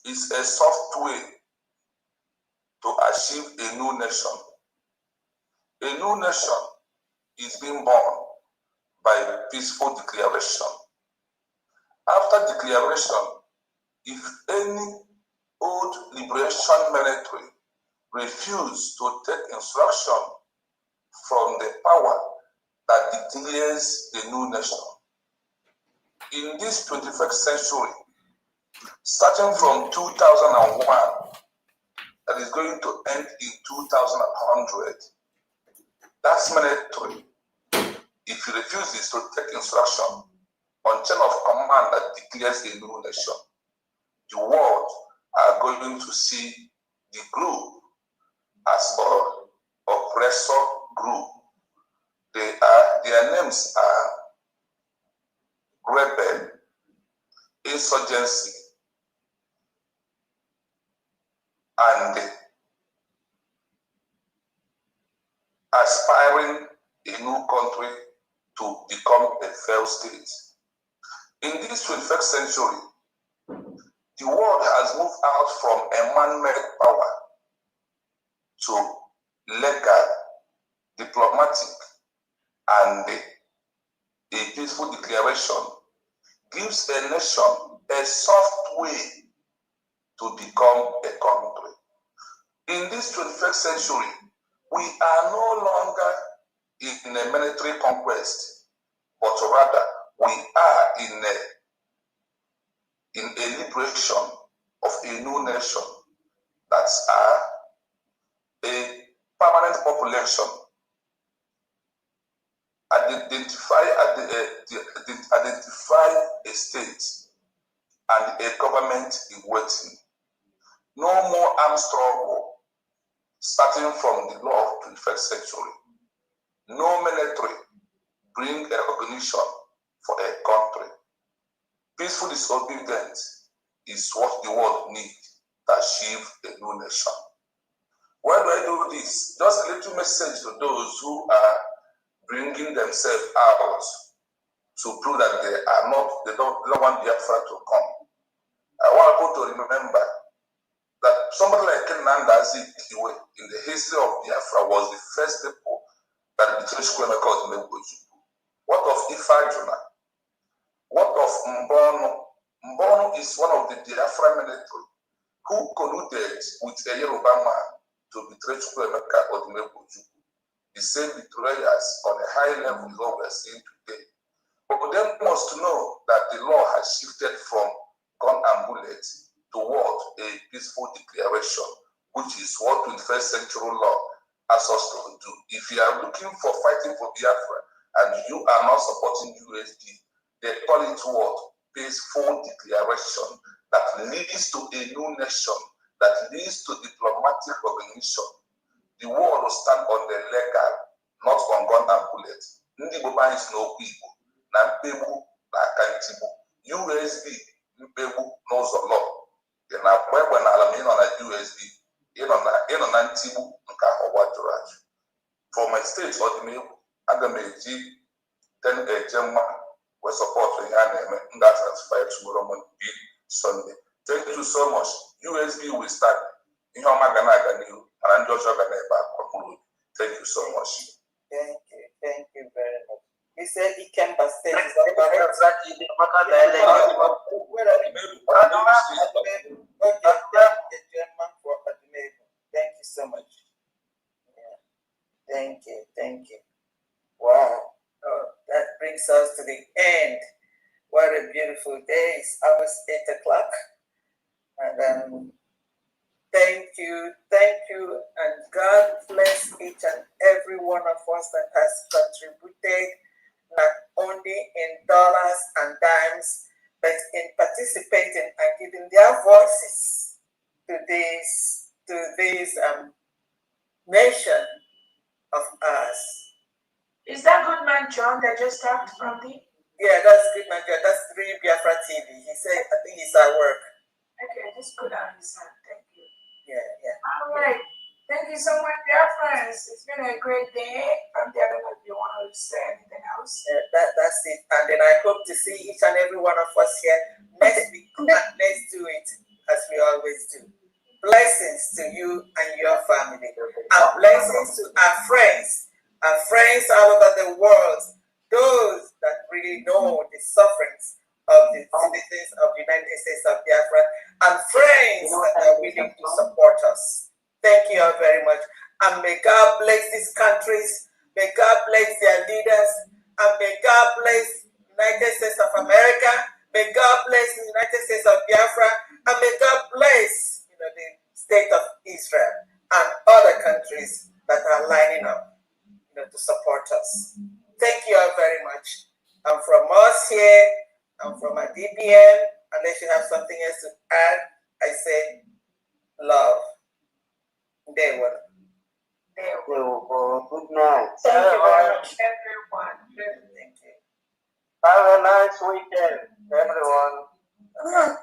is a soft way to achieve a new nation. A new nation is being born by peaceful declaration. After declaration, if any old liberation military refuse to take instruction from the power that declares the new nation. In this 21st century, starting from 2001, that is going to end in 2100, that's military. If he refuses to take instruction on chain of command that declares the new nation, the world are going to see the group as oppressor group. Their names are rebel, insurgency, and aspiring a new country to become a failed state. In this 21st century, the world has moved out from a man-made power to legal, diplomatic, and a peaceful declaration gives a nation a soft way to become a country. In this 21st century, we are no longer in a military conquest, but rather we are in in a liberation of a new nation that are a permanent population, identify a state and a government in waiting. No more armed struggle starting from the law of the 21st century. No military bring recognition for a country. Peaceful disobedience is what the world needs to achieve a new nation. Why do I do this? Just a little message to those who are bringing themselves out to prove that they don't want Biafra to come. I want people to remember that somebody like Nanda Azikiwe in the history of Biafra was the first people that betrayed Chukwemeka. What of Ifajuna? What of Mbono? Mbono is one of the Biafra military who colluded with a Yoruba man to betray Chukwemeka Odumegwu. The same betrayers on a high level is what we are seeing today. But they must know that the law has shifted from gun and bullets toward a peaceful declaration, which is what 21st century law asks us to do. If you are looking for fighting for Biafra and you are not supporting USD, they call it what? Peaceful declaration that leads to a new nation, that leads to diplomatic recognition. The world will stand on the legal, not on gun and bullets. Ndị Igbo is no Igbo, na mkpegbu na aka ntigbu. USB mkpegbu n'ụzọ law. Ị na-agba egbe n'ala ma ị nọ na USB, ị nọ na ntigbu nke ahụ gbajuru ajụ. For my state ọdịnihu, aga m eji 10 eje mma wee support ihe a na-eme. M ga-transfer tomorrow morning be Sunday. Thank you so much. USB will start. Ihe ọma ga na-aga n'ihu. Thank you so much. Thank you very much. You said Ikemba State, is that correct? Thank you so much. Yeah. Thank you. Wow. Oh, that brings us to the end. What a beautiful day. It's almost 8 o'clock. And thank you, and God bless each and every one of us that has contributed, not only in dollars and dimes, but in participating and giving their voices to this nation of ours. Is that good man John that just talked from the? Yeah, that's good man John. That's 3 Biafra TV. He said, I think he's at work. Okay, I just put on his hand. Thank you. Yeah. All right. Thank you so much, dear friends. It's been a great day. I don't know if you want to say anything else. That's it. And then I hope to see each and every one of us here next week. And let's do it as we always do. Blessings to you and your family. And blessings to our friends all over the world. Those that really know the sufferings of the citizens of the United States of Biafra, and friends that are willing to support us. Thank you all very much. And may God bless these countries, may God bless their leaders, and may God bless the United States of America, may God bless the United States of Biafra, and may God bless the state of Israel and other countries that are lining up to support us. Thank you all very much. And from us here, and from my DPM, unless you have something else to add, I say love. There one. Good night. Thank you very much, everyone. Thank you. Have a nice weekend, everyone.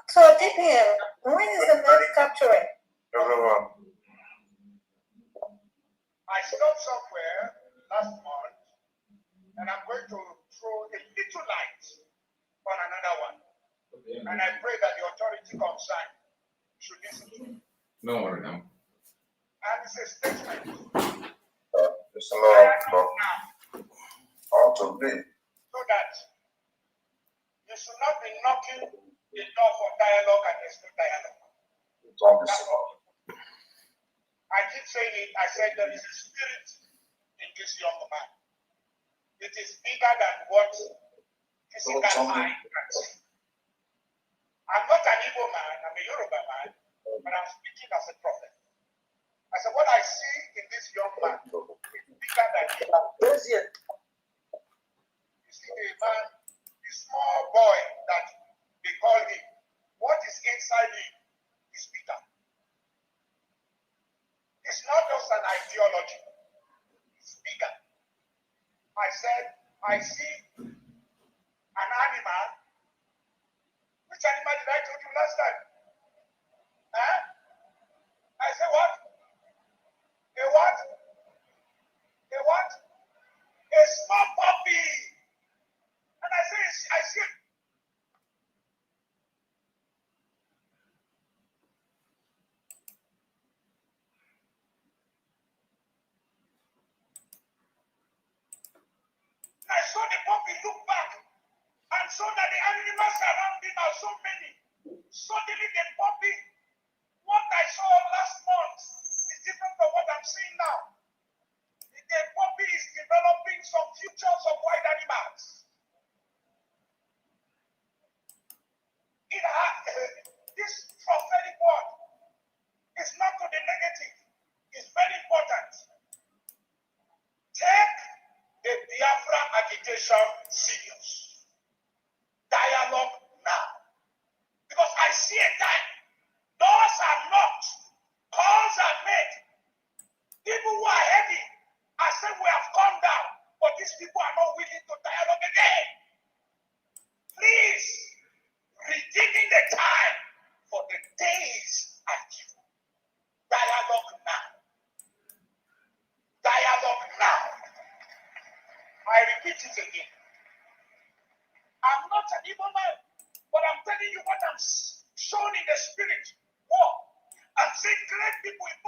So DPM, when is the next capturing? Everyone. I stopped somewhere last month, and I'm going to throw a little light on another one. And I pray that the authority concerned should listen to me. No worry now. And it's a statement. It's a lot of how to be. So that you should not be knocking the door for dialogue and there's no dialogue. That's all. I keep saying it. I said there is a spirit in this young man. It is bigger than what physical eye can see. I'm not an Igbo man, I'm a Yoruba man, but I'm speaking as a prophet. I said, what I see in this young man is bigger than him. You see a man, a small boy that they call him, what is inside him is bigger. It's not just an ideology, it's bigger. I said, I see an animal. Which animal did I tell you last time? Huh? I said what? A what? A what? A small puppy. And I say, I see. I saw the puppy look back and saw that the animals around him are so many. Suddenly the puppy, what I saw last month is different from what I'm seeing now. The puppy is developing some futures of wild animals. It has this prophetic word. It's not to the negative. It's very important. Take the Biafra agitation serious. Dialogue now. Because I see a time. Doors are knocked. Calls are made. People who are heavy are saying we have come down. But these people are not willing to dialogue again. Please, redeeming the time for the days are due. Dialogue now. Dialogue now. I repeat it again. I'm not an evil man, but I'm telling you what I'm shown in the spirit. War. I'm saying great people.